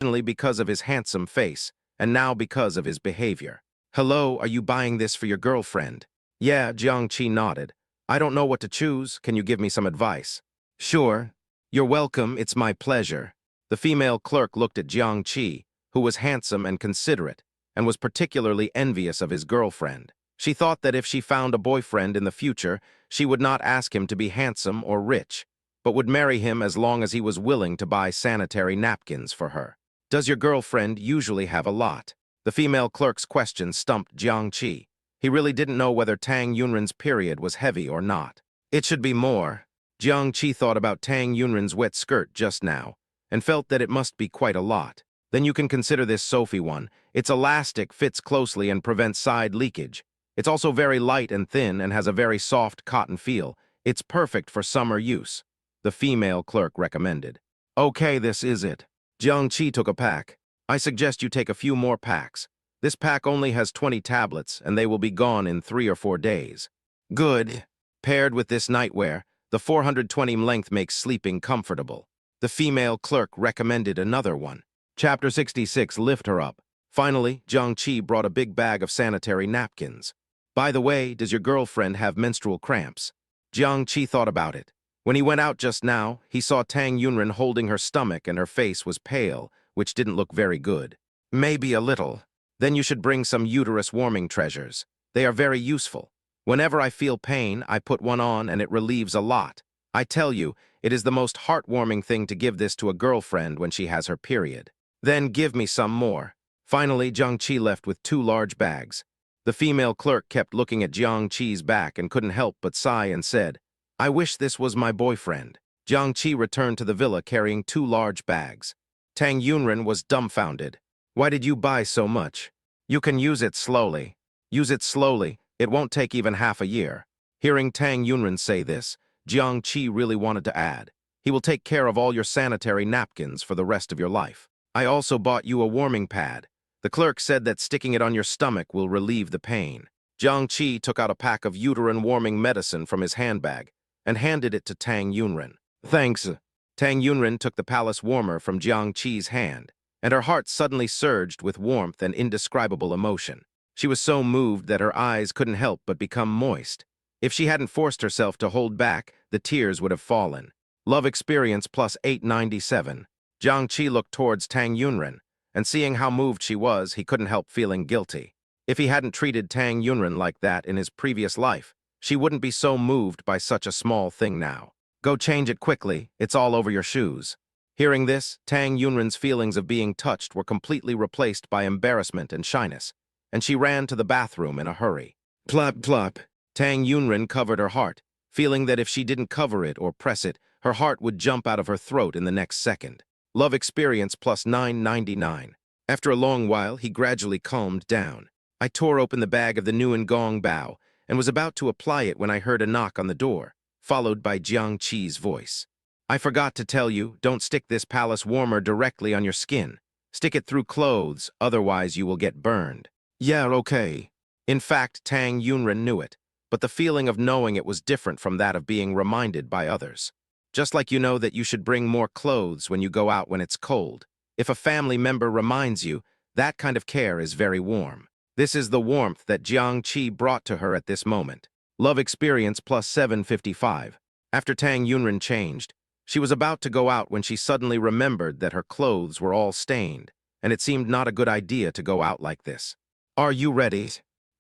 originally because of his handsome face, and now because of his behavior. "Hello, are you buying this for your girlfriend?" "Yeah," Jiangqi nodded. "I don't know what to choose. Can you give me some advice?" "Sure. You're welcome, it's my pleasure." The female clerk looked at Jiangqi, who was handsome and considerate, and was particularly envious of his girlfriend. She thought that if she found a boyfriend in the future, she would not ask him to be handsome or rich, but would marry him as long as he was willing to buy sanitary napkins for her. "Does your girlfriend usually have a lot?" The female clerk's question stumped Jiangqi. He really didn't know whether Tang Yunren's period was heavy or not. "It should be more." Jiangqi thought about Tang Yunren's wet skirt just now, and felt that it must be quite a lot. "Then you can consider this Sophie one. It's elastic, fits closely, and prevents side leakage. It's also very light and thin and has a very soft cotton feel. It's perfect for summer use," the female clerk recommended. "Okay, this is it." Jiangqi took a pack. "I suggest you take a few more packs. This pack only has 20 tablets, and they will be gone in 3 or 4 days." "Good. Paired with this nightwear, the 420 length makes sleeping comfortable." The female clerk recommended another one. Chapter 66, Lift Her Up. Finally, Jiangqi brought a big bag of sanitary napkins. "By the way, does your girlfriend have menstrual cramps?" Jiangqi thought about it. When he went out just now, he saw Tang Yunren holding her stomach and her face was pale, which didn't look very good. "Maybe a little. Then you should bring some uterus warming treasures. They are very useful. Whenever I feel pain, I put one on and it relieves a lot. I tell you, it is the most heartwarming thing to give this to a girlfriend when she has her period." "Then give me some more." Finally, Jiangqi left with 2 large bags. The female clerk kept looking at Jiangqi's back and couldn't help but sigh and said, "I wish this was my boyfriend." Jiangqi returned to the villa carrying 2 large bags. Tang Yunren was dumbfounded. "Why did you buy so much?" "You can use it slowly." "Use it slowly. It won't take even half a year." Hearing Tang Yunren say this, Jiangqi really wanted to add, "He will take care of all your sanitary napkins for the rest of your life. I also bought you a warming pad. The clerk said that sticking it on your stomach will relieve the pain." Jiangqi took out a pack of uterine warming medicine from his handbag and handed it to Tang Yunren. "Thanks." Tang Yunren took the palace warmer from Jiangqi's hand, and her heart suddenly surged with warmth and indescribable emotion. She was so moved that her eyes couldn't help but become moist. If she hadn't forced herself to hold back, the tears would have fallen. Love experience plus 897. Jiangqi looked towards Tang Yunren, and seeing how moved she was, he couldn't help feeling guilty. If he hadn't treated Tang Yunren like that in his previous life, she wouldn't be so moved by such a small thing now. "Go change it quickly, it's all over your shoes." Hearing this, Tang Yunren's feelings of being touched were completely replaced by embarrassment and shyness, and she ran to the bathroom in a hurry. Plop, plop. Tang Yunren covered her heart, feeling that if she didn't cover it or press it, her heart would jump out of her throat in the next second. Love experience plus 999. After a long while, he gradually calmed down. I tore open the bag of the Nguyen Gong Bao and was about to apply it when I heard a knock on the door, followed by Jiangqi's voice. "I forgot to tell you, don't stick this palace warmer directly on your skin. Stick it through clothes, otherwise you will get burned." "Yeah, okay." In fact, Tang Yunren knew it, but the feeling of knowing it was different from that of being reminded by others. Just like you know that you should bring more clothes when you go out when it's cold. If a family member reminds you, that kind of care is very warm. This is the warmth that Jiangqi brought to her at this moment. Love experience plus 755. After Tang Yunren changed, she was about to go out when she suddenly remembered that her clothes were all stained, and it seemed not a good idea to go out like this. "Are you ready?"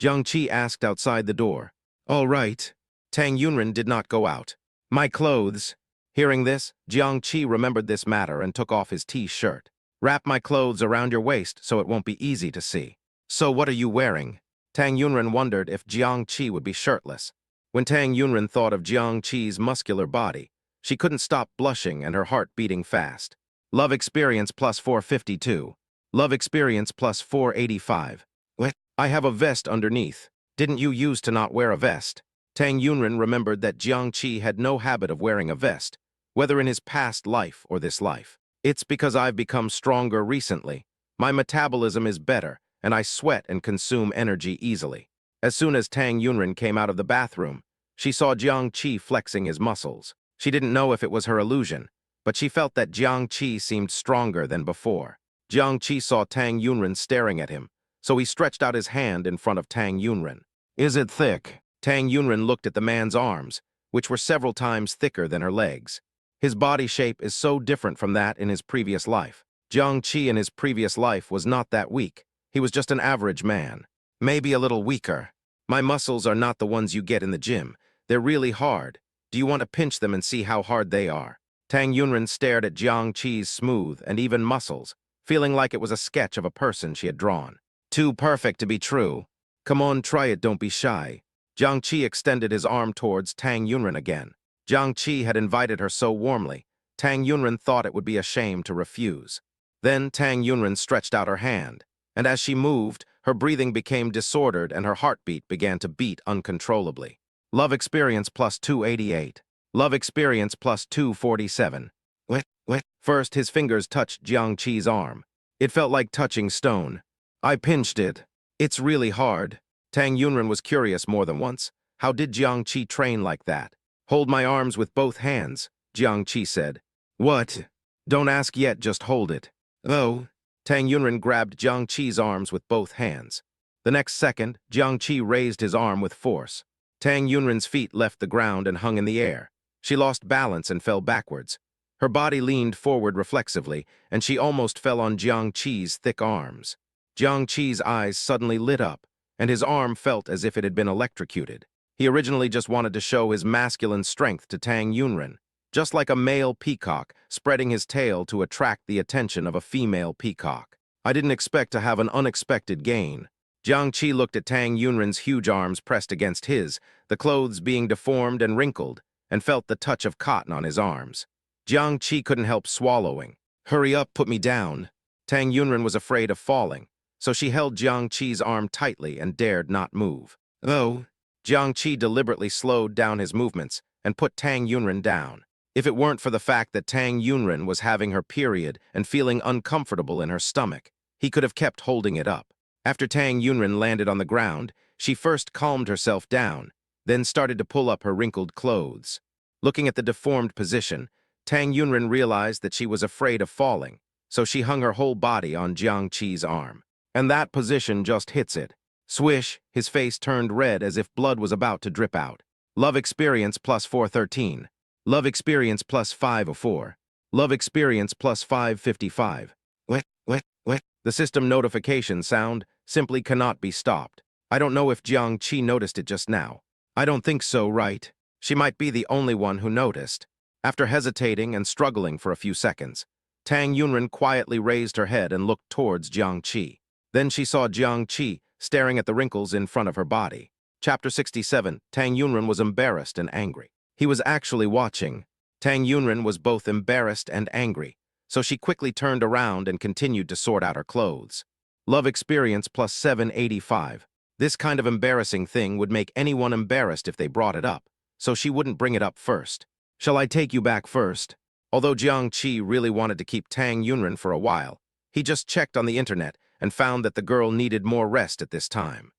Jiangqi asked outside the door. "All right." Tang Yunren did not go out. "My clothes." Hearing this, Jiangqi remembered this matter and took off his T-shirt. "Wrap my clothes around your waist so it won't be easy to see." "So what are you wearing?" Tang Yunren wondered if Jiangqi would be shirtless. When Tang Yunren thought of Jiangqi's muscular body, she couldn't stop blushing and her heart beating fast. Love experience plus 452. Love experience plus 485. "What? I have a vest underneath. Didn't you used to not wear a vest?" Tang Yunren remembered that Jiangqi had no habit of wearing a vest, whether in his past life or this life. "It's because I've become stronger recently. My metabolism is better, and I sweat and consume energy easily." As soon as Tang Yunren came out of the bathroom, she saw Jiangqi flexing his muscles. She didn't know if it was her illusion, but she felt that Jiangqi seemed stronger than before. Jiang Qi saw Tang Yunren staring at him, so he stretched out his hand in front of Tang Yunren. Is it thick? Tang Yunren looked at the man's arms, which were several times thicker than her legs. His body shape is so different from that in his previous life. Jiang Qi in his previous life was not that weak. He was just an average man. Maybe a little weaker. My muscles are not the ones you get in the gym. They're really hard. Do you want to pinch them and see how hard they are? Tang Yunren stared at Jiang Qi's smooth and even muscles, feeling like it was a sketch of a person she had drawn. Too perfect to be true. Come on, try it, don't be shy. Jiang Qi extended his arm towards Tang Yunren again. Jiang Qi had invited her so warmly, Tang Yunren thought it would be a shame to refuse. Then Tang Yunren stretched out her hand, and as she moved, her breathing became disordered and her heartbeat began to beat uncontrollably. Love experience plus 288. Love experience plus 247. What? First, his fingers touched Jiang Qi's arm. It felt like touching stone. I pinched it. It's really hard. Tang Yunren was curious more than once. How did Jiang Qi train like that? Hold my arms with both hands, Jiang Qi said. What? Don't ask yet, just hold it. Oh. Tang Yunren grabbed Jiang Qi's arms with both hands. The next second, Jiang Qi raised his arm with force. Tang Yunren's feet left the ground and hung in the air. She lost balance and fell backwards. Her body leaned forward reflexively, and she almost fell on Jiang Qi's thick arms. Jiang Qi's eyes suddenly lit up, and his arm felt as if it had been electrocuted. He originally just wanted to show his masculine strength to Tang Yunren, just like a male peacock spreading his tail to attract the attention of a female peacock. I didn't expect to have an unexpected gain. Jiang Qi looked at Tang Yunren's huge arms pressed against his, the clothes being deformed and wrinkled, and felt the touch of cotton on his arms. Jiang Qi couldn't help swallowing. Hurry up, put me down. Tang Yunren was afraid of falling, so she held Jiang Qi's arm tightly and dared not move. Oh. Jiang Qi deliberately slowed down his movements and put Tang Yunren down. If it weren't for the fact that Tang Yunren was having her period and feeling uncomfortable in her stomach, he could have kept holding it up. After Tang Yunren landed on the ground, she first calmed herself down, then started to pull up her wrinkled clothes. Looking at the deformed position, Tang Yunren realized that she was afraid of falling, so she hung her whole body on Jiang Qi's arm. And that position just hits it. Swish, his face turned red as if blood was about to drip out. Love experience plus 413. Love experience plus 504. Love experience plus 555. What? The system notification sound simply cannot be stopped. I don't know if Jiang Qi noticed it just now. I don't think so, right? She might be the only one who noticed. After hesitating and struggling for a few seconds, Tang Yunren quietly raised her head and looked towards Jiang Qi. Then she saw Jiang Qi staring at the wrinkles in front of her body. Chapter 67, Tang Yunren was embarrassed and angry. He was actually watching. Tang Yunren was both embarrassed and angry, so she quickly turned around and continued to sort out her clothes. Love experience plus 785. This kind of embarrassing thing would make anyone embarrassed if they brought it up, so she wouldn't bring it up first. Shall I take you back first? Although Jiang Qi really wanted to keep Tang Yunren for a while, he just checked on the internet and found that the girl needed more rest at this time.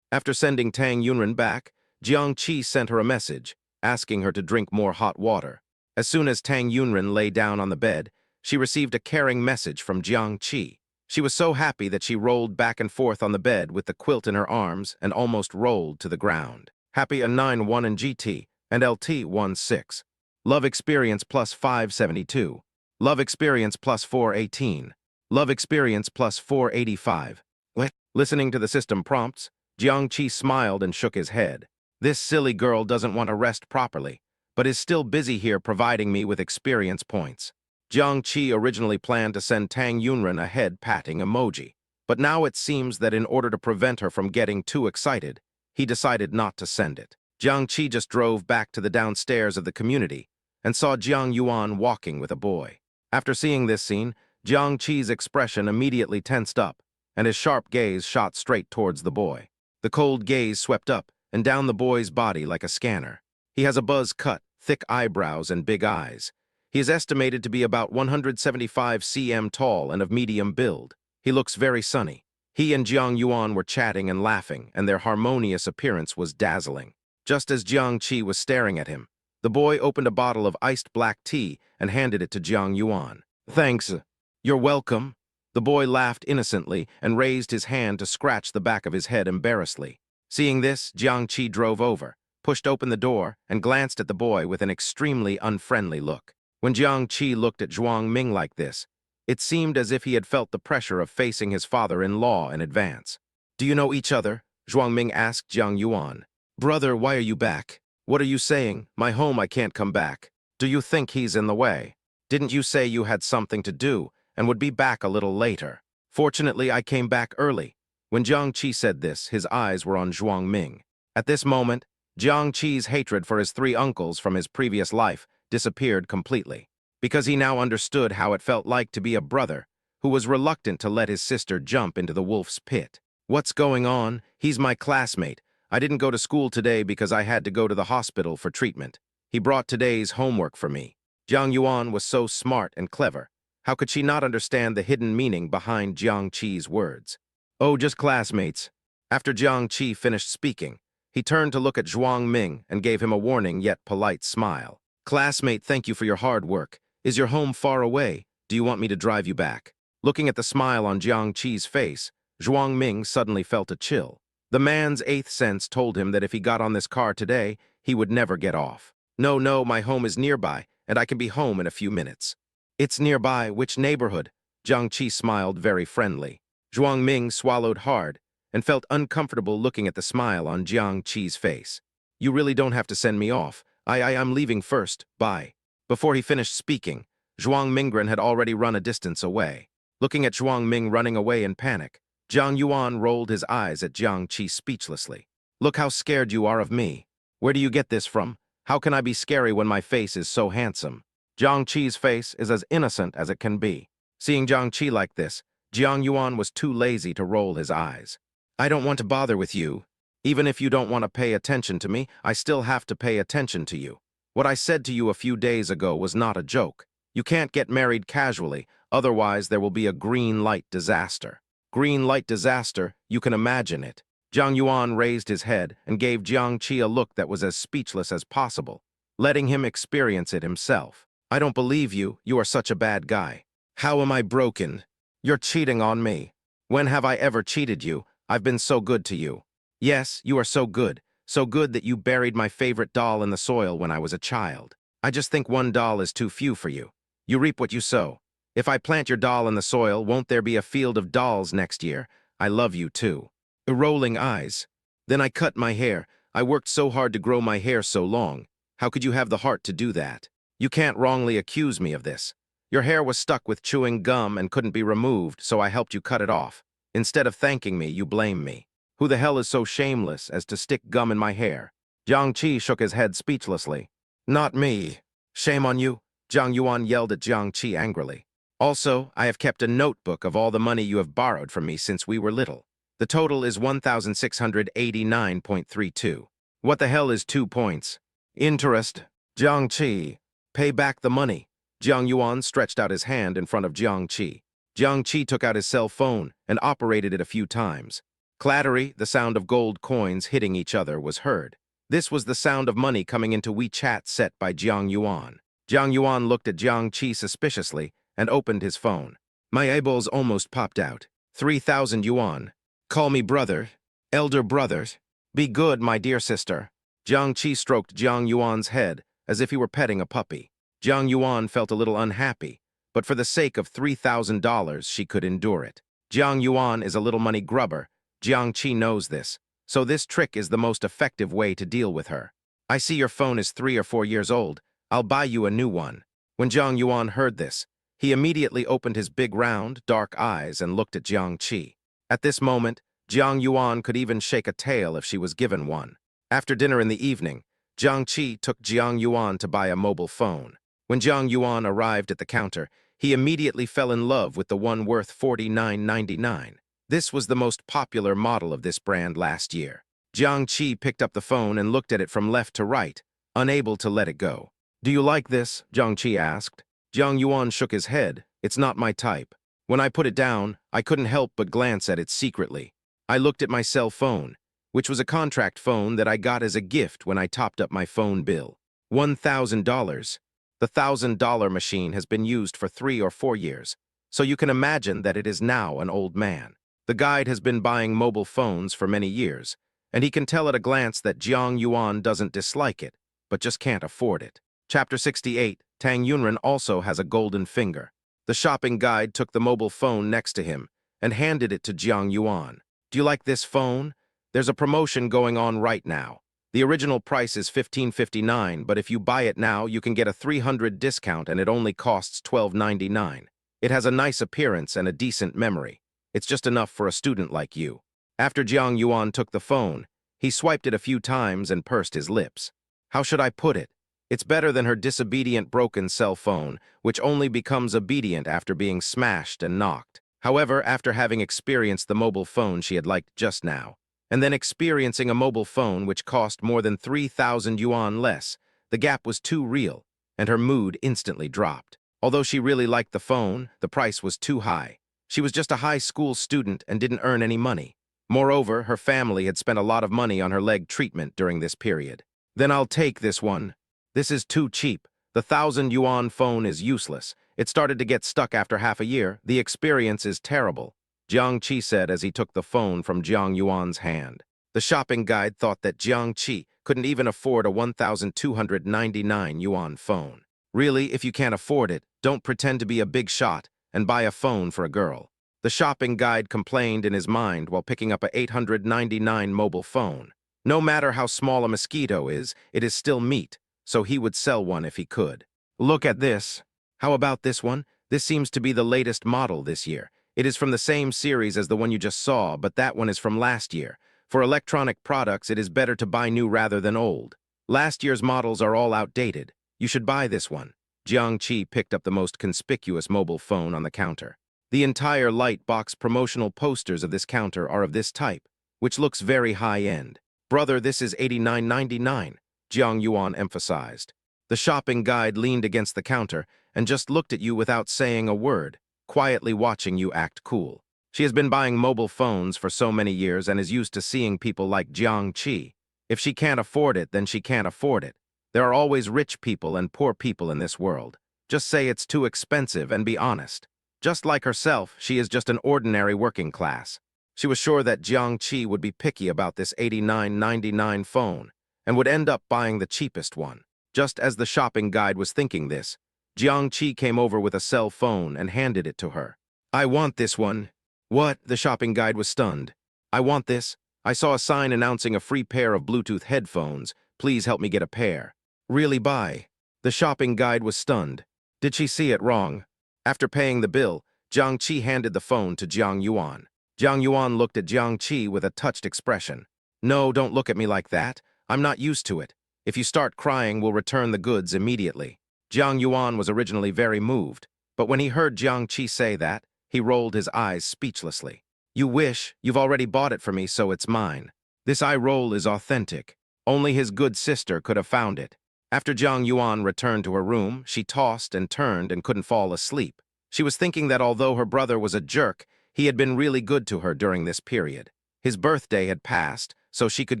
After sending Tang Yunren back, Jiang Qi sent her a message, asking her to drink more hot water. As soon as Tang Yunren lay down on the bed, she received a caring message from Jiang Qi. She was so happy that she rolled back and forth on the bed with the quilt in her arms and almost rolled to the ground. Happy a 9-1 and GT, and LT 1-6. Love experience plus 572. Love experience plus 418. Love experience plus 485. What? Listening to the system prompts, Jiang Qi smiled and shook his head. This silly girl doesn't want to rest properly, but is still busy here providing me with experience points. Jiang Qi originally planned to send Tang Yunren a head-patting emoji, but now it seems that in order to prevent her from getting too excited, he decided not to send it. Jiang Qi just drove back to the downstairs of the community and saw Jiang Yuan walking with a boy. After seeing this scene, Jiang Qi's expression immediately tensed up, and his sharp gaze shot straight towards the boy. The cold gaze swept up and down the boy's body like a scanner. He has a buzz cut, thick eyebrows, and big eyes. He is estimated to be about 175 cm tall and of medium build. He looks very sunny. He and Jiang Yuan were chatting and laughing, and their harmonious appearance was dazzling. Just as Jiang Qi was staring at him, the boy opened a bottle of iced black tea and handed it to Jiang Yuan. Thanks. You're welcome. The boy laughed innocently and raised his hand to scratch the back of his head embarrassedly. Seeing this, Jiang Qi drove over, pushed open the door, and glanced at the boy with an extremely unfriendly look. When Jiang Qi looked at Zhuang Ming like this, it seemed as if he had felt the pressure of facing his father-in-law in advance. "Do you know each other?" Zhuang Ming asked Jiang Yuan. "Brother, why are you back? What are you saying? My home, I can't come back. Do you think he's in the way? Didn't you say you had something to do and would be back a little later? Fortunately, I came back early." When Jiang Qi said this, his eyes were on Zhuang Ming. At this moment, Jiang Qi's hatred for his three uncles from his previous life disappeared completely, because he now understood how it felt like to be a brother who was reluctant to let his sister jump into the wolf's pit. "What's going on? He's my classmate. I didn't go to school today because I had to go to the hospital for treatment. He brought today's homework for me." Jiang Yuan was so smart and clever. How could she not understand the hidden meaning behind Jiang Qi's words? "Oh, just classmates." After Jiang Qi finished speaking, he turned to look at Zhuang Ming and gave him a warning yet polite smile. "Classmate, thank you for your hard work. Is your home far away? Do you want me to drive you back?" Looking at the smile on Jiang Qi's face, Zhuang Ming suddenly felt a chill. The man's eighth sense told him that if he got on this car today, he would never get off. "No, no, my home is nearby, and I can be home in a few minutes." "It's nearby. Which neighborhood?" Jiang Qi smiled very friendly. Zhuang Ming swallowed hard and felt uncomfortable looking at the smile on Jiang Qi's face. "You really don't have to send me off. I'm leaving first. Bye." Before he finished speaking, Zhuang Mingren had already run a distance away. Looking at Zhuang Ming running away in panic, Jiang Yuan rolled his eyes at Jiang Qi speechlessly. "Look how scared you are of me. Where do you get this from? How can I be scary when my face is so handsome?" Jiang Qi's face is as innocent as it can be. Seeing Jiang Qi like this, Jiang Yuan was too lazy to roll his eyes. "I don't want to bother with you. Even if you don't want to pay attention to me, I still have to pay attention to you. What I said to you a few days ago was not a joke. You can't get married casually, otherwise there will be a green light disaster." Green light disaster, you can imagine it. Jiang Yuan raised his head and gave Jiang Qi a look that was as speechless as possible, letting him experience it himself. "I don't believe you. You are such a bad guy. How am I broken? You're cheating on me. When have I ever cheated you? I've been so good to you." "Yes, you are so good that you buried my favorite doll in the soil when I was a child. I just think one doll is too few for you. You reap what you sow. If I plant your doll in the soil, won't there be a field of dolls next year? I love you too." Rolling eyes. "Then I cut my hair. I worked so hard to grow my hair so long. How could you have the heart to do that? You can't wrongly accuse me of this. Your hair was stuck with chewing gum and couldn't be removed, so I helped you cut it off. Instead of thanking me, you blame me. Who the hell is so shameless as to stick gum in my hair?" Jiang Qi shook his head speechlessly. "Not me. Shame on you," Jiang Yuan yelled at Jiang Qi angrily. "Also, I have kept a notebook of all the money you have borrowed from me since we were little. The total is 1,689.32. What the hell is 2 points? Interest." "Jiang Qi, pay back the money." Jiang Yuan stretched out his hand in front of Jiang Qi. Jiang Qi took out his cell phone and operated it a few times. Clattery, the sound of gold coins hitting each other, was heard. This was the sound of money coming into WeChat set by Jiang Yuan. Jiang Yuan looked at Jiang Qi suspiciously and opened his phone. My eyeballs almost popped out. 3,000 yuan. "Call me brother. Elder brother. Be good, my dear sister." Jiang Qi stroked Jiang Yuan's head as if he were petting a puppy. Jiang Yuan felt a little unhappy, but for the sake of $3,000 she could endure it. Jiang Yuan is a little money grubber. Jiang Qi knows this, so this trick is the most effective way to deal with her. "I see your phone is 3 or 4 years old. I'll buy you a new one." When Jiang Yuan heard this, he immediately opened his big round, dark eyes and looked at Jiang Qi. At this moment, Jiang Yuan could even shake a tail if she was given one. After dinner in the evening, Jiang Qi took Jiang Yuan to buy a mobile phone. When Jiang Yuan arrived at the counter, he immediately fell in love with the one worth $49.99. This was the most popular model of this brand last year. Jiang Qi picked up the phone and looked at it from left to right, unable to let it go. "Do you like this?" Jiang Qi asked. Jiang Yuan shook his head. "It's not my type." When I put it down, I couldn't help but glance at it secretly. I looked at my cell phone, which was a contract phone that I got as a gift when I topped up my phone bill. $1,000. The $1,000 machine has been used for 3 or 4 years, so you can imagine that it is now an old man. The guide has been buying mobile phones for many years, and he can tell at a glance that Jiang Yuan doesn't dislike it, but just can't afford it. Chapter 68, Tang Yunren also has a golden finger. The shopping guide took the mobile phone next to him and handed it to Jiang Yuan. Do you like this phone? There's a promotion going on right now. The original price is $15.59, but if you buy it now, you can get a 300 discount and it only costs $12.99. It has a nice appearance and a decent memory. It's just enough for a student like you. After Jiang Yuan took the phone, he swiped it a few times and pursed his lips. How should I put it? It's better than her disobedient broken cell phone, which only becomes obedient after being smashed and knocked. However, after having experienced the mobile phone she had liked just now, and then experiencing a mobile phone which cost more than 3,000 yuan less, the gap was too real, and her mood instantly dropped. Although she really liked the phone, the price was too high. She was just a high school student and didn't earn any money. Moreover, her family had spent a lot of money on her leg treatment during this period. Then I'll take this one. This is too cheap. The 1,000 yuan phone is useless. It started to get stuck after half a year. The experience is terrible, Jiang Qi said as he took the phone from Jiang Yuan's hand. The shopping guide thought that Jiang Qi couldn't even afford a 1,299 yuan phone. Really, if you can't afford it, don't pretend to be a big shot and buy a phone for a girl. The shopping guide complained in his mind while picking up a 899 mobile phone. No matter how small a mosquito is, it is still meat, so he would sell one if he could. Look at this. How about this one? This seems to be the latest model this year. It is from the same series as the one you just saw, but that one is from last year. For electronic products, it is better to buy new rather than old. Last year's models are all outdated. You should buy this one. Jiang Qi picked up the most conspicuous mobile phone on the counter. The entire light box promotional posters of this counter are of this type, which looks very high-end. Brother, this is $89.99, Jiang Yuan emphasized. The shopping guide leaned against the counter and just looked at you without saying a word, quietly watching you act cool. She has been buying mobile phones for so many years and is used to seeing people like Jiang Qi. If she can't afford it, then she can't afford it. There are always rich people and poor people in this world. Just say it's too expensive and be honest. Just like herself, she is just an ordinary working class. She was sure that Jiang Qi would be picky about this $89.99 phone and would end up buying the cheapest one. Just as the shopping guide was thinking this, Jiang Qi came over with a cell phone and handed it to her. I want this one. What? The shopping guide was stunned. I want this. I saw a sign announcing a free pair of Bluetooth headphones. Please help me get a pair. Really buy? The shopping guide was stunned. Did she see it wrong? After paying the bill, Jiang Qi handed the phone to Jiang Yuan. Jiang Yuan looked at Jiang Qi with a touched expression. No, don't look at me like that. I'm not used to it. If you start crying, we'll return the goods immediately. Jiang Yuan was originally very moved, but when he heard Jiang Qi say that, he rolled his eyes speechlessly. You wish, you've already bought it for me, so it's mine. This eye roll is authentic. Only his good sister could have found it. After Jiang Yuan returned to her room, she tossed and turned and couldn't fall asleep. She was thinking that although her brother was a jerk, he had been really good to her during this period. His birthday had passed, so she could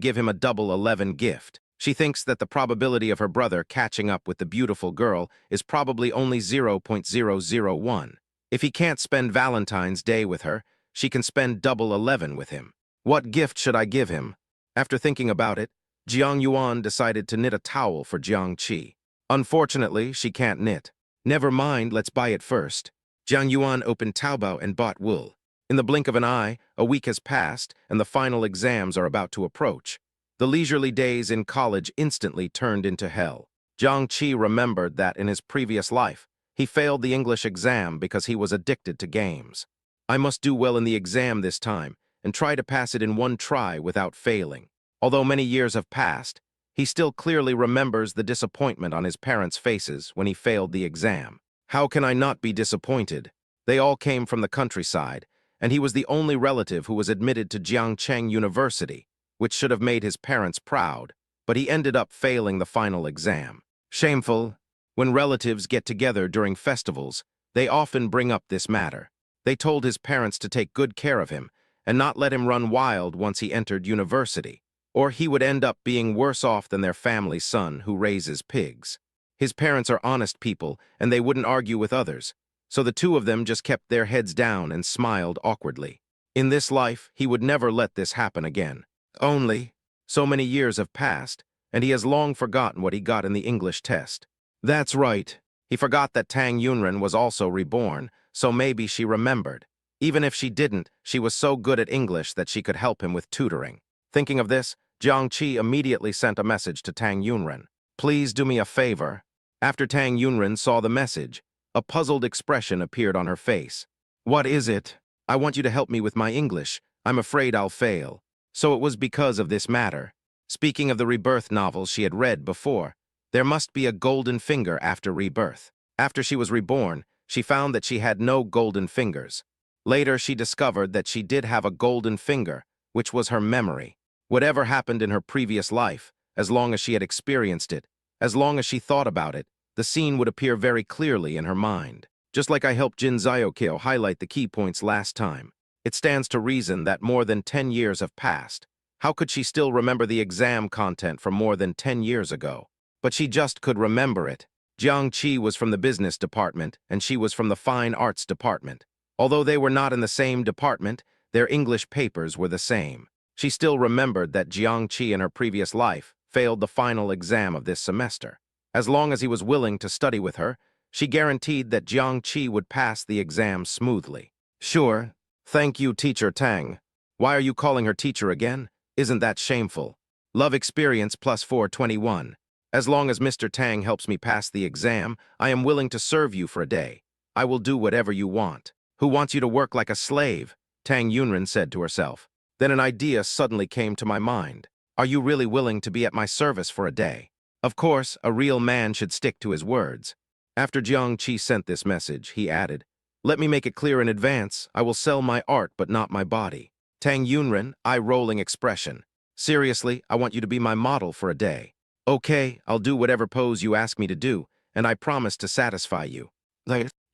give him a double 11 gift. She thinks that the probability of her brother catching up with the beautiful girl is probably only 0.001. If he can't spend Valentine's Day with her, she can spend double 11 with him. What gift should I give him? After thinking about it, Jiang Yuan decided to knit a towel for Jiang Qi. Unfortunately, she can't knit. Never mind, let's buy it first. Jiang Yuan opened Taobao and bought wool. In the blink of an eye, a week has passed and the final exams are about to approach. The leisurely days in college instantly turned into hell. Jiang Qi remembered that in his previous life, he failed the English exam because he was addicted to games. I must do well in the exam this time and try to pass it in one try without failing. Although many years have passed, he still clearly remembers the disappointment on his parents' faces when he failed the exam. How can I not be disappointed? They all came from the countryside, and he was the only relative who was admitted to Jiangcheng University, which should have made his parents proud, but he ended up failing the final exam. Shameful. When relatives get together during festivals, they often bring up this matter. They told his parents to take good care of him and not let him run wild once he entered university, or he would end up being worse off than their family son who raises pigs. His parents are honest people, and they wouldn't argue with others, so the two of them just kept their heads down and smiled awkwardly. In this life, he would never let this happen again. Only, so many years have passed, and he has long forgotten what he got in the English test. That's right. He forgot that Tang Yunren was also reborn, so maybe she remembered. Even if she didn't, she was so good at English that she could help him with tutoring. Thinking of this, Jiang Qi immediately sent a message to Tang Yunren. Please do me a favor. After Tang Yunren saw the message, a puzzled expression appeared on her face. What is it? I want you to help me with my English. I'm afraid I'll fail. So it was because of this matter. Speaking of the Rebirth novels she had read before, there must be a golden finger after Rebirth. After she was reborn, she found that she had no golden fingers. Later, she discovered that she did have a golden finger, which was her memory. Whatever happened in her previous life, as long as she had experienced it, as long as she thought about it, the scene would appear very clearly in her mind. Just like I helped Jin Zayokyo highlight the key points last time, it stands to reason that more than 10 years have passed. How could she still remember the exam content from more than 10 years ago? But she just could remember it. Jiang Qi was from the business department, and she was from the fine arts department. Although they were not in the same department, their English papers were the same. She still remembered that Jiang Qi in her previous life failed the final exam of this semester. As long as he was willing to study with her, she guaranteed that Jiang Qi would pass the exam smoothly. Sure. Thank you, Teacher Tang. Why are you calling her teacher again? Isn't that shameful? Love experience plus 421. As long as Mr. Tang helps me pass the exam, I am willing to serve you for a day. I will do whatever you want. Who wants you to work like a slave? Tang Yunren said to herself. Then an idea suddenly came to my mind. Are you really willing to be at my service for a day? Of course, a real man should stick to his words. After Jiang Qi sent this message, he added, let me make it clear in advance, I will sell my art but not my body. Tang Yunren, eye-rolling expression. Seriously, I want you to be my model for a day. Okay, I'll do whatever pose you ask me to do, and I promise to satisfy you.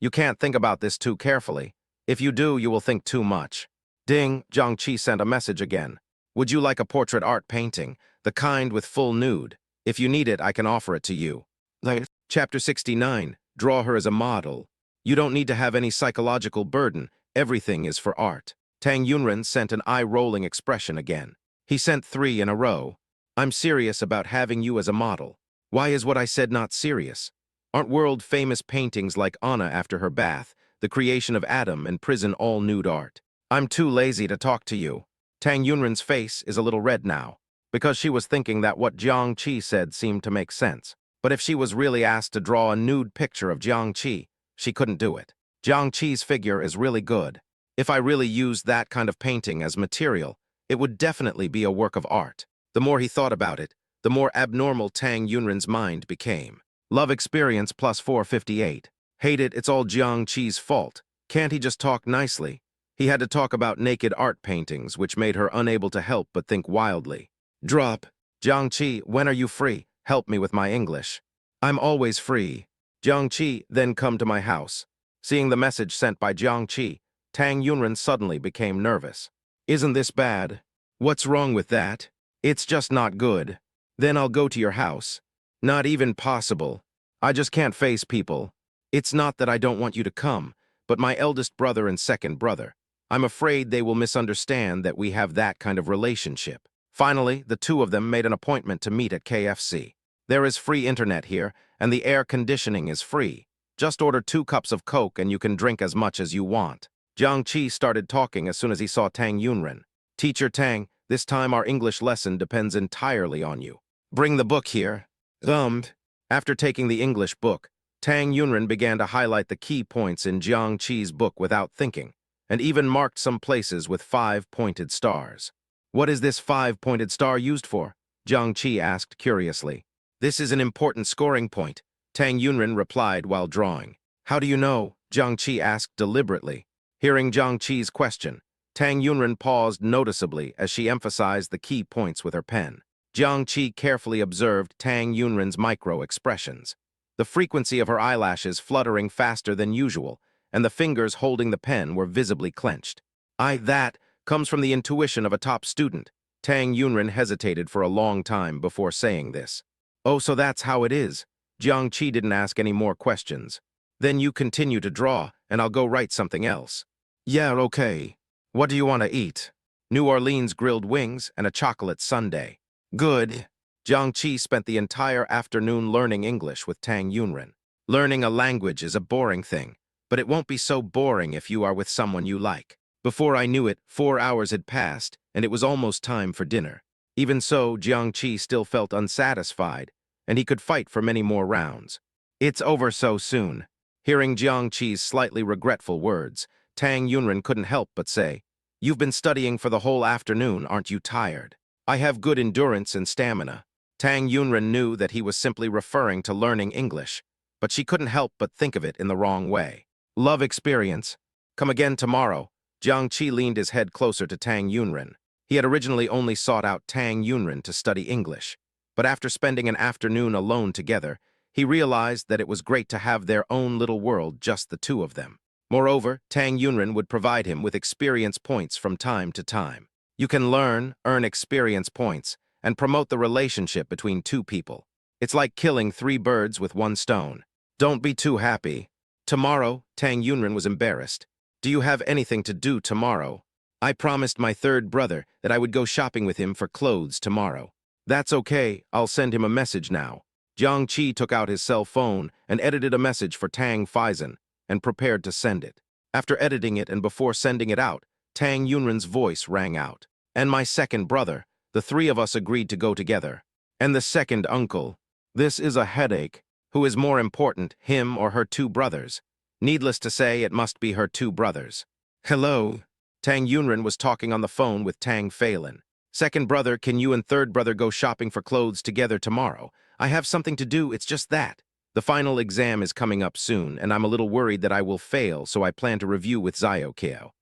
You can't think about this too carefully. If you do, you will think too much. Ding, Jiang Qi sent a message again. Would you like a portrait art painting, the kind with full nude? If you need it, I can offer it to you. Chapter 69, draw her as a model. You don't need to have any psychological burden. Everything is for art. Tang Yunren sent an eye-rolling expression again. He sent 3 in a row. I'm serious about having you as a model. Why is what I said not serious? Aren't world-famous paintings like Anna after her bath, the creation of Adam and prison all nude art? I'm too lazy to talk to you. Tang Yunren's face is a little red now, because she was thinking that what Jiang Qi said seemed to make sense. But if she was really asked to draw a nude picture of Jiang Qi, she couldn't do it. Jiang Qi's figure is really good. If I really used that kind of painting as material, it would definitely be a work of art. The more he thought about it, the more abnormal Tang Yunren's mind became. Love experience plus 458. Hate it, it's all Jiang Qi's fault. Can't he just talk nicely? He had to talk about naked art paintings, which made her unable to help but think wildly. Drop. Jiang Qi, when are you free? Help me with my English. I'm always free. Jiang Qi, then come to my house. Seeing the message sent by Jiang Qi, Tang Yunren suddenly became nervous. Isn't this bad? What's wrong with that? It's just not good. Then I'll go to your house. Not even possible. I just can't face people. It's not that I don't want you to come, but my eldest brother and second brother. I'm afraid they will misunderstand that we have that kind of relationship. Finally, the two of them made an appointment to meet at KFC. There is free internet here, and the air conditioning is free. Just order 2 cups of Coke and you can drink as much as you want. Jiang Qi started talking as soon as he saw Tang Yunren. Teacher Tang, this time our English lesson depends entirely on you. Bring the book here. After taking the English book, Tang Yunren began to highlight the key points in Jiang Qi's book without thinking, and even marked some places with 5 pointed stars. What is this 5-pointed star used for? Jiang Qi asked curiously. This is an important scoring point, Tang Yunren replied while drawing. How do you know? Jiang Qi asked deliberately. Hearing Jiang Qi's question, Tang Yunren paused noticeably as she emphasized the key points with her pen. Jiang Qi carefully observed Tang Yunren's micro-expressions. The frequency of her eyelashes fluttering faster than usual, and the fingers holding the pen were visibly clenched. That comes from the intuition of a top student. Tang Yunren hesitated for a long time before saying this. Oh, so that's how it is. Jiang Qi didn't ask any more questions. Then you continue to draw, and I'll go write something else. Yeah, okay. What do you want to eat? New Orleans grilled wings and a chocolate sundae. Good. Jiang Qi spent the entire afternoon learning English with Tang Yunren. Learning a language is a boring thing, but it won't be so boring if you are with someone you like. Before I knew it, 4 hours had passed, and it was almost time for dinner. Even so, Jiang Qi still felt unsatisfied, and he could fight for many more rounds. It's over so soon. Hearing Jiang Qi's slightly regretful words, Tang Yunren couldn't help but say, "You've been studying for the whole afternoon, aren't you tired?" "I have good endurance and stamina." Tang Yunren knew that he was simply referring to learning English, but she couldn't help but think of it in the wrong way. "Love experience. Come again tomorrow." Jiang Qi leaned his head closer to Tang Yunren. He had originally only sought out Tang Yunren to study English, but after spending an afternoon alone together, he realized that it was great to have their own little world, just the two of them. Moreover, Tang Yunren would provide him with experience points from time to time. You can learn, earn experience points, and promote the relationship between two people. It's like killing 3 birds with 1 stone. Don't be too happy. Tomorrow, Tang Yunren was embarrassed. Do you have anything to do tomorrow? I promised my third brother that I would go shopping with him for clothes tomorrow. That's okay, I'll send him a message now. Jiang Qi took out his cell phone and edited a message for Tang Faizan and prepared to send it. After editing it and before sending it out, Tang Yunren's voice rang out. "And my second brother, the 3 of us agreed to go together. And the second uncle. This is a headache. Who is more important, him or her 2 brothers? Needless to say, it must be her 2 brothers. Hello." Tang Yunren was talking on the phone with Tang Phelan. "Second brother, can you and third brother go shopping for clothes together tomorrow? I have something to do, it's just that. The final exam is coming up soon, and I'm a little worried that I will fail, so I plan to review with Xiao Keo."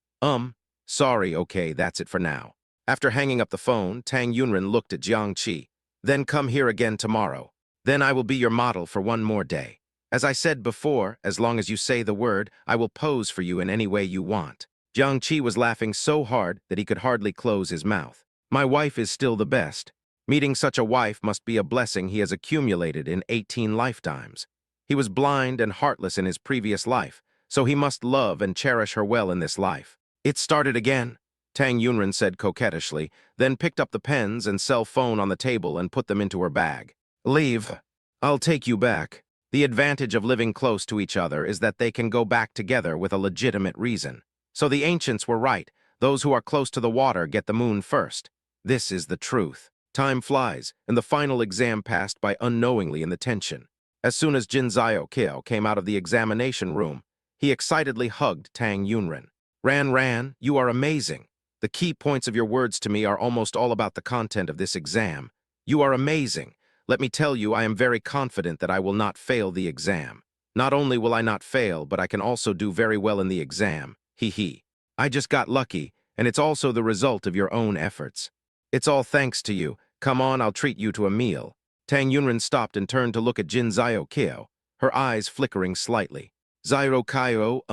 Sorry, okay, that's it for now." After hanging up the phone, Tang Yunren looked at Jiang Qi. "Then come here again tomorrow. Then I will be your model for 1 more day. As I said before, as long as you say the word, I will pose for you in any way you want." Jiang Qi was laughing so hard that he could hardly close his mouth. "My wife is still the best. Meeting such a wife must be a blessing he has accumulated in 18 lifetimes. He was blind and heartless in his previous life, so he must love and cherish her well in this life." "It started again," Tang Yunren said coquettishly, then picked up the pens and cell phone on the table and put them into her bag. "Leave. I'll take you back." The advantage of living close to each other is that they can go back together with a legitimate reason. So the ancients were right. Those who are close to the water get the moon first. This is the truth. Time flies, and the final exam passed by unknowingly in the tension. As soon as Jin Xiao Keo came out of the examination room, he excitedly hugged Tang Yunren. Ran, you are amazing. The key points of your words to me are almost all about the content of this exam. You are amazing. Let me tell you, I am very confident that I will not fail the exam. Not only will I not fail, but I can also do very well in the exam. He. I just got lucky, and it's also the result of your own efforts. It's all thanks to you. Come on, I'll treat you to a meal." Tang Yunren stopped and turned to look at Jin Xiao Keo, her eyes flickering slightly. "Xiao Keo,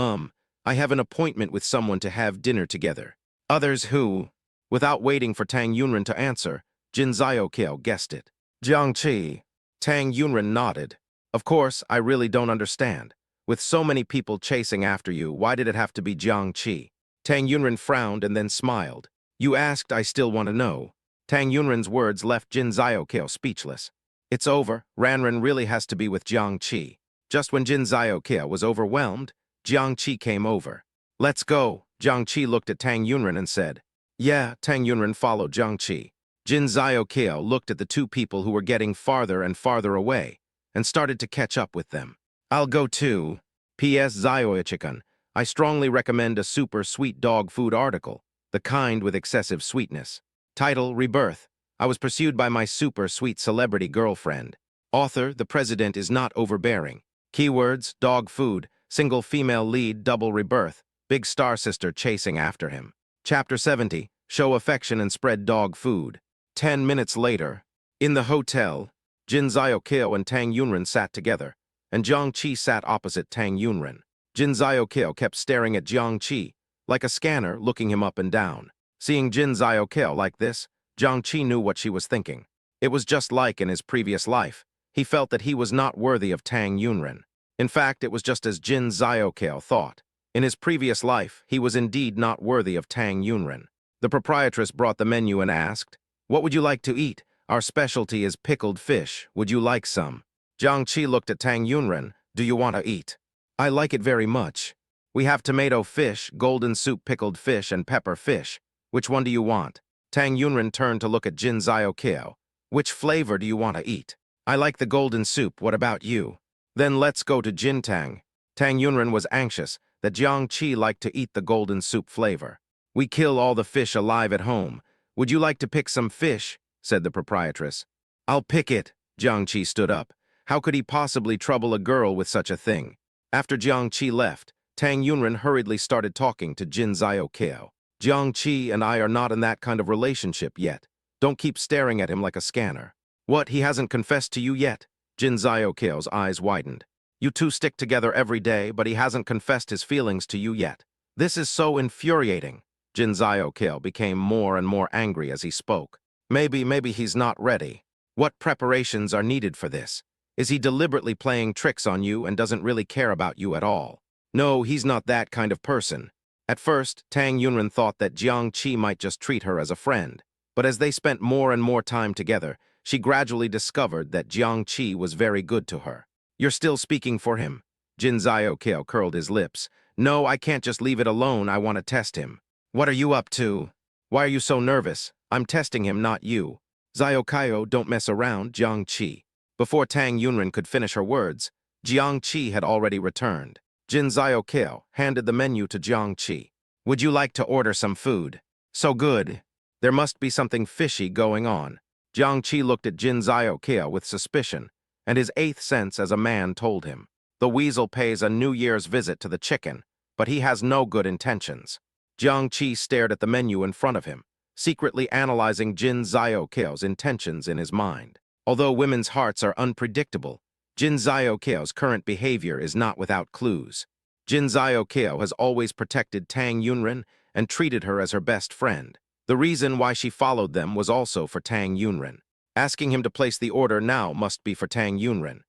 I have an appointment with someone to have dinner together." "Others who?" Without waiting for Tang Yunren to answer, Jin Xiao Keo guessed it. "Jiang Qi." Tang Yunren nodded. "Of course, I really don't understand. With so many people chasing after you, why did it have to be Jiang Qi?" Tang Yunren frowned and then smiled. "You asked, I still want to know." Tang Yunren's words left Jin Xiao Keo speechless. "It's over. Ranran really has to be with Jiang Qi." Just when Jin Xiao Keo was overwhelmed, Jiang Qi came over. "Let's go." Jiang Qi looked at Tang Yunren and said. "Yeah." Tang Yunren followed Jiang Qi. Jin Xiao Keo looked at the 2 people who were getting farther and farther away and started to catch up with them. "I'll go too. P.S. Xiao, I strongly recommend a super sweet dog food article, the kind with excessive sweetness. Title, Rebirth. I was pursued by my super sweet celebrity girlfriend. Author, the president is not overbearing. Keywords, dog food, single female lead, double rebirth, big star sister chasing after him. Chapter 70, show affection and spread dog food." 10 minutes later, in the hotel, Jin Xiao Keo and Tang Yunren sat together, and Jiang Qi sat opposite Tang Yunren. Jin Xiao Keo kept staring at Jiang Qi, like a scanner looking him up and down. Seeing Jin Xiao Keo like this, Jiang Qi knew what she was thinking. It was just like in his previous life. He felt that he was not worthy of Tang Yunren. In fact, it was just as Jin Xiao Keo thought. In his previous life, he was indeed not worthy of Tang Yunren. The proprietress brought the menu and asked, "What would you like to eat? Our specialty is pickled fish. Would you like some?" Jiang Qi looked at Tang Yunren. "Do you want to eat?" "I like it very much. We have tomato fish, golden soup pickled fish, and pepper fish. Which one do you want?" Tang Yunren turned to look at Jin Zhaokao. "Which flavor do you want to eat?" "I like the golden soup. What about you?" "Then let's go to Jintang." Tang Yunren was anxious that Jiang Qi liked to eat the golden soup flavor. "We kill all the fish alive at home. Would you like to pick some fish?" said the proprietress. "I'll pick it." Jiang Qi stood up. How could he possibly trouble a girl with such a thing? After Jiang Qi left, Tang Yunren hurriedly started talking to Jin Zhaokao. "Jiang Qi and I are not in that kind of relationship yet. Don't keep staring at him like a scanner." "What, he hasn't confessed to you yet?" Jin Zhaokao's eyes widened. "You two stick together every day, but he hasn't confessed his feelings to you yet. This is so infuriating." Jin Zhaokao became more and more angry as he spoke. Maybe he's not ready. What preparations are needed for this? Is he deliberately playing tricks on you and doesn't really care about you at all? No, he's not that kind of person. At first, Tang Yunren thought that Jiang Qi might just treat her as a friend. But as they spent more and more time together, she gradually discovered that Jiang Qi was very good to her. "You're still speaking for him?" Jin Zhaokao curled his lips. "No, I can't just leave it alone. I want to test him." "What are you up to? Why are you so nervous? I'm testing him, not you." "Zhaokao, don't mess around, Jiang Qi." Before Tang Yunren could finish her words, Jiang Qi had already returned. Jin Zhaokao handed the menu to Jiang Qi. "Would you like to order some food?" "So good. There must be something fishy going on." Jiang Qi looked at Jin Zhaokao with suspicion, and his eighth sense as a man told him. The weasel pays a New Year's visit to the chicken, but he has no good intentions. Jiang Qi stared at the menu in front of him, secretly analyzing Jin Zhaokao's intentions in his mind. Although women's hearts are unpredictable, Jin Zhaokao's current behavior is not without clues. Jin Zhaokao has always protected Tang Yunren and treated her as her best friend. The reason why she followed them was also for Tang Yunren. Asking him to place the order now must be for Tang Yunren.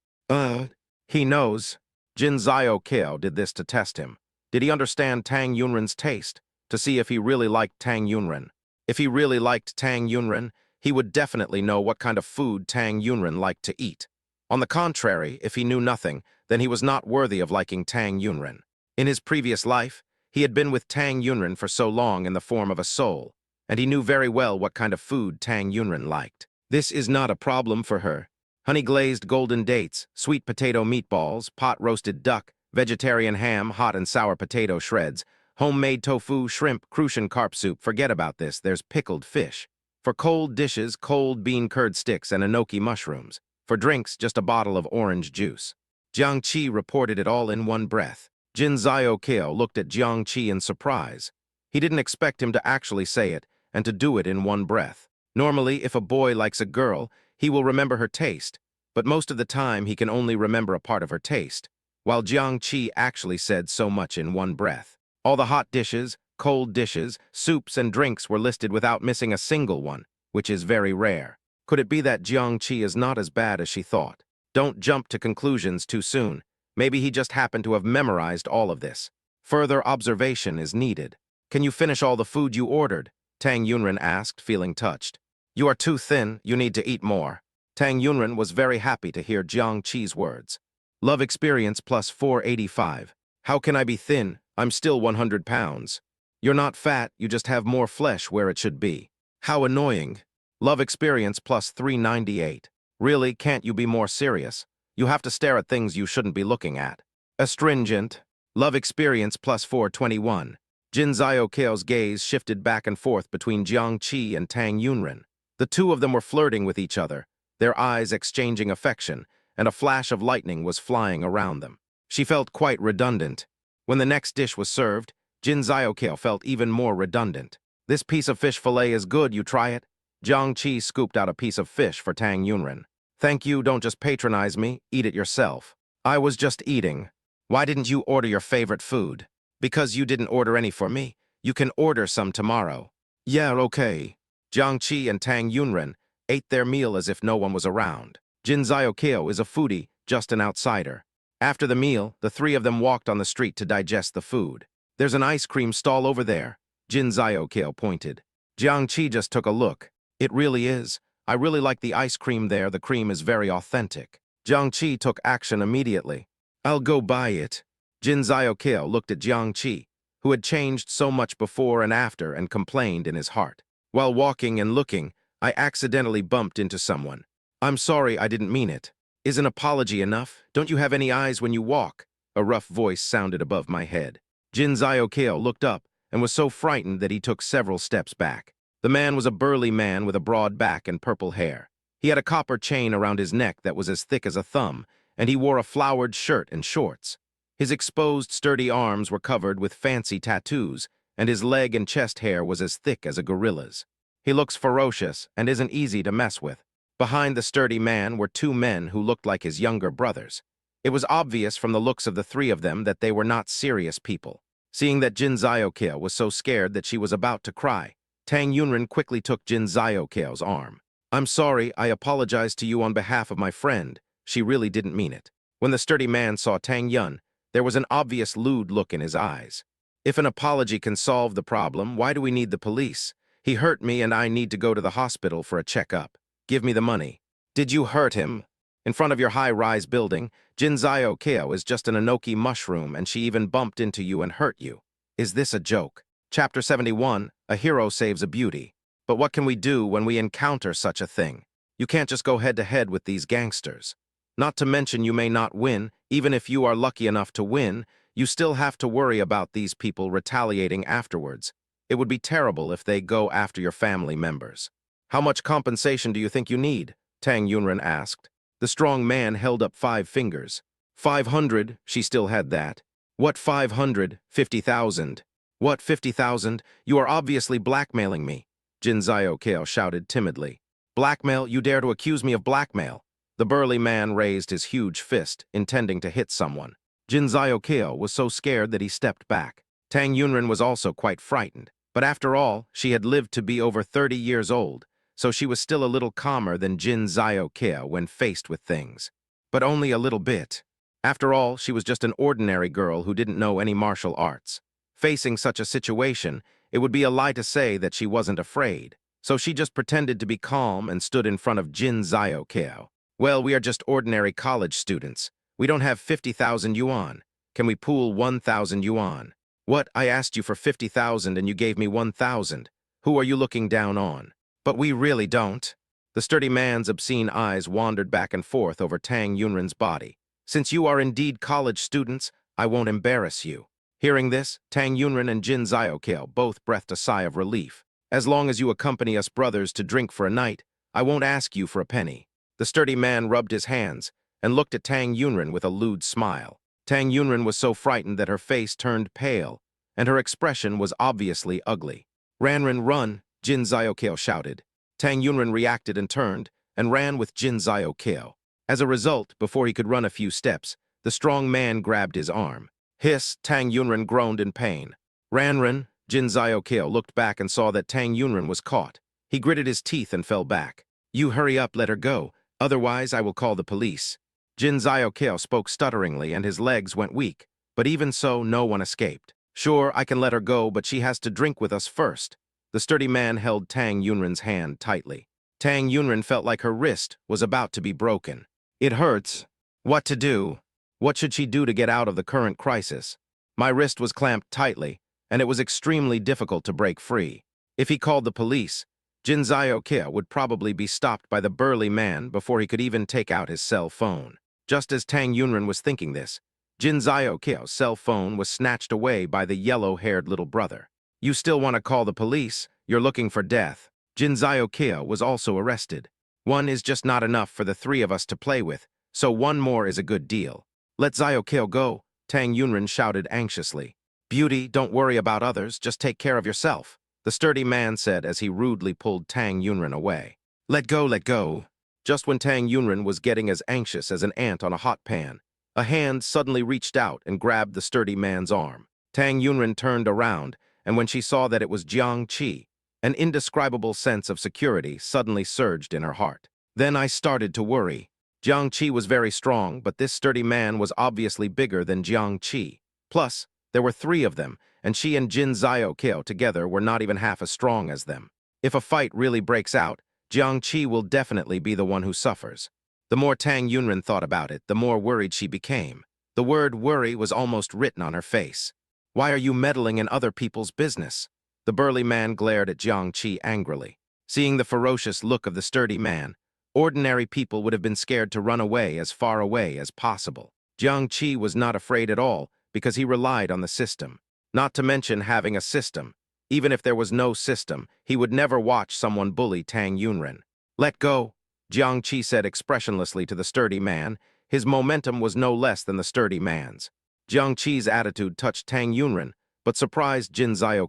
He knows. Jin Zhaokao did this to test him. Did he understand Tang Yunren's taste? To see if he really liked Tang Yunren. If he really liked Tang Yunren, he would definitely know what kind of food Tang Yunren liked to eat. On the contrary, if he knew nothing, then he was not worthy of liking Tang Yunren. In his previous life, he had been with Tang Yunren for so long in the form of a soul, and he knew very well what kind of food Tang Yunren liked. This is not a problem for her. Honey-glazed golden dates, sweet potato meatballs, pot-roasted duck, vegetarian ham, hot and sour potato shreds, homemade tofu, shrimp, crucian carp soup. Forget about this, there's pickled fish. For cold dishes, cold bean curd sticks and enoki mushrooms. For drinks, just a bottle of orange juice. Jiang Qi reported it all in one breath. Jin Zhaokao looked at Jiang Qi in surprise. He didn't expect him to actually say it, and to do it in one breath. Normally, if a boy likes a girl, he will remember her taste, but most of the time he can only remember a part of her taste, while Jiang Qi actually said so much in one breath. All the hot dishes, cold dishes, soups, and drinks were listed without missing a single one, which is very rare. Could it be that Jiang Qi is not as bad as she thought? Don't jump to conclusions too soon. Maybe he just happened to have memorized all of this. Further observation is needed. "Can you finish all the food you ordered?" Tang Yunren asked, feeling touched. "You are too thin. You need to eat more." Tang Yunren was very happy to hear Jiang Qi's words. Love experience plus 485. "How can I be thin? I'm still 100 pounds. "You're not fat, you just have more flesh where it should be." "How annoying." Love experience plus 398. "Really, can't you be more serious? You have to stare at things you shouldn't be looking at." Astringent. Love experience plus 421. Jin Zhaokao's gaze shifted back and forth between Jiang Qi and Tang Yunren. The two of them were flirting with each other, their eyes exchanging affection, and a flash of lightning was flying around them. She felt quite redundant. When the next dish was served, Jin Zhaokao felt even more redundant. "This piece of fish fillet is good, you try it?" Jiang Qi scooped out a piece of fish for Tang Yunren. "Thank you, don't just patronize me, eat it yourself." "I was just eating." "Why didn't you order your favorite food?" "Because you didn't order any for me. You can order some tomorrow." "Yeah, okay." Jiang Qi and Tang Yunren ate their meal as if no one was around. Jin Zhaokao is a foodie, just an outsider. After the meal, the three of them walked on the street to digest the food. There's an ice cream stall over there. Jin Ziokail pointed. Jiang Qi just took a look. It really is. I really like the ice cream there. The cream is very authentic. Jiang Qi took action immediately. I'll go buy it. Jin Ziokail looked at Jiang Qi, who had changed so much before and after, and complained in his heart. While walking and looking, I accidentally bumped into someone. I'm sorry, I didn't mean it. Is an apology enough? Don't you have any eyes when you walk? A rough voice sounded above my head. Jin Ziokail looked up and was so frightened that he took several steps back. The man was a burly man with a broad back and purple hair. He had a copper chain around his neck that was as thick as a thumb, and he wore a flowered shirt and shorts. His exposed, sturdy arms were covered with fancy tattoos, and his leg and chest hair was as thick as a gorilla's. He looks ferocious and isn't easy to mess with. Behind the sturdy man were two men who looked like his younger brothers. It was obvious from the looks of the three of them that they were not serious people. Seeing that Jin Ziokail was so scared that she was about to cry, Tang Yunren quickly took Jin Ziokail's arm. I'm sorry, I apologize to you on behalf of my friend. She really didn't mean it. When the sturdy man saw Tang Yun, there was an obvious lewd look in his eyes. If an apology can solve the problem, why do we need the police? He hurt me and I need to go to the hospital for a checkup. Give me the money. Did you hurt him? In front of your high-rise building, Jin Ziokail is just an Enoki mushroom and she even bumped into you and hurt you. Is this a joke? Chapter 71, A Hero Saves a Beauty. But what can we do when we encounter such a thing? You can't just go head-to-head with these gangsters. Not to mention you may not win. Even if you are lucky enough to win, you still have to worry about these people retaliating afterwards. It would be terrible if they go after your family members. How much compensation do you think you need? Tang Yunren asked. The strong man held up 5 fingers. 500, she still had that. What 500? 50,000. What 50,000? You are obviously blackmailing me. Jin Ziokail shouted timidly. Blackmail? You dare to accuse me of blackmail? The burly man raised his huge fist, intending to hit someone. Jin Ziokail was so scared that he stepped back. Tang Yunren was also quite frightened. But after all, she had lived to be over 30 years old, so she was still a little calmer than Jin Ziokail when faced with things. But only a little bit. After all, she was just an ordinary girl who didn't know any martial arts. Facing such a situation, it would be a lie to say that she wasn't afraid. So she just pretended to be calm and stood in front of Jin Ziokail. Well, we are just ordinary college students. We don't have 50,000 yuan. Can we pool 1,000 yuan? What? I asked you for 50,000 and you gave me 1,000. Who are you looking down on? But we really don't. The sturdy man's obscene eyes wandered back and forth over Tang Yunren's body. Since you are indeed college students, I won't embarrass you. Hearing this, Tang Yunren and Jin Ziokail both breathed a sigh of relief. As long as you accompany us brothers to drink for a night, I won't ask you for a penny. The sturdy man rubbed his hands and looked at Tang Yunren with a lewd smile. Tang Yunren was so frightened that her face turned pale, and her expression was obviously ugly. Ranran, run, Jin Ziokail shouted. Tang Yunren reacted and turned, and ran with Jin Ziokail. As a result, before he could run a few steps, the strong man grabbed his arm. Hiss, Tang Yunren groaned in pain. Ranran, Jin Ziokail looked back and saw that Tang Yunren was caught. He gritted his teeth and fell back. You hurry up, let her go. Otherwise, I will call the police. Jin Ziokail spoke stutteringly and his legs went weak, but even so, no one escaped. Sure, I can let her go, but she has to drink with us first. The sturdy man held Tang Yunren's hand tightly. Tang Yunren felt like her wrist was about to be broken. It hurts. What to do? What should she do to get out of the current crisis? My wrist was clamped tightly, and it was extremely difficult to break free. If he called the police, Jin Ziokail would probably be stopped by the burly man before he could even take out his cell phone. Just as Tang Yunren was thinking this, Jin Ziokail's cell phone was snatched away by the yellow-haired little brother. You still want to call the police? You're looking for death. Jin Ziokail was also arrested. One is just not enough for the 3 of us to play with, so one more is a good deal. Let Ziokail go, Tang Yunren shouted anxiously. Beauty, don't worry about others, just take care of yourself, the sturdy man said as he rudely pulled Tang Yunren away. Let go, let go. Just when Tang Yunren was getting as anxious as an ant on a hot pan, a hand suddenly reached out and grabbed the sturdy man's arm. Tang Yunren turned around, and when she saw that it was Jiang Qi, an indescribable sense of security suddenly surged in her heart. Then I started to worry. Jiang Qi was very strong, but this sturdy man was obviously bigger than Jiang Qi. Plus, there were 3 of them, and she and Jin Zio together were not even half as strong as them. If a fight really breaks out, Jiang Qi will definitely be the one who suffers. The more Tang Yunren thought about it, the more worried she became. The word worry was almost written on her face. Why are you meddling in other people's business? The burly man glared at Jiang Qi angrily. Seeing the ferocious look of the sturdy man, ordinary people would have been scared to run away as far away as possible. Jiang Qi was not afraid at all because he relied on the system. Not to mention having a system. Even if there was no system, he would never watch someone bully Tang Yunren. Let go, Jiang Qi said expressionlessly to the sturdy man. His momentum was no less than the sturdy man's. Jiang Qi's attitude touched Tang Yunren, but surprised Jin Zio.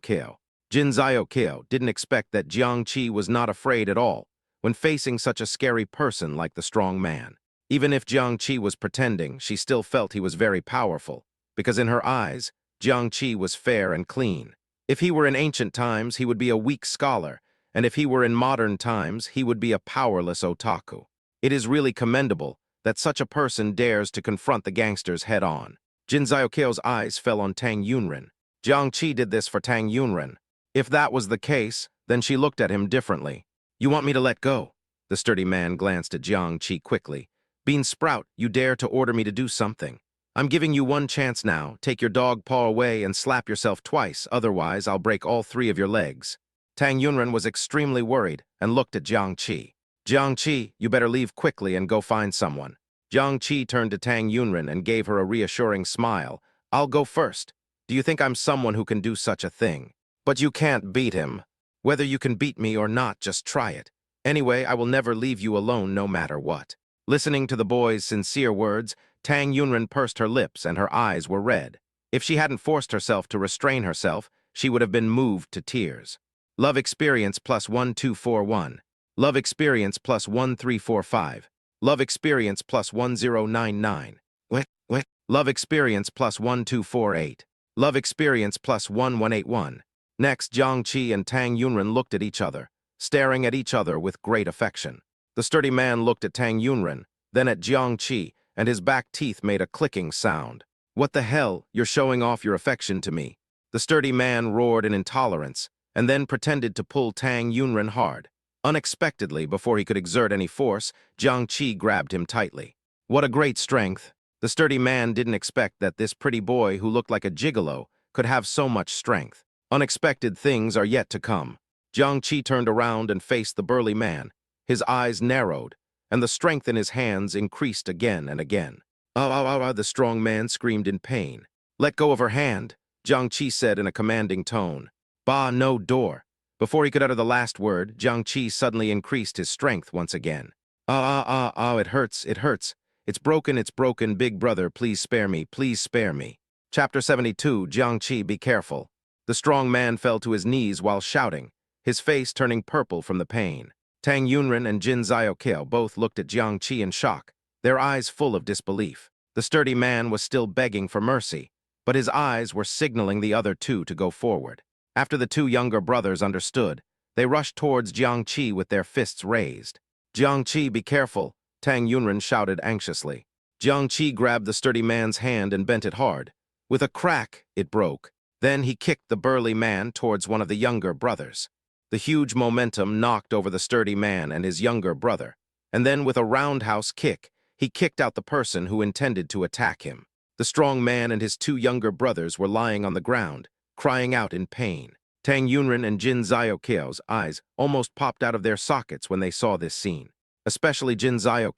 Jin Zio didn't expect that Jiang Qi was not afraid at all when facing such a scary person like the strong man. Even if Jiang Qi was pretending, she still felt he was very powerful, because in her eyes, Jiang Qi was fair and clean. If he were in ancient times, he would be a weak scholar, and if he were in modern times, he would be a powerless otaku. It is really commendable that such a person dares to confront the gangsters head-on. Jin Zio's eyes fell on Tang Yunren. Jiang Qi did this for Tang Yunren. If that was the case, then she looked at him differently. You want me to let go? The sturdy man glanced at Jiang Qi quickly. Bean Sprout, you dare to order me to do something. I'm giving you one chance now. Take your dog paw away and slap yourself twice, otherwise I'll break all 3 of your legs. Tang Yunren was extremely worried and looked at Jiang Qi. Jiang Qi, you better leave quickly and go find someone. Jiang Qi turned to Tang Yunren and gave her a reassuring smile. I'll go first. Do you think I'm someone who can do such a thing? But you can't beat him. Whether you can beat me or not, just try it. Anyway, I will never leave you alone no matter what. Listening to the boy's sincere words, Tang Yunren pursed her lips and her eyes were red. If she hadn't forced herself to restrain herself, she would have been moved to tears. Love experience plus 1241. Love experience plus 1345. Love experience plus 1099. What? Love experience plus 1248. Love experience plus 1181. Next, Jiang Qi and Tang Yunren looked at each other, staring at each other with great affection. The sturdy man looked at Tang Yunren, then at Jiang Qi, and his back teeth made a clicking sound. What the hell? You're showing off your affection to me. The sturdy man roared in intolerance, and then pretended to pull Tang Yunren hard. Unexpectedly, before he could exert any force, Jiang Qi grabbed him tightly. What a great strength! The sturdy man didn't expect that this pretty boy who looked like a gigolo could have so much strength. Unexpected things are yet to come. Jiang Qi turned around and faced the burly man. His eyes narrowed, and the strength in his hands increased again and again. The strong man screamed in pain. Let go of her hand, Jiang Qi said in a commanding tone. Bah, no door. Before he could utter the last word, Jiang Qi suddenly increased his strength once again. It hurts, it hurts. It's broken, big brother, please spare me, please spare me. Chapter 72, Jiang Qi, be careful. The strong man fell to his knees while shouting, his face turning purple from the pain. Tang Yunren and Jin Zio both looked at Jiang Qi in shock, their eyes full of disbelief. The sturdy man was still begging for mercy, but his eyes were signaling the other two to go forward. After the 2 younger brothers understood, they rushed towards Jiang Qi with their fists raised. Jiang Qi, be careful, Tang Yunren shouted anxiously. Jiang Qi grabbed the sturdy man's hand and bent it hard. With a crack, it broke. Then he kicked the burly man towards one of the younger brothers. The huge momentum knocked over the sturdy man and his younger brother, and then with a roundhouse kick, he kicked out the person who intended to attack him. The strong man and his 2 younger brothers were lying on the ground, crying out in pain. Tang Yunren and Jin Zio's eyes almost popped out of their sockets when they saw this scene, especially Jin Zio.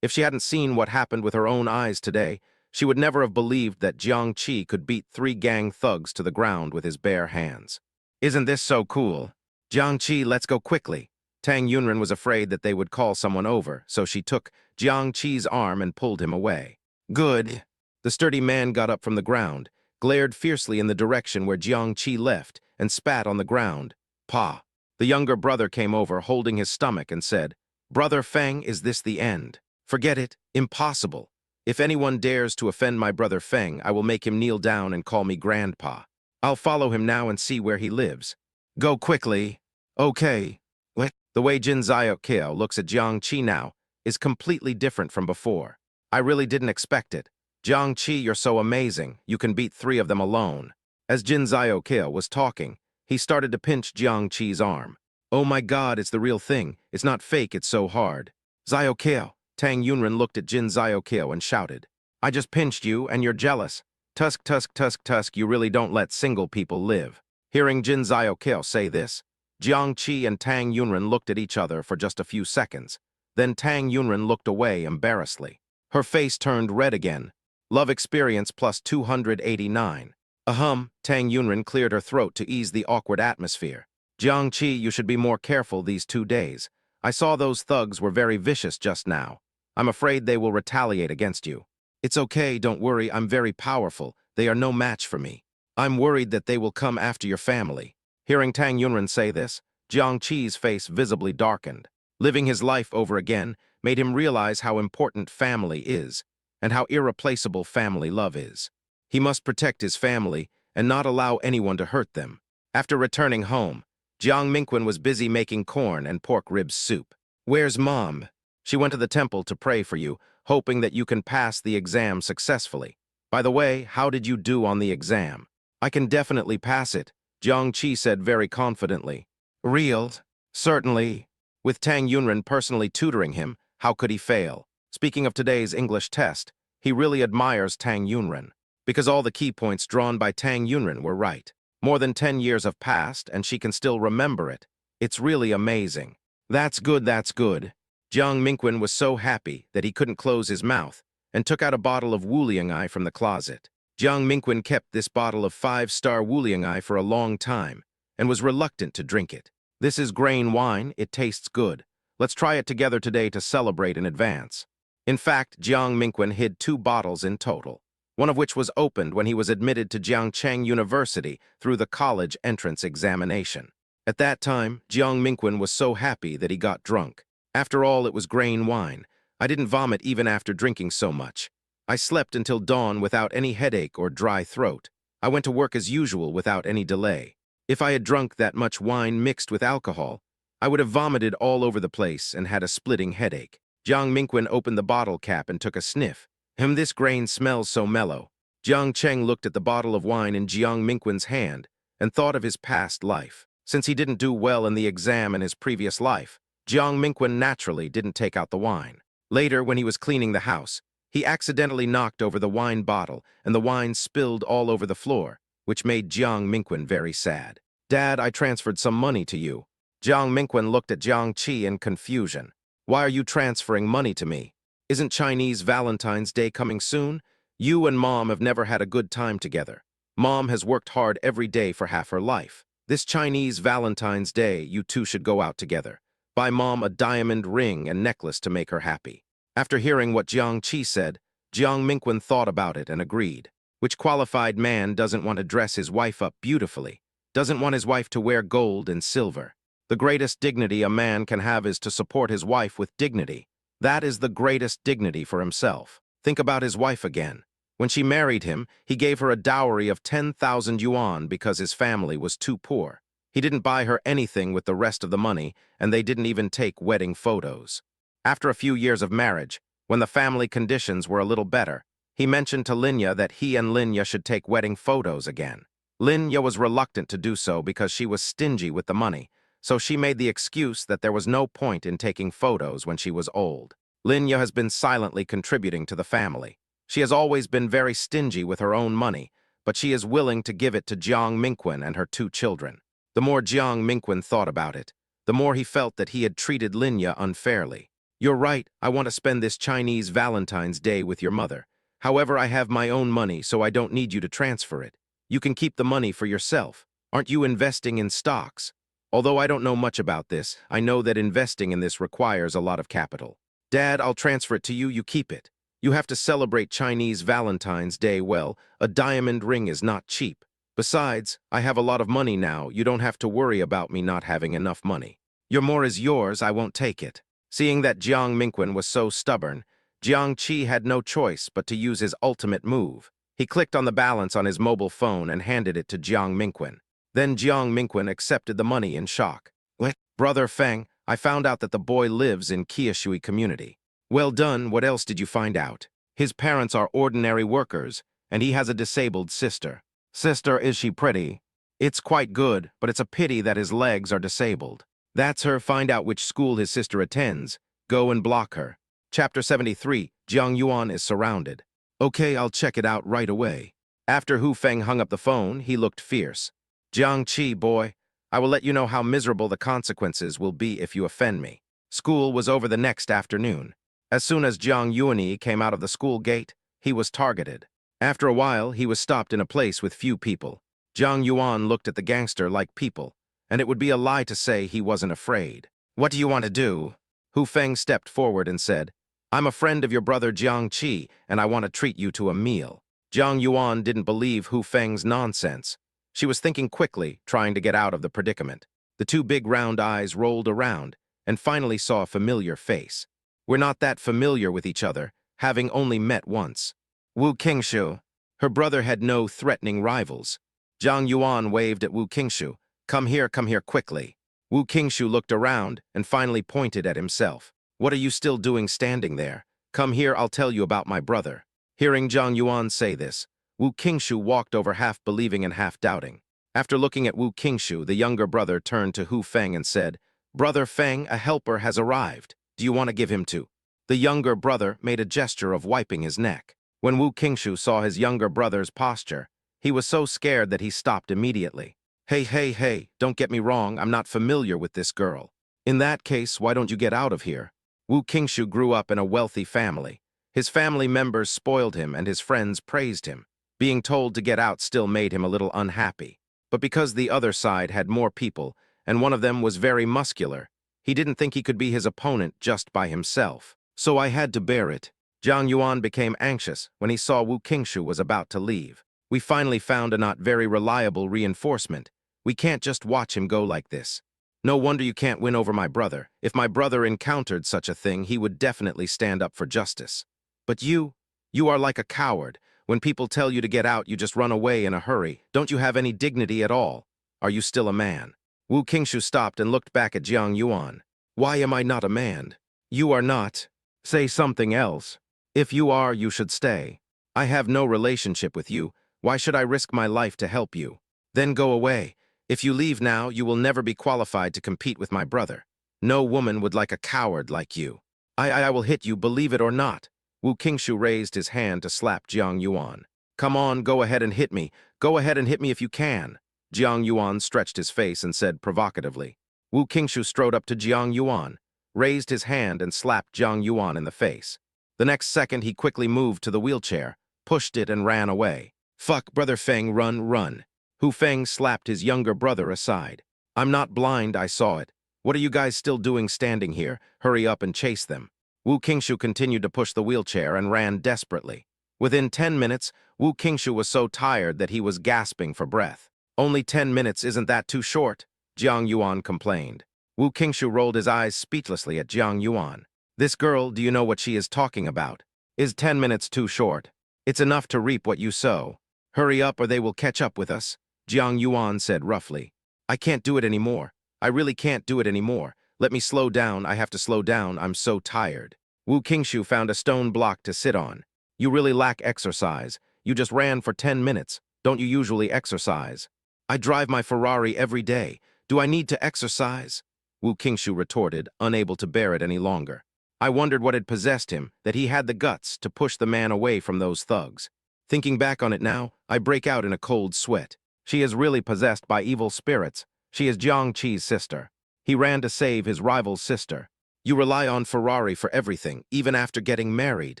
If she hadn't seen what happened with her own eyes today, she would never have believed that Jiang Qi could beat 3 gang thugs to the ground with his bare hands. Isn't this so cool? Jiang Qi, let's go quickly. Tang Yunren was afraid that they would call someone over, so she took Jiang Qi's arm and pulled him away. Good. The sturdy man got up from the ground, glared fiercely in the direction where Jiang Qi left, and spat on the ground. Pa. The younger brother came over, holding his stomach, and said, Brother Feng, is this the end? Forget it. Impossible. If anyone dares to offend my brother Feng, I will make him kneel down and call me Grandpa. I'll follow him now and see where he lives. Go quickly. Okay. What? The way Jin Zio looks at Jiang Qi now is completely different from before. I really didn't expect it. Jiang Qi, you're so amazing. You can beat 3 of them alone. As Jin Zio was talking, he started to pinch Jiang Qi's arm. Oh my god, it's the real thing. It's not fake, it's so hard. Zio, Tang Yunren looked at Jin Zio and shouted. I just pinched you, and you're jealous. Tusk, tusk, tusk, tusk, you really don't let single people live. Hearing Jin Zio say this, Jiang Qi and Tang Yunren looked at each other for just a few seconds. Then Tang Yunren looked away embarrassedly. Her face turned red again. Love experience plus 289. Tang Yunren cleared her throat to ease the awkward atmosphere. Jiang Qi, you should be more careful these 2 days. I saw those thugs were very vicious just now. I'm afraid they will retaliate against you. It's okay, don't worry, I'm very powerful. They are no match for me. I'm worried that they will come after your family. Hearing Tang Yunren say this, Jiang Qi's face visibly darkened. Living his life over again made him realize how important family is, and how irreplaceable family love is. He must protect his family and not allow anyone to hurt them. After returning home, Jiang Mingwen was busy making corn and pork ribs soup. Where's Mom? She went to the temple to pray for you, hoping that you can pass the exam successfully. By the way, how did you do on the exam? I can definitely pass it, Jiang Qi said very confidently. Real? Certainly. With Tang Yunren personally tutoring him, how could he fail? Speaking of today's English test, he really admires Tang Yunren, because all the key points drawn by Tang Yunren were right. More than 10 years have passed, and she can still remember it. It's really amazing. That's good, that's good. Jiang Mingwen was so happy that he couldn't close his mouth, and took out a bottle of Wuliangai from the closet. Jiang Mingwen kept this bottle of 5-star Wuliangai for a long time, and was reluctant to drink it. This is grain wine, it tastes good. Let's try it together today to celebrate in advance. In fact, Jiang Mingwen hid 2 bottles in total, one of which was opened when he was admitted to Jiangcheng University through the college entrance examination. At that time, Jiang Mingwen was so happy that he got drunk. After all, it was grain wine. I didn't vomit even after drinking so much. I slept until dawn without any headache or dry throat. I went to work as usual without any delay. If I had drunk that much wine mixed with alcohol, I would have vomited all over the place and had a splitting headache. Jiang Mingwen opened the bottle cap and took a sniff. This grain smells so mellow. Jiang Cheng looked at the bottle of wine in Jiang Mingwen's hand and thought of his past life. Since he didn't do well in the exam in his previous life, Jiang Mingwen naturally didn't take out the wine. Later, when he was cleaning the house, he accidentally knocked over the wine bottle and the wine spilled all over the floor, which made Jiang Mingwen very sad. Dad, I transferred some money to you. Jiang Mingwen looked at Jiang Qi in confusion. Why are you transferring money to me? Isn't Chinese Valentine's Day coming soon? You and Mom have never had a good time together. Mom has worked hard every day for half her life. This Chinese Valentine's Day, you two should go out together. Buy Mom a diamond ring and necklace to make her happy. After hearing what Jiang Qi said, Jiang Mingwen thought about it and agreed. Which qualified man doesn't want to dress his wife up beautifully? Doesn't want his wife to wear gold and silver? The greatest dignity a man can have is to support his wife with dignity. That is the greatest dignity for himself. Think about his wife again. When she married him, he gave her a dowry of 10,000 yuan because his family was too poor. He didn't buy her anything with the rest of the money, and they didn't even take wedding photos. After a few years of marriage, when the family conditions were a little better, he mentioned to Linya that he and Linya should take wedding photos again. Linya was reluctant to do so because she was stingy with the money, so she made the excuse that there was no point in taking photos when she was old. Linya has been silently contributing to the family. She has always been very stingy with her own money, but she is willing to give it to Jiang Mingwen and her 2 children. The more Jiang Mingwen thought about it, the more he felt that he had treated Linya unfairly. You're right, I want to spend this Chinese Valentine's Day with your mother. However, I have my own money, so I don't need you to transfer it. You can keep the money for yourself. Aren't you investing in stocks? Although I don't know much about this, I know that investing in this requires a lot of capital. Dad, I'll transfer it to you, you keep it. You have to celebrate Chinese Valentine's Day well. A diamond ring is not cheap. Besides, I have a lot of money now. You don't have to worry about me not having enough money. Your more is yours, I won't take it. Seeing that Jiang Mingwen was so stubborn, Jiang Qi had no choice but to use his ultimate move. He clicked on the balance on his mobile phone and handed it to Jiang Mingwen. Then Jiang Mingwen accepted the money in shock. What? Brother Feng, I found out that the boy lives in Qiushui community. Well done, what else did you find out? His parents are ordinary workers, and he has a disabled sister. Sister, is she pretty? It's quite good, but it's a pity that his legs are disabled. That's her. Find out which school his sister attends. Go and block her. Chapter 73, Jiang Yuan is surrounded. Okay, I'll check it out right away. After Hu Feng hung up the phone, he looked fierce. Jiang Qi, boy, I will let you know how miserable the consequences will be if you offend me. School was over the next afternoon. As soon as Jiang Yuanyi came out of the school gate, he was targeted. After a while, he was stopped in a place with few people. Jiang Yuan looked at the gangster like people, and it would be a lie to say he wasn't afraid. What do you want to do? Hu Feng stepped forward and said, I'm a friend of your brother Jiang Qi, and I want to treat you to a meal. Jiang Yuan didn't believe Hu Feng's nonsense. She was thinking quickly, trying to get out of the predicament. The two big round eyes rolled around, and finally saw a familiar face. We're not that familiar with each other, having only met once. Wu Qingshu. Her brother had no threatening rivals. Jiang Yuan waved at Wu Qingshu. Come here quickly. Wu Qingshu looked around and finally pointed at himself. What are you still doing standing there? Come here, I'll tell you about my brother. Hearing Jiang Yuan say this, Wu Qingshu walked over half believing and half doubting. After looking at Wu Qingshu, the younger brother turned to Hu Feng and said, Brother Feng, a helper has arrived. Do you want to give him to? The younger brother made a gesture of wiping his neck. When Wu Qingshu saw his younger brother's posture, he was so scared that he stopped immediately. Hey, don't get me wrong, I'm not familiar with this girl. In that case, why don't you get out of here? Wu Qingshu grew up in a wealthy family. His family members spoiled him and his friends praised him. Being told to get out still made him a little unhappy. But because the other side had more people, and one of them was very muscular, he didn't think he could be his opponent just by himself. So I had to bear it. Jiang Yuan became anxious when he saw Wu Qingshu was about to leave. We finally found a not very reliable reinforcement. We can't just watch him go like this. No wonder you can't win over my brother. If my brother encountered such a thing, he would definitely stand up for justice. But you are like a coward. When people tell you to get out, you just run away in a hurry. Don't you have any dignity at all? Are you still a man? Wu Qingshu stopped and looked back at Jiang Yuan. Why am I not a man? You are not. Say something else. If you are, you should stay. I have no relationship with you. Why should I risk my life to help you? Then go away. If you leave now, you will never be qualified to compete with my brother. No woman would like a coward like you. I will hit you, believe it or not. Wu Qingshu raised his hand to slap Jiang Yuan. Come on, go ahead and hit me. Go ahead and hit me if you can. Jiang Yuan stretched his face and said provocatively. Wu Qingshu strode up to Jiang Yuan, raised his hand and slapped Jiang Yuan in the face. The next second, he quickly moved to the wheelchair, pushed it and ran away. Fuck, Brother Feng, run. Hu Feng slapped his younger brother aside. I'm not blind, I saw it. What are you guys still doing standing here? Hurry up and chase them. Wu Qingshu continued to push the wheelchair and ran desperately. Within 10 minutes, Wu Qingshu was so tired that he was gasping for breath. Only 10 minutes, isn't that too short? Jiang Yuan complained. Wu Qingshu rolled his eyes speechlessly at Jiang Yuan. This girl, do you know what she is talking about? Is 10 minutes too short? It's enough to reap what you sow. Hurry up or they will catch up with us, Jiang Yuan said roughly. I can't do it anymore. I really can't do it anymore. Let me slow down. I have to slow down. I'm so tired. Wu Qingshu found a stone block to sit on. You really lack exercise. You just ran for 10 minutes. Don't you usually exercise? I drive my Ferrari every day. Do I need to exercise? Wu Qingshu retorted, unable to bear it any longer. I wondered what had possessed him, that he had the guts to push the man away from those thugs. Thinking back on it now, I break out in a cold sweat. She is really possessed by evil spirits. She is Jiang Qi's sister. He ran to save his rival's sister. You rely on Ferrari for everything, even after getting married,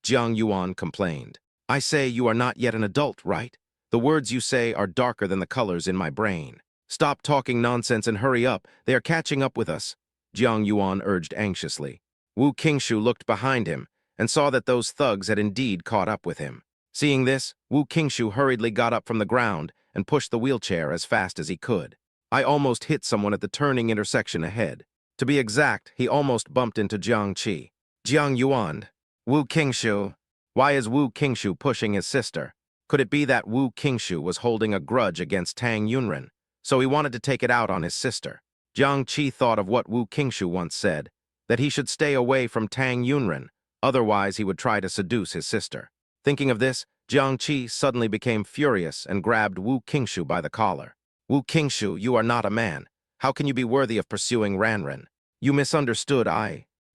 Jiang Yuan complained. I say you are not yet an adult, right? The words you say are darker than the colors in my brain. Stop talking nonsense and hurry up. They are catching up with us, Jiang Yuan urged anxiously. Wu Qingshu looked behind him and saw that those thugs had indeed caught up with him. Seeing this, Wu Qingshu hurriedly got up from the ground and pushed the wheelchair as fast as he could. I almost hit someone at the turning intersection ahead. To be exact, he almost bumped into Jiang Qi. Jiang Yuan. Wu Qingshu. Why is Wu Qingshu pushing his sister? Could it be that Wu Qingshu was holding a grudge against Tang Yunren, so he wanted to take it out on his sister? Jiang Qi thought of what Wu Qingshu once said, that he should stay away from Tang Yunren, otherwise he would try to seduce his sister. Thinking of this, Jiang Qi suddenly became furious and grabbed Wu Qingshu by the collar. Wu Qingshu, you are not a man. How can you be worthy of pursuing Ranran? You misunderstood.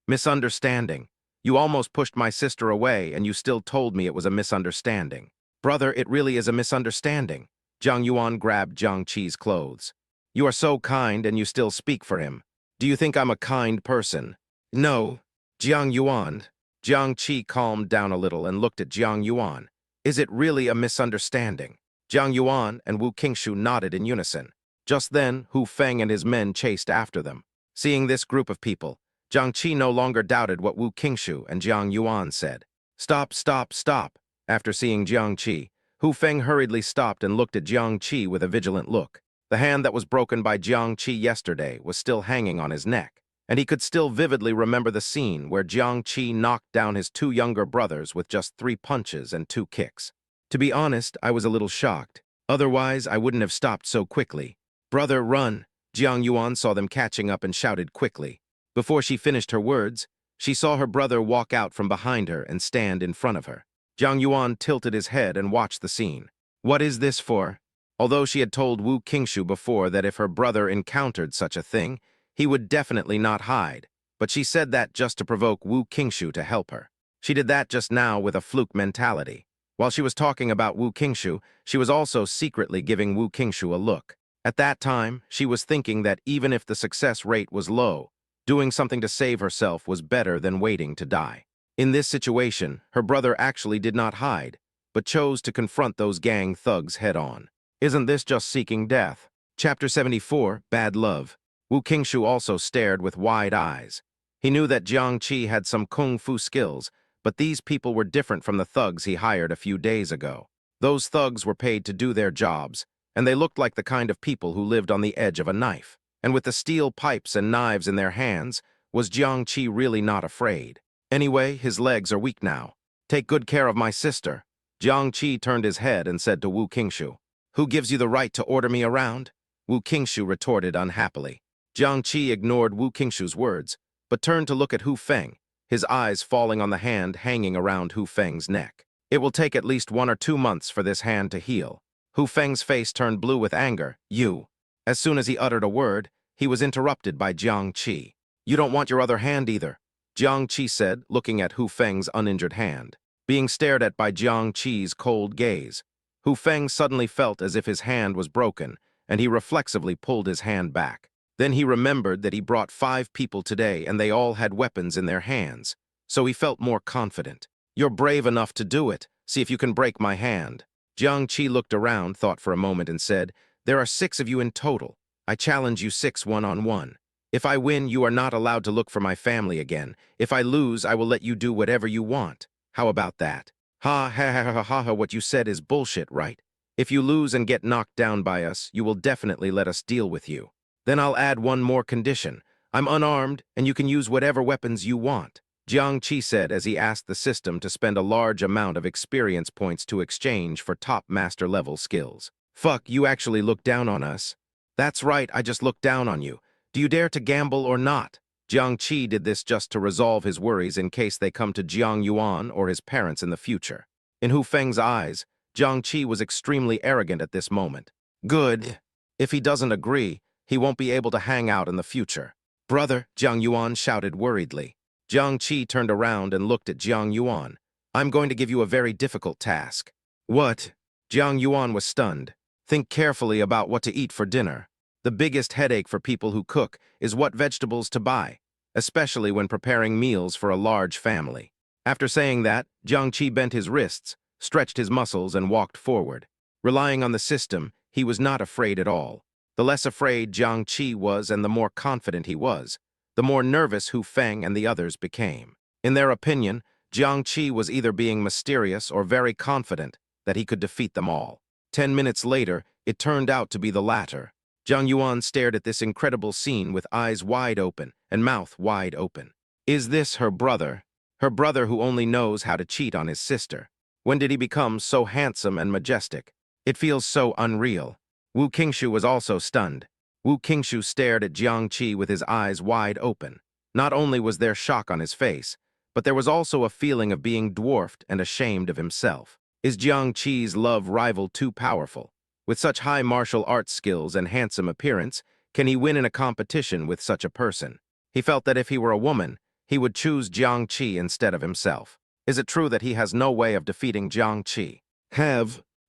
Misunderstanding. You almost pushed my sister away and you still told me it was a misunderstanding. Brother, it really is a misunderstanding. Jiang Yuan grabbed Jiang Qi's clothes. You are so kind and you still speak for him. Do you think I'm a kind person? No. Jiang Yuan. Jiang Qi calmed down a little and looked at Jiang Yuan. Is it really a misunderstanding? Jiang Yuan and Wu Qingshu nodded in unison. Just then, Hu Feng and his men chased after them. Seeing this group of people, Jiang Qi no longer doubted what Wu Qingshu and Jiang Yuan said. Stop, stop, stop. After seeing Jiang Qi, Hu Feng hurriedly stopped and looked at Jiang Qi with a vigilant look. The hand that was broken by Jiang Qi yesterday was still hanging on his neck, and he could still vividly remember the scene where Jiang Qi knocked down his two younger brothers with just 3 punches and 2 kicks. To be honest, I was a little shocked. Otherwise, I wouldn't have stopped so quickly. Brother, run! Jiang Yuan saw them catching up and shouted quickly. Before she finished her words, she saw her brother walk out from behind her and stand in front of her. Jiang Yuan tilted his head and watched the scene. What is this for? Although she had told Wu Qingshu before that if her brother encountered such a thing, he would definitely not hide, but she said that just to provoke Wu Qingshu to help her. She did that just now with a fluke mentality. While she was talking about Wu Qingshu, she was also secretly giving Wu Qingshu a look. At that time, she was thinking that even if the success rate was low, doing something to save herself was better than waiting to die. In this situation, her brother actually did not hide, but chose to confront those gang thugs head-on. Isn't this just seeking death? Chapter 74, Bad Love. Wu Qingshu also stared with wide eyes. He knew that Jiang Qi had some kung fu skills, but these people were different from the thugs he hired a few days ago. Those thugs were paid to do their jobs, and they looked like the kind of people who lived on the edge of a knife. And with the steel pipes and knives in their hands, was Jiang Qi really not afraid? Anyway, his legs are weak now. Take good care of my sister. Jiang Qi turned his head and said to Wu Qingshu, Who gives you the right to order me around? Wu Qingshu retorted unhappily. Jiang Qi ignored Wu Qingshu's words, but turned to look at Hu Feng, his eyes falling on the hand hanging around Hu Feng's neck. It will take at least 1 or 2 months for this hand to heal. Hu Feng's face turned blue with anger. You. As soon as he uttered a word, he was interrupted by Jiang Qi. You don't want your other hand either, Jiang Qi said, looking at Hu Feng's uninjured hand. Being stared at by Jiang Qi's cold gaze, Hu Feng suddenly felt as if his hand was broken, and he reflexively pulled his hand back. Then he remembered that he brought 5 people today and they all had weapons in their hands, so he felt more confident. You're brave enough to do it. See if you can break my hand. Jiang Qi looked around, thought for a moment, and said, There are 6 of you in total. I challenge you 6 one-on-one. If I win, you are not allowed to look for my family again. If I lose, I will let you do whatever you want. How about that? Ha ha ha ha ha ha, what you said is bullshit, right? If you lose and get knocked down by us, you will definitely let us deal with you. Then I'll add one more condition. I'm unarmed, and you can use whatever weapons you want, Jiang Qi said as he asked the system to spend a large amount of experience points to exchange for top master-level skills. Fuck, you actually look down on us. That's right, I just looked down on you. Do you dare to gamble or not? Jiang Qi did this just to resolve his worries in case they come to Jiang Yuan or his parents in the future. In Hu Feng's eyes, Jiang Qi was extremely arrogant at this moment. Good. If he doesn't agree, he won't be able to hang out in the future. Brother, Jiang Yuan shouted worriedly. Jiang Qi turned around and looked at Jiang Yuan. I'm going to give you a very difficult task. What? Jiang Yuan was stunned. Think carefully about what to eat for dinner. The biggest headache for people who cook is what vegetables to buy, especially when preparing meals for a large family. After saying that, Jiang Qi bent his wrists, stretched his muscles, and walked forward. Relying on the system, he was not afraid at all. The less afraid Jiang Qi was and the more confident he was, the more nervous Hu Feng and the others became. In their opinion, Jiang Qi was either being mysterious or very confident that he could defeat them all. 10 minutes later, it turned out to be the latter. Jiang Yuan stared at this incredible scene with eyes wide open and mouth wide open. Is this her brother? Her brother who only knows how to cheat on his sister. When did he become so handsome and majestic? It feels so unreal. Wu Qingshu was also stunned. Wu Qingshu stared at Jiang Qi with his eyes wide open. Not only was there shock on his face, but there was also a feeling of being dwarfed and ashamed of himself. Is Jiang Qi's love rival too powerful? With such high martial arts skills and handsome appearance, can he win in a competition with such a person? He felt that if he were a woman, he would choose Jiang Qi instead of himself. Is it true that he has no way of defeating Jiang Qi?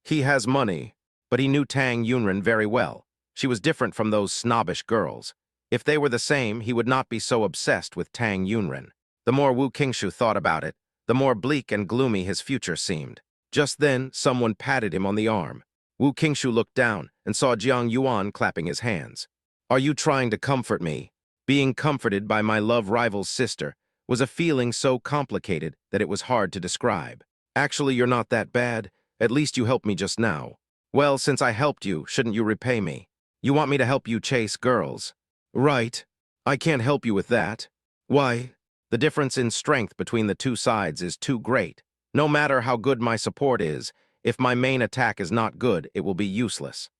He has money, but he knew Tang Yunren very well. She was different from those snobbish girls. If they were the same, he would not be so obsessed with Tang Yunren. The more Wu Qingshu thought about it, the more bleak and gloomy his future seemed. Just then, someone patted him on the arm. Wu Qingshu looked down and saw Jiang Yuan clapping his hands. Are you trying to comfort me? Being comforted by my love rival's sister was a feeling so complicated that it was hard to describe. Actually, you're not that bad. At least you helped me just now. Well, since I helped you, shouldn't you repay me? You want me to help you chase girls? Right. I can't help you with that. Why? The difference in strength between the two sides is too great. No matter how good my support is, if my main attack is not good, it will be useless.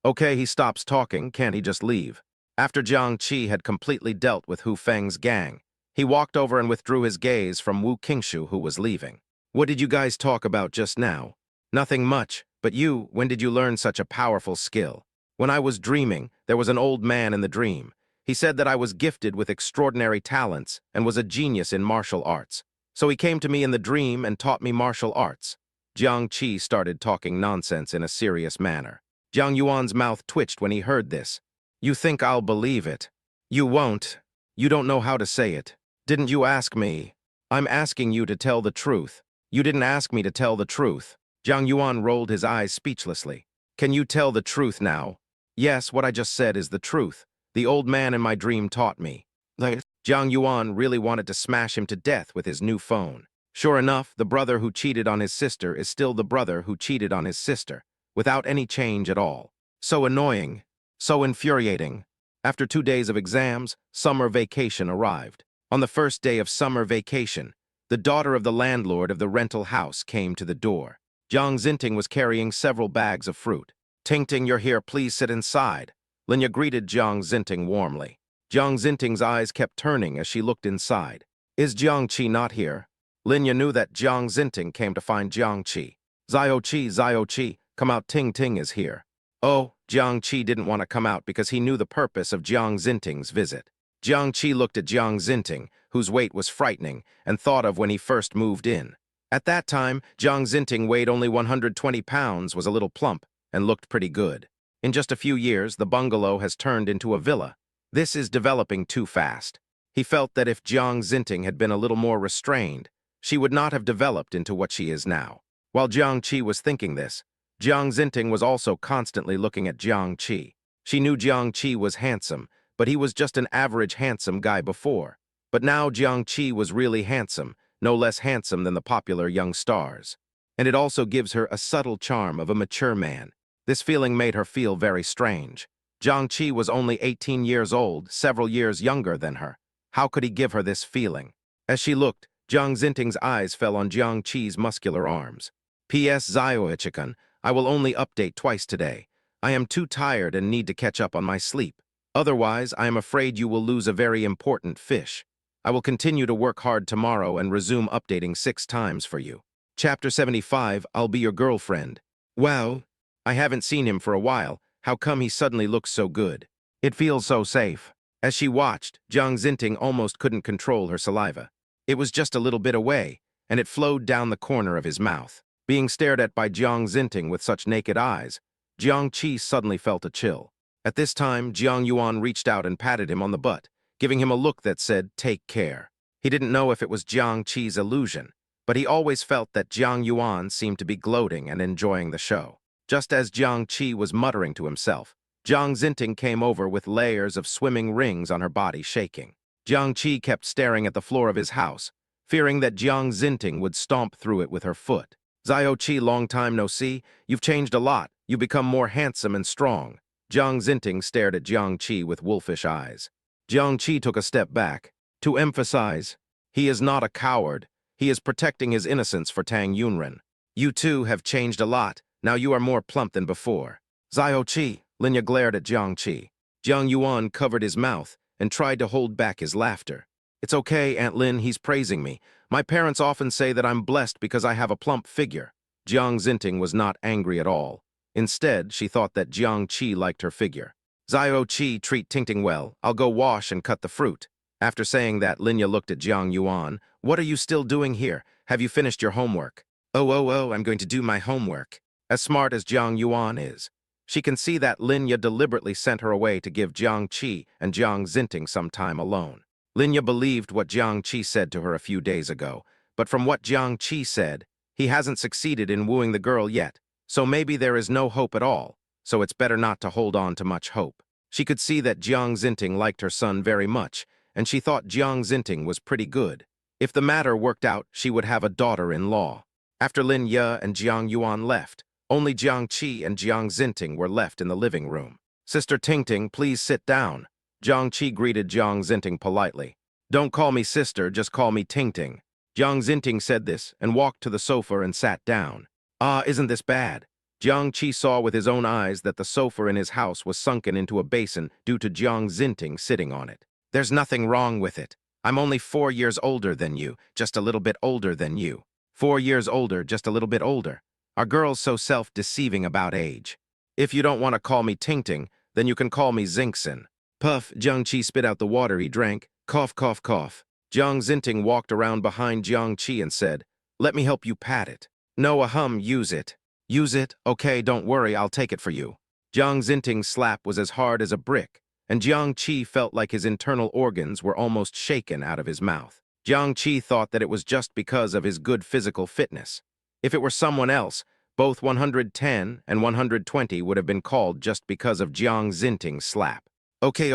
Okay, he stops talking, can't he just leave? After Jiang Qi had completely dealt with Hu Feng's gang, he walked over and withdrew his gaze from Wu Qingshu, who was leaving. What did you guys talk about just now? Nothing much, but when did you learn such a powerful skill? When I was dreaming, there was an old man in the dream. He said that I was gifted with extraordinary talents and was a genius in martial arts. So he came to me in the dream and taught me martial arts. Jiang Qi started talking nonsense in a serious manner. Jiang Yuan's mouth twitched when he heard this. You think I'll believe it? You won't. You don't know how to say it. Didn't you ask me? I'm asking you to tell the truth. You didn't ask me to tell the truth. Jiang Yuan rolled his eyes speechlessly. Can you tell the truth now? Yes, what I just said is the truth. The old man in my dream taught me. Jiang Yuan really wanted to smash him to death with his new phone. Sure enough, the brother who cheated on his sister is still the brother who cheated on his sister, without any change at all. So annoying. So infuriating. After 2 days of exams, summer vacation arrived. On the first day of summer vacation, the daughter of the landlord of the rental house came to the door. Jiang Xinting was carrying several bags of fruit. Ting, you're here, please sit inside. Linya greeted Jiang Xinting warmly. Jiang Xinting's eyes kept turning as she looked inside. Is Jiang Qi not here? Linya knew that Jiang Xinting came to find Jiang Qi. Zio Qi, come out, Ting is here. Oh, Jiang Qi didn't want to come out because he knew the purpose of Jiang Xinting's visit. Jiang Qi looked at Jiang Xinting, whose weight was frightening, and thought of when he first moved in. At that time, Jiang Xinting weighed only 120 pounds, was a little plump, and looked pretty good. In just a few years, the bungalow has turned into a villa. This is developing too fast. He felt that if Jiang Xinting had been a little more restrained, she would not have developed into what she is now. While Jiang Qi was thinking this, Jiang Xinting was also constantly looking at Jiang Qi. She knew Jiang Qi was handsome, but he was just an average handsome guy before. But now Jiang Qi was really handsome, no less handsome than the popular young stars. And it also gives her a subtle charm of a mature man. This feeling made her feel very strange. Jiang Qi was only 18 years old, several years younger than her. How could he give her this feeling? As she looked, Jiang Xinting's eyes fell on Jiang Qi's muscular arms. P.S. Zioichikan, I will only update twice today. I am too tired and need to catch up on my sleep. Otherwise, I am afraid you will lose a very important fish. I will continue to work hard tomorrow and resume updating 6 times for you. Chapter 75, I'll be your girlfriend. Wow, I haven't seen him for a while. How come he suddenly looks so good? It feels so safe. As she watched, Jiang Xinting almost couldn't control her saliva. It was just a little bit away, and it flowed down the corner of his mouth. Being stared at by Jiang Xinting with such naked eyes, Jiang Qi suddenly felt a chill. At this time, Jiang Yuan reached out and patted him on the butt, giving him a look that said, "Take care." He didn't know if it was Jiang Qi's illusion, but he always felt that Jiang Yuan seemed to be gloating and enjoying the show. Just as Jiang Qi was muttering to himself, Jiang Xinting came over with layers of swimming rings on her body shaking. Jiang Qi kept staring at the floor of his house, fearing that Jiang Xinting would stomp through it with her foot. Zio Qi, long time no see, you've changed a lot, you become more handsome and strong. Jiang Xinting stared at Jiang Qi with wolfish eyes. Jiang Qi took a step back. To emphasize, he is not a coward. He is protecting his innocence for Tang Yunren. You two have changed a lot. Now you are more plump than before. Zio Qi, Linya glared at Jiang Qi. Jiang Yuan covered his mouth and tried to hold back his laughter. It's okay, Aunt Lin, he's praising me. My parents often say that I'm blessed because I have a plump figure. Jiang Xinting was not angry at all. Instead, she thought that Jiang Qi liked her figure. Zio Qi, treat Tingting well. I'll go wash and cut the fruit. After saying that, Linya looked at Jiang Yuan. What are you still doing here? Have you finished your homework? Oh, I'm going to do my homework. As smart as Jiang Yuan is, she can see that Linya deliberately sent her away to give Jiang Qi and Jiang Xinting some time alone. Linya believed what Jiang Qi said to her a few days ago, but from what Jiang Qi said, he hasn't succeeded in wooing the girl yet, so maybe there is no hope at all, so it's better not to hold on to much hope. She could see that Jiang Xinting liked her son very much, and she thought Jiang Xinting was pretty good. If the matter worked out, she would have a daughter-in-law. After Lin Ye and Jiang Yuan left, only Jiang Qi and Jiang Xinting were left in the living room. Sister Tingting, please sit down. Jiang Qi greeted Jiang Xinting politely. Don't call me sister, just call me Tingting. Jiang Xinting said this and walked to the sofa and sat down. Ah, isn't this bad? Jiang Qi saw with his own eyes that the sofa in his house was sunken into a basin due to Jiang Xinting sitting on it. There's nothing wrong with it. I'm only 4 years older than you, just a little bit older than you. 4 years older, just a little bit older. Are girls so self-deceiving about age? If you don't want to call me Tingting, then you can call me Xingxin. Puff, Jiang Qi spit out the water he drank. Cough, cough, cough. Jiang Xinting walked around behind Jiang Qi and said, let me help you pat it. No, use it. Use it? Okay, don't worry, I'll take it for you. Jiang Xinting's slap was as hard as a brick, and Jiang Qi felt like his internal organs were almost shaken out of his mouth. Jiang Qi thought that it was just because of his good physical fitness. If it were someone else, both 110 and 120 would have been called just because of Jiang Xinting's slap. Okay,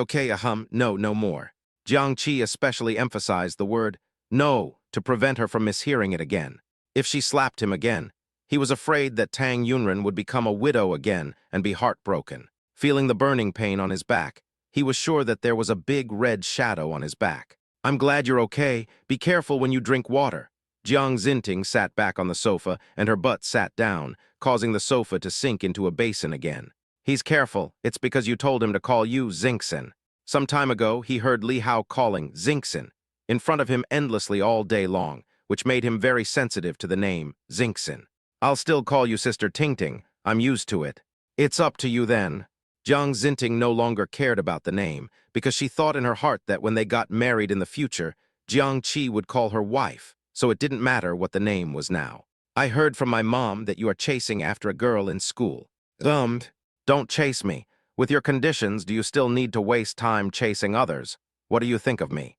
no more. Jiang Qi especially emphasized the word no to prevent her from mishearing it again. If she slapped him again, he was afraid that Tang Yunren would become a widow again and be heartbroken. Feeling the burning pain on his back, he was sure that there was a big red shadow on his back. I'm glad you're okay. Be careful when you drink water. Jiang Xinting sat back on the sofa and her butt sat down, causing the sofa to sink into a basin again. He's careful. It's because you told him to call you Xingxin. Some time ago, he heard Li Hao calling Xingxin in front of him endlessly all day long, which made him very sensitive to the name Xingxin. I'll still call you Sister Tingting. I'm used to it. It's up to you then. Jiang Xinting no longer cared about the name because she thought in her heart that when they got married in the future, Jiang Qi would call her wife, so it didn't matter what the name was now. I heard from my mom that you are chasing after a girl in school. Don't chase me. With your conditions, do you still need to waste time chasing others? What do you think of me?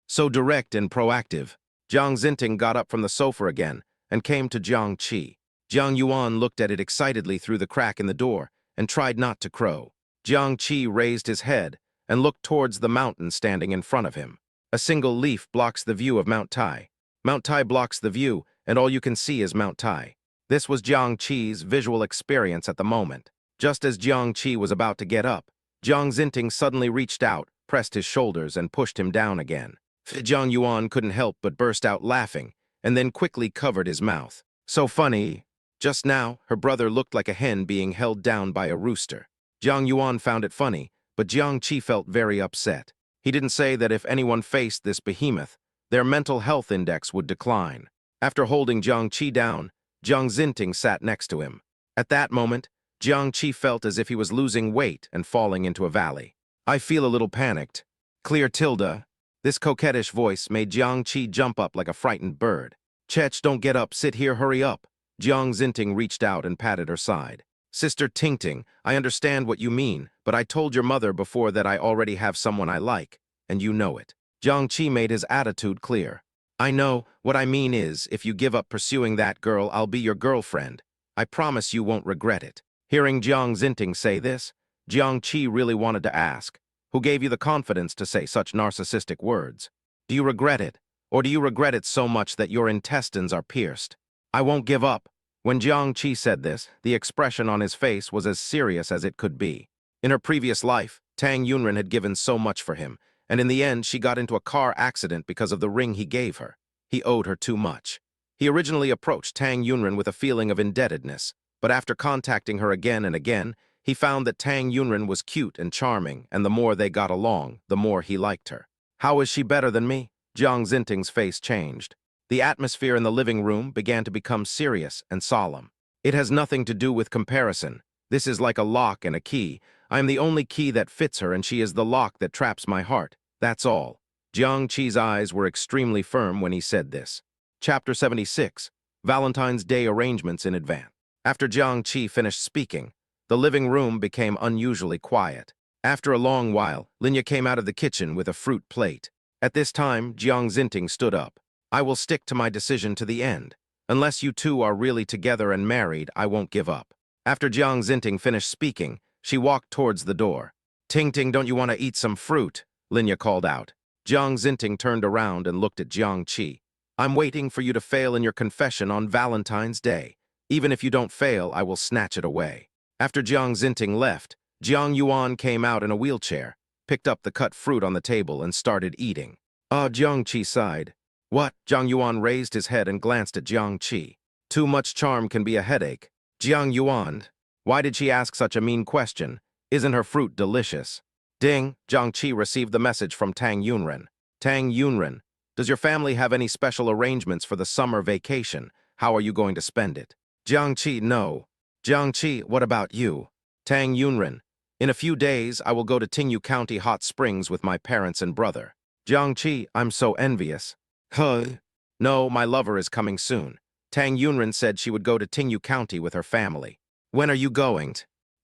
So direct and proactive. Jiang Xinting got up from the sofa again and came to Jiang Qi. Jiang Yuan looked at it excitedly through the crack in the door and tried not to crow. Jiang Qi raised his head and looked towards the mountain standing in front of him. A single leaf blocks the view of Mount Tai. Mount Tai blocks the view, and all you can see is Mount Tai. This was Jiang Qi's visual experience at the moment. Just as Jiang Qi was about to get up, Jiang Xinting suddenly reached out, pressed his shoulders, and pushed him down again. Jiang Yuan couldn't help but burst out laughing, and then quickly covered his mouth. So funny. Just now, her brother looked like a hen being held down by a rooster. Jiang Yuan found it funny, but Jiang Qi felt very upset. He didn't say that if anyone faced this behemoth, their mental health index would decline. After holding Jiang Qi down, Jiang Xinting sat next to him. At that moment, Jiang Qi felt as if he was losing weight and falling into a valley. I feel a little panicked. Clear tilde. This coquettish voice made Jiang Qi jump up like a frightened bird. Chech, don't get up, sit here, hurry up. Jiang Xinting reached out and patted her side. Sister Tingting, I understand what you mean, but I told your mother before that I already have someone I like, and you know it. Jiang Qi made his attitude clear. I know, what I mean is, if you give up pursuing that girl, I'll be your girlfriend. I promise you won't regret it. Hearing Jiang Xinting say this, Jiang Qi really wanted to ask, who gave you the confidence to say such narcissistic words? Do you regret it? Or do you regret it so much that your intestines are pierced? I won't give up. When Jiang Qi said this, the expression on his face was as serious as it could be. In her previous life, Tang Yunren had given so much for him, and in the end she got into a car accident because of the ring he gave her. He owed her too much. He originally approached Tang Yunren with a feeling of indebtedness, but after contacting her again and again, he found that Tang Yunren was cute and charming, and the more they got along, the more he liked her. How is she better than me? Jiang Xinting's face changed. The atmosphere in the living room began to become serious and solemn. It has nothing to do with comparison. This is like a lock and a key. I am the only key that fits her, and she is the lock that traps my heart. That's all. Jiang Qi's eyes were extremely firm when he said this. Chapter 76. Valentine's Day Arrangements in Advance. After Jiang Qi finished speaking, the living room became unusually quiet. After a long while, Linya came out of the kitchen with a fruit plate. At this time, Jiang Xinting stood up. I will stick to my decision to the end. Unless you two are really together and married, I won't give up. After Jiang Xinting finished speaking, she walked towards the door. Ting Ting, don't you want to eat some fruit? Linya called out. Jiang Xinting turned around and looked at Jiang Qi. I'm waiting for you to fail in your confession on Valentine's Day. Even if you don't fail, I will snatch it away. After Jiang Xinting left, Jiang Yuan came out in a wheelchair, picked up the cut fruit on the table and started eating. Jiang Qi sighed. What? Jiang Yuan raised his head and glanced at Jiang Qi. Too much charm can be a headache. Jiang Yuan, why did she ask such a mean question? Isn't her fruit delicious? Ding, Jiang Qi received the message from Tang Yunren. Tang Yunren, does your family have any special arrangements for the summer vacation? How are you going to spend it? Jiang Qi, no. Jiang Qi, what about you? Tang Yunren, in a few days I will go to Tingyu County Hot Springs with my parents and brother. Jiang Qi, I'm so envious. No, my lover is coming soon. Tang Yunren said she would go to Tingyu County with her family. When are you going?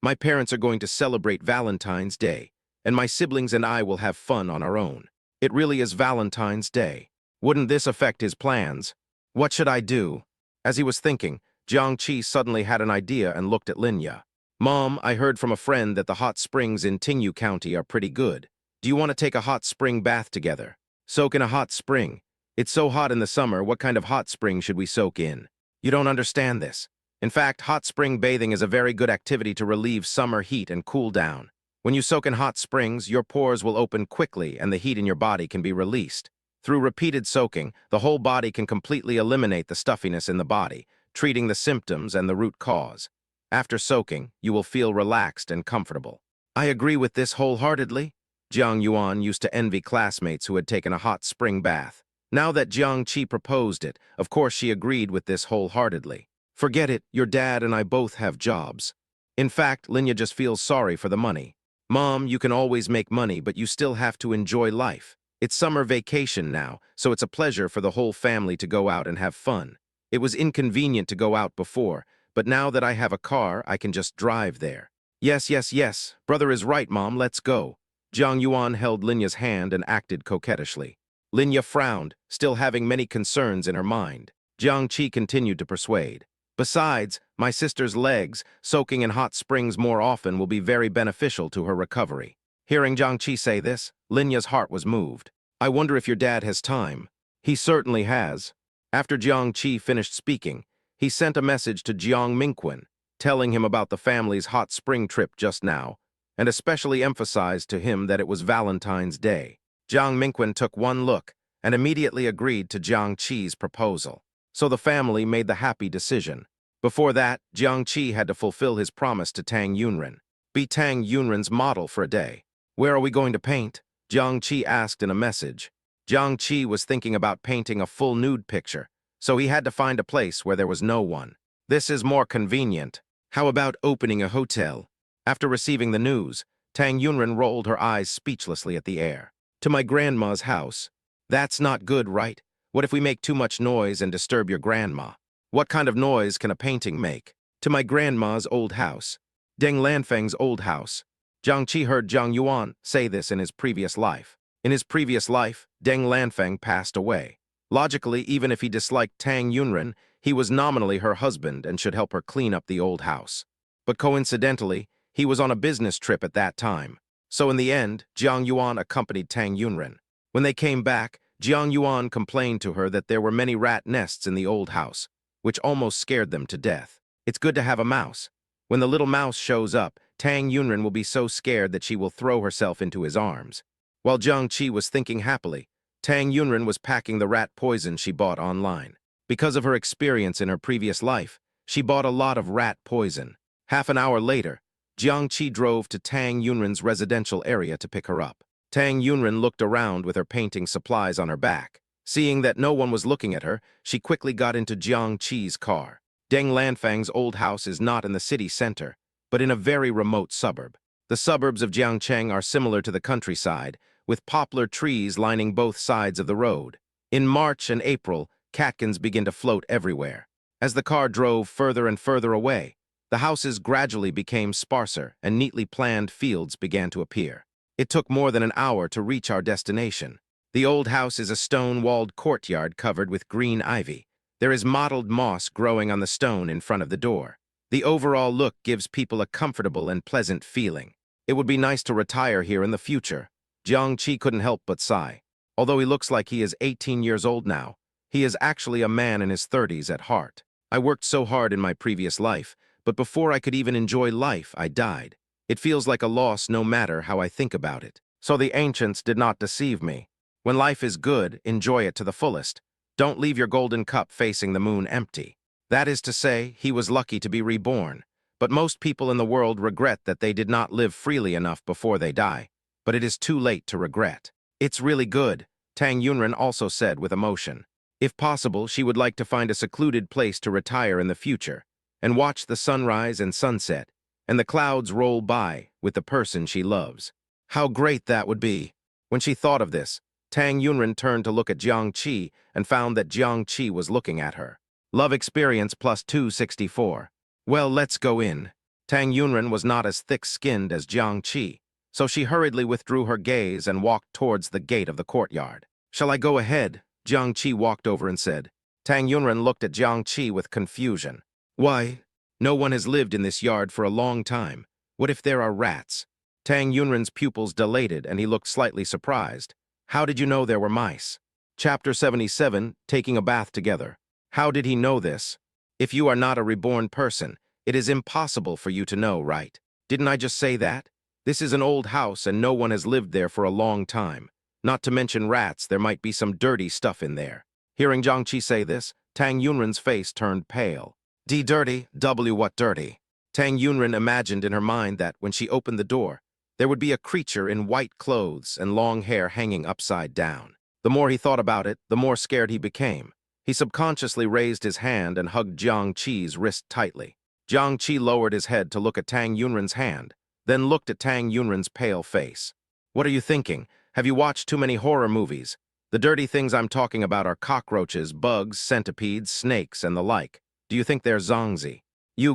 My parents are going to celebrate Valentine's Day, and my siblings and I will have fun on our own. It really is Valentine's Day. Wouldn't this affect his plans? What should I do? As he was thinking, Jiang Qi suddenly had an idea and looked at Linya. Mom, I heard from a friend that the hot springs in Tingyu County are pretty good. Do you want to take a hot spring bath together? Soak in a hot spring. It's so hot in the summer, what kind of hot spring should we soak in? You don't understand this. In fact, hot spring bathing is a very good activity to relieve summer heat and cool down. When you soak in hot springs, your pores will open quickly and the heat in your body can be released. Through repeated soaking, the whole body can completely eliminate the stuffiness in the body, treating the symptoms and the root cause. After soaking, you will feel relaxed and comfortable. I agree with this wholeheartedly. Jiang Yuan used to envy classmates who had taken a hot spring bath. Now that Jiang Qi proposed it, of course she agreed with this wholeheartedly. Forget it, your dad and I both have jobs. In fact, Linya just feels sorry for the money. Mom, you can always make money, but you still have to enjoy life. It's summer vacation now, so it's a pleasure for the whole family to go out and have fun. It was inconvenient to go out before, but now that I have a car, I can just drive there. Yes, brother is right, Mom, let's go. Jiang Yuan held Linya's hand and acted coquettishly. Linya frowned, still having many concerns in her mind. Jiang Qi continued to persuade. Besides, my sister's legs, soaking in hot springs more often will be very beneficial to her recovery. Hearing Jiang Qi say this, Linya's heart was moved. I wonder if your dad has time. He certainly has. After Jiang Qi finished speaking, he sent a message to Jiang Mingqun, telling him about the family's hot spring trip just now, and especially emphasized to him that it was Valentine's Day. Jiang Mingqun took one look and immediately agreed to Jiang Qi's proposal. So the family made the happy decision. Before that, Jiang Qi had to fulfill his promise to Tang Yunren. Be Tang Yunren's model for a day. Where are we going to paint? Jiang Qi asked in a message. Jiang Qi was thinking about painting a full nude picture, so he had to find a place where there was no one. This is more convenient. How about opening a hotel? After receiving the news, Tang Yunren rolled her eyes speechlessly at the air. To my grandma's house. That's not good, right? What if we make too much noise and disturb your grandma? What kind of noise can a painting make? To my grandma's old house. Deng Lanfeng's old house. Jiang Qi heard Jiang Yuan say this in his previous life. In his previous life, Deng Lanfeng passed away. Logically, even if he disliked Tang Yunren, he was nominally her husband and should help her clean up the old house. But coincidentally, he was on a business trip at that time. So in the end, Jiang Yuan accompanied Tang Yunren. When they came back, Jiang Yuan complained to her that there were many rat nests in the old house, which almost scared them to death. It's good to have a mouse. When the little mouse shows up, Tang Yunren will be so scared that she will throw herself into his arms. While Jiang Qi was thinking happily, Tang Yunren was packing the rat poison she bought online. Because of her experience in her previous life, she bought a lot of rat poison. Half an hour later, Jiang Qi drove to Tang Yunren's residential area to pick her up. Tang Yunren looked around with her painting supplies on her back. Seeing that no one was looking at her, she quickly got into Jiang Qi's car. Deng Lanfang's old house is not in the city center, but in a very remote suburb. The suburbs of Jiangcheng are similar to the countryside, with poplar trees lining both sides of the road. In March and April, catkins begin to float everywhere. As the car drove further and further away, the houses gradually became sparser and neatly planned fields began to appear. It took more than an hour to reach our destination. The old house is a stone-walled courtyard covered with green ivy. There is mottled moss growing on the stone in front of the door. The overall look gives people a comfortable and pleasant feeling. It would be nice to retire here in the future. Jiang Qi couldn't help but sigh. Although he looks like he is 18 years old now, he is actually a man in his 30s at heart. I worked so hard in my previous life, but before I could even enjoy life, I died. It feels like a loss no matter how I think about it. So the ancients did not deceive me. When life is good, enjoy it to the fullest. Don't leave your golden cup facing the moon empty. That is to say, he was lucky to be reborn. But most people in the world regret that they did not live freely enough before they die. But it is too late to regret. It's really good, Tang Yunren also said with emotion. If possible, she would like to find a secluded place to retire in the future and watch the sunrise and sunset and the clouds roll by with the person she loves. How great that would be! When she thought of this, Tang Yunren turned to look at Jiang Qi and found that Jiang Qi was looking at her. Love experience plus 264. Well, let's go in. Tang Yunren was not as thick-skinned as Jiang Qi, so she hurriedly withdrew her gaze and walked towards the gate of the courtyard. Shall I go ahead? Jiang Qi walked over and said. Tang Yunren looked at Jiang Qi with confusion. Why? No one has lived in this yard for a long time. What if there are rats? Tang Yunren's pupils dilated and he looked slightly surprised. How did you know there were mice? Chapter 77, Taking a Bath Together. How did he know this? If you are not a reborn person, it is impossible for you to know, right? Didn't I just say that? This is an old house and no one has lived there for a long time. Not to mention rats, there might be some dirty stuff in there. Hearing Jiang Qi say this, Tang Yunren's face turned pale. D dirty, W what dirty? Tang Yunren imagined in her mind that when she opened the door, there would be a creature in white clothes and long hair hanging upside down. The more he thought about it, the more scared he became. He subconsciously raised his hand and hugged Jiang Qi's wrist tightly. Jiang Qi lowered his head to look at Tang Yunren's hand, then looked at Tang Yunren's pale face. What are you thinking? Have you watched too many horror movies? The dirty things I'm talking about are cockroaches, bugs, centipedes, snakes, and the like. Do you think they're zongzi?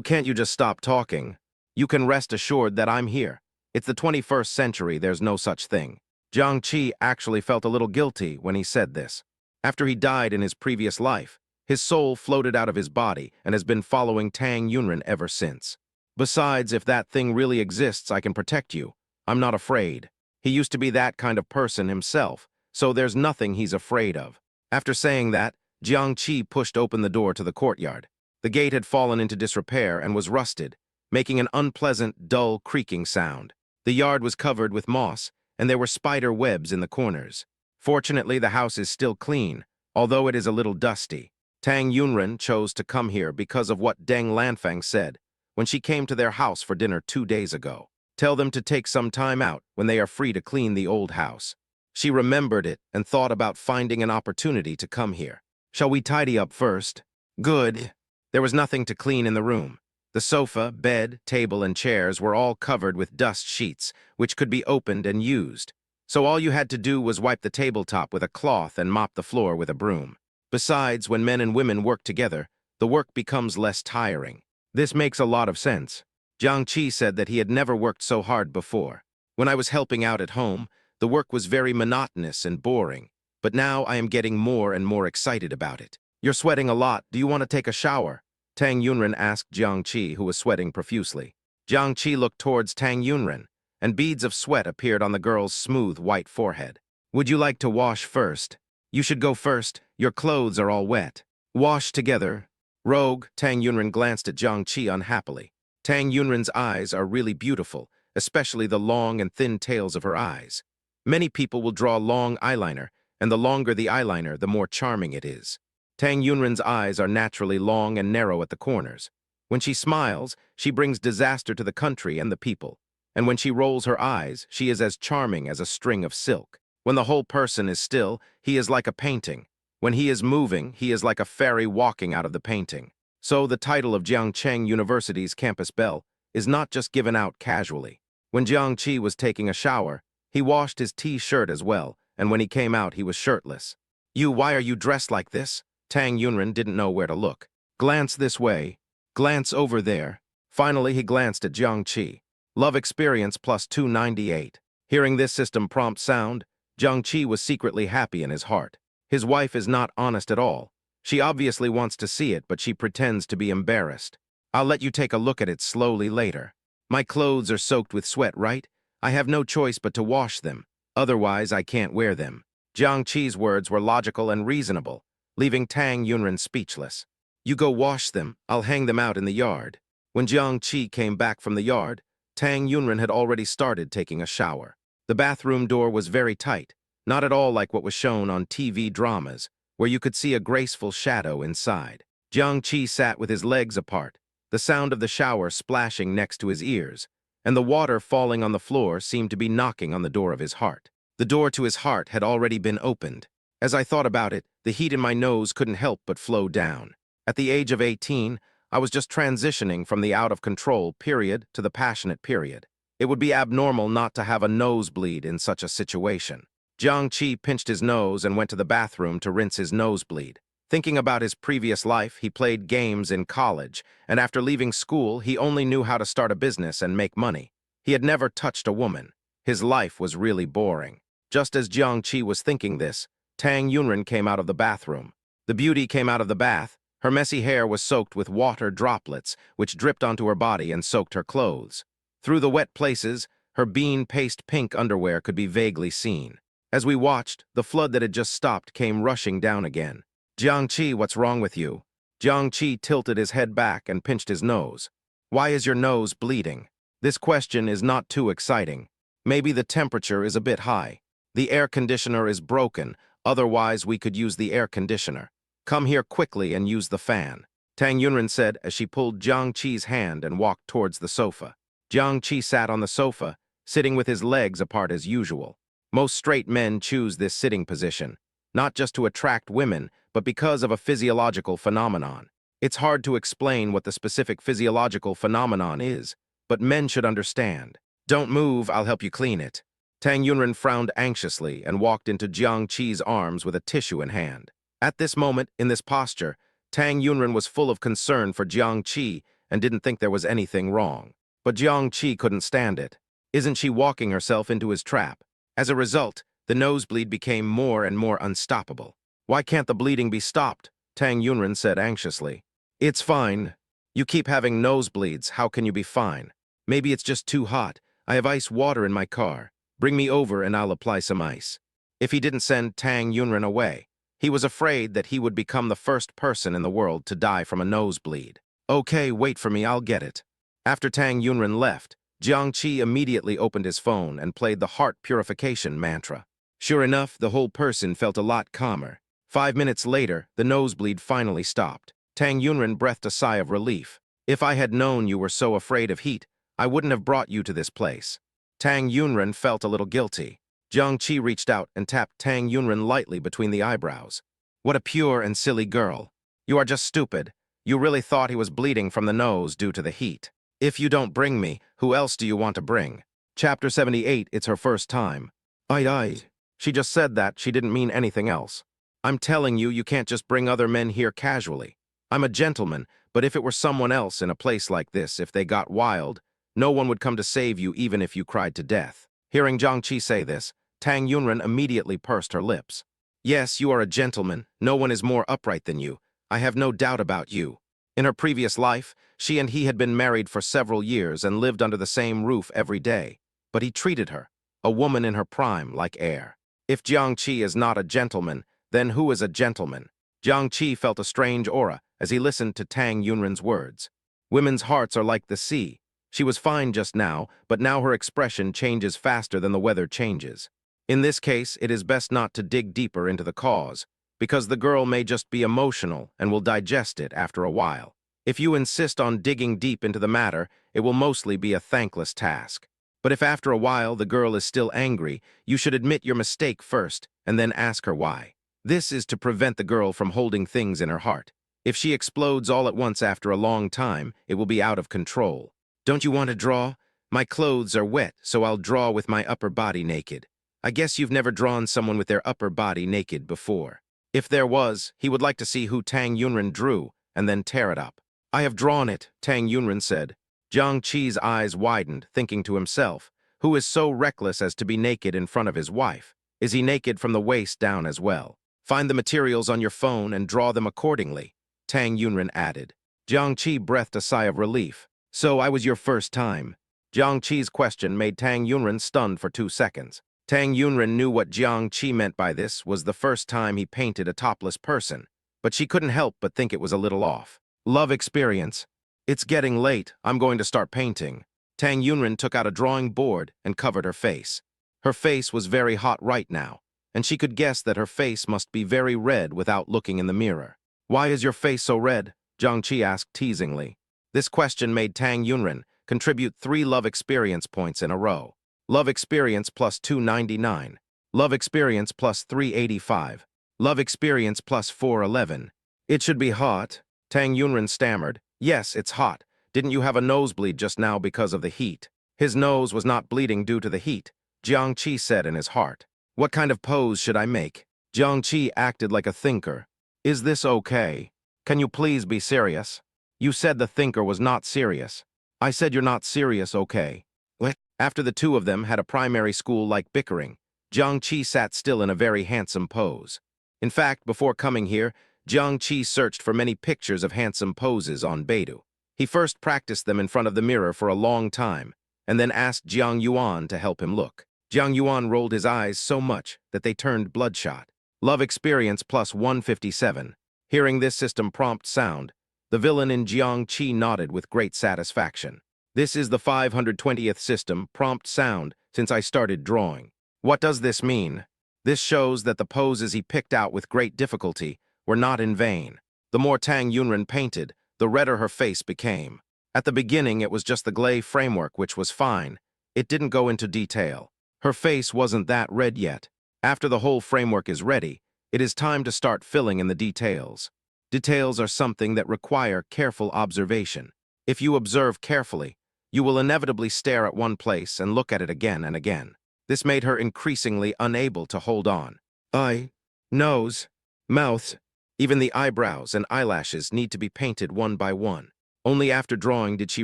Can't you just stop talking? You can rest assured that I'm here. It's the 21st century, there's no such thing. Jiang Qi actually felt a little guilty when he said this. After he died in his previous life, his soul floated out of his body and has been following Tang Yunren ever since. Besides, if that thing really exists, I can protect you. I'm not afraid. He used to be that kind of person himself, so there's nothing he's afraid of. After saying that, Jiang Qi pushed open the door to the courtyard. The gate had fallen into disrepair and was rusted, making an unpleasant, dull, creaking sound. The yard was covered with moss, and there were spider webs in the corners. Fortunately, the house is still clean, although it is a little dusty. Tang Yunren chose to come here because of what Deng Lanfang said when she came to their house for dinner 2 days ago. Tell them to take some time out when they are free to clean the old house. She remembered it and thought about finding an opportunity to come here. Shall we tidy up first? Good. There was nothing to clean in the room. The sofa, bed, table, and chairs were all covered with dust sheets, which could be opened and used. So all you had to do was wipe the tabletop with a cloth and mop the floor with a broom. Besides, when men and women work together, the work becomes less tiring. This makes a lot of sense. Jiang Qi said that he had never worked so hard before. When I was helping out at home, the work was very monotonous and boring, but now I am getting more and more excited about it. You're sweating a lot. Do you want to take a shower? Tang Yunren asked Jiang Qi, who was sweating profusely. Jiang Qi looked towards Tang Yunren, and beads of sweat appeared on the girl's smooth white forehead. Would you like to wash first? You should go first. Your clothes are all wet. Wash together. Rogue, Tang Yunren glanced at Jiang Qi unhappily. Tang Yunren's eyes are really beautiful, especially the long and thin tails of her eyes. Many people will draw long eyeliner, and the longer the eyeliner, the more charming it is. Tang Yunren's eyes are naturally long and narrow at the corners. When she smiles, she brings disaster to the country and the people. And when she rolls her eyes, she is as charming as a string of silk. When the whole person is still, he is like a painting. When he is moving, he is like a fairy walking out of the painting. So the title of Jiangcheng University's campus belle is not just given out casually. When Jiangqi was taking a shower, he washed his T-shirt as well, and when he came out, he was shirtless. Why are you dressed like this? Tang Yunren didn't know where to look. Glance this way. Glance over there. Finally, he glanced at Jiangqi. Love experience plus 298. Hearing this system prompt sound, Jiangqi was secretly happy in his heart. His wife is not honest at all. She obviously wants to see it, but she pretends to be embarrassed. I'll let you take a look at it slowly later. My clothes are soaked with sweat, right? I have no choice but to wash them. Otherwise, I can't wear them. Jiangqi's words were logical and reasonable, leaving Tang Yunren speechless. You go wash them, I'll hang them out in the yard. When Jiangqi came back from the yard, Tang Yunren had already started taking a shower. The bathroom door was very tight, not at all like what was shown on TV dramas, where you could see a graceful shadow inside. Jiangqi sat with his legs apart, the sound of the shower splashing next to his ears, and the water falling on the floor seemed to be knocking on the door of his heart. The door to his heart had already been opened. As I thought about it, the heat in my nose couldn't help but flow down. At the age of 18, I was just transitioning from the out-of-control period to the passionate period. It would be abnormal not to have a nosebleed in such a situation. Jiangqi pinched his nose and went to the bathroom to rinse his nosebleed. Thinking about his previous life, he played games in college, and after leaving school, he only knew how to start a business and make money. He had never touched a woman. His life was really boring. Just as Jiangqi was thinking this, Tang Yunren came out of the bathroom. The beauty came out of the bath. Her messy hair was soaked with water droplets, which dripped onto her body and soaked her clothes. Through the wet places, her bean paste pink underwear could be vaguely seen. As we watched, the flood that had just stopped came rushing down again. Jiangqi, what's wrong with you? Jiangqi tilted his head back and pinched his nose. Why is your nose bleeding? This question is not too exciting. Maybe the temperature is a bit high. The air conditioner is broken, otherwise we could use the air conditioner. Come here quickly and use the fan, Tang Yunren said as she pulled Jiangqi's hand and walked towards the sofa. Jiangqi sat on the sofa, sitting with his legs apart as usual. Most straight men choose this sitting position, not just to attract women, but because of a physiological phenomenon. It's hard to explain what the specific physiological phenomenon is, but men should understand. Don't move, I'll help you clean it. Tang Yunren frowned anxiously and walked into Jiangqi's arms with a tissue in hand. At this moment, in this posture, Tang Yunren was full of concern for Jiangqi and didn't think there was anything wrong. But Jiangqi couldn't stand it. Isn't she walking herself into his trap? As a result, the nosebleed became more and more unstoppable. Why can't the bleeding be stopped? Tang Yunren said anxiously. It's fine. You keep having nosebleeds, how can you be fine? Maybe it's just too hot. I have ice water in my car. Bring me over and I'll apply some ice. If he didn't send Tang Yunren away, he was afraid that he would become the first person in the world to die from a nosebleed. Okay, wait for me, I'll get it. After Tang Yunren left, Jiangqi immediately opened his phone and played the heart purification mantra. Sure enough, the whole person felt a lot calmer. 5 minutes later, the nosebleed finally stopped. Tang Yunren breathed a sigh of relief. If I had known you were so afraid of heat, I wouldn't have brought you to this place. Tang Yunren felt a little guilty. Jiangqi reached out and tapped Tang Yunren lightly between the eyebrows. What a pure and silly girl. You are just stupid. You really thought he was bleeding from the nose due to the heat. If you don't bring me, who else do you want to bring? Chapter 78, it's her first time. Aye. She just said that, she didn't mean anything else. I'm telling you, you can't just bring other men here casually. I'm a gentleman, but if it were someone else in a place like this, if they got wild, no one would come to save you even if you cried to death. Hearing Jiangqi say this, Tang Yunren immediately pursed her lips. Yes, you are a gentleman. No one is more upright than you. I have no doubt about you. In her previous life, she and he had been married for several years and lived under the same roof every day. But he treated her, a woman in her prime, like air. If Jiangqi is not a gentleman, then who is a gentleman? Jiangqi felt a strange aura as he listened to Tang Yunren's words. Women's hearts are like the sea. She was fine just now, but now her expression changes faster than the weather changes. In this case, it is best not to dig deeper into the cause, because the girl may just be emotional and will digest it after a while. If you insist on digging deep into the matter, it will mostly be a thankless task. But if after a while the girl is still angry, you should admit your mistake first and then ask her why. This is to prevent the girl from holding things in her heart. If she explodes all at once after a long time, it will be out of control. Don't you want to draw? My clothes are wet, so I'll draw with my upper body naked. I guess you've never drawn someone with their upper body naked before. If there was, he would like to see who Tang Yunren drew, and then tear it up. I have drawn it, Tang Yunren said. Jiang Qi's eyes widened, thinking to himself, who is so reckless as to be naked in front of his wife? Is he naked from the waist down as well? Find the materials on your phone and draw them accordingly, Tang Yunren added. Jiang Qi breathed a sigh of relief. So I was your first time. Jiang Qi's question made Tang Yunren stunned for 2 seconds. Tang Yunren knew what Jiang Qi meant by this was the first time he painted a topless person, but she couldn't help but think it was a little off. Love experience. It's getting late, I'm going to start painting. Tang Yunren took out a drawing board and covered her face. Her face was very hot right now, and she could guess that her face must be very red without looking in the mirror. Why is your face so red? Jiang Qi asked teasingly. This question made Tang Yunren contribute 3 love experience points in a row. Love experience plus 299. Love experience plus 385. Love experience plus 411. It should be hot, Tang Yunren stammered. Yes, it's hot. Didn't you have a nosebleed just now because of the heat? His nose was not bleeding due to the heat, Jiang Qi said in his heart. What kind of pose should I make? Jiang Qi acted like a thinker. Is this okay? Can you please be serious? You said the thinker was not serious. I said you're not serious, okay? What? After the two of them had a primary school-like bickering, Jiang Qi sat still in a very handsome pose. In fact, before coming here, Jiang Qi searched for many pictures of handsome poses on Beidou. He first practiced them in front of the mirror for a long time, and then asked Jiang Yuan to help him look. Jiang Yuan rolled his eyes so much that they turned bloodshot. Love experience plus 157. Hearing this system prompt sound, the villain in Jiang Qi nodded with great satisfaction. This is the 520th system prompt sound since I started drawing. What does this mean? This shows that the poses he picked out with great difficulty were not in vain. The more Tang Yunren painted, the redder her face became. At the beginning, it was just the glaze framework, which was fine. It didn't go into detail. Her face wasn't that red yet. After the whole framework is ready, it is time to start filling in the details. Details are something that require careful observation. If you observe carefully, you will inevitably stare at one place and look at it again and again. This made her increasingly unable to hold on. Eye, nose, mouth, even the eyebrows and eyelashes need to be painted one by one. Only after drawing did she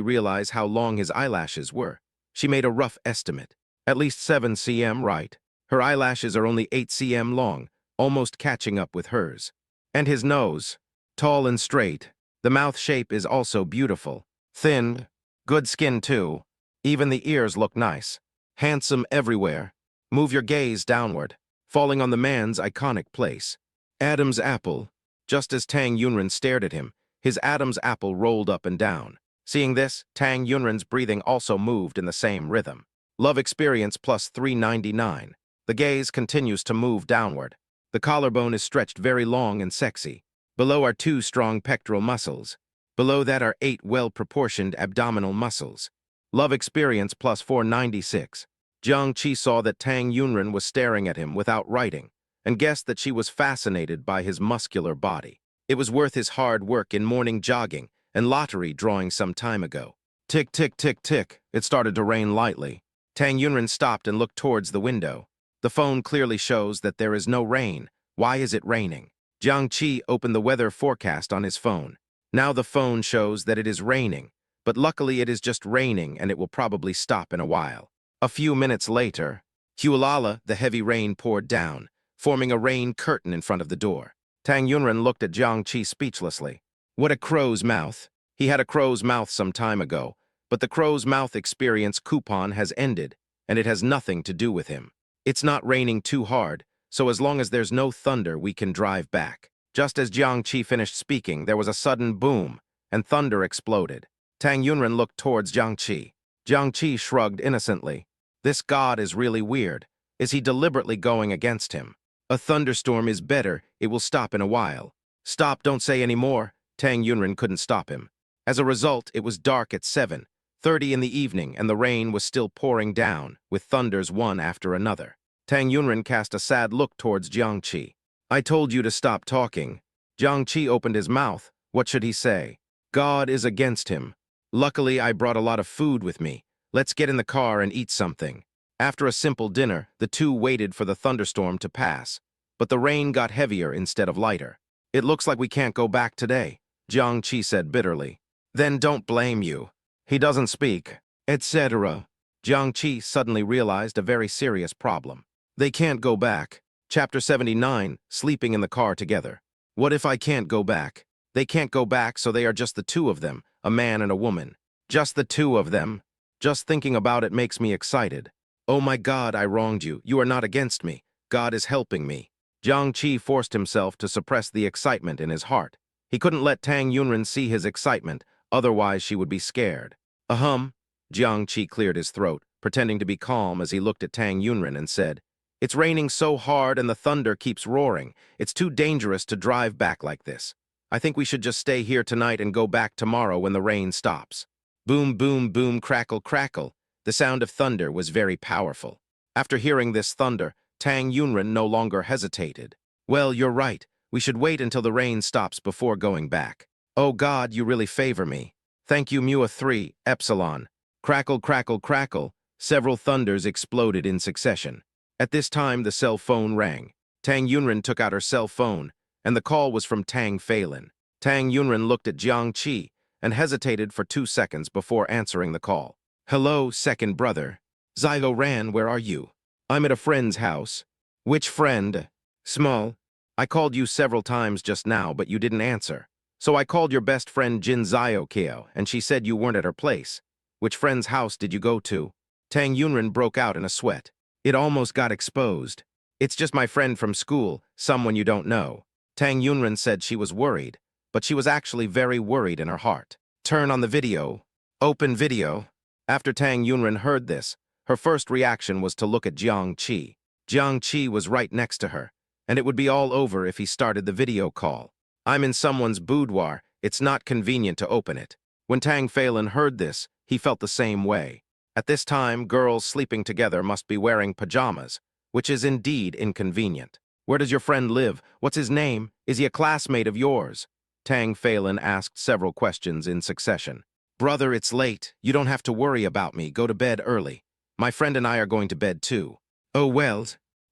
realize how long his eyelashes were. She made a rough estimate. At least 7 cm, right? Her eyelashes are only 8 cm long, almost catching up with hers. And his nose, tall and straight. The mouth shape is also beautiful. Thin, good skin too. Even the ears look nice. Handsome everywhere. Move your gaze downward, falling on the man's iconic place. Adam's apple. Just as Tang Yunren stared at him, his Adam's apple rolled up and down. Seeing this, Tang Yunren's breathing also moved in the same rhythm. Love experience plus 399. The gaze continues to move downward. The collarbone is stretched very long and sexy. Below are 2 strong pectoral muscles. Below that are 8 well-proportioned abdominal muscles. Love experience plus 496. Jiang Qi saw that Tang Yunren was staring at him without writing, and guessed that she was fascinated by his muscular body. It was worth his hard work in morning jogging and lottery drawing some time ago. Tick, tick, tick, tick. It started to rain lightly. Tang Yunren stopped and looked towards the window. The phone clearly shows that there is no rain. Why is it raining? Jiang Qi opened the weather forecast on his phone. Now the phone shows that it is raining, but luckily it is just raining and it will probably stop in a while. A few minutes later, Hualala, the heavy rain poured down, forming a rain curtain in front of the door. Tang Yunren looked at Jiang Qi speechlessly. What a crow's mouth. He had a crow's mouth some time ago, but the crow's mouth experience coupon has ended, and it has nothing to do with him. It's not raining too hard, so as long as there's no thunder, we can drive back. Just as Jiang Qi finished speaking, there was a sudden boom, and thunder exploded. Tang Yunren looked towards Jiang Qi. Jiang Qi shrugged innocently. This god is really weird. Is he deliberately going against him? A thunderstorm is better, it will stop in a while. Stop, don't say any more. Tang Yunren couldn't stop him. As a result, it was dark at 7:30 in the evening, and the rain was still pouring down, with thunders one after another. Tang Yunren cast a sad look towards Jiang Qi. I told you to stop talking. Jiang Qi opened his mouth. What should he say? God is against him. Luckily, I brought a lot of food with me. Let's get in the car and eat something. After a simple dinner, the two waited for the thunderstorm to pass. But the rain got heavier instead of lighter. It looks like we can't go back today, Jiang Qi said bitterly. Then don't blame you. He doesn't speak, etc. Jiang Qi suddenly realized a very serious problem. They can't go back. Chapter 79, Sleeping in the Car Together. What if I can't go back? They can't go back, so they are just the two of them, a man and a woman. Just the two of them. Just thinking about it makes me excited. Oh my God, I wronged you. You are not against me. God is helping me. Jiang Qi forced himself to suppress the excitement in his heart. He couldn't let Tang Yunren see his excitement, otherwise she would be scared. Ahem. Jiang Qi cleared his throat, pretending to be calm as he looked at Tang Yunren and said, It's raining so hard and the thunder keeps roaring. It's too dangerous to drive back like this. I think we should just stay here tonight and go back tomorrow when the rain stops. Boom, boom, boom, crackle, crackle. The sound of thunder was very powerful. After hearing this thunder, Tang Yunren no longer hesitated. Well, you're right. We should wait until the rain stops before going back. Oh God, you really favor me. Thank you, Mua 3, Epsilon. Crackle, crackle, crackle. Several thunders exploded in succession. At this time, the cell phone rang. Tang Yunren took out her cell phone, and the call was from Tang Phelan. Tang Yunren looked at Jiang Qi and hesitated for 2 seconds before answering the call. Hello, second brother. Xiao Ran, where are you? I'm at a friend's house. Which friend? Small. I called you several times just now, but you didn't answer. So I called your best friend Jin Xiao Keo, and she said you weren't at her place. Which friend's house did you go to? Tang Yunren broke out in a sweat. It almost got exposed. It's just my friend from school, someone you don't know. Tang Yunren said she was worried, but she was actually very worried in her heart. Turn on the video. Open video. After Tang Yunren heard this, her first reaction was to look at Jiang Qi. Jiang Qi was right next to her, and it would be all over if he started the video call. I'm in someone's boudoir. It's not convenient to open it. When Tang Phelan heard this, he felt the same way. At this time, girls sleeping together must be wearing pajamas, which is indeed inconvenient. Where does your friend live? What's his name? Is he a classmate of yours? Tang Phelan asked several questions in succession. Brother, it's late. You don't have to worry about me. Go to bed early. My friend and I are going to bed too. Oh, well.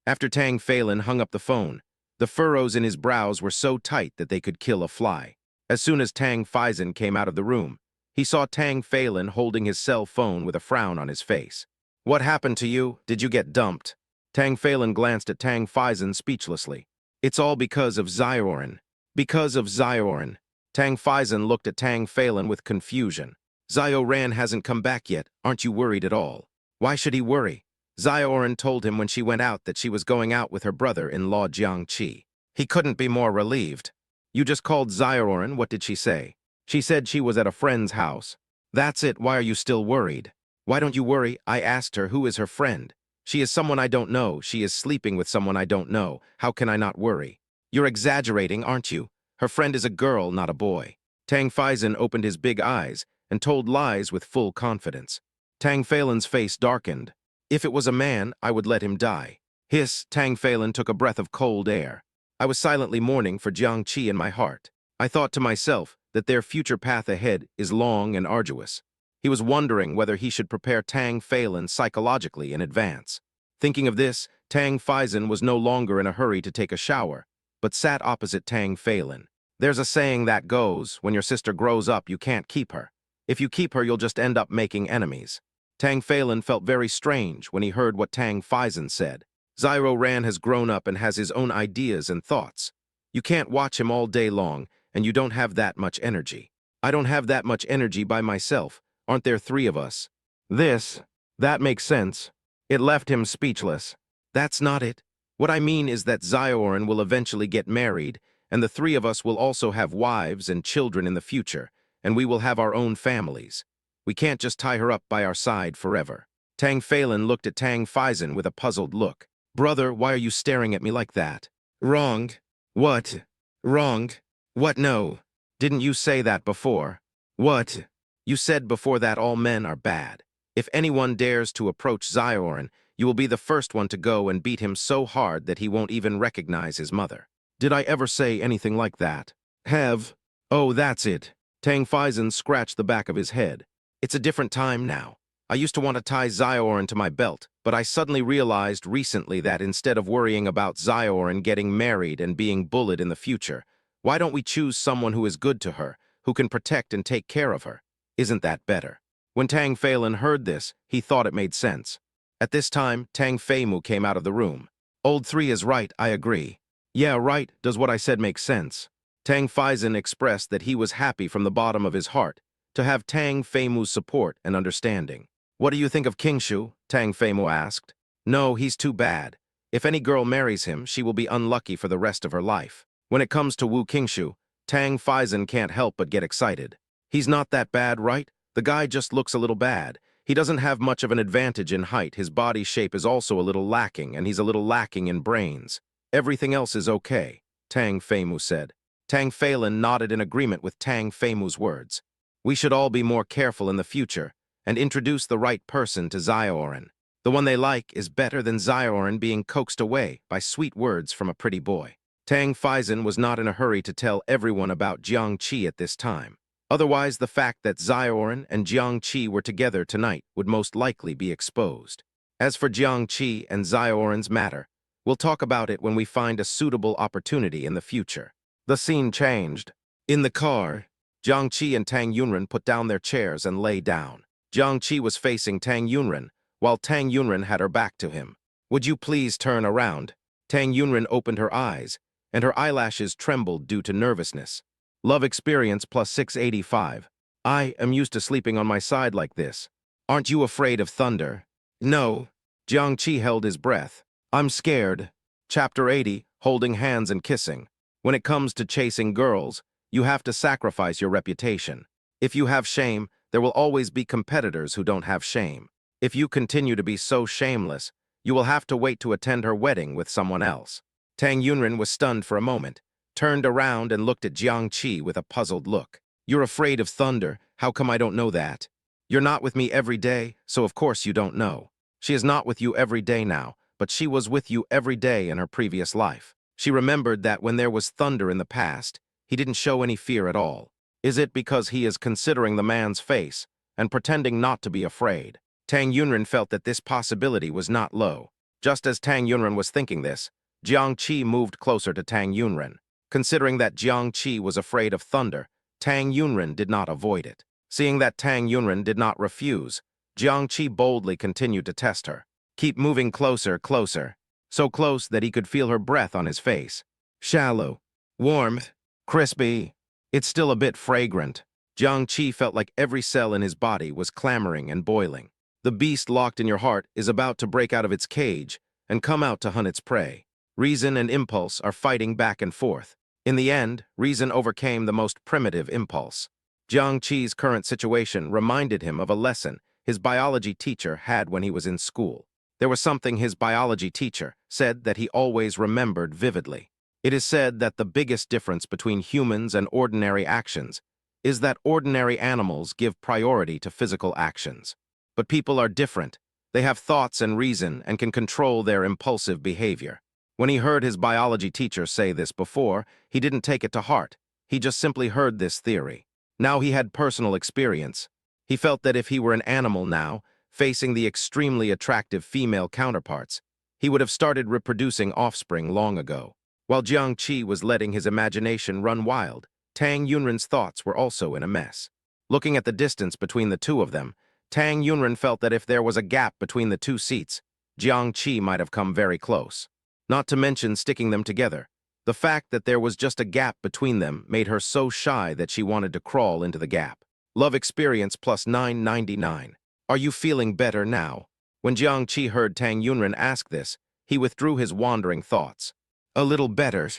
After Tang Phelan hung up the phone, the furrows in his brows were so tight that they could kill a fly. As soon as Tang Phelan came out of the room, he saw Tang Phelan holding his cell phone with a frown on his face. What happened to you? Did you get dumped? Tang Phelan glanced at Tang Phelan speechlessly. It's all because of Xiaoran. Because of Xiaoran. Tang Phelan looked at Tang Phelan with confusion. Xiaoran hasn't come back yet. Aren't you worried at all? Why should he worry? Xiaoran told him when she went out that she was going out with her brother-in-law Jiang Qi. He couldn't be more relieved. You just called Xiaoran. What did she say? She said she was at a friend's house. That's it. Why are you still worried? Why don't you worry? I asked her who is her friend. She is someone I don't know. She is sleeping with someone I don't know. How can I not worry? You're exaggerating, aren't you? Her friend is a girl, not a boy. Tang Phelan opened his big eyes and told lies with full confidence. Tang Phelan's face darkened. If it was a man, I would let him die. Hiss, Tang Phelan took a breath of cold air. I was silently mourning for Jiang Qi in my heart. I thought to myself that their future path ahead is long and arduous. He was wondering whether he should prepare Tang Phelan psychologically in advance. Thinking of this, Tang Phelan was no longer in a hurry to take a shower, but sat opposite Tang Phelan. There's a saying that goes, when your sister grows up, you can't keep her. If you keep her, you'll just end up making enemies. Tang Phelan felt very strange when he heard what Tang Phelan said. Xiaoran has grown up and has his own ideas and thoughts. You can't watch him all day long, and you don't have that much energy. I don't have that much energy by myself. Aren't there 3 of us? That makes sense. It left him speechless. That's not it. What I mean is that Xiaoran will eventually get married, and the 3 of us will also have wives and children in the future, and we will have our own families. We can't just tie her up by our side forever. Tang Phelan looked at Tang Phelan with a puzzled look. Brother, why are you staring at me like that? Wrong. What? Wrong. What? No. Didn't you say that before? What? You said before that all men are bad. If anyone dares to approach Xiaoran, you will be the first one to go and beat him so hard that he won't even recognize his mother. Did I ever say anything like that? Have? Oh, that's it. Tang Faizan scratched the back of his head. It's a different time now. I used to want to tie Ziorin to my belt, but I suddenly realized recently that instead of worrying about Ziorin getting married and being bullied in the future, why don't we choose someone who is good to her, who can protect and take care of her? Isn't that better? When Tang Phelan heard this, he thought it made sense. At this time, Tang Feimu came out of the room. Old 3 is right, I agree. Yeah, right, does what I said make sense? Tang Faizan expressed that he was happy from the bottom of his heart to have Tang Feimu's support and understanding. What do you think of Kingshu? Tang Feimu asked. No, he's too bad. If any girl marries him, she will be unlucky for the rest of her life. When it comes to Wu Kingshu, Tang Faizan can't help but get excited. He's not that bad, right? The guy just looks a little bad. He doesn't have much of an advantage in height. His body shape is also a little lacking, and he's a little lacking in brains. Everything else is okay, Tang Feimu said. Tang Phelan nodded in agreement with Tang Feimu's words. We should all be more careful in the future and introduce the right person to Ziorin. The one they like is better than Ziorin being coaxed away by sweet words from a pretty boy. Tang Faizan was not in a hurry to tell everyone about Jiang Qi at this time. Otherwise, the fact that Ziorin and Jiang Qi were together tonight would most likely be exposed. As for Jiang Qi and Ziorin's matter, we'll talk about it when we find a suitable opportunity in the future. The scene changed. In the car, Jiang Qi and Tang Yunren put down their chairs and lay down. Jiang Qi was facing Tang Yunren, while Tang Yunren had her back to him. Would you please turn around? Tang Yunren opened her eyes, and her eyelashes trembled due to nervousness. Love experience plus 685. I am used to sleeping on my side like this. Aren't you afraid of thunder? No. Jiang Qi held his breath. I'm scared. Chapter 80, Holding Hands and Kissing. When it comes to chasing girls, you have to sacrifice your reputation. If you have shame, there will always be competitors who don't have shame. If you continue to be so shameless, you will have to wait to attend her wedding with someone else. Tang Yunren was stunned for a moment, turned around and looked at Jiang Qi with a puzzled look. You're afraid of thunder. How come I don't know that? You're not with me every day, so of course you don't know. She is not with you every day now, but she was with you every day in her previous life. She remembered that when there was thunder in the past, he didn't show any fear at all. Is it because he is considering the man's face and pretending not to be afraid? Tang Yunren felt that this possibility was not low. Just as Tang Yunren was thinking this, Jiang Qi moved closer to Tang Yunren. Considering that Jiang Qi was afraid of thunder, Tang Yunren did not avoid it. Seeing that Tang Yunren did not refuse, Jiang Qi boldly continued to test her. Keep moving closer, closer. So close that he could feel her breath on his face. Shallow. Warm. Crispy. It's still a bit fragrant. Jiang Qi felt like every cell in his body was clamoring and boiling. The beast locked in your heart is about to break out of its cage and come out to hunt its prey. Reason and impulse are fighting back and forth. In the end, reason overcame the most primitive impulse. Jiang Qi's current situation reminded him of a lesson his biology teacher had when he was in school. There was something his biology teacher said that he always remembered vividly. It is said that the biggest difference between humans and ordinary actions is that ordinary animals give priority to physical actions. But people are different. They have thoughts and reason and can control their impulsive behavior. When he heard his biology teacher say this before, he didn't take it to heart. He just simply heard this theory. Now he had personal experience. He felt that if he were an animal now, facing the extremely attractive female counterparts, he would have started reproducing offspring long ago. While Jiang Qi was letting his imagination run wild, Tang Yunren's thoughts were also in a mess. Looking at the distance between the two of them, Tang Yunren felt that if there was a gap between the two seats, Jiang Qi might have come very close. Not to mention sticking them together. The fact that there was just a gap between them made her so shy that she wanted to crawl into the gap. Love experience plus 999. Are you feeling better now? When Jiang Qi heard Tang Yunren ask this, he withdrew his wandering thoughts. A little better.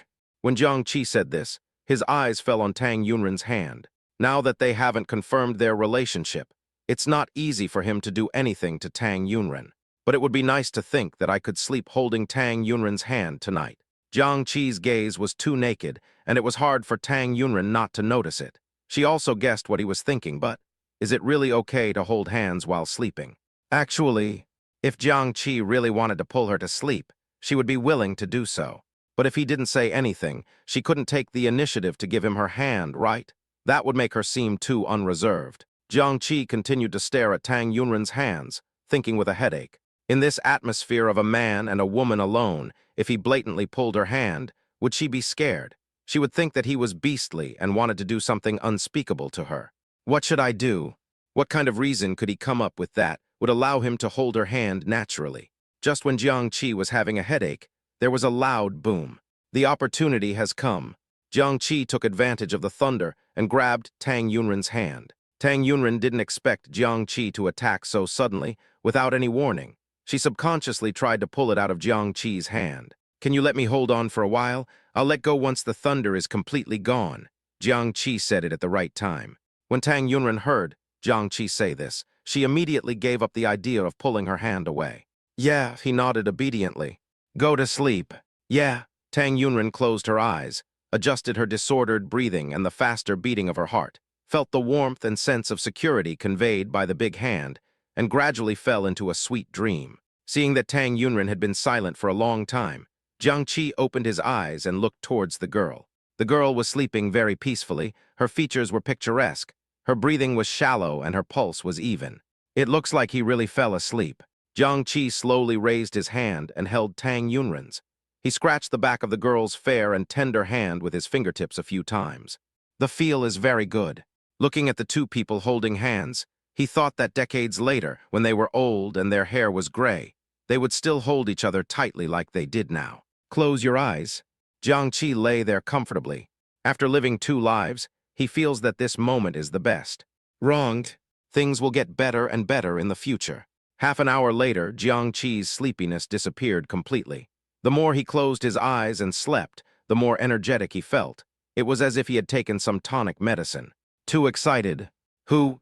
When Jiang Qi said this, his eyes fell on Tang Yunren's hand. Now that they haven't confirmed their relationship, it's not easy for him to do anything to Tang Yunren. But it would be nice to think that I could sleep holding Tang Yunren's hand tonight. Jiang Qi's gaze was too naked, and it was hard for Tang Yunren not to notice it. She also guessed what he was thinking, but is it really okay to hold hands while sleeping? Actually, if Jiang Qi really wanted to pull her to sleep, she would be willing to do so. But if he didn't say anything, she couldn't take the initiative to give him her hand, right? That would make her seem too unreserved. Jiang Qi continued to stare at Tang Yunren's hands, thinking with a headache. In this atmosphere of a man and a woman alone, if he blatantly pulled her hand, would she be scared? She would think that he was beastly and wanted to do something unspeakable to her. What should I do? What kind of reason could he come up with that would allow him to hold her hand naturally? Just when Jiang Qi was having a headache, there was a loud boom. The opportunity has come. Jiang Qi took advantage of the thunder and grabbed Tang Yunren's hand. Tang Yunren didn't expect Jiang Qi to attack so suddenly, without any warning. She subconsciously tried to pull it out of Jiang Qi's hand. Can you let me hold on for a while? I'll let go once the thunder is completely gone. Jiang Qi said it at the right time. When Tang Yunren heard Jiang Qi say this, she immediately gave up the idea of pulling her hand away. Yeah, he nodded obediently. Go to sleep. Yeah. Tang Yunren closed her eyes, adjusted her disordered breathing and the faster beating of her heart, felt the warmth and sense of security conveyed by the big hand, and gradually fell into a sweet dream. Seeing that Tang Yunren had been silent for a long time, Jiang Qi opened his eyes and looked towards the girl. The girl was sleeping very peacefully, her features were picturesque, her breathing was shallow and her pulse was even. It looks like he really fell asleep. Jiang Qi slowly raised his hand and held Tang Yunren's. He scratched the back of the girl's fair and tender hand with his fingertips a few times. The feel is very good. Looking at the two people holding hands, he thought that decades later, when they were old and their hair was gray, they would still hold each other tightly like they did now. Close your eyes. Jiang Qi lay there comfortably. After living 2 lives, he feels that this moment is the best. Wronged. Things will get better and better in the future. Half an hour later, Jiang Qi's sleepiness disappeared completely. The more he closed his eyes and slept, the more energetic he felt. It was as if he had taken some tonic medicine. Too excited.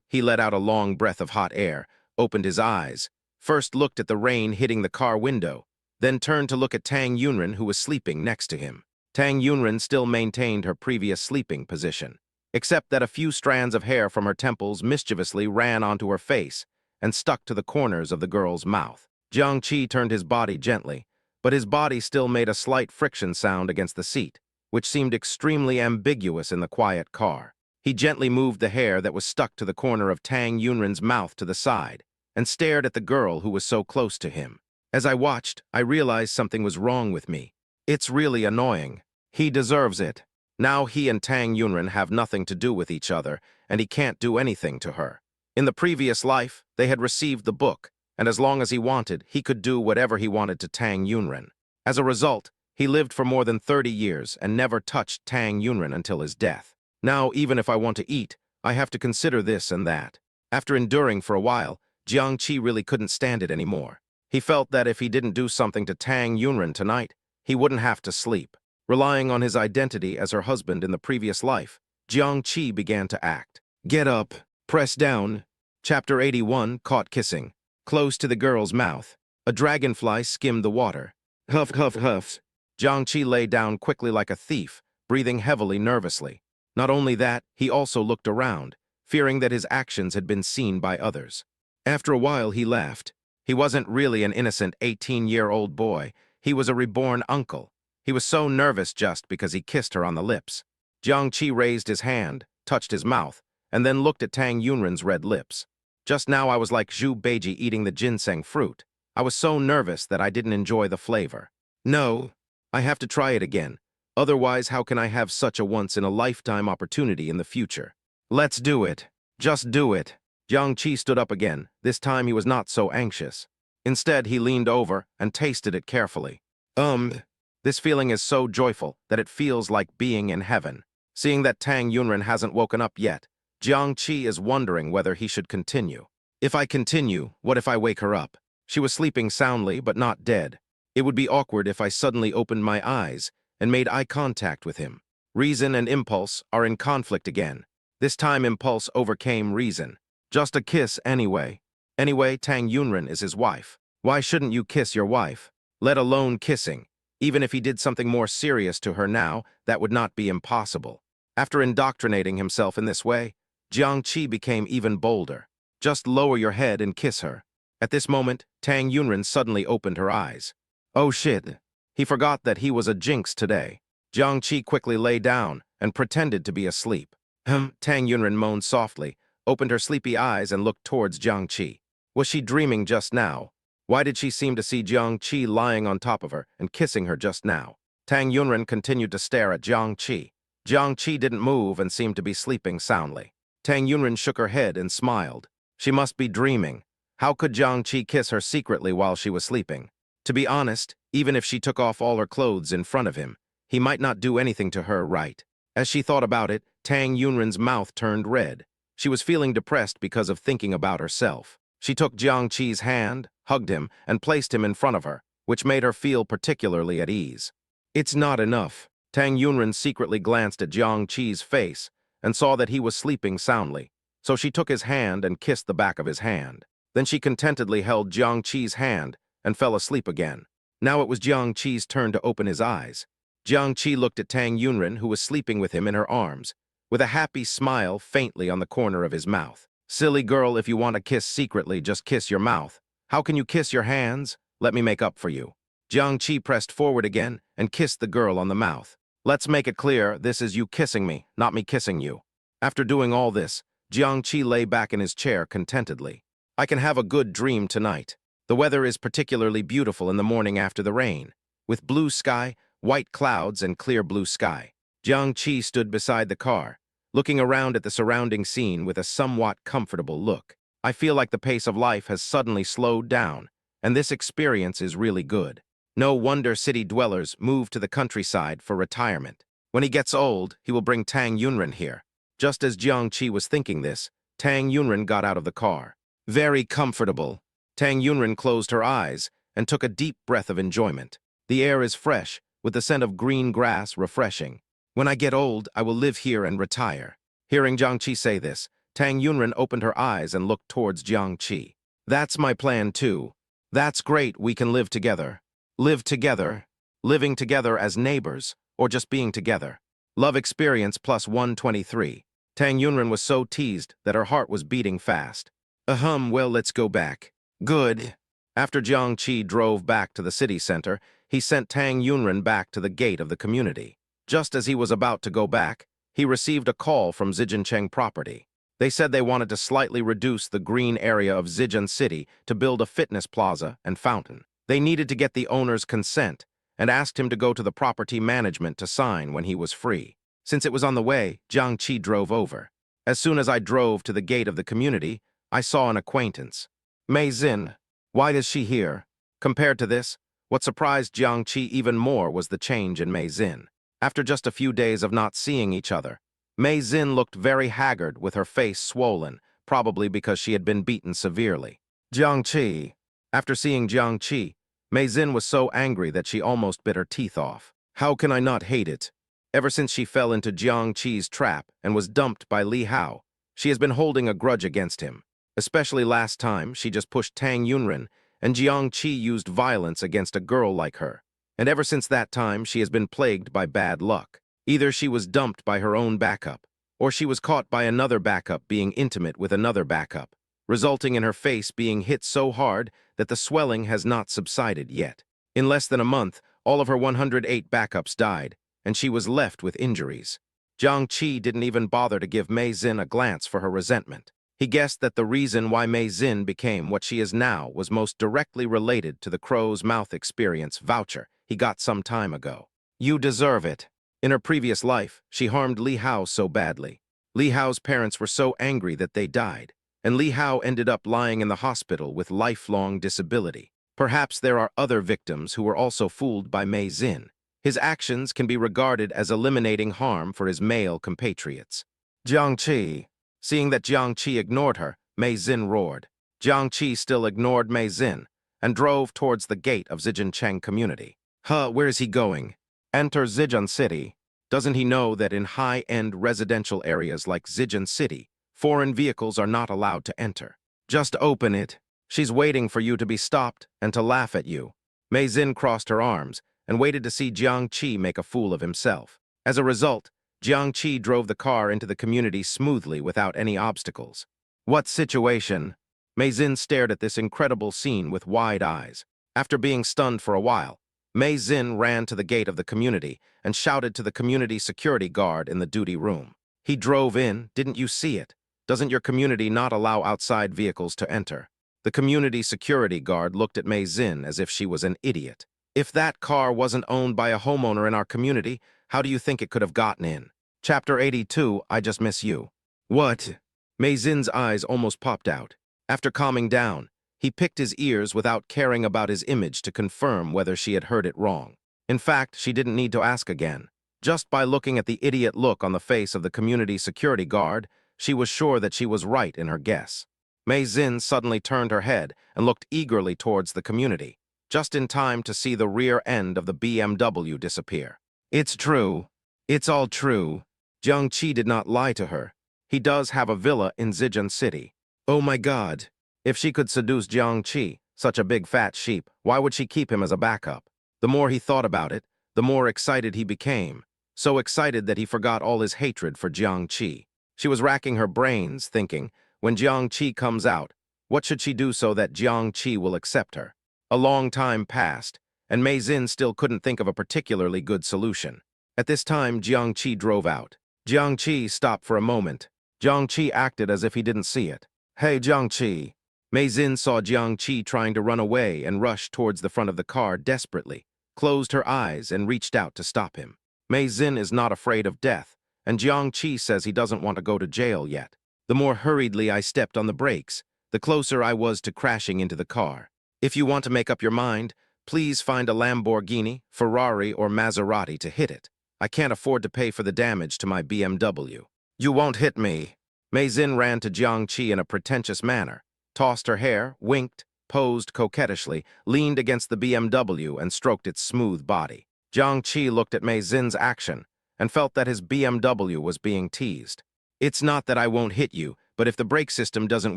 He let out a long breath of hot air, opened his eyes, first looked at the rain hitting the car window, then turned to look at Tang Yunren, who was sleeping next to him. Tang Yunren still maintained her previous sleeping position, except that a few strands of hair from her temples mischievously ran onto her face and stuck to the corners of the girl's mouth. Jiang Qi turned his body gently, but his body still made a slight friction sound against the seat, which seemed extremely ambiguous in the quiet car. He gently moved the hair that was stuck to the corner of Tang Yunren's mouth to the side and stared at the girl who was so close to him. As I watched, I realized something was wrong with me. It's really annoying. He deserves it. Now he and Tang Yunren have nothing to do with each other, and he can't do anything to her. In the previous life, they had received the book, and as long as he wanted, he could do whatever he wanted to Tang Yunren. As a result, he lived for more than 30 years and never touched Tang Yunren until his death. Now, even if I want to eat, I have to consider this and that. After enduring for a while, Jiang Qi really couldn't stand it anymore. He felt that if he didn't do something to Tang Yunren tonight, he wouldn't have to sleep. Relying on his identity as her husband in the previous life, Jiang Qi began to act. Get up, press down. Chapter 81, Caught Kissing. Close to the girl's mouth, a dragonfly skimmed the water. Huff, huff, huff. Jiang Qi lay down quickly like a thief, breathing heavily nervously. Not only that, he also looked around, fearing that his actions had been seen by others. After a while, he laughed. He wasn't really an innocent 18-year-old boy. He was a reborn uncle. He was so nervous just because he kissed her on the lips. Jiang Qi raised his hand, touched his mouth, and then looked at Tang Yunren's red lips. Just now I was like Zhu Beiji eating the ginseng fruit. I was so nervous that I didn't enjoy the flavor. No, I have to try it again. Otherwise, how can I have such a once-in-a-lifetime opportunity in the future? Let's do it. Just do it. Jiang Qi stood up again. This time he was not so anxious. Instead, he leaned over and tasted it carefully. This feeling is so joyful that it feels like being in heaven. Seeing that Tang Yunren hasn't woken up yet, Jiang Qi is wondering whether he should continue. If I continue, what if I wake her up? She was sleeping soundly, but not dead. It would be awkward if I suddenly opened my eyes and made eye contact with him. Reason and impulse are in conflict again. This time impulse overcame reason. Just a kiss anyway. Anyway, Tang Yunren is his wife. Why shouldn't you kiss your wife? Let alone kissing. Even if he did something more serious to her now, that would not be impossible. After indoctrinating himself in this way, Jiang Qi became even bolder. Just lower your head and kiss her. At this moment, Tang Yunren suddenly opened her eyes. Oh shit. He forgot that he was a jinx today. Jiang Qi quickly lay down and pretended to be asleep. Tang Yunren moaned softly, opened her sleepy eyes and looked towards Jiang Qi. Was she dreaming just now? Why did she seem to see Jiang Qi lying on top of her and kissing her just now? Tang Yunren continued to stare at Jiang Qi. Jiang Qi didn't move and seemed to be sleeping soundly. Tang Yunren shook her head and smiled. She must be dreaming. How could Jiang Qi kiss her secretly while she was sleeping? To be honest, even if she took off all her clothes in front of him, he might not do anything to her right. As she thought about it, Tang Yunren's mouth turned red. She was feeling depressed because of thinking about herself. She took Jiang Qi's hand, hugged him, and placed him in front of her, which made her feel particularly at ease. It's not enough. Tang Yunren secretly glanced at Jiang Qi's face and saw that he was sleeping soundly, so she took his hand and kissed the back of his hand. Then she contentedly held Jiang Qi's hand and fell asleep again. Now it was Jiang Qi's turn to open his eyes. Jiang Qi looked at Tang Yunren, who was sleeping with him in her arms, with a happy smile faintly on the corner of his mouth. Silly girl, if you want to kiss secretly, just kiss your mouth. How can you kiss your hands? Let me make up for you. Jiang Qi pressed forward again and kissed the girl on the mouth. Let's make it clear, this is you kissing me, not me kissing you. After doing all this, Jiang Qi lay back in his chair contentedly. I can have a good dream tonight. The weather is particularly beautiful in the morning after the rain, with blue sky, white clouds, and clear blue sky. Jiang Qi stood beside the car, looking around at the surrounding scene with a somewhat comfortable look. I feel like the pace of life has suddenly slowed down, and this experience is really good. No wonder city dwellers move to the countryside for retirement. When he gets old, he will bring Tang Yunren here. Just as Jiang Qi was thinking this, Tang Yunren got out of the car. Very comfortable. Tang Yunren closed her eyes and took a deep breath of enjoyment. The air is fresh, with the scent of green grass refreshing. When I get old, I will live here and retire. Hearing Jiang Qi say this, Tang Yunren opened her eyes and looked towards Jiang Qi. That's my plan too. That's great, we can live together. Live together. Living together as neighbors, or just being together. Love experience plus 123. Tang Yunren was so teased that her heart was beating fast. Well, let's go back. Good. After Jiang Qi drove back to the city center, he sent Tang Yunren back to the gate of the community. Just as he was about to go back, he received a call from Zijiancheng property. They said they wanted to slightly reduce the green area of Zijian City to build a fitness plaza and fountain. They needed to get the owner's consent and asked him to go to the property management to sign when he was free. Since it was on the way, Jiang Qi drove over. As soon as I drove to the gate of the community, I saw an acquaintance. Mei Xin. Why is she here? Compared to this, what surprised Jiang Qi even more was the change in Mei Xin. After just a few days of not seeing each other, Mei Xin looked very haggard with her face swollen, probably because she had been beaten severely. Jiang Qi. After seeing Jiang Qi, Mei Xin was so angry that she almost bit her teeth off. How can I not hate it? Ever since she fell into Jiang Qi's trap and was dumped by Li Hao, she has been holding a grudge against him. Especially last time, she just pushed Tang Yunren, and Jiang Qi used violence against a girl like her. And ever since that time, she has been plagued by bad luck. Either she was dumped by her own backup, or she was caught by another backup being intimate with another backup, resulting in her face being hit so hard that the swelling has not subsided yet. In less than a month, all of her 108 backups died, and she was left with injuries. Jiang Qi didn't even bother to give Mei Xin a glance for her resentment. He guessed that the reason why Mei Xin became what she is now was most directly related to the crow's mouth experience voucher he got some time ago. You deserve it. In her previous life, she harmed Li Hao so badly. Li Hao's parents were so angry that they died, and Li Hao ended up lying in the hospital with lifelong disability. Perhaps there are other victims who were also fooled by Mei Xin. His actions can be regarded as eliminating harm for his male compatriots. Jiang Qi. Seeing that Jiang Qi ignored her, Mei Xin roared. Jiang Qi still ignored Mei Xin and drove towards the gate of Zijiancheng community. Where is he going? Enter Zijian City. Doesn't he know that in high-end residential areas like Zijian City, foreign vehicles are not allowed to enter? Just open it. She's waiting for you to be stopped and to laugh at you. Mei Xin crossed her arms and waited to see Jiang Qi make a fool of himself. As a result, Jiang Qi drove the car into the community smoothly without any obstacles. What situation? Mei Xin stared at this incredible scene with wide eyes. After being stunned for a while, Mei Zin ran to the gate of the community and shouted to the community security guard in the duty room. He drove in, didn't you see it? Doesn't your community not allow outside vehicles to enter? The community security guard looked at Mei Zin as if she was an idiot. If that car wasn't owned by a homeowner in our community, how do you think it could have gotten in? Chapter 82, I Just Miss You. What? Mei Zin's eyes almost popped out. After calming down, he picked his ears without caring about his image to confirm whether she had heard it wrong. In fact, she didn't need to ask again. Just by looking at the idiot look on the face of the community security guard, she was sure that she was right in her guess. Mei Zin suddenly turned her head and looked eagerly towards the community, just in time to see the rear end of the BMW disappear. It's true. It's all true. Jiang Qi did not lie to her. He does have a villa in Zhejiang City. Oh my God. If she could seduce Jiang Qi, such a big fat sheep, why would she keep him as a backup? The more he thought about it, the more excited he became. So excited that he forgot all his hatred for Jiang Qi. She was racking her brains, thinking, when Jiang Qi comes out, what should she do so that Jiang Qi will accept her? A long time passed, and Mei Zin still couldn't think of a particularly good solution. At this time, Jiang Qi drove out. Jiang Qi stopped for a moment. Jiang Qi acted as if he didn't see it. Hey, Jiang Qi. Mei Zin saw Jiang Qi trying to run away and rushed towards the front of the car desperately, closed her eyes and reached out to stop him. Mei Zin is not afraid of death, and Jiang Qi says he doesn't want to go to jail yet. The more hurriedly I stepped on the brakes, the closer I was to crashing into the car. If you want to make up your mind, please find a Lamborghini, Ferrari, or Maserati to hit it. I can't afford to pay for the damage to my BMW. You won't hit me. Mei Zin ran to Jiang Qi in a pretentious manner, tossed her hair, winked, posed coquettishly, leaned against the BMW and stroked its smooth body. Jiang Qi looked at Mei Zin's action and felt that his BMW was being teased. It's not that I won't hit you, but if the brake system doesn't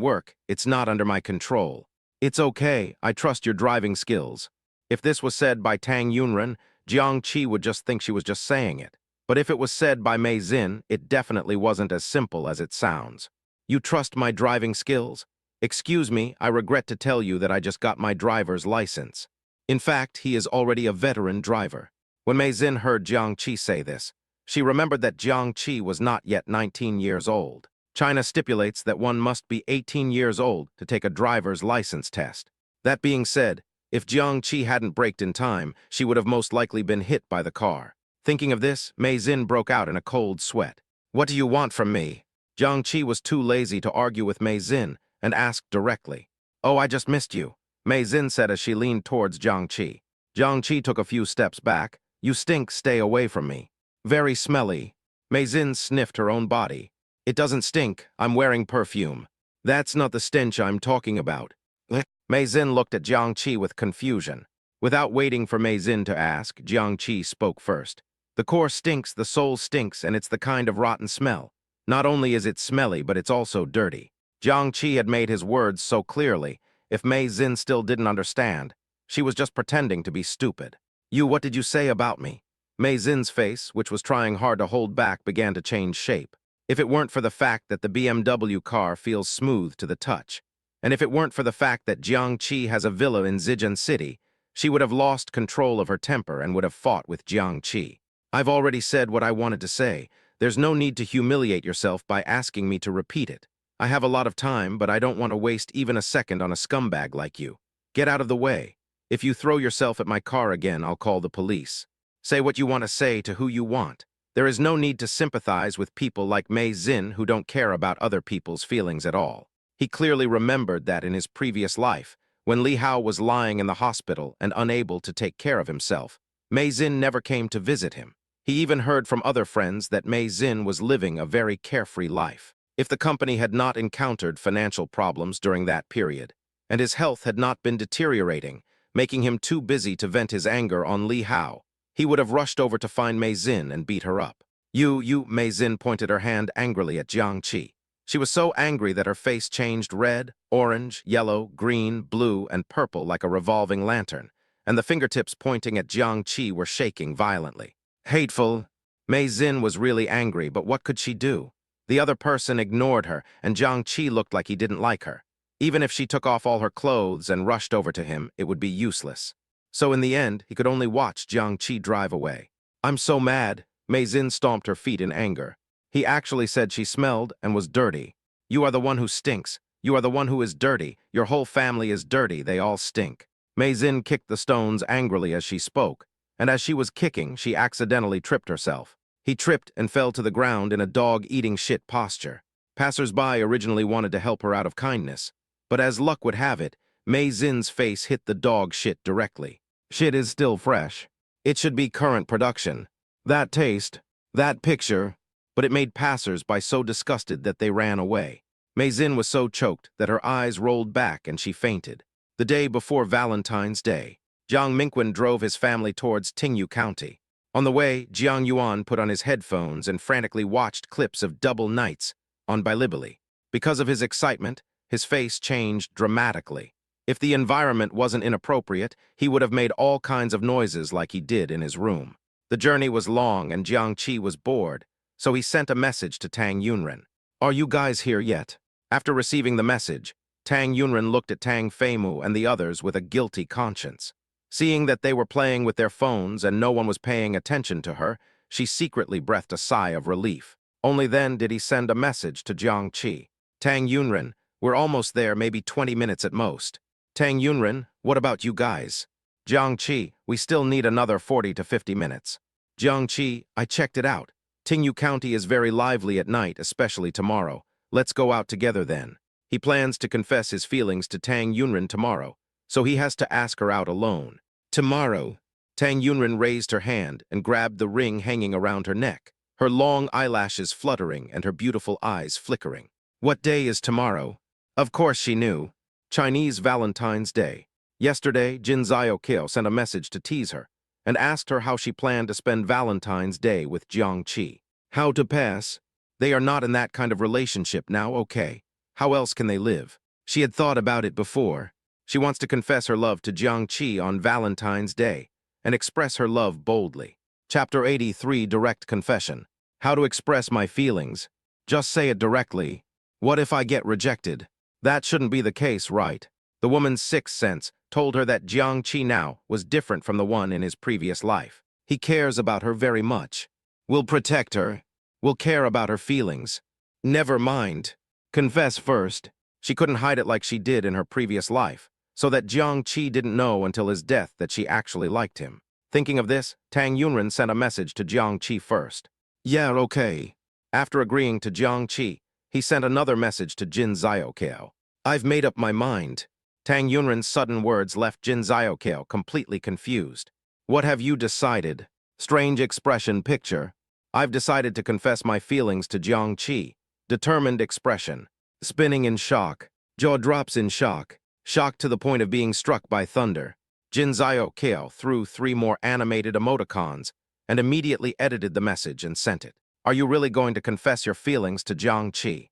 work, it's not under my control. It's okay, I trust your driving skills. If this was said by Tang Yunren, Jiang Qi would just think she was just saying it. But if it was said by Mei Zin, it definitely wasn't as simple as it sounds. You trust my driving skills? Excuse me, I regret to tell you that I just got my driver's license. In fact, he is already a veteran driver. When Mei Zin heard Jiang Qi say this, she remembered that Jiang Qi was not yet 19 years old. China stipulates that one must be 18 years old to take a driver's license test. That being said, if Jiang Qi hadn't braked in time, she would have most likely been hit by the car. Thinking of this, Mei Zin broke out in a cold sweat. What do you want from me? Jiang Qi was too lazy to argue with Mei Zin and asked directly. Oh, I just missed you, Mei Zin said as she leaned towards Jiang Qi. Jiang Qi took a few steps back. You stink, stay away from me. Very smelly. Mei Zin sniffed her own body. It doesn't stink, I'm wearing perfume. That's not the stench I'm talking about. Mei Zin looked at Jiang Qi with confusion. Without waiting for Mei Zin to ask, Jiang Qi spoke first. The core stinks, the soul stinks, and it's the kind of rotten smell. Not only is it smelly, but it's also dirty. Jiang Qi had made his words so clearly, if Mei Zin still didn't understand, she was just pretending to be stupid. What did you say about me? Mei Zin's face, which was trying hard to hold back, began to change shape. If it weren't for the fact that the BMW car feels smooth to the touch, and if it weren't for the fact that Jiang Qi has a villa in Zhejiang City, she would have lost control of her temper and would have fought with Jiang Qi. I've already said what I wanted to say. There's no need to humiliate yourself by asking me to repeat it. I have a lot of time, but I don't want to waste even a second on a scumbag like you. Get out of the way. If you throw yourself at my car again, I'll call the police. Say what you want to say to who you want. There is no need to sympathize with people like Mei Zin who don't care about other people's feelings at all. He clearly remembered that in his previous life, when Li Hao was lying in the hospital and unable to take care of himself, Mei Zin never came to visit him. He even heard from other friends that Mei Zin was living a very carefree life. If the company had not encountered financial problems during that period, and his health had not been deteriorating, making him too busy to vent his anger on Li Hao, he would have rushed over to find Mei Zin and beat her up. Mei Zin pointed her hand angrily at Jiang Qi. She was so angry that her face changed red, orange, yellow, green, blue, and purple like a revolving lantern, and the fingertips pointing at Jiang Qi were shaking violently. Hateful. Mei Zin was really angry, but what could she do? The other person ignored her, and Jiang Qi looked like he didn't like her. Even if she took off all her clothes and rushed over to him, it would be useless. So in the end, he could only watch Jiang Qi drive away. I'm so mad. Mei Xin stomped her feet in anger. He actually said she smelled and was dirty. You are the one who stinks. You are the one who is dirty. Your whole family is dirty. They all stink. Mei Xin kicked the stones angrily as she spoke, and as she was kicking, she accidentally tripped herself. He tripped and fell to the ground in a dog-eating shit posture. Passers-by originally wanted to help her out of kindness, but as luck would have it, Mei Xin's face hit the dog shit directly. Shit is still fresh. It should be current production. That taste, that picture, but it made passers-by so disgusted that they ran away. Mei Xin was so choked that her eyes rolled back and she fainted. The day before Valentine's Day, Jiang Mingwen drove his family towards Tingyu County. On the way, Jiang Yuan put on his headphones and frantically watched clips of Double Knights on Bilibili. Because of his excitement, his face changed dramatically. If the environment wasn't inappropriate, he would have made all kinds of noises like he did in his room. The journey was long and Jiang Qi was bored, so he sent a message to Tang Yunren. Are you guys here yet? After receiving the message, Tang Yunren looked at Tang Feimu and the others with a guilty conscience. Seeing that they were playing with their phones and no one was paying attention to her, she secretly breathed a sigh of relief. Only then did he send a message to Jiang Qi. Tang Yunren, we're almost there, maybe 20 minutes at most. Tang Yunren, what about you guys? Jiang Qi, we still need another 40 to 50 minutes. Jiang Qi, I checked it out. Tingyu County is very lively at night, especially tomorrow. Let's go out together then. He plans to confess his feelings to Tang Yunren tomorrow, so he has to ask her out alone. Tomorrow. Tang Yunren raised her hand and grabbed the ring hanging around her neck, her long eyelashes fluttering and her beautiful eyes flickering. What day is tomorrow? Of course she knew. Chinese Valentine's Day. Yesterday, Jin Ziyokeo sent a message to tease her and asked her how she planned to spend Valentine's Day with Jiang Qi. How to pass? They are not in that kind of relationship now, okay. How else can they live? She had thought about it before. She wants to confess her love to Jiang Qi on Valentine's Day and express her love boldly. Chapter 83, Direct Confession. How to express my feelings. Just say it directly. What if I get rejected? That shouldn't be the case, right? The woman's sixth sense told her that Jiang Qi now was different from the one in his previous life. He cares about her very much. Will protect her. Will care about her feelings. Never mind. Confess first. She couldn't hide it like she did in her previous life, so that Jiang Qi didn't know until his death that she actually liked him. Thinking of this, Tang Yunren sent a message to Jiang Qi first. Yeah, okay. After agreeing to Jiang Qi, he sent another message to Jin Ziyokeo. I've made up my mind. Tang Yunren's sudden words left Jin Ziyokeo completely confused. What have you decided? Strange expression picture. I've decided to confess my feelings to Jiang Qi. Determined expression. Spinning in shock. Jaw drops in shock. Shocked to the point of being struck by thunder. Jin Ziyokeo threw 3 more animated emoticons and immediately edited the message and sent it. Are you really going to confess your feelings to Jiang Qi?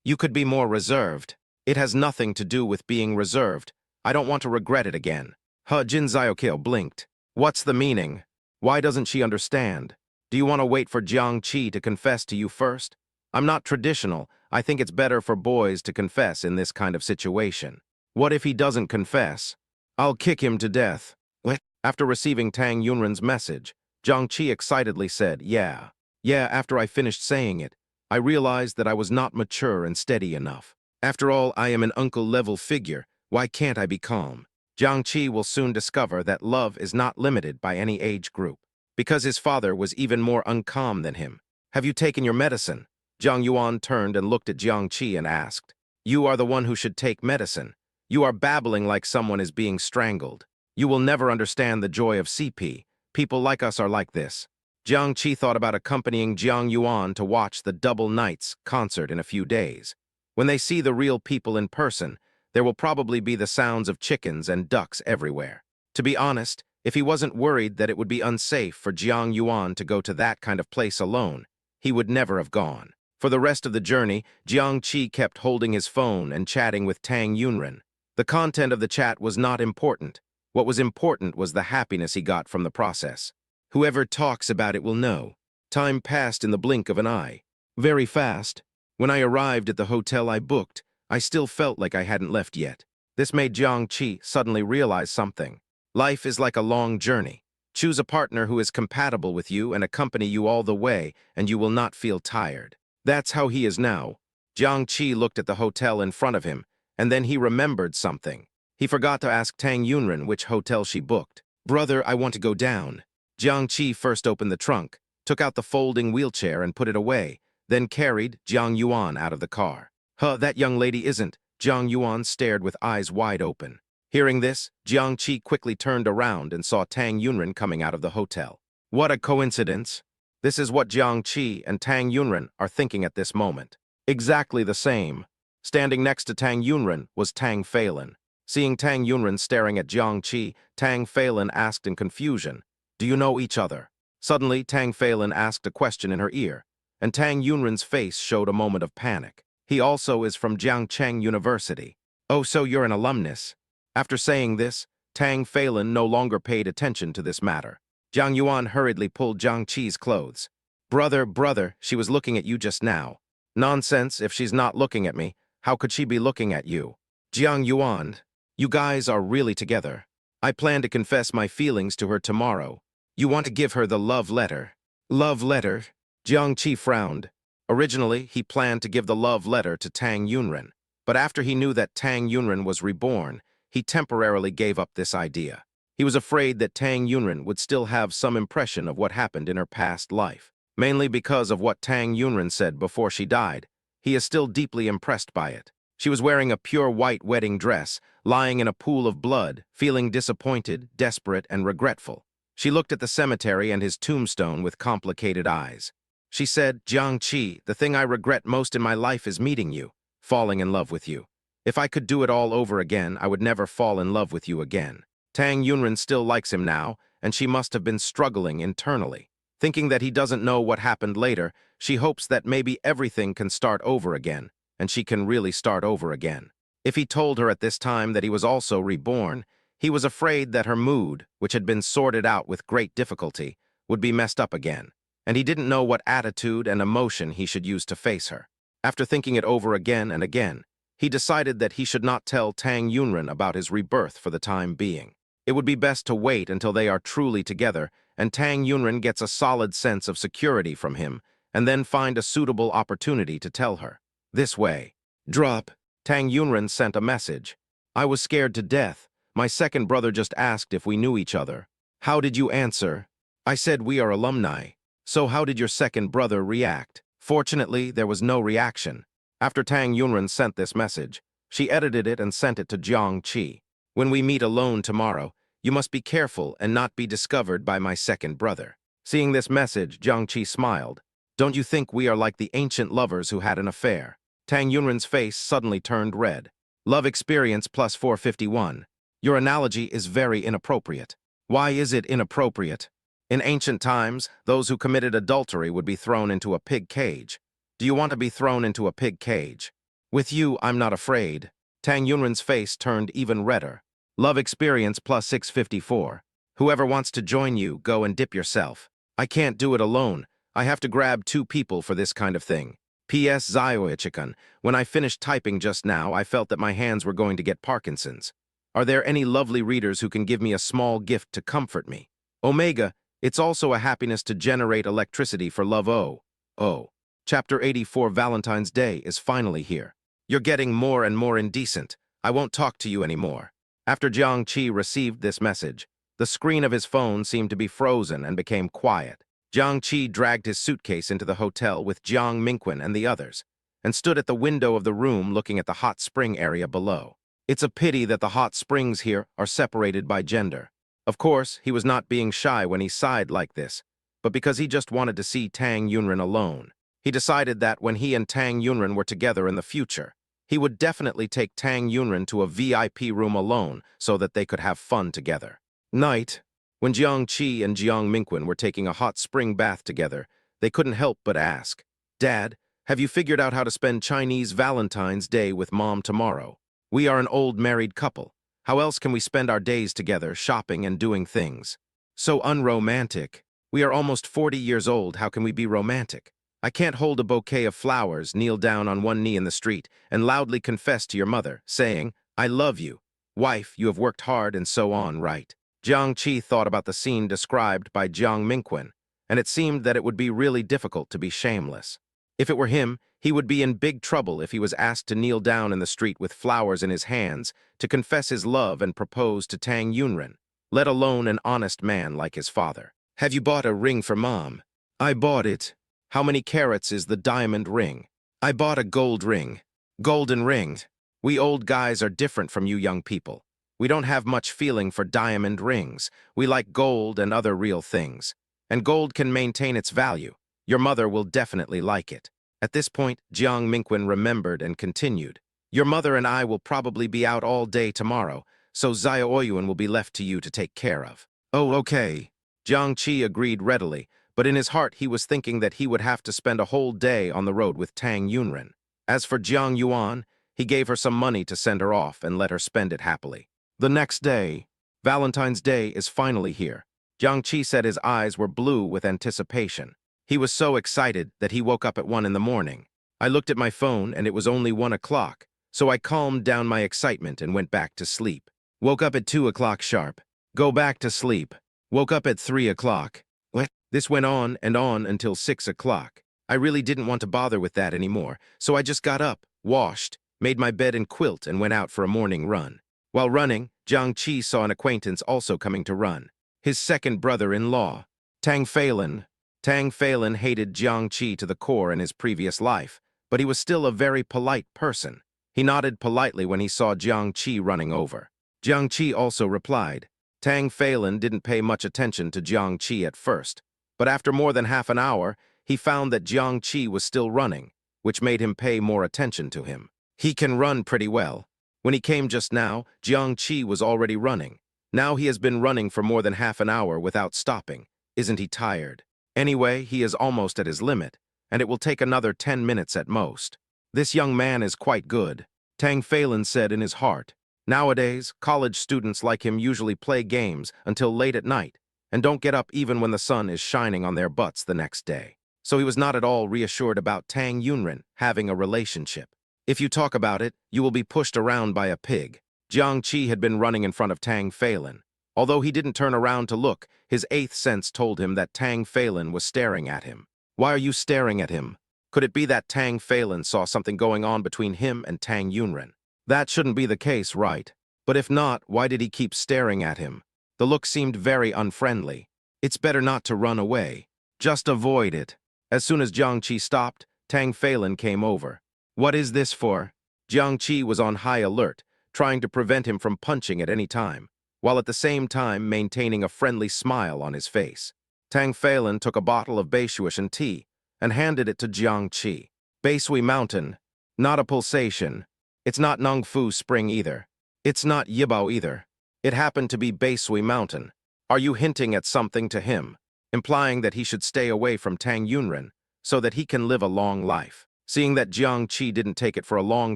You could be more reserved. It has nothing to do with being reserved. I don't want to regret it again. Jin Ziyokeo blinked. What's the meaning? Why doesn't she understand? Do you want to wait for Jiang Qi to confess to you first? I'm not traditional. I think it's better for boys to confess in this kind of situation. What if he doesn't confess? I'll kick him to death. What? After receiving Tang Yunren's message, Jiang Qi excitedly said, Yeah, after I finished saying it, I realized that I was not mature and steady enough. After all, I am an uncle-level figure. Why can't I be calm? Jiang Qi will soon discover that love is not limited by any age group, because his father was even more uncalm than him. Have you taken your medicine? Jiang Yuan turned and looked at Jiang Qi and asked, You are the one who should take medicine. You are babbling like someone is being strangled. You will never understand the joy of CP. People like us are like this. Jiang Qi thought about accompanying Jiang Yuan to watch the Double Knights concert in a few days. When they see the real people in person, there will probably be the sounds of chickens and ducks everywhere. To be honest, if he wasn't worried that it would be unsafe for Jiang Yuan to go to that kind of place alone, he would never have gone. For the rest of the journey, Jiang Qi kept holding his phone and chatting with Tang Yunren. The content of the chat was not important. What was important was the happiness he got from the process. Whoever talks about it will know. Time passed in the blink of an eye. Very fast. When I arrived at the hotel I booked, I still felt like I hadn't left yet. This made Jiang Qi suddenly realize something. Life is like a long journey. Choose a partner who is compatible with you and accompany you all the way, and you will not feel tired. That's how he is now. Jiang Qi looked at the hotel in front of him, and then he remembered something. He forgot to ask Tang Yunren which hotel she booked. Brother, I want to go down. Jiang Qi first opened the trunk, took out the folding wheelchair and put it away, then carried Jiang Yuan out of the car. Huh, that young lady isn't. Jiang Yuan stared with eyes wide open. Hearing this, Jiang Qi quickly turned around and saw Tang Yunren coming out of the hotel. What a coincidence. This is what Jiang Qi and Tang Yunren are thinking at this moment. Exactly the same. Standing next to Tang Yunren was Tang Phelan. Seeing Tang Yunren staring at Jiang Qi, Tang Phelan asked in confusion, "Do you know each other?" Suddenly, Tang Phelan asked a question in her ear, and Tang Yunren's face showed a moment of panic. He also is from Jiangcheng University. Oh, so you're an alumnus. After saying this, Tang Phelan no longer paid attention to this matter. Jiang Yuan hurriedly pulled Jiang Qi's clothes. Brother, she was looking at you just now. Nonsense, if she's not looking at me, how could she be looking at you? Jiang Yuan, you guys are really together. I plan to confess my feelings to her tomorrow. You want to give her the love letter. Love letter? Jiang Qi frowned. Originally, he planned to give the love letter to Tang Yunren, but after he knew that Tang Yunren was reborn, he temporarily gave up this idea. He was afraid that Tang Yunren would still have some impression of what happened in her past life. Mainly because of what Tang Yunren said before she died, he is still deeply impressed by it. She was wearing a pure white wedding dress, lying in a pool of blood, feeling disappointed, desperate, and regretful. She looked at the cemetery and his tombstone with complicated eyes. She said, Jiang Qi, the thing I regret most in my life is meeting you, falling in love with you. If I could do it all over again, I would never fall in love with you again. Tang Yunren still likes him now, and she must have been struggling internally. Thinking that he doesn't know what happened later, she hopes that maybe everything can start over again, and she can really start over again. If he told her at this time that he was also reborn, he was afraid that her mood, which had been sorted out with great difficulty, would be messed up again, and he didn't know what attitude and emotion he should use to face her. After thinking it over again and again, he decided that he should not tell Tang Yunren about his rebirth for the time being. It would be best to wait until they are truly together and Tang Yunren gets a solid sense of security from him, and then find a suitable opportunity to tell her. This way. Drop. Tang Yunren sent a message. I was scared to death. My second brother just asked if we knew each other. How did you answer? I said we are alumni. So how did your second brother react? Fortunately, there was no reaction. After Tang Yunren sent this message, she edited it and sent it to Jiang Qi. When we meet alone tomorrow, you must be careful and not be discovered by my second brother. Seeing this message, Jiang Qi smiled. Don't you think we are like the ancient lovers who had an affair? Tang Yunren's face suddenly turned red. Love experience plus 451. Your analogy is very inappropriate. Why is it inappropriate? In ancient times, those who committed adultery would be thrown into a pig cage. Do you want to be thrown into a pig cage? With you, I'm not afraid. Tang Yunren's face turned even redder. Love experience plus 654. Whoever wants to join you, go and dip yourself. I can't do it alone. I have to grab 2 people for this kind of thing. P.S. Zioichikan, when I finished typing just now, I felt that my hands were going to get Parkinson's. Are there any lovely readers who can give me a small gift to comfort me? Omega, it's also a happiness to generate electricity for Love O. Oh. Chapter 84 Valentine's Day is finally here. You're getting more and more indecent. I won't talk to you anymore. After Jiang Qi received this message, the screen of his phone seemed to be frozen and became quiet. Jiang Qi dragged his suitcase into the hotel with Jiang Mingqin and the others, and stood at the window of the room looking at the hot spring area below. It's a pity that the hot springs here are separated by gender. Of course, he was not being shy when he sighed like this, but because he just wanted to see Tang Yunren alone. He decided that when he and Tang Yunren were together in the future, he would definitely take Tang Yunren to a VIP room alone so that they could have fun together. Night. When Jiang Qi and Jiang Mingqin were taking a hot spring bath together, they couldn't help but ask, Dad, have you figured out how to spend Chinese Valentine's Day with Mom tomorrow? We are an old married couple. How else can we spend our days together, shopping and doing things? So unromantic. We are almost 40 years old. How can we be romantic? I can't hold a bouquet of flowers, kneel down on one knee in the street, and loudly confess to your mother, saying, I love you. Wife, you have worked hard and so on, right? Jiang Qi thought about the scene described by Jiang Mingqin, and it seemed that it would be really difficult to be shameless. If it were him, he would be in big trouble if he was asked to kneel down in the street with flowers in his hands to confess his love and propose to Tang Yunren, let alone an honest man like his father. Have you bought a ring for Mom? I bought it. How many carats is the diamond ring? I bought a gold ring. Golden ring. We old guys are different from you young people. We don't have much feeling for diamond rings. We like gold and other real things. And gold can maintain its value. Your mother will definitely like it. At this point, Jiang Mingqin remembered and continued. Your mother and I will probably be out all day tomorrow, so Xia Ouyuan will be left to you to take care of. Oh, okay. Jiang Qi agreed readily, but in his heart he was thinking that he would have to spend a whole day on the road with Tang Yunren. As for Jiang Yuan, he gave her some money to send her off and let her spend it happily. The next day, Valentine's Day is finally here. Jiang Qi said his eyes were blue with anticipation. He was so excited that he woke up at 1 in the morning. I looked at my phone and it was only 1 o'clock, so I calmed down my excitement and went back to sleep. Woke up at 2 o'clock sharp. Go back to sleep. Woke up at 3 o'clock. What? This went on and on until 6 o'clock. I really didn't want to bother with that anymore, so I just got up, washed, made my bed and quilt and went out for a morning run. While running, Jiang Qi saw an acquaintance also coming to run. His second brother-in-law, Tang Phelan. Tang Phelan hated Jiang Qi to the core in his previous life, but he was still a very polite person. He nodded politely when he saw Jiang Qi running over. Jiang Qi also replied. Tang Phelan didn't pay much attention to Jiang Qi at first, but after more than half an hour, he found that Jiang Qi was still running, which made him pay more attention to him. He can run pretty well. When he came just now, Jiang Qi was already running. Now he has been running for more than half an hour without stopping. Isn't he tired? Anyway, he is almost at his limit, and it will take another 10 minutes at most. This young man is quite good, Tang Phelan said in his heart. Nowadays, college students like him usually play games until late at night and don't get up even when the sun is shining on their butts the next day. So he was not at all reassured about Tang Yunren having a relationship. If you talk about it, you will be pushed around by a pig. Jiang Qi had been running in front of Tang Phelan. Although he didn't turn around to look, his eighth sense told him that Tang Phelan was staring at him. Why are you staring at him? Could it be that Tang Phelan saw something going on between him and Tang Yunren? That shouldn't be the case, right? But if not, why did he keep staring at him? The look seemed very unfriendly. It's better not to run away. Just avoid it. As soon as Jiang Qi stopped, Tang Phelan came over. What is this for? Jiang Qi was on high alert, trying to prevent him from punching at any time, while at the same time maintaining a friendly smile on his face. Tang Phelan took a bottle of Beishuishan tea and handed it to Jiang Qi. Beishui Mountain, not a pulsation. It's not Nongfu Spring either. It's not Yibao either. It happened to be Beishui Mountain. Are you hinting at something to him, implying that he should stay away from Tang Yunren so that he can live a long life? Seeing that Jiang Qi didn't take it for a long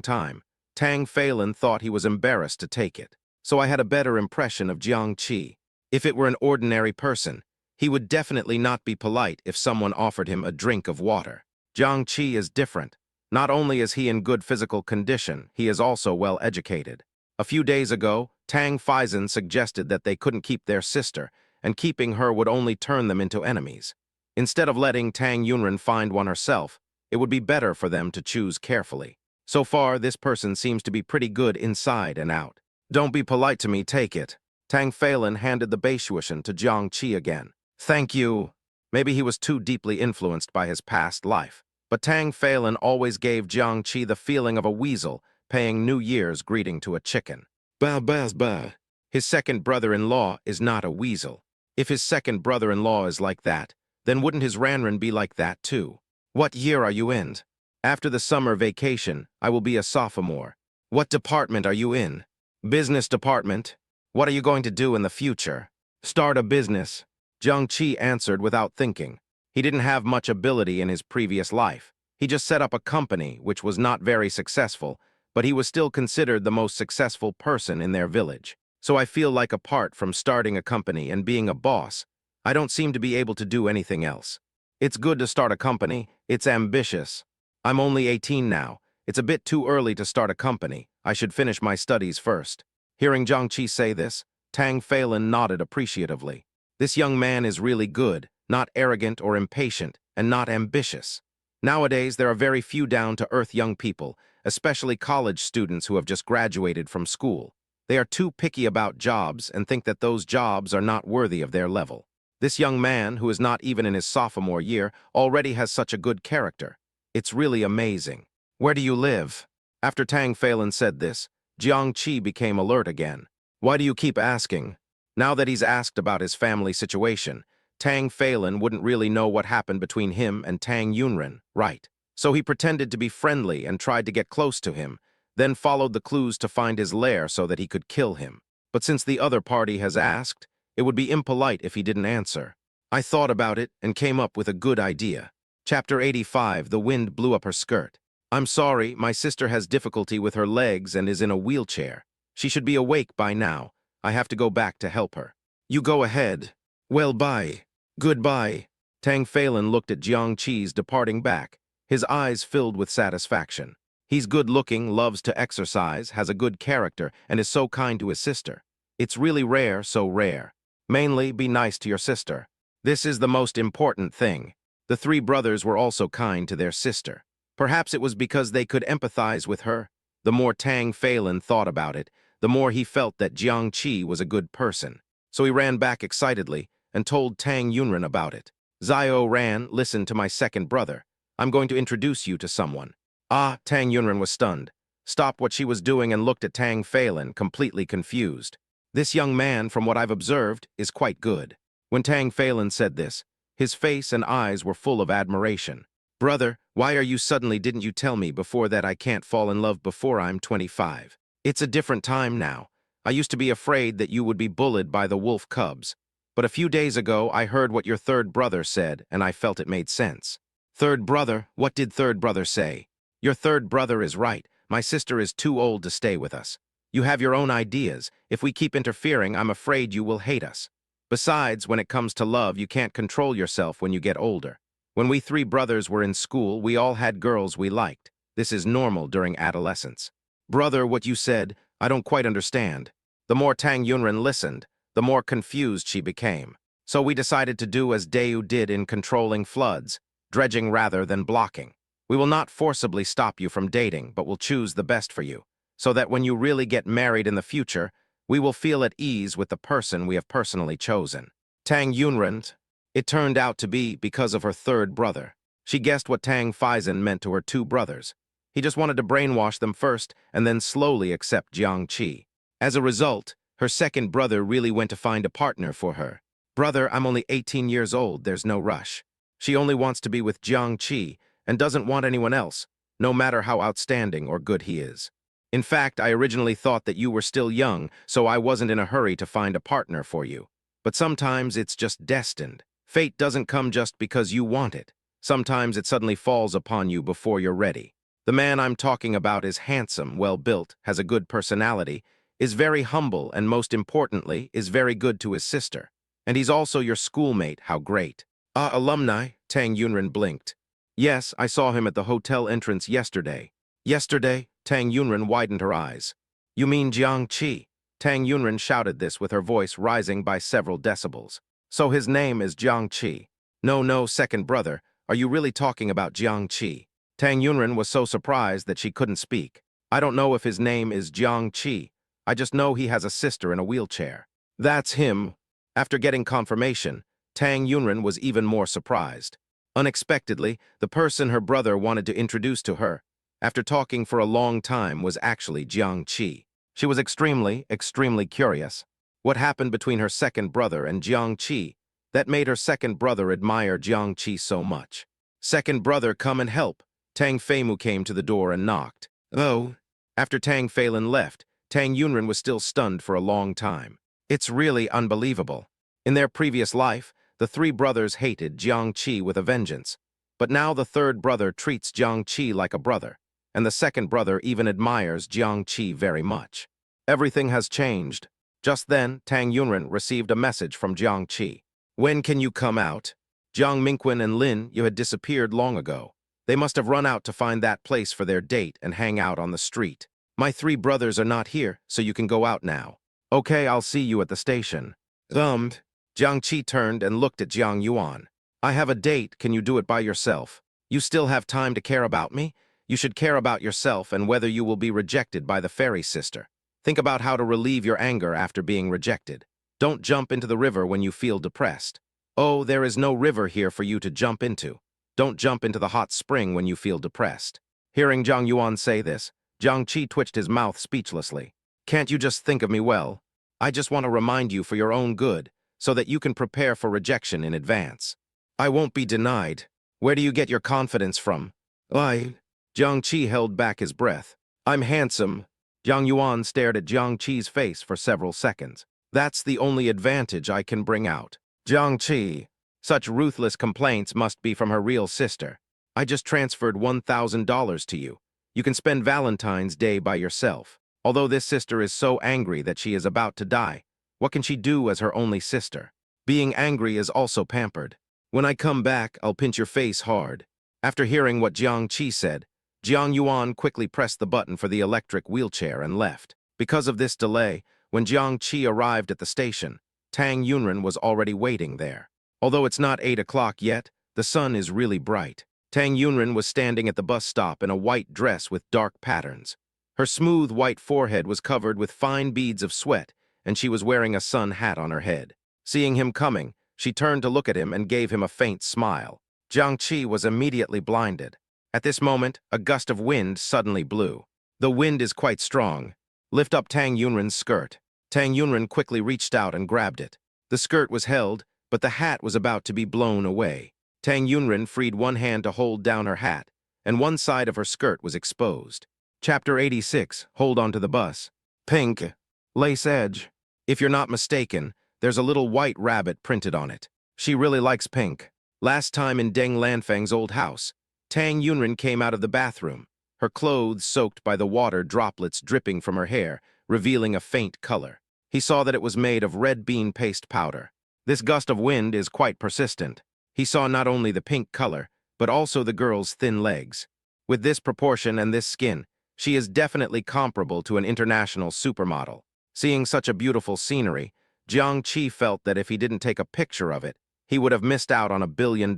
time, Tang Phelan thought he was embarrassed to take it. So I had a better impression of Jiang Qi. If it were an ordinary person, he would definitely not be polite if someone offered him a drink of water. Jiang Qi is different. Not only is he in good physical condition, he is also well educated. A few days ago, Tang Phelan suggested that they couldn't keep their sister, and keeping her would only turn them into enemies. Instead of letting Tang Yunren find one herself, it would be better for them to choose carefully. So far, this person seems to be pretty good inside and out. Don't be polite to me, take it. Tang Phelan handed the Beishuishan to Jiang Qi again. Thank you. Maybe he was too deeply influenced by his past life. But Tang Phelan always gave Jiang Qi the feeling of a weasel paying New Year's greeting to a chicken. Bah, bah, bah. His second brother-in-law is not a weasel. If his second brother-in-law is like that, then wouldn't his Ranran be like that too? What year are you in? After the summer vacation, I will be a sophomore. What department are you in? Business department. What are you going to do in the future? Start a business. Jiang Qi answered without thinking. He didn't have much ability in his previous life. He just set up a company which was not very successful, but he was still considered the most successful person in their village. So I feel like apart from starting a company and being a boss, I don't seem to be able to do anything else. It's good to start a company. It's ambitious. I'm only 18 now. It's a bit too early to start a company. I should finish my studies first. Hearing Jiang Qi say this, Tang Phelan nodded appreciatively. This young man is really good, not arrogant or impatient, and not ambitious. Nowadays, there are very few down-to-earth young people, especially college students who have just graduated from school. They are too picky about jobs and think that those jobs are not worthy of their level. This young man, who is not even in his sophomore year, already has such a good character. It's really amazing. Where do you live? After Tang Phelan said this, Jiang Qi became alert again. Why do you keep asking? Now that he's asked about his family situation, Tang Phelan wouldn't really know what happened between him and Tang Yunren, right? So he pretended to be friendly and tried to get close to him, then followed the clues to find his lair so that he could kill him. But since the other party has asked, it would be impolite if he didn't answer. I thought about it and came up with a good idea. Chapter 85, The Wind Blew Up Her Skirt. I'm sorry, my sister has difficulty with her legs and is in a wheelchair. She should be awake by now. I have to go back to help her. You go ahead. Well, bye. Goodbye. Tang Phelan looked at Jiang Qi's departing back, his eyes filled with satisfaction. He's good-looking, loves to exercise, has a good character, and is so kind to his sister. It's really rare, so rare. Mainly, be nice to your sister. This is the most important thing. The three brothers were also kind to their sister. Perhaps it was because they could empathize with her. The more Tang Phelan thought about it, the more he felt that Jiang Qi was a good person. So he ran back excitedly and told Tang Yunren about it. Zio ran, listen to my second brother. I'm going to introduce you to someone. Ah, Tang Yunren was stunned, stopped what she was doing and looked at Tang Phelan, completely confused. This young man, from what I've observed, is quite good. When Tang Phelan said this, his face and eyes were full of admiration. Brother, why are you suddenly didn't you tell me before that I can't fall in love before I'm 25? It's a different time now. I used to be afraid that you would be bullied by the wolf cubs. But a few days ago, I heard what your third brother said, and I felt it made sense. Third brother? What did third brother say? Your third brother is right. My sister is too old to stay with us. You have your own ideas. If we keep interfering, I'm afraid you will hate us. Besides, when it comes to love, you can't control yourself when you get older. When we three brothers were in school, we all had girls we liked. This is normal during adolescence. Brother, what you said, I don't quite understand. The more Tang Yunren listened, the more confused she became. So we decided to do as Dayu did in controlling floods, dredging rather than blocking. We will not forcibly stop you from dating, but will choose the best for you, so that when you really get married in the future, we will feel at ease with the person we have personally chosen. Tang Yunren, it turned out to be because of her third brother. She guessed what Tang Phelan meant to her two brothers. He just wanted to brainwash them first and then slowly accept Jiang Qi. As a result, her second brother really went to find a partner for her. Brother, I'm only 18 years old, there's no rush. She only wants to be with Jiang Qi and doesn't want anyone else, no matter how outstanding or good he is. In fact, I originally thought that you were still young, so I wasn't in a hurry to find a partner for you. But sometimes it's just destined. Fate doesn't come just because you want it. Sometimes it suddenly falls upon you before you're ready. The man I'm talking about is handsome, well-built, has a good personality, is very humble, and most importantly, is very good to his sister. And he's also your schoolmate, how great. Ah, alumni, Tang Yunren blinked. Yes, I saw him at the hotel entrance yesterday. Yesterday? Tang Yunren widened her eyes. You mean Jiang Qi? Tang Yunren shouted this with her voice rising by several decibels. So his name is Jiang Qi. No, second brother, are you really talking about Jiang Qi? Tang Yunren was so surprised that she couldn't speak. I don't know if his name is Jiang Qi. I just know he has a sister in a wheelchair. That's him. After getting confirmation, Tang Yunren was even more surprised. Unexpectedly, the person her brother wanted to introduce to her, after talking for a long time, was actually Jiang Qi. She was extremely curious. What happened between her second brother and Jiang Qi that made her second brother admire Jiang Qi so much? Second brother, come and help. Tang Feimu came to the door and knocked. Oh. After Tang Phelan left, Tang Yunren was still stunned for a long time. It's really unbelievable. In their previous life, the three brothers hated Jiang Qi with a vengeance. But now the third brother treats Jiang Qi like a brother, and the second brother even admires Jiang Qi very much. Everything has changed. Just then, Tang Yunren received a message from Jiang Qi. When can you come out? Jiang Mingqin and Lin, you had disappeared long ago. They must have run out to find that place for their date and hang out on the street. My three brothers are not here, so you can go out now. Okay, I'll see you at the station. Um, Jiang Qi turned and looked at Jiang Yuan. I have a date, can you do it by yourself? You still have time to care about me? You should care about yourself and whether you will be rejected by the fairy sister. Think about how to relieve your anger after being rejected. Don't jump into the river when you feel depressed. Oh, there is no river here for you to jump into. Don't jump into the hot spring when you feel depressed. Hearing Jiang Yuan say this, Jiang Qi twitched his mouth speechlessly. Can't you just think of me well? I just want to remind you for your own good, so that you can prepare for rejection in advance. I won't be denied. Where do you get your confidence from? Jiang Qi held back his breath. I'm handsome. Jiang Yuan stared at Jiang Qi's face for several seconds. That's the only advantage I can bring out. Jiang Qi, such ruthless complaints must be from her real sister. I just transferred $1,000 to you. You can spend Valentine's Day by yourself. Although this sister is so angry that she is about to die, what can she do as her only sister? Being angry is also pampered. When I come back, I'll pinch your face hard. After hearing what Jiang Qi said, Jiang Yuan quickly pressed the button for the electric wheelchair and left. Because of this delay, when Jiang Qi arrived at the station, Tang Yunren was already waiting there. Although it's not 8 o'clock yet, the sun is really bright. Tang Yunren was standing at the bus stop in a white dress with dark patterns. Her smooth white forehead was covered with fine beads of sweat, and she was wearing a sun hat on her head. Seeing him coming, she turned to look at him and gave him a faint smile. Jiang Qi was immediately blinded. At this moment, a gust of wind suddenly blew. The wind is quite strong. Lift up Tang Yunren's skirt. Tang Yunren quickly reached out and grabbed it. The skirt was held, but the hat was about to be blown away. Tang Yunren freed one hand to hold down her hat, and one side of her skirt was exposed. Chapter 86, Hold on to the bus. Pink. Lace edge. If you're not mistaken, there's a little white rabbit printed on it. She really likes pink. Last time in Deng Lanfang's old house, Tang Yunren came out of the bathroom, her clothes soaked by the water droplets dripping from her hair, revealing a faint color. He saw that it was made of red bean paste powder. This gust of wind is quite persistent. He saw not only the pink color, but also the girl's thin legs. With this proportion and this skin, she is definitely comparable to an international supermodel. Seeing such a beautiful scenery, Jiang Qi felt that if he didn't take a picture of it, he would have missed out on $1 billion.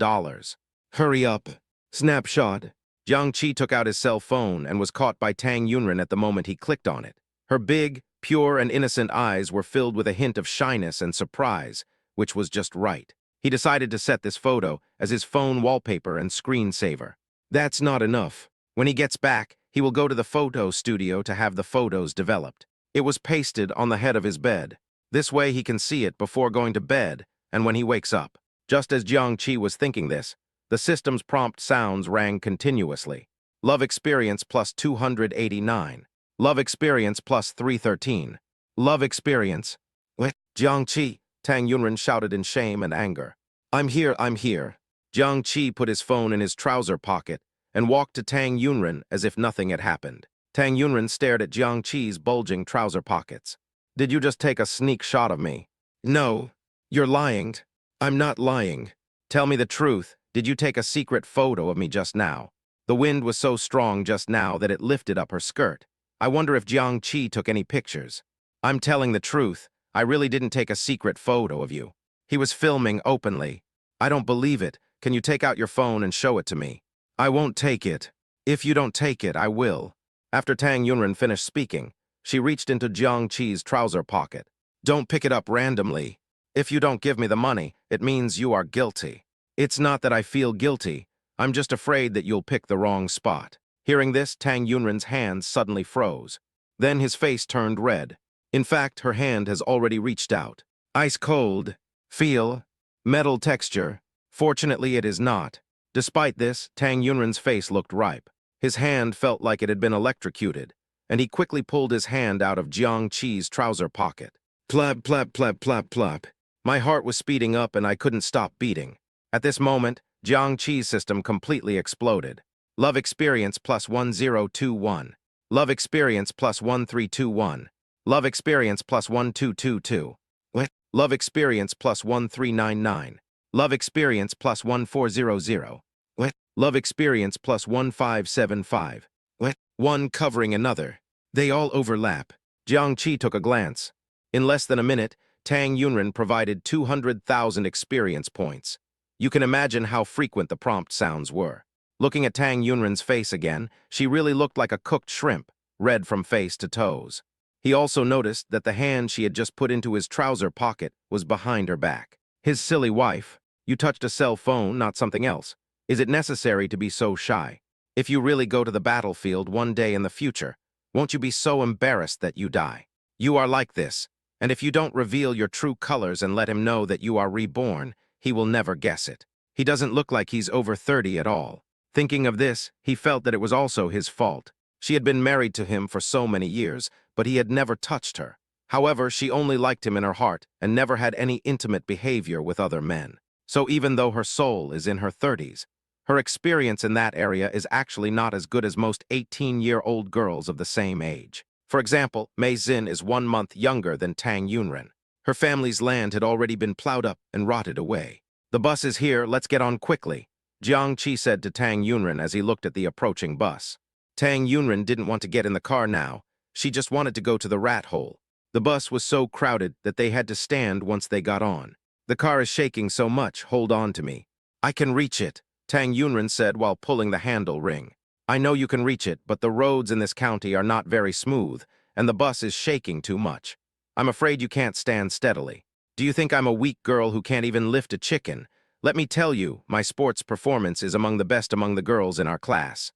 Hurry up. Snapshot. Jiang Qi took out his cell phone and was caught by Tang Yunren at the moment he clicked on it. Her big, pure and innocent eyes were filled with a hint of shyness and surprise, which was just right. He decided to set this photo as his phone wallpaper and screensaver. That's not enough. When he gets back, he will go to the photo studio to have the photos developed. It was pasted on the head of his bed. This way he can see it before going to bed and when he wakes up. Just as Jiang Qi was thinking this, the system's prompt sounds rang continuously. Love experience plus 289. Love experience plus 313. Love experience. What? Jiang Qi, Tang Yunren shouted in shame and anger. I'm here, I'm here. Jiang Qi put his phone in his trouser pocket and walked to Tang Yunren as if nothing had happened. Tang Yunren stared at Jiang Qi's bulging trouser pockets. Did you just take a sneak shot of me? No. You're lying. I'm not lying. Tell me the truth. Did you take a secret photo of me just now? The wind was so strong just now that it lifted up her skirt. I wonder if Jiang Qi took any pictures. I'm telling the truth. I really didn't take a secret photo of you. He was filming openly. I don't believe it. Can you take out your phone and show it to me? I won't take it. If you don't take it, I will. After Tang Yunren finished speaking, she reached into Jiang Qi's trouser pocket. Don't pick it up randomly. If you don't give me the money, it means you are guilty. It's not that I feel guilty. I'm just afraid that you'll pick the wrong spot. Hearing this, Tang Yunren's hands suddenly froze. Then his face turned red. In fact, her hand has already reached out. Ice cold. Feel. Metal texture. Fortunately, it is not. Despite this, Tang Yunren's face looked ripe. His hand felt like it had been electrocuted, and he quickly pulled his hand out of Jiang Qi's trouser pocket. Plop, plop, plop, plop, plop. My heart was speeding up and I couldn't stop beating. At this moment, Jiang Qi's system completely exploded. Love experience plus 1021. Love experience plus 1321. Love experience plus 1222. What? Love experience plus 1399. Love experience plus 1400. What? Love experience plus 1575. What? One covering another. They all overlap. Jiang Qi took a glance. In less than a minute, Tang Yunren provided 200,000 experience points. You can imagine how frequent the prompt sounds were. Looking at Tang Yunren's face again, she really looked like a cooked shrimp, red from face to toes. He also noticed that the hand she had just put into his trouser pocket was behind her back. His silly wife. You touched a cell phone, not something else. Is it necessary to be so shy? If you really go to the battlefield one day in the future, won't you be so embarrassed that you die? You are like this, and if you don't reveal your true colors and let him know that you are reborn, he will never guess it. He doesn't look like he's over 30 at all. Thinking of this, he felt that it was also his fault. She had been married to him for so many years, but he had never touched her. However, she only liked him in her heart and never had any intimate behavior with other men. So even though her soul is in her 30s, her experience in that area is actually not as good as most 18-year-old girls of the same age. For example, Mei Xin is 1 month younger than Tang Yunren. Her family's land had already been plowed up and rotted away. The bus is here, let's get on quickly, Jiang Qi said to Tang Yunren as he looked at the approaching bus. Tang Yunren didn't want to get in the car now. She just wanted to go to the rat hole. The bus was so crowded that they had to stand once they got on. The car is shaking so much, hold on to me. I can reach it, Tang Yunren said while pulling the handle ring. I know you can reach it, but the roads in this county are not very smooth, and the bus is shaking too much. I'm afraid you can't stand steadily. Do you think I'm a weak girl who can't even lift a chicken? Let me tell you, my sports performance is among the best among the girls in our class.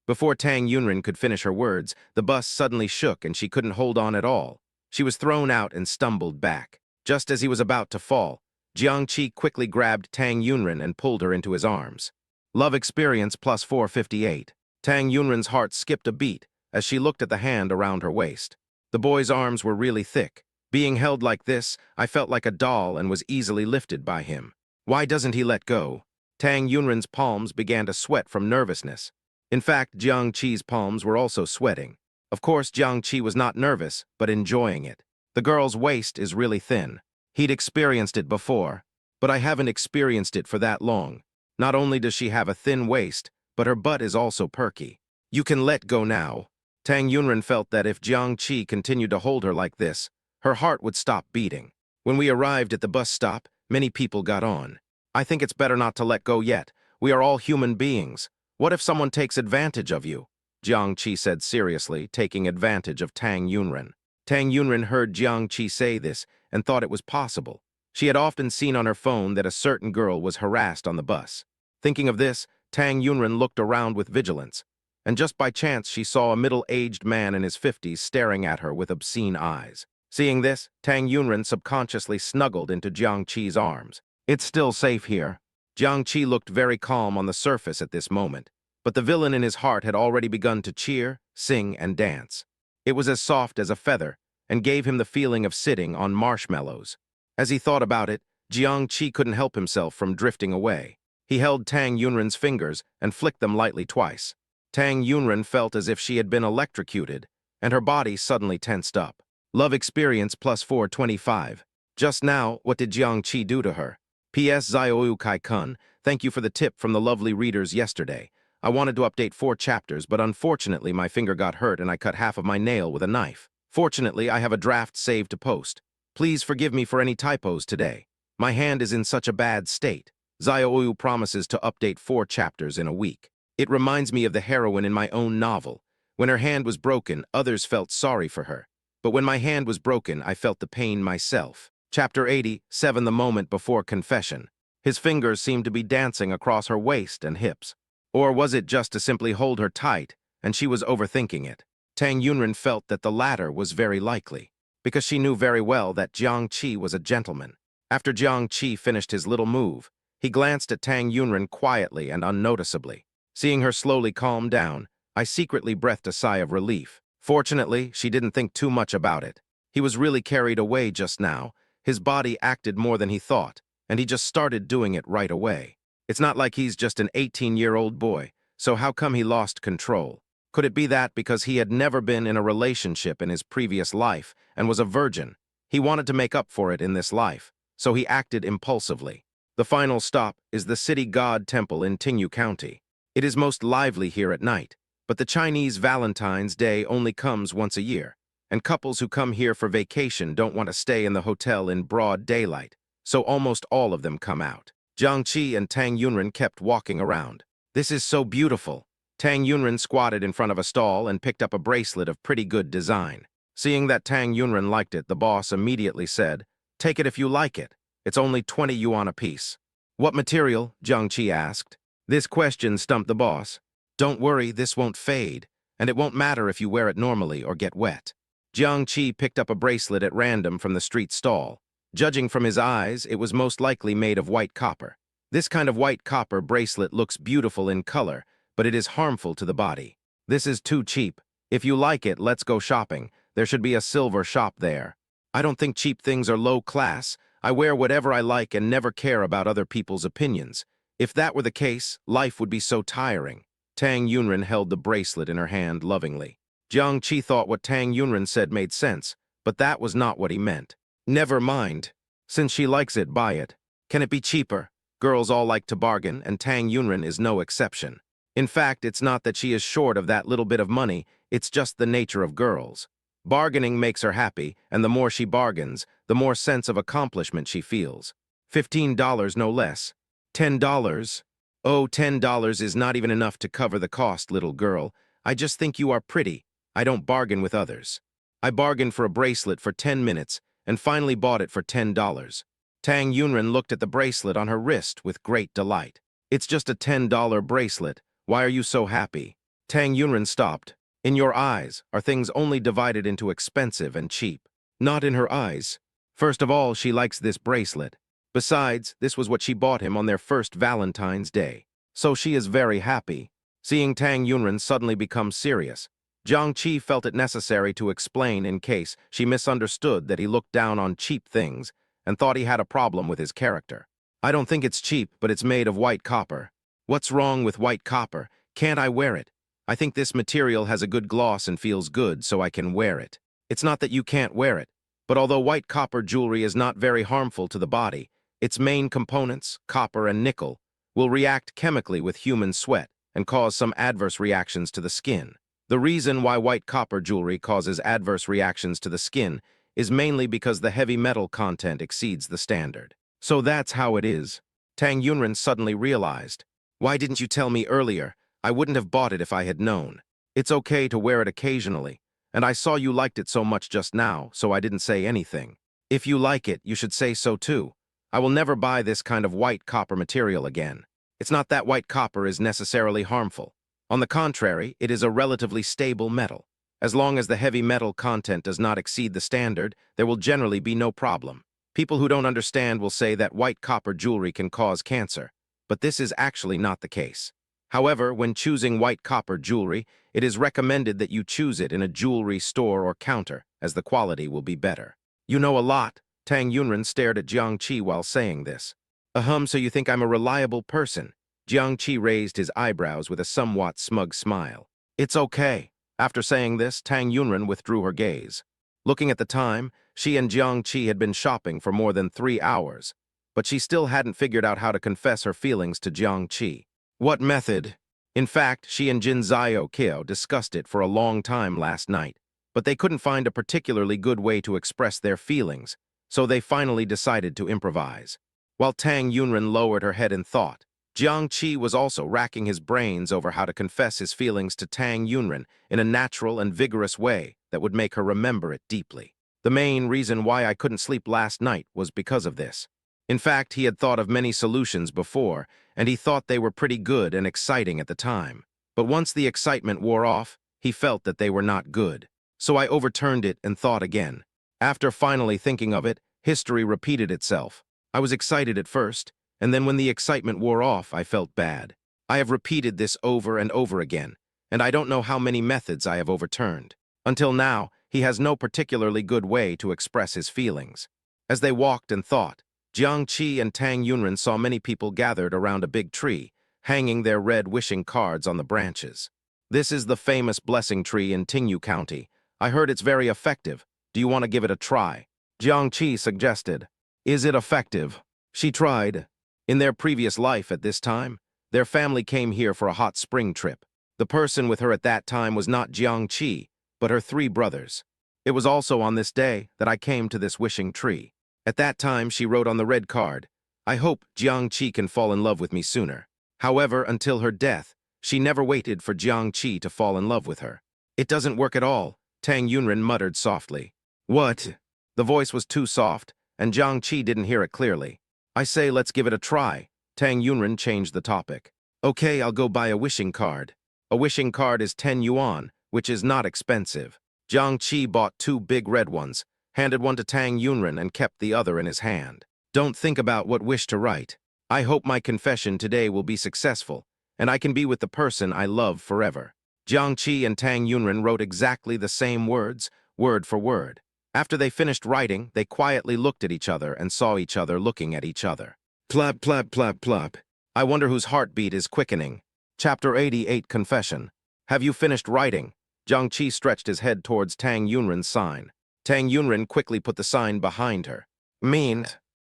Before Tang Yunren could finish her words, the bus suddenly shook and she couldn't hold on at all. She was thrown out and stumbled back. Just as he was about to fall, Jiang Qi quickly grabbed Tang Yunren and pulled her into his arms. Love experience plus 458. Tang Yunren's heart skipped a beat as she looked at the hand around her waist. The boy's arms were really thick. Being held like this, I felt like a doll and was easily lifted by him. Why doesn't he let go? Tang Yunren's palms began to sweat from nervousness. In fact, Jiang Qi's palms were also sweating. Of course, Jiang Qi was not nervous, but enjoying it. The girl's waist is really thin. He'd experienced it before, but I haven't experienced it for that long. Not only does she have a thin waist, but her butt is also perky. You can let go now. Tang Yunren felt that if Jiang Qi continued to hold her like this, her heart would stop beating. When we arrived at the bus stop, many people got on. I think it's better not to let go yet. We are all human beings. What if someone takes advantage of you? Jiang Qi said seriously, taking advantage of Tang Yunren. Tang Yunren heard Jiang Qi say this and thought it was possible. She had often seen on her phone that a certain girl was harassed on the bus. Thinking of this, Tang Yunren looked around with vigilance, and just by chance she saw a middle-aged man in his 50s staring at her with obscene eyes. Seeing this, Tang Yunren subconsciously snuggled into Jiang Qi's arms. It's still safe here. Jiang Qi looked very calm on the surface at this moment, but the villain in his heart had already begun to cheer, sing, and dance. It was as soft as a feather, and gave him the feeling of sitting on marshmallows. As he thought about it, Jiang Qi couldn't help himself from drifting away. He held Tang Yunren's fingers and flicked them lightly twice. Tang Yunren felt as if she had been electrocuted, and her body suddenly tensed up. Love experience plus 425. Just now, what did Jiang Qi do to her? P.S. Xiaoyu Kai-kun, thank you for the tip from the lovely readers yesterday. I wanted to update 4 chapters, but unfortunately my finger got hurt and I cut half of my nail with a knife. Fortunately, I have a draft saved to post. Please forgive me for any typos today. My hand is in such a bad state. Xiaoyu promises to update 4 chapters in a week. It reminds me of the heroine in my own novel. When her hand was broken, others felt sorry for her. But when my hand was broken, I felt the pain myself. Chapter 87, the moment before confession. His fingers seemed to be dancing across her waist and hips. Or was it just to simply hold her tight, and she was overthinking it? Tang Yunren felt that the latter was very likely, because she knew very well that Jiang Qi was a gentleman. After Jiang Qi finished his little move, he glanced at Tang Yunren quietly and unnoticeably. Seeing her slowly calm down, I secretly breathed a sigh of relief. Fortunately, she didn't think too much about it. He was really carried away just now. His body acted more than he thought, and he just started doing it right away. It's not like he's just an 18-year-old boy, so how come he lost control? Could it be that because he had never been in a relationship in his previous life and was a virgin, he wanted to make up for it in this life, so he acted impulsively? The final stop is the city god temple in Tingyu County. It is most lively here at night, but the Chinese Valentine's Day only comes once a year, and couples who come here for vacation don't want to stay in the hotel in broad daylight, so almost all of them come out. Jiangqi and Tang Yunren kept walking around. This is so beautiful. Tang Yunren squatted in front of a stall and picked up a bracelet of pretty good design. Seeing that Tang Yunren liked it, the boss immediately said, "Take it if you like it. It's only 20 yuan apiece." "What material?" Jiangqi asked. This question stumped the boss. "Don't worry, this won't fade, and it won't matter if you wear it normally or get wet." Jiangqi picked up a bracelet at random from the street stall. Judging from his eyes, it was most likely made of white copper. This kind of white copper bracelet looks beautiful in color, but it is harmful to the body. "This is too cheap. If you like it, let's go shopping. There should be a silver shop there." "I don't think cheap things are low class. I wear whatever I like and never care about other people's opinions. If that were the case, life would be so tiring." Tang Yunren held the bracelet in her hand lovingly. Jiangqi thought what Tang Yunren said made sense, but that was not what he meant. "Never mind. Since she likes it, buy it. Can it be cheaper?" Girls all like to bargain, and Tang Yunren is no exception. In fact, it's not that she is short of that little bit of money, it's just the nature of girls. Bargaining makes her happy, and the more she bargains, the more sense of accomplishment she feels. $15 no less. $10? Oh, $10 is not even enough to cover the cost, little girl. I just think you are pretty. I don't bargain with others. I bargained for a bracelet for 10 minutes and finally bought it for $10. Tang Yunren looked at the bracelet on her wrist with great delight. "It's just a $10 bracelet. Why are you so happy?" Tang Yunren stopped. "In your eyes, are things only divided into expensive and cheap?" "Not in her eyes. First of all, she likes this bracelet. Besides, this was what she bought him on their first Valentine's Day. So she is very happy." Seeing Tang Yunren suddenly become serious, Jiangqi felt it necessary to explain in case she misunderstood that he looked down on cheap things and thought he had a problem with his character. "I don't think it's cheap, but it's made of white copper." "What's wrong with white copper? Can't I wear it? I think this material has a good gloss and feels good, so I can wear it." "It's not that you can't wear it, but although white copper jewelry is not very harmful to the body, its main components, copper and nickel, will react chemically with human sweat and cause some adverse reactions to the skin. The reason why white copper jewelry causes adverse reactions to the skin is mainly because the heavy metal content exceeds the standard. So that's how it is." Tang Yunren suddenly realized. "Why didn't you tell me earlier? I wouldn't have bought it if I had known. It's okay to wear it occasionally, and I saw you liked it so much just now, so I didn't say anything. If you like it, you should say so too. I will never buy this kind of white copper material again. It's not that white copper is necessarily harmful. On the contrary, it is a relatively stable metal. As long as the heavy metal content does not exceed the standard, there will generally be no problem. People who don't understand will say that white copper jewelry can cause cancer, but this is actually not the case. However, when choosing white copper jewelry, it is recommended that you choose it in a jewelry store or counter, as the quality will be better." "You know a lot." Tang Yunren stared at Jiangqi while saying this. So you think I'm a reliable person?" Jiangqi raised his eyebrows with a somewhat smug smile. "It's okay." After saying this, Tang Yunren withdrew her gaze. Looking at the time, she and Jiangqi had been shopping for more than 3 hours, but she still hadn't figured out how to confess her feelings to Jiangqi. What method? In fact, she and Jin Zio discussed it for a long time last night, but they couldn't find a particularly good way to express their feelings, so they finally decided to improvise. While Tang Yunren lowered her head in thought, Jiangqi was also racking his brains over how to confess his feelings to Tang Yunren in a natural and vigorous way that would make her remember it deeply. The main reason why I couldn't sleep last night was because of this. In fact, he had thought of many solutions before, and he thought they were pretty good and exciting at the time. But once the excitement wore off, he felt that they were not good. So I overturned it and thought again. After finally thinking of it, history repeated itself. I was excited at first, and then when the excitement wore off, I felt bad. I have repeated this over and over again, and I don't know how many methods I have overturned. Until now, he has no particularly good way to express his feelings. As they walked and thought, Jiangqi and Tang Yunren saw many people gathered around a big tree, hanging their red wishing cards on the branches. "This is the famous blessing tree in Tingyu County. I heard it's very effective. Do you want to give it a try?" Jiangqi suggested. "Is it effective?" She tried. In their previous life at this time, their family came here for a hot spring trip. The person with her at that time was not Jiangqi, but her 3 brothers. It was also on this day that I came to this wishing tree. At that time, she wrote on the red card, I hope Jiangqi can fall in love with me sooner. However, until her death, she never waited for Jiangqi to fall in love with her. It doesn't work at all, Tang Yunren muttered softly. What? The voice was too soft, and Jiangqi didn't hear it clearly. I say let's give it a try. Tang Yunren changed the topic. Okay, I'll go buy a wishing card. A wishing card is 10 yuan, which is not expensive. Jiangqi bought 2 big red ones, handed one to Tang Yunren and kept the other in his hand. Don't think about what wish to write. I hope my confession today will be successful, and I can be with the person I love forever. Jiangqi and Tang Yunren wrote exactly the same words, word for word. After they finished writing, they quietly looked at each other and saw each other looking at each other. Plop, plop, plop, plop. I wonder whose heartbeat is quickening. Chapter 88 Confession. Have you finished writing? Jiangqi stretched his head towards Tang Yunren's sign. Tang Yunren quickly put the sign behind her. Mean.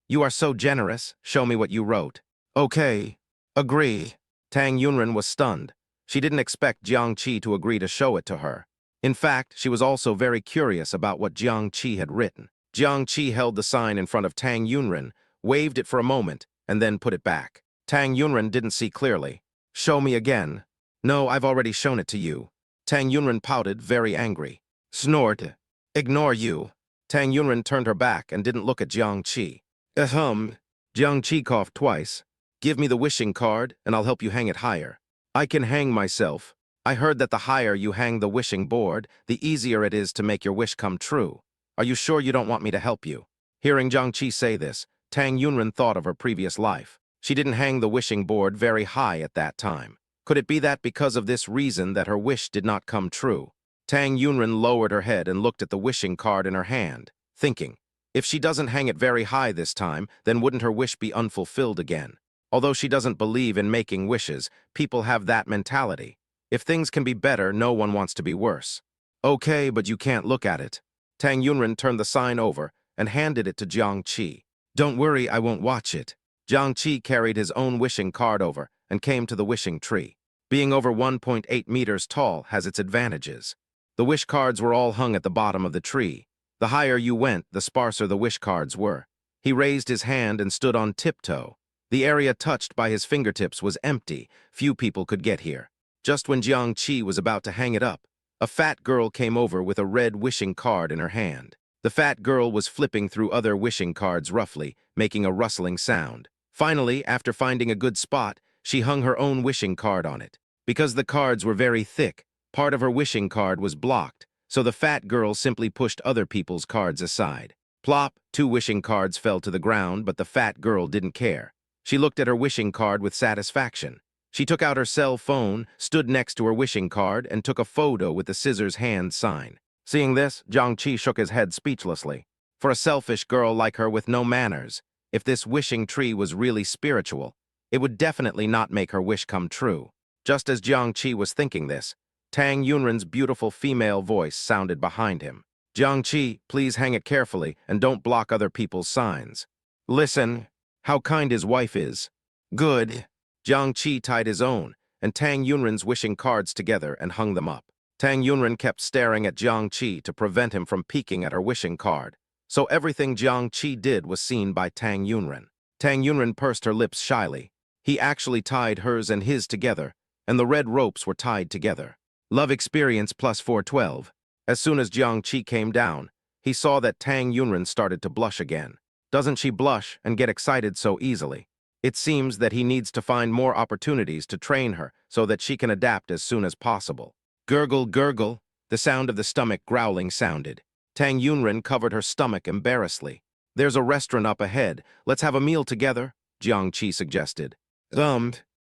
You are so generous. Show me what you wrote. Okay. Agree. Tang Yunren was stunned. She didn't expect Jiangqi to agree to show it to her. In fact, she was also very curious about what Jiangqi had written. Jiangqi held the sign in front of Tang Yunren, waved it for a moment, and then put it back. Tang Yunren didn't see clearly. Show me again. No, I've already shown it to you. Tang Yunren pouted, very angry. Snored. Ignore you. Tang Yunren turned her back and didn't look at Jiangqi. Jiangqi coughed twice. Give me the wishing card, and I'll help you hang it higher. I can hang myself. I heard that the higher you hang the wishing board, the easier it is to make your wish come true. Are you sure you don't want me to help you? Hearing Jiangqi say this, Tang Yunren thought of her previous life. She didn't hang the wishing board very high at that time. Could it be that because of this reason that her wish did not come true? Tang Yunren lowered her head and looked at the wishing card in her hand, thinking, if she doesn't hang it very high this time, then wouldn't her wish be unfulfilled again? Although she doesn't believe in making wishes, people have that mentality. If things can be better, no one wants to be worse. Okay, but you can't look at it. Tang Yunren turned the sign over and handed it to Jiangqi. Don't worry, I won't watch it. Jiangqi carried his own wishing card over and came to the wishing tree. Being over 1.8 meters tall has its advantages. The wish cards were all hung at the bottom of the tree. The higher you went, the sparser the wish cards were. He raised his hand and stood on tiptoe. The area touched by his fingertips was empty. Few people could get here. Just when Jiangqi was about to hang it up, a fat girl came over with a red wishing card in her hand. The fat girl was flipping through other wishing cards roughly, making a rustling sound. Finally, after finding a good spot, she hung her own wishing card on it. Because the cards were very thick, part of her wishing card was blocked, so the fat girl simply pushed other people's cards aside. Plop, 2 wishing cards fell to the ground, but the fat girl didn't care. She looked at her wishing card with satisfaction. She took out her cell phone, stood next to her wishing card, and took a photo with the scissors hand sign. Seeing this, Jiangqi shook his head speechlessly. For a selfish girl like her with no manners, if this wishing tree was really spiritual, it would definitely not make her wish come true. Just as Jiangqi was thinking this, Tang Yunren's beautiful female voice sounded behind him. Jiangqi, please hang it carefully and don't block other people's signs. Listen, how kind his wife is. Good. Jiangqi tied his own and Tang Yunren's wishing cards together and hung them up. Tang Yunren kept staring at Jiangqi to prevent him from peeking at her wishing card, so everything Jiangqi did was seen by Tang Yunren. Tang Yunren pursed her lips shyly. He actually tied hers and his together, and the red ropes were tied together. Love experience plus 412. As soon as Jiangqi came down, he saw that Tang Yunren started to blush again. Doesn't she blush and get excited so easily? It seems that he needs to find more opportunities to train her so that she can adapt as soon as possible. Gurgle, gurgle, the sound of the stomach growling sounded. Tang Yunren covered her stomach embarrassedly. There's a restaurant up ahead. Let's have a meal together, Jiangqi suggested.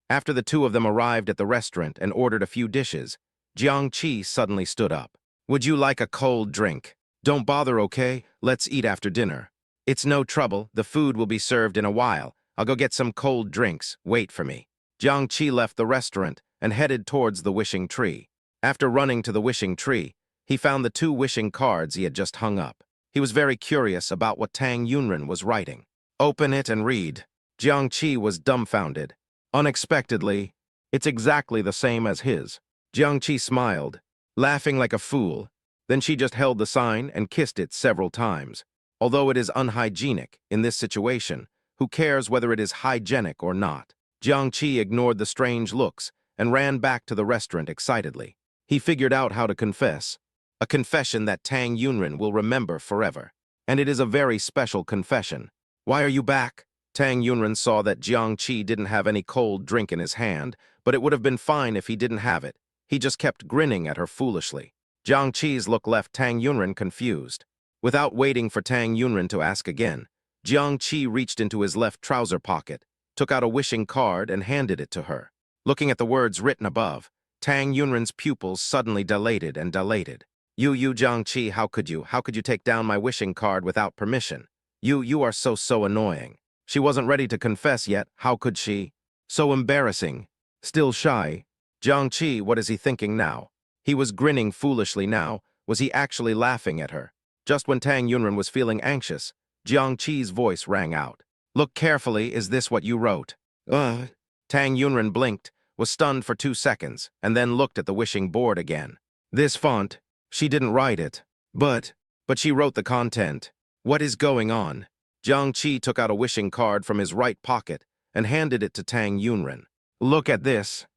After the 2 of them arrived at the restaurant and ordered a few dishes, Jiangqi suddenly stood up. Would you like a cold drink? Don't bother, okay? Let's eat after dinner. It's no trouble. The food will be served in a while. I'll go get some cold drinks. Wait for me. Jiangqi left the restaurant and headed towards the wishing tree. After running to the wishing tree, he found the 2 wishing cards he had just hung up. He was very curious about what Tang Yunren was writing. Open it and read. Jiangqi was dumbfounded. Unexpectedly, it's exactly the same as his. Jiangqi smiled, laughing like a fool. Then she just held the sign and kissed it several times. Although it is unhygienic, in this situation, who cares whether it is hygienic or not? Jiangqi ignored the strange looks and ran back to the restaurant excitedly. He figured out how to confess. A confession that Tang Yunren will remember forever. And it is a very special confession. Why are you back? Tang Yunren saw that Jiangqi didn't have any cold drink in his hand, but it would have been fine if he didn't have it. He just kept grinning at her foolishly. Jiangqi's look left Tang Yunren confused. Without waiting for Tang Yunren to ask again, Jiangqi reached into his left trouser pocket, took out a wishing card and handed it to her. Looking at the words written above, Tang Yunren's pupils suddenly dilated and dilated. You Jiangqi, how could you take down my wishing card without permission? You are so annoying. She wasn't ready to confess yet, how could she? So embarrassing. Still shy. Jiangqi, what is he thinking now? He was grinning foolishly now. Was he actually laughing at her? Just when Tang Yunren was feeling anxious, Jiangqi's voice rang out. Look carefully, is this what you wrote? Tang Yunren blinked, was stunned for 2 seconds, and then looked at the wishing board again. This font, she didn't write it. But she wrote the content. What is going on? Jiangqi took out a wishing card from his right pocket and handed it to Tang Yunren. Look at this.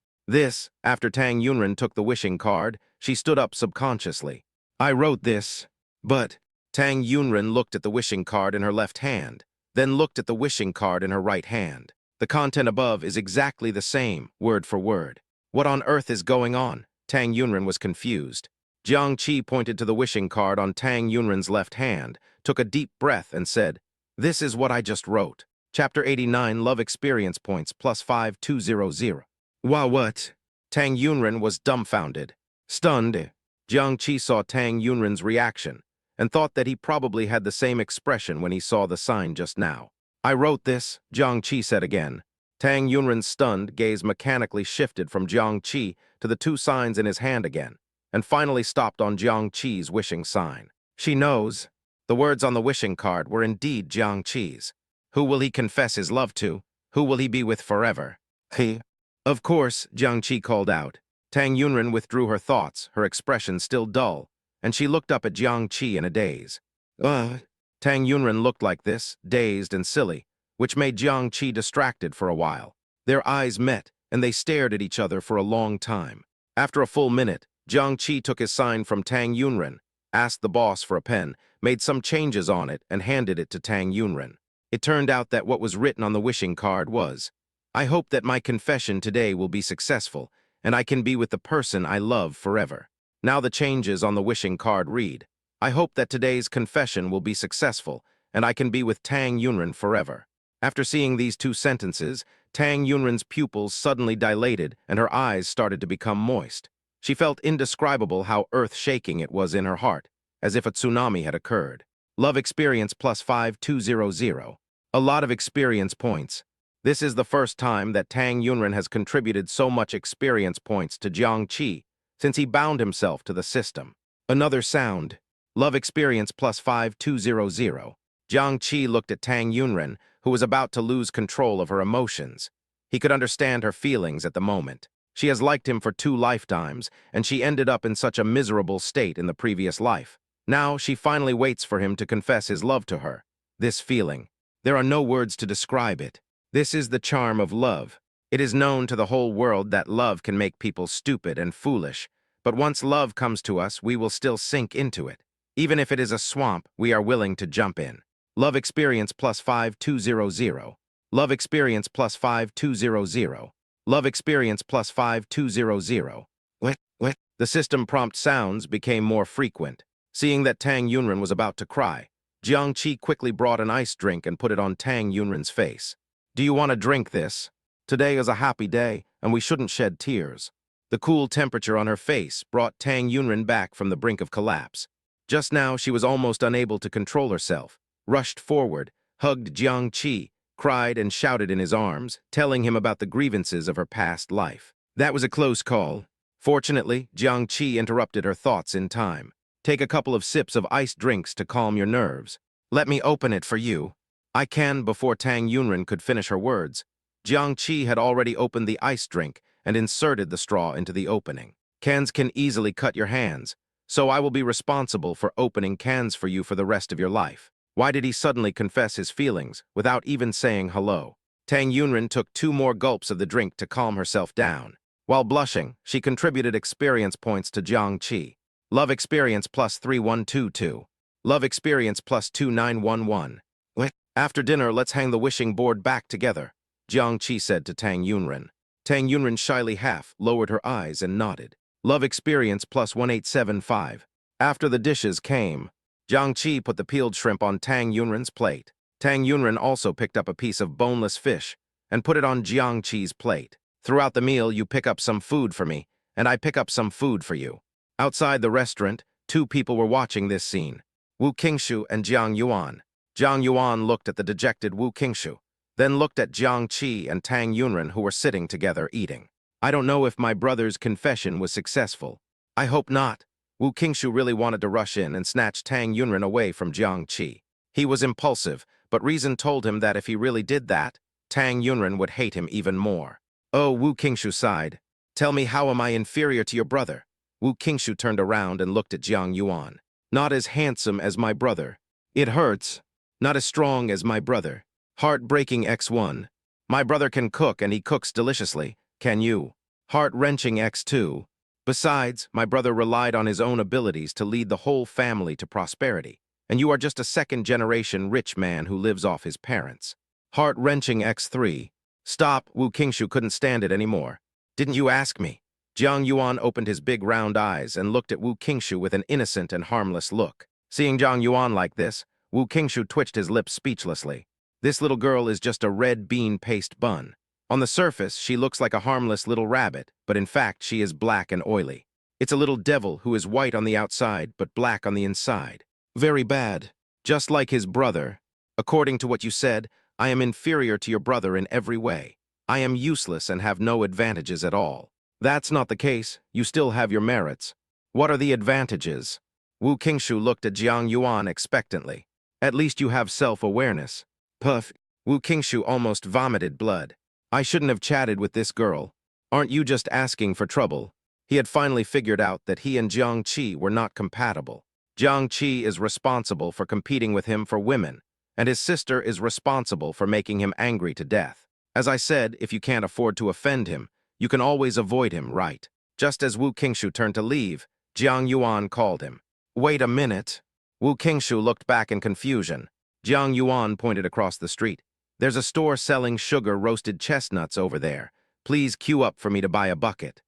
After Tang Yunren took the wishing card, she stood up subconsciously. I wrote this. But Tang Yunren looked at the wishing card in her left hand, then looked at the wishing card in her right hand. The content above is exactly the same, word for word. What on earth is going on? Tang Yunren was confused. Jiangqi pointed to the wishing card on Tang Yunren's left hand, took a deep breath and said, This is what I just wrote. Chapter 89, Love Experience Points, plus 5200. Wow, what? Tang Yunren was dumbfounded. Stunned, Jiangqi saw Tang Yunren's reaction and thought that he probably had the same expression when he saw the sign just now. I wrote this, Jiangqi said again. Tang Yunren's stunned gaze mechanically shifted from Jiangqi to the 2 signs in his hand again, and finally stopped on Jiangqi's wishing sign. She knows. The words on the wishing card were indeed Jiangqi's. Who will he confess his love to? Who will he be with forever? He. Of course, Jiangqi called out. Tang Yunren withdrew her thoughts, her expression still dull, and she looked up at Jiangqi in a daze. Tang Yunren looked like this, dazed and silly, which made Jiangqi distracted for a while. Their eyes met, and they stared at each other for a long time. After a full minute, Jiangqi took his sign from Tang Yunren, asked the boss for a pen, made some changes on it, and handed it to Tang Yunren. It turned out that what was written on the wishing card was, I hope that my confession today will be successful, and I can be with the person I love forever. Now the changes on the wishing card read, I hope that today's confession will be successful, and I can be with Tang Yunren forever. After seeing these 2 sentences, Tang Yunren's pupils suddenly dilated and her eyes started to become moist. She felt indescribable how earth-shaking it was in her heart, as if a tsunami had occurred. Love Experience plus 5200. A lot of experience points. This is the first time that Tang Yunren has contributed so much experience points to Jiangqi since he bound himself to the system. Another sound. Love Experience plus 5200. Jiangqi looked at Tang Yunren, who was about to lose control of her emotions. He could understand her feelings at the moment. She has liked him for 2 lifetimes, and she ended up in such a miserable state in the previous life. Now she finally waits for him to confess his love to her. This feeling. There are no words to describe it. This is the charm of love. It is known to the whole world that love can make people stupid and foolish, but once love comes to us, we will still sink into it. Even if it is a swamp, we are willing to jump in. Love Experience plus 5200. Love Experience plus 5200. Love Experience plus 5200. What? The system prompt sounds became more frequent. Seeing that Tang Yunren was about to cry, Jiangqi quickly brought an ice drink and put it on Tang Yunren's face. Do you want to drink this? Today is a happy day, and we shouldn't shed tears. The cool temperature on her face brought Tang Yunren back from the brink of collapse. Just now, she was almost unable to control herself, rushed forward, hugged Jiangqi, cried and shouted in his arms, telling him about the grievances of her past life. That was a close call. Fortunately, Jiangqi interrupted her thoughts in time. Take a couple of sips of iced drinks to calm your nerves. Let me open it for you. I can. Before Tang Yunren could finish her words, Jiangqi had already opened the ice drink and inserted the straw into the opening. Cans can easily cut your hands, so I will be responsible for opening cans for you for the rest of your life. Why did he suddenly confess his feelings without even saying hello? Tang Yunren took 2 more gulps of the drink to calm herself down. While blushing, she contributed experience points to Jiang Qi. Love experience plus 3122. Love experience plus 2911. Wait. After dinner, let's hang the wishing board back together, Jiang Qi said to Tang Yunren. Tang Yunren shyly lowered her eyes and nodded. Love experience plus 1875. After the dishes came, Jiang Qi put the peeled shrimp on Tang Yunren's plate. Tang Yunren also picked up a piece of boneless fish and put it on Jiang Qi's plate. Throughout the meal, you pick up some food for me, and I pick up some food for you. Outside the restaurant, 2 people were watching this scene, Wu Qingshu and Jiang Yuan. Jiang Yuan looked at the dejected Wu Qingshu, then looked at Jiang Qi and Tang Yunren who were sitting together eating. I don't know if my brother's confession was successful. I hope not. Wu Qingshu really wanted to rush in and snatch Tang Yunren away from Jiang Qi. He was impulsive, but reason told him that if he really did that, Tang Yunren would hate him even more. Oh, Wu Qingshu sighed. Tell me, how am I inferior to your brother? Wu Qingshu turned around and looked at Jiang Yuan. Not as handsome as my brother. It hurts. Not as strong as my brother. Heartbreaking X1. My brother can cook and he cooks deliciously. Can you? Heart-wrenching X2. Besides, my brother relied on his own abilities to lead the whole family to prosperity, and you are just a second-generation rich man who lives off his parents. Heart-wrenching X3. Stop, Wu Qingshu couldn't stand it anymore. Didn't you ask me? Jiang Yuan opened his big round eyes and looked at Wu Qingshu with an innocent and harmless look. Seeing Jiang Yuan like this, Wu Qingshu twitched his lips speechlessly. This little girl is just a red bean paste bun. On the surface, she looks like a harmless little rabbit, but in fact, she is black and oily. It's a little devil who is white on the outside, but black on the inside. Very bad. Just like his brother. According to what you said, I am inferior to your brother in every way. I am useless and have no advantages at all. That's not the case. You still have your merits. What are the advantages? Wu Qingshu looked at Jiang Yuan expectantly. At least you have self-awareness. Puff. Wu Qingshu almost vomited blood. I shouldn't have chatted with this girl. Aren't you just asking for trouble? He had finally figured out that he and Jiang Qi were not compatible. Jiang Qi is responsible for competing with him for women, and his sister is responsible for making him angry to death. As I said, if you can't afford to offend him, you can always avoid him, right? Just as Wu Qingshu turned to leave, Jiang Yuan called him. Wait a minute. Wu Qingshu looked back in confusion. Jiang Yuan pointed across the street. There's a store selling sugar-roasted chestnuts over there. Please queue up for me to buy a bucket.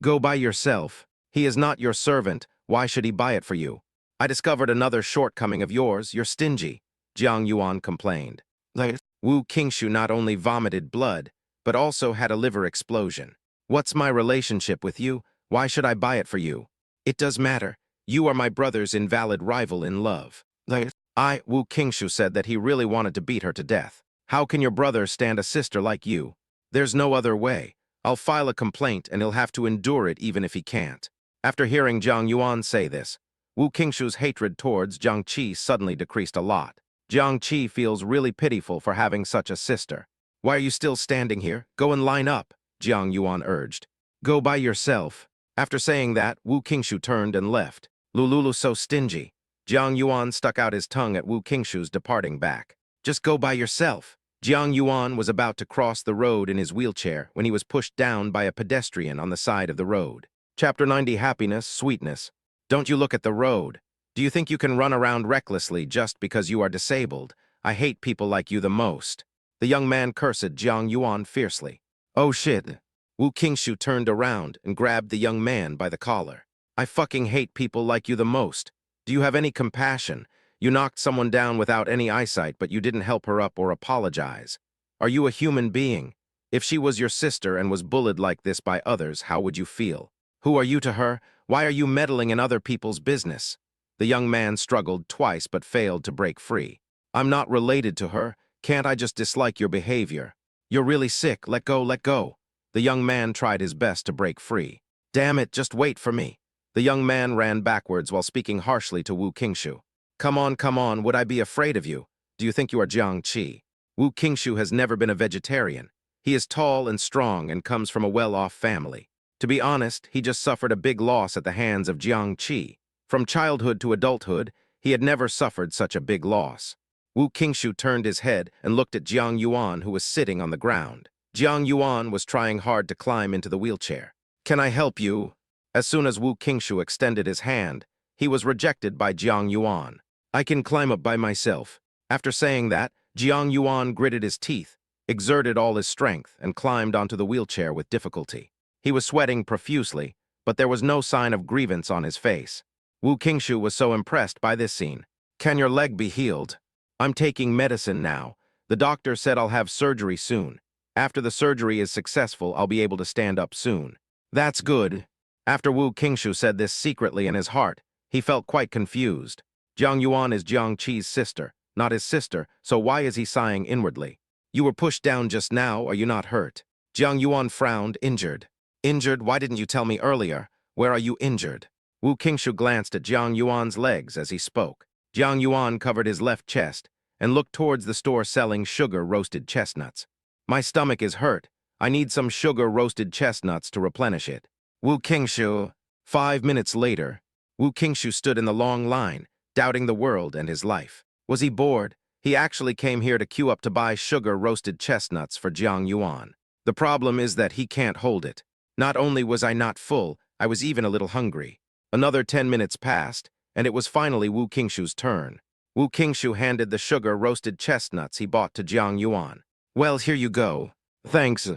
Go by yourself. He is not your servant. Why should he buy it for you? I discovered another shortcoming of yours. You're stingy, Jiang Yuan complained. Wu Qingshu not only vomited blood, but also had a liver explosion. What's my relationship with you? Why should I buy it for you? It does matter. You are my brother's invalid rival in love. Wu Qingshu said that he really wanted to beat her to death. How can your brother stand a sister like you? There's no other way. I'll file a complaint and he'll have to endure it even if he can't. After hearing Jiang Yuan say this, Wu Qingshu's hatred towards Jiang Qi suddenly decreased a lot. Jiang Qi feels really pitiful for having such a sister. Why are you still standing here? Go and line up, Jiang Yuan urged. Go by yourself. After saying that, Wu Qingshu turned and left. Lululu so stingy. Jiang Yuan stuck out his tongue at Wu Qingshu's departing back. Just go by yourself. Jiang Yuan was about to cross the road in his wheelchair when he was pushed down by a pedestrian on the side of the road. Chapter 90 Happiness, Sweetness. Don't you look at the road. Do you think you can run around recklessly just because you are disabled? I hate people like you the most. The young man cursed Jiang Yuan fiercely. Oh shit. Wu Qingshu turned around and grabbed the young man by the collar. I fucking hate people like you the most. Do you have any compassion? You knocked someone down without any eyesight, but you didn't help her up or apologize. Are you a human being? If she was your sister and was bullied like this by others, how would you feel? Who are you to her? Why are you meddling in other people's business? The young man struggled twice but failed to break free. I'm not related to her. Can't I just dislike your behavior? You're really sick. Let go, let go. The young man tried his best to break free. Damn it, just wait for me. The young man ran backwards while speaking harshly to Wu Qingshu. Come on, would I be afraid of you? Do you think you are Jiang Qi? Wu Qingshu has never been a vegetarian. He is tall and strong and comes from a well-off family. To be honest, he just suffered a big loss at the hands of Jiang Qi. From childhood to adulthood, he had never suffered such a big loss. Wu Qingshu turned his head and looked at Jiang Yuan, who was sitting on the ground. Jiang Yuan was trying hard to climb into the wheelchair. "Can I help you?" As soon as Wu Qingshu extended his hand, he was rejected by Jiang Yuan. "I can climb up by myself." After saying that, Jiang Yuan gritted his teeth, exerted all his strength, and climbed onto the wheelchair with difficulty. He was sweating profusely, but there was no sign of grievance on his face. Wu Qingshu was so impressed by this scene. "Can your leg be healed?" "I'm taking medicine now. The doctor said I'll have surgery soon. After the surgery is successful, I'll be able to stand up soon." "That's good." After Wu Qingshu said this secretly in his heart, he felt quite confused. Jiang Yuan is Jiang Qi's sister, not his sister, so why is he sighing inwardly? "You were pushed down just now, are you not hurt?" Jiang Yuan frowned, injured. "Injured? Why didn't you tell me earlier? Where are you injured?" Wu Qingshu glanced at Jiang Yuan's legs as he spoke. Jiang Yuan covered his left chest and looked towards the store selling sugar-roasted chestnuts. "My stomach is hurt. I need some sugar-roasted chestnuts to replenish it." Wu Qingshu. 5 minutes later, Wu Qingshu stood in the long line, doubting the world and his life. Was he bored? He actually came here to queue up to buy sugar-roasted chestnuts for Jiang Yuan. The problem is that he can't hold it. Not only was I not full, I was even a little hungry. Another 10 minutes passed, and it was finally Wu Qingshu's turn. Wu Qingshu handed the sugar-roasted chestnuts he bought to Jiang Yuan. "Well, here you go." "Thanks."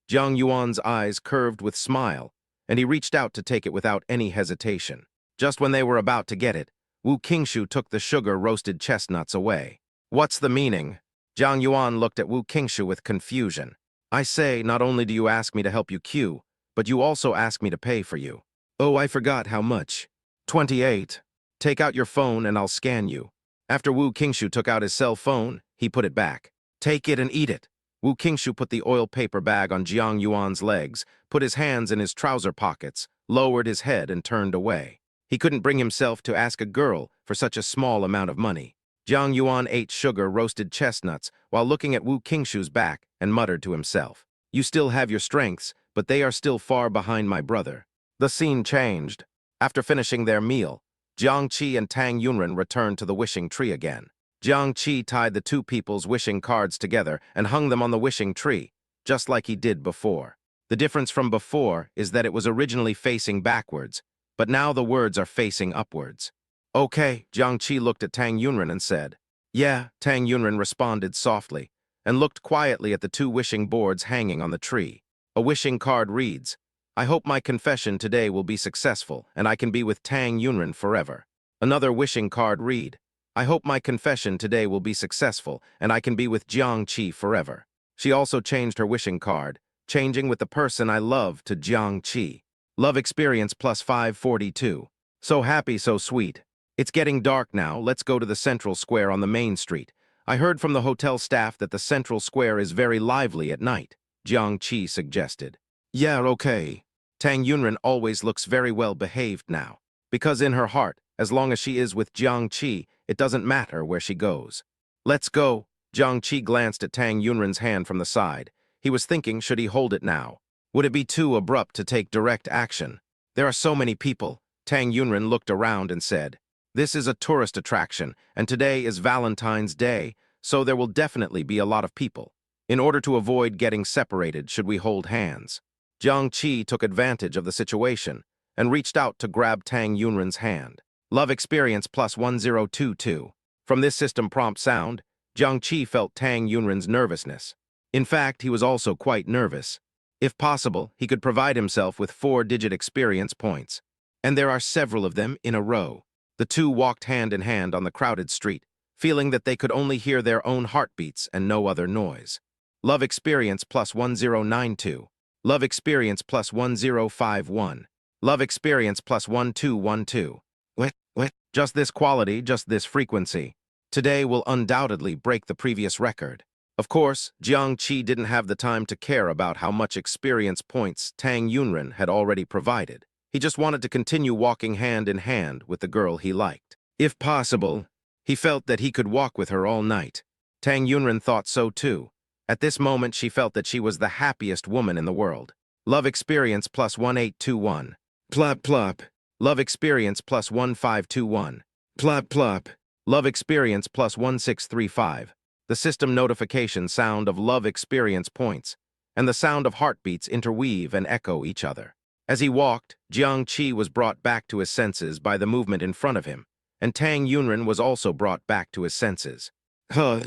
Jiang Yuan's eyes curved with smile, and he reached out to take it without any hesitation. Just when they were about to get it, Wu Qingshu took the sugar-roasted chestnuts away. "What's the meaning?" Jiang Yuan looked at Wu Qingshu with confusion. "I say, not only do you ask me to help you queue, but you also ask me to pay for you." "Oh, I forgot how much." 28. "Take out your phone and I'll scan you." After Wu Qingshu took out his cell phone, he put it back. "Take it and eat it." Wu Qingshu put the oil paper bag on Jiang Yuan's legs, put his hands in his trouser pockets, lowered his head and turned away. He couldn't bring himself to ask a girl for such a small amount of money. Jiang Yuan ate sugar-roasted chestnuts while looking at Wu Qingshu's back and muttered to himself, "You still have your strengths, but they are still far behind my brother." The scene changed. After finishing their meal, Jiang Qi and Tang Yunren returned to the wishing tree again. Jiang Qi tied the two people's wishing cards together and hung them on the wishing tree, just like he did before. The difference from before is that it was originally facing backwards, but now the words are facing upwards. "Okay," Jiang Qi looked at Tang Yunren and said. "Yeah," Tang Yunren responded softly, and looked quietly at the two wishing boards hanging on the tree. A wishing card reads, "I hope my confession today will be successful and I can be with Tang Yunren forever." Another wishing card read, "I hope my confession today will be successful and I can be with Jiang Qi forever." She also changed her wishing card, changing with the person I love to Jiang Qi. Love experience plus 542. So happy, so sweet. "It's getting dark now. Let's go to the central square on the main street. I heard from the hotel staff that the central square is very lively at night," Jiang Qi suggested. "Yeah, okay." Tang Yunren always looks very well behaved now, because in her heart, as long as she is with Jiang Qi, it doesn't matter where she goes. "Let's go." Jiang Qi glanced at Tang Yunren's hand from the side. He was thinking, should he hold it now? Would it be too abrupt to take direct action? There are so many people. Tang Yunren looked around and said, "This is a tourist attraction, and today is Valentine's Day, so there will definitely be a lot of people. In order to avoid getting separated, should we hold hands?" Jiang Qi took advantage of the situation and reached out to grab Tang Yunren's hand. Love experience plus 1022. From this system prompt sound, Jiang Qi felt Tang Yunren's nervousness. In fact, he was also quite nervous. If possible, he could provide himself with 4-digit experience points. And there are several of them in a row. The two walked hand in hand on the crowded street, feeling that they could only hear their own heartbeats and no other noise. Love experience plus 1092. Love experience plus 1051. Love experience plus 1212. What? Just this quality, just this frequency. Today will undoubtedly break the previous record. Of course, Jiang Qi didn't have the time to care about how much experience points Tang Yunren had already provided. He just wanted to continue walking hand in hand with the girl he liked. If possible, he felt that he could walk with her all night. Tang Yunren thought so too. At this moment, she felt that she was the happiest woman in the world. Love experience plus 1821. Plop plop. Love experience plus 1521. Plop plop. Love experience plus 1635. The system notification sound of love experience points, and the sound of heartbeats interweave and echo each other. As he walked, Jiang Qi was brought back to his senses by the movement in front of him, and Tang Yunren was also brought back to his senses. Huh.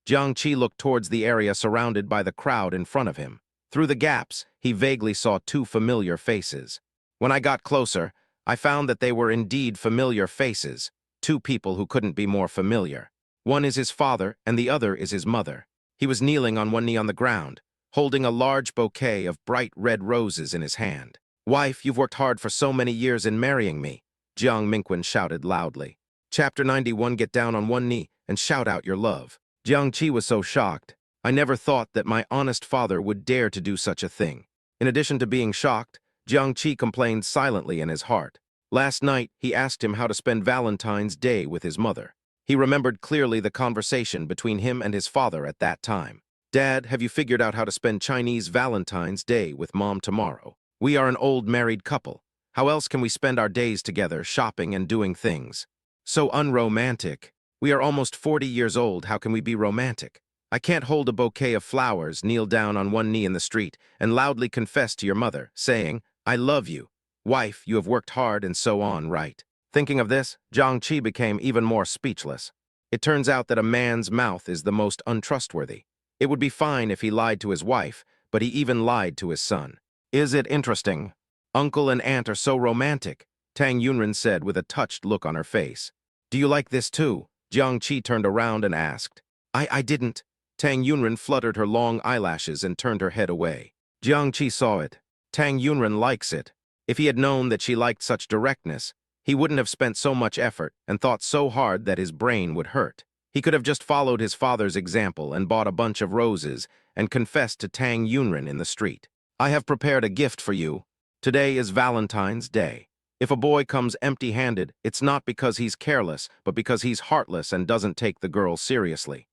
Jiang Qi looked towards the area surrounded by the crowd in front of him. Through the gaps, he vaguely saw two familiar faces. When I got closer, I found that they were indeed familiar faces, two people who couldn't be more familiar. One is his father, and the other is his mother. He was kneeling on one knee on the ground, holding a large bouquet of bright red roses in his hand. "Wife, you've worked hard for so many years in marrying me," Jiang Mingwen shouted loudly. Chapter 91, get down on one knee and shout out your love. Jiang Qi was so shocked. I never thought that my honest father would dare to do such a thing. In addition to being shocked, Jiang Qi complained silently in his heart. Last night, he asked him how to spend Valentine's Day with his mother. He remembered clearly the conversation between him and his father at that time. "Dad, have you figured out how to spend Chinese Valentine's Day with Mom tomorrow? We are an old married couple. How else can we spend our days together, shopping and doing things? So unromantic. We are almost 40 years old, how can we be romantic? I can't hold a bouquet of flowers, kneel down on one knee in the street, and loudly confess to your mother, saying, 'I love you. Wife, you have worked hard,' and so on, right?" Thinking of this, Jiang Qi became even more speechless. It turns out that a man's mouth is the most untrustworthy. It would be fine if he lied to his wife, but he even lied to his son. "Is it interesting? Uncle and aunt are so romantic," Tang Yunren said with a touched look on her face. "Do you like this too?" Jiang Qi turned around and asked. I didn't." Tang Yunren fluttered her long eyelashes and turned her head away. Jiang Qi saw it. Tang Yunren likes it. If he had known that she liked such directness, he wouldn't have spent so much effort and thought so hard that his brain would hurt. He could have just followed his father's example and bought a bunch of roses and confessed to Tang Yunren in the street. "I have prepared a gift for you. Today is Valentine's Day. If a boy comes empty-handed, it's not because he's careless, but because he's heartless and doesn't take the girl seriously."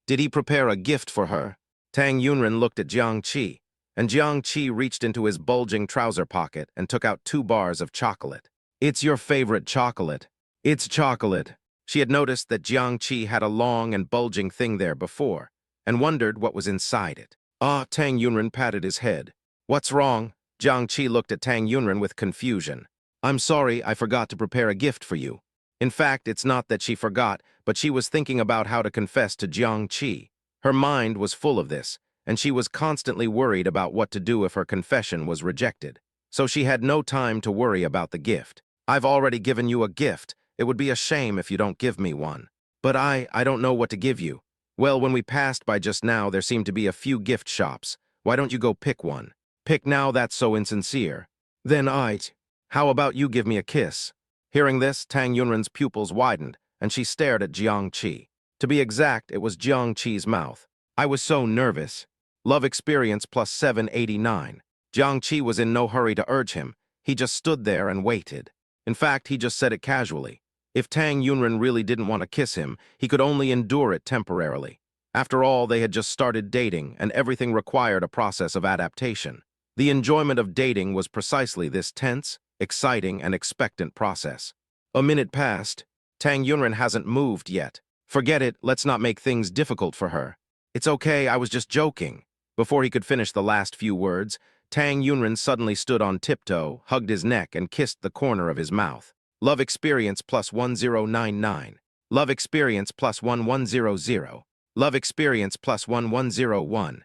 Did he prepare a gift for her? Tang Yunren looked at Jiang Qi, and Jiang Qi reached into his bulging trouser pocket and took out 2 bars of chocolate. "It's your favorite chocolate." "It's chocolate." She had noticed that Jiang Qi had a long and bulging thing there before, and wondered what was inside it. Tang Yunren patted his head. "What's wrong?" Jiang Qi looked at Tang Yunren with confusion. "I'm sorry, I forgot to prepare a gift for you." In fact, it's not that she forgot, but she was thinking about how to confess to Jiang Qi. Her mind was full of this, and she was constantly worried about what to do if her confession was rejected. So she had no time to worry about the gift. "I've already given you a gift. It would be a shame if you don't give me one." "But I don't know what to give you." "Well, when we passed by just now, there seemed to be a few gift shops. Why don't you go pick one?" "Pick now, that's so insincere." "Then how about you give me a kiss?" Hearing this, Tang Yunren's pupils widened, and she stared at Jiang Qi. To be exact, it was Jiang Qi's mouth. "I was so nervous." Love experience plus 789. Jiang Qi was in no hurry to urge him. He just stood there and waited. In fact, he just said it casually. If Tang Yunren really didn't want to kiss him, he could only endure it temporarily. After all, they had just started dating, and everything required a process of adaptation. The enjoyment of dating was precisely this tense, exciting, and expectant process. A minute passed. Tang Yunren hasn't moved yet. "Forget it, let's not make things difficult for her." "It's okay, I was just joking." Before he could finish the last few words, Tang Yunren suddenly stood on tiptoe, hugged his neck, and kissed the corner of his mouth. Love experience plus 1099. Love experience plus 1100. Love experience plus 1101.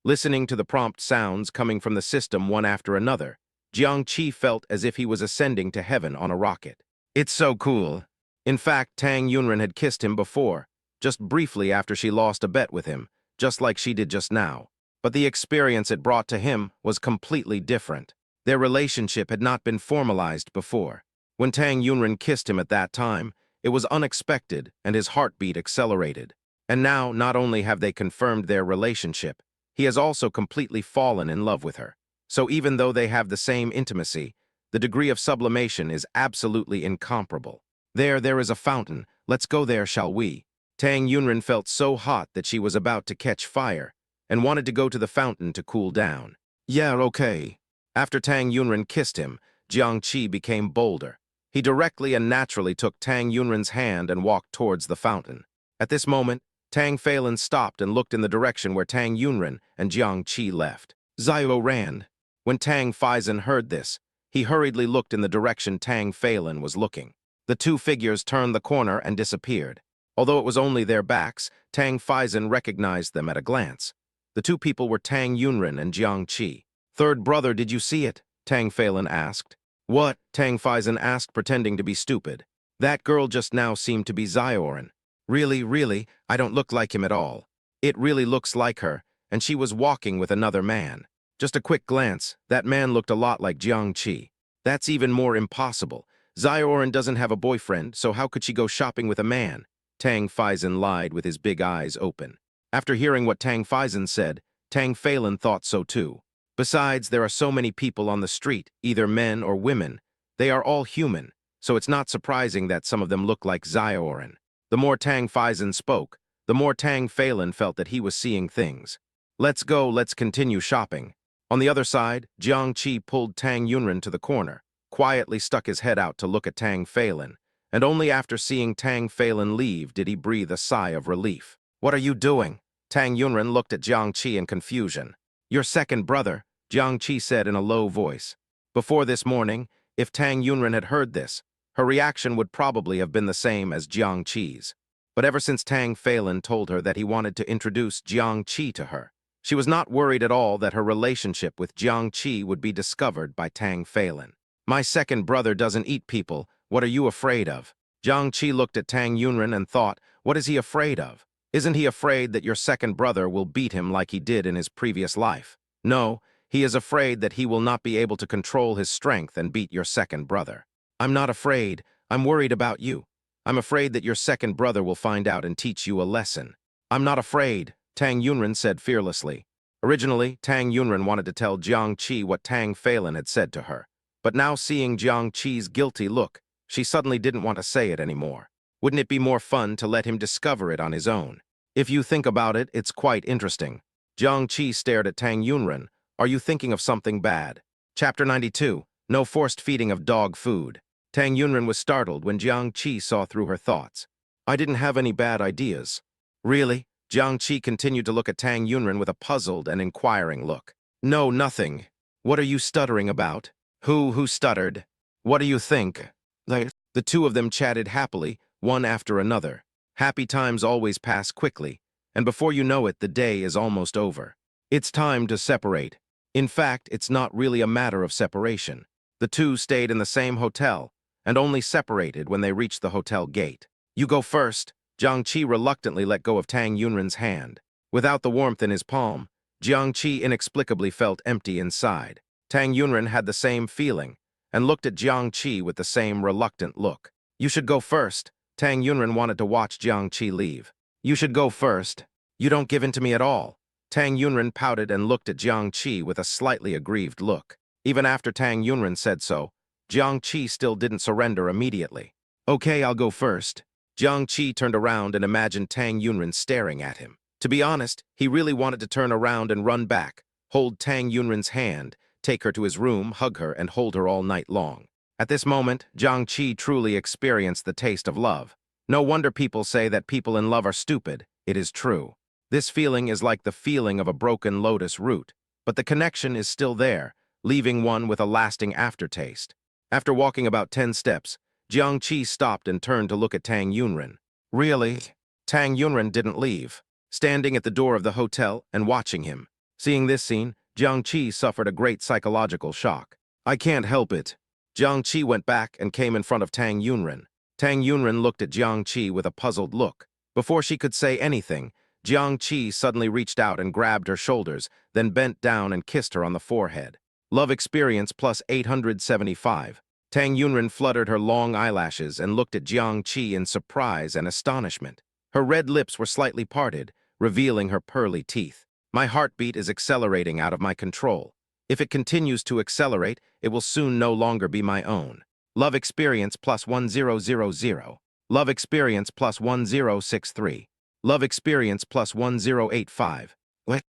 Listening to the prompt sounds coming from the system one after another, Jiang Qi felt as if he was ascending to heaven on a rocket. "It's so cool." In fact, Tang Yunren had kissed him before, just briefly after she lost a bet with him, just like she did just now. But the experience it brought to him was completely different. Their relationship had not been formalized before. When Tang Yunren kissed him at that time, it was unexpected and his heartbeat accelerated. And now, not only have they confirmed their relationship, he has also completely fallen in love with her. So even though they have the same intimacy, the degree of sublimation is absolutely incomparable. There is a fountain. Let's go there, shall we?" Tang Yunren felt so hot that she was about to catch fire, and wanted to go to the fountain to cool down. Yeah, okay. After Tang Yunren kissed him, Jiang Qi became bolder. He directly and naturally took Tang Yunren's hand and walked towards the fountain. At this moment, Tang Phelan stopped and looked in the direction where Tang Yunren and Jiang Qi left. Zio ran. When Tang Feizhen heard this, he hurriedly looked in the direction Tang Phelan was looking. The two figures turned the corner and disappeared. Although it was only their backs, Tang Feizhen recognized them at a glance. The two people were Tang Yunren and Jiang Qi. "Third brother, did you see it?" Tang Phelan asked. "What?" Tang Feizhen asked, pretending to be stupid. "That girl just now seemed to be Ziorin. Really, I don't look like him at all. It really looks like her, and she was walking with another man. Just a quick glance, that man looked a lot like Jiang Qi. That's even more impossible. Ziorin doesn't have a boyfriend, so how could she go shopping with a man?" Tang Feizhen lied with his big eyes open. After hearing what Tang Feizhen said, Tang Phelan thought so too. Besides, there are so many people on the street, either men or women. They are all human, so it's not surprising that some of them look like Ziorin. The more Tang Feizhen spoke, the more Tang Phelan felt that he was seeing things. "Let's go, let's continue shopping." On the other side, Jiang Qi pulled Tang Yunren to the corner, quietly stuck his head out to look at Tang Phelan, and only after seeing Tang Phelan leave did he breathe a sigh of relief. "What are you doing?" Tang Yunren looked at Jiang Qi in confusion. "Your second brother," Jiang Qi said in a low voice. Before this morning, if Tang Yunren had heard this, her reaction would probably have been the same as Jiang Qi's. But ever since Tang Phelan told her that he wanted to introduce Jiang Qi to her, she was not worried at all that her relationship with Jiang Qi would be discovered by Tang Phelan. "My second brother doesn't eat people. What are you afraid of?" Jiang Qi looked at Tang Yunren and thought, what is he afraid of? Isn't he afraid that your second brother will beat him like he did in his previous life? No, he is afraid that he will not be able to control his strength and beat your second brother. "I'm not afraid. I'm worried about you. I'm afraid that your second brother will find out and teach you a lesson." "I'm not afraid," Tang Yunren said fearlessly. Originally, Tang Yunren wanted to tell Jiang Qi what Tang Phelan had said to her. But now seeing Jiang Qi's guilty look, she suddenly didn't want to say it anymore. Wouldn't it be more fun to let him discover it on his own? If you think about it, it's quite interesting. Jiang Qi stared at Tang Yunren. "Are you thinking of something bad?" Chapter 92. No forced feeding of dog food. Tang Yunren was startled when Jiang Qi saw through her thoughts. "I didn't have any bad ideas." "Really?" Jiang Qi continued to look at Tang Yunren with a puzzled and inquiring look. "No, nothing. What are you stuttering about?" Who stuttered? "What do you think?" The two of them chatted happily, one after another. Happy times always pass quickly, and before you know it, the day is almost over. It's time to separate. In fact, it's not really a matter of separation. The two stayed in the same hotel, and only separated when they reached the hotel gate. "You go first." Jiang Qi reluctantly let go of Tang Yunren's hand. Without the warmth in his palm, Jiang Qi inexplicably felt empty inside. Tang Yunren had the same feeling, and looked at Jiang Qi with the same reluctant look. "You should go first." Tang Yunren wanted to watch Jiang Qi leave. "You should go first. You don't give in to me at all." Tang Yunren pouted and looked at Jiang Qi with a slightly aggrieved look. Even after Tang Yunren said so, Jiang Qi still didn't surrender immediately. "Okay, I'll go first." Jiang Qi turned around and imagined Tang Yunren staring at him. To be honest, he really wanted to turn around and run back, hold Tang Yunren's hand, take her to his room, hug her, and hold her all night long. At this moment, Jiang Qi truly experienced the taste of love. No wonder people say that people in love are stupid. It is true. This feeling is like the feeling of a broken lotus root, but the connection is still there, leaving one with a lasting aftertaste. After walking about 10 steps, Jiang Qi stopped and turned to look at Tang Yunren. "Really?" Tang Yunren didn't leave, standing at the door of the hotel and watching him. Seeing this scene, Jiang Qi suffered a great psychological shock. "I can't help it." Jiang Qi went back and came in front of Tang Yunren. Tang Yunren looked at Jiang Qi with a puzzled look. Before she could say anything, Jiang Qi suddenly reached out and grabbed her shoulders, then bent down and kissed her on the forehead. Love experience plus 875. Tang Yunren fluttered her long eyelashes and looked at Jiang Qi in surprise and astonishment. Her red lips were slightly parted, revealing her pearly teeth. "My heartbeat is accelerating out of my control. If it continues to accelerate, it will soon no longer be my own. Love experience plus 1000. Love experience plus 1063. Love experience plus 1085. What?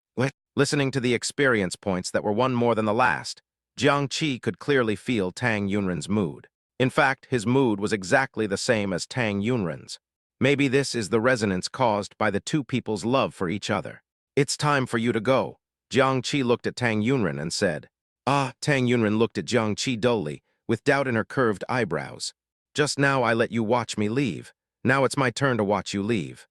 Listening to the experience points that were one more than the last, Jiang Qi could clearly feel Tang Yunren's mood. In fact, his mood was exactly the same as Tang Yunren's. Maybe this is the resonance caused by the two people's love for each other. It's time for you to go. Jiang Qi looked at Tang Yunren and said. Ah, Tang Yunren looked at Jiang Qi dully, with doubt in her curved eyebrows. Just now I let you watch me leave. Now it's my turn to watch you leave.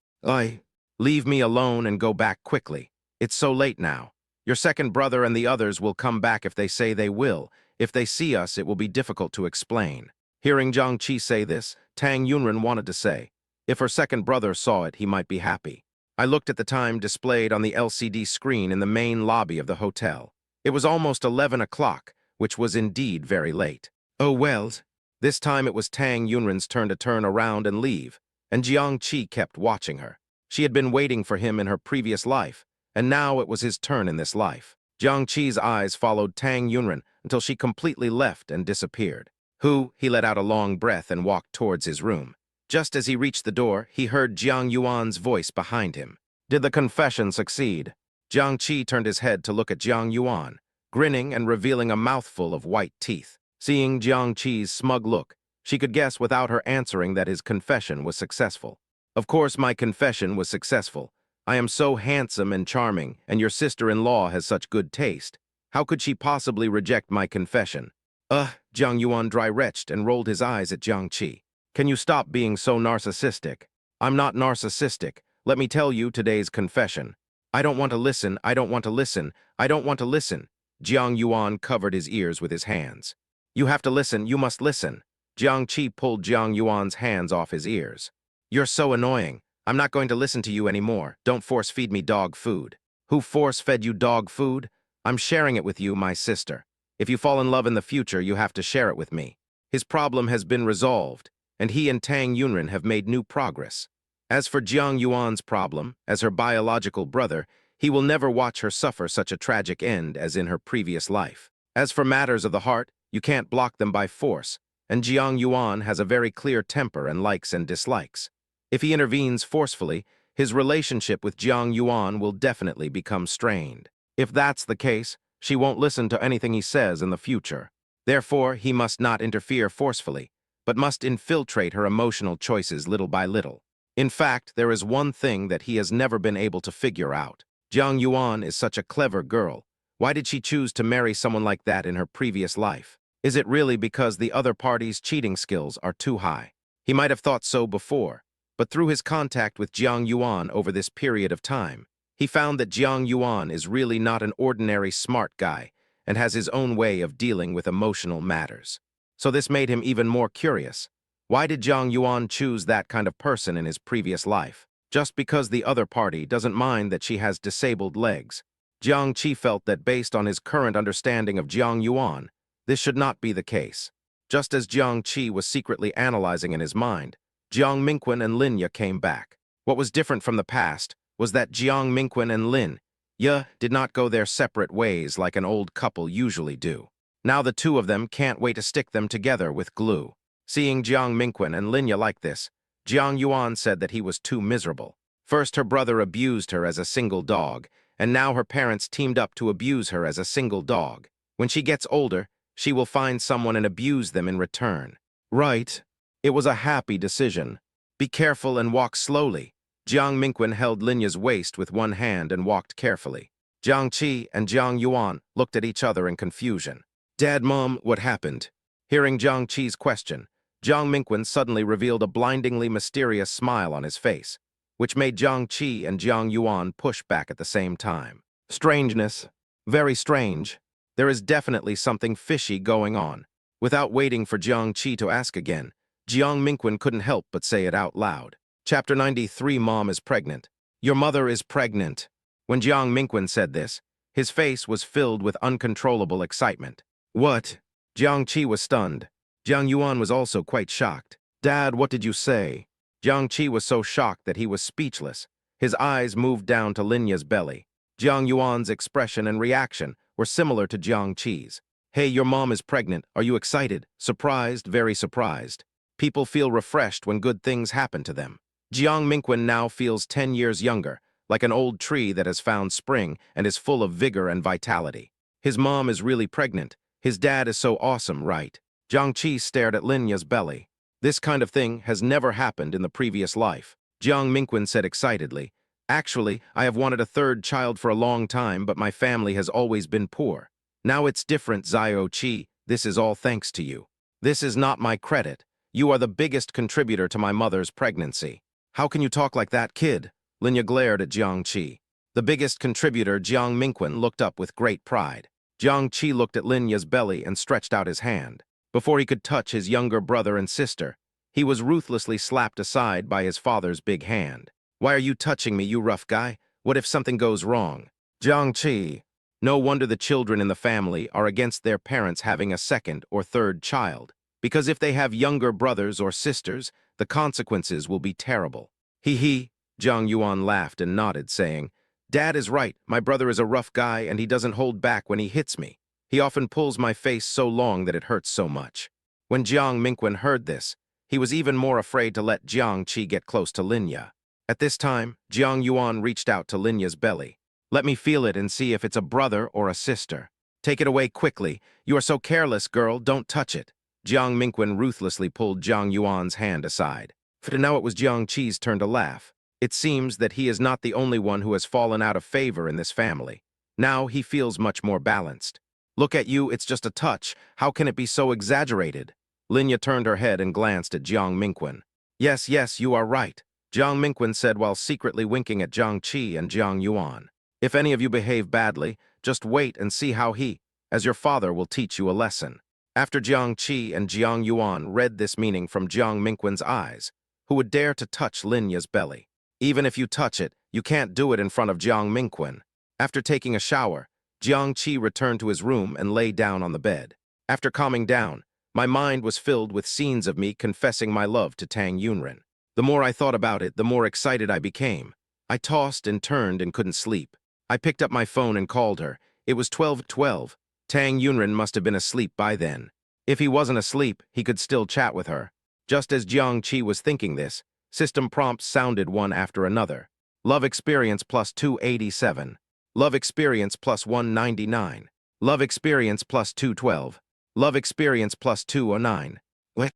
Leave me alone and go back quickly. It's so late now. Your second brother and the others will come back if they say they will. If they see us, it will be difficult to explain. Hearing Jiang Qi say this, Tang Yunren wanted to say, if her second brother saw it, he might be happy. I looked at the time displayed on the LCD screen in the main lobby of the hotel. It was almost 11 o'clock, which was indeed very late. Oh well. This time it was Tang Yunren's turn to turn around and leave, and Jiang Qi kept watching her. She had been waiting for him in her previous life, and now it was his turn in this life. Jiang Qi's eyes followed Tang Yunren until she completely left and disappeared. He let out a long breath and walked towards his room. Just as he reached the door, he heard Jiang Yuan's voice behind him. Did the confession succeed? Jiang Qi turned his head to look at Jiang Yuan, grinning and revealing a mouthful of white teeth. Seeing Jiang Qi's smug look, she could guess without her answering that his confession was successful. Of course my confession was successful. I am so handsome and charming, and your sister-in-law has such good taste. How could she possibly reject my confession? Jiang Yuan dry-retched and rolled his eyes at Jiang Qi. Can you stop being so narcissistic? I'm not narcissistic. Let me tell you today's confession. I don't want to listen, I don't want to listen, I don't want to listen. Jiang Yuan covered his ears with his hands. You have to listen, you must listen. Jiang Qi pulled Jiang Yuan's hands off his ears. You're so annoying. I'm not going to listen to you anymore. Don't force-feed me dog food. Who force-fed you dog food? I'm sharing it with you, my sister. If you fall in love in the future, you have to share it with me. His problem has been resolved, and he and Tang Yunren have made new progress. As for Jiang Yuan's problem, as her biological brother, he will never watch her suffer such a tragic end as in her previous life. As for matters of the heart, you can't block them by force, and Jiang Yuan has a very clear temper and likes and dislikes. If he intervenes forcefully, his relationship with Jiang Yuan will definitely become strained. If that's the case, she won't listen to anything he says in the future. Therefore, he must not interfere forcefully, but must infiltrate her emotional choices little by little. In fact, there is one thing that he has never been able to figure out. Jiang Yuan is such a clever girl. Why did she choose to marry someone like that in her previous life? Is it really because the other party's cheating skills are too high? He might have thought so before, but through his contact with Jiang Yuan over this period of time, he found that Jiang Yuan is really not an ordinary smart guy and has his own way of dealing with emotional matters. So this made him even more curious. Why did Jiang Yuan choose that kind of person in his previous life? Just because the other party doesn't mind that she has disabled legs. Jiang Qi felt that based on his current understanding of Jiang Yuan, this should not be the case. Just as Jiang Qi was secretly analyzing in his mind, Jiang Mingqun and Lin Ye came back. What was different from the past was that Jiang Mingqun and Lin Ye did not go their separate ways like an old couple usually do. Now the two of them can't wait to stick them together with glue. Seeing Jiang Mingqun and Lin Ye like this, Jiang Yuan said that he was too miserable. First her brother abused her as a single dog, and now her parents teamed up to abuse her as a single dog. When she gets older, she will find someone and abuse them in return. Right. It was a happy decision. Be careful and walk slowly. Jiang Mingqun held Lin Ye's waist with one hand and walked carefully. Jiang Qi and Jiang Yuan looked at each other in confusion. Dad, Mom, what happened? Hearing Jiang Qi's question, Jiang Mingqun suddenly revealed a blindingly mysterious smile on his face, which made Jiang Qi and Jiang Yuan push back at the same time. Strangeness. Very strange. There is definitely something fishy going on. Without waiting for Jiang Qi to ask again, Jiang Mingqun couldn't help but say it out loud. Chapter 93, Mom is pregnant. Your mother is pregnant. When Jiang Mingqun said this, his face was filled with uncontrollable excitement. What? Jiang Qi was stunned. Jiang Yuan was also quite shocked. Dad, what did you say? Jiang Qi was so shocked that he was speechless. His eyes moved down to Lin Ye's belly. Jiang Yuan's expression and reaction were similar to Jiang Qi's. Hey, your mom is pregnant. Are you excited? Surprised? Very surprised. People feel refreshed when good things happen to them. Jiang Mingqun now feels 10 years younger, like an old tree that has found spring and is full of vigor and vitality. His mom is really pregnant. His dad is so awesome, right? Jiang Qi stared at Linya's belly. This kind of thing has never happened in the previous life. Jiang Mingwen said excitedly, "Actually, I have wanted a third child for a long time, but my family has always been poor. Now it's different, Xiao Qi. This is all thanks to you. This is not my credit. You are the biggest contributor to my mother's pregnancy." "How can you talk like that, kid?" Linya glared at Jiang Qi. The biggest contributor, Jiang Mingwen, looked up with great pride. Jiang Qi looked at Linya's belly and stretched out his hand. Before he could touch his younger brother and sister, he was ruthlessly slapped aside by his father's big hand. "Why are you touching me, you rough guy? What if something goes wrong?" Jiang Qi. No wonder the children in the family are against their parents having a second or third child, because if they have younger brothers or sisters, the consequences will be terrible. Hee hee, Zhang Yuan laughed and nodded, saying, "Dad is right, my brother is a rough guy and he doesn't hold back when he hits me. He often pulls my face so long that it hurts so much." When Jiang Mingwen heard this, he was even more afraid to let Jiang Qi get close to Linya. At this time, Jiang Yuan reached out to Linya's belly. "Let me feel it and see if it's a brother or a sister." "Take it away quickly. You are so careless, girl. Don't touch it." Jiang Mingwen ruthlessly pulled Jiang Yuan's hand aside. For now it was Jiang Qi's turn to laugh. It seems that he is not the only one who has fallen out of favor in this family. Now he feels much more balanced. "Look at you, it's just a touch. How can it be so exaggerated?" Linya turned her head and glanced at Jiang Mingwen. Yes, you are right," Jiang Mingwen said while secretly winking at Jiang Qi and Jiang Yuan. "If any of you behave badly, just wait and see how he, as your father, will teach you a lesson." After Jiang Qi and Jiang Yuan read this meaning from Jiang Mingwen's eyes, who would dare to touch Linya's belly? "Even if you touch it, you can't do it in front of Jiang Mingwen." After taking a shower, Jiang Qi returned to his room and lay down on the bed. After calming down, my mind was filled with scenes of me confessing my love to Tang Yunren. The more I thought about it, the more excited I became. I tossed and turned and couldn't sleep. I picked up my phone and called her. It was 12:12. Tang Yunren must have been asleep by then. If he wasn't asleep, he could still chat with her. Just as Jiang Qi was thinking this, system prompts sounded one after another. Love experience plus 287. Love experience plus 199. Love experience plus 212. Love experience plus 209. What?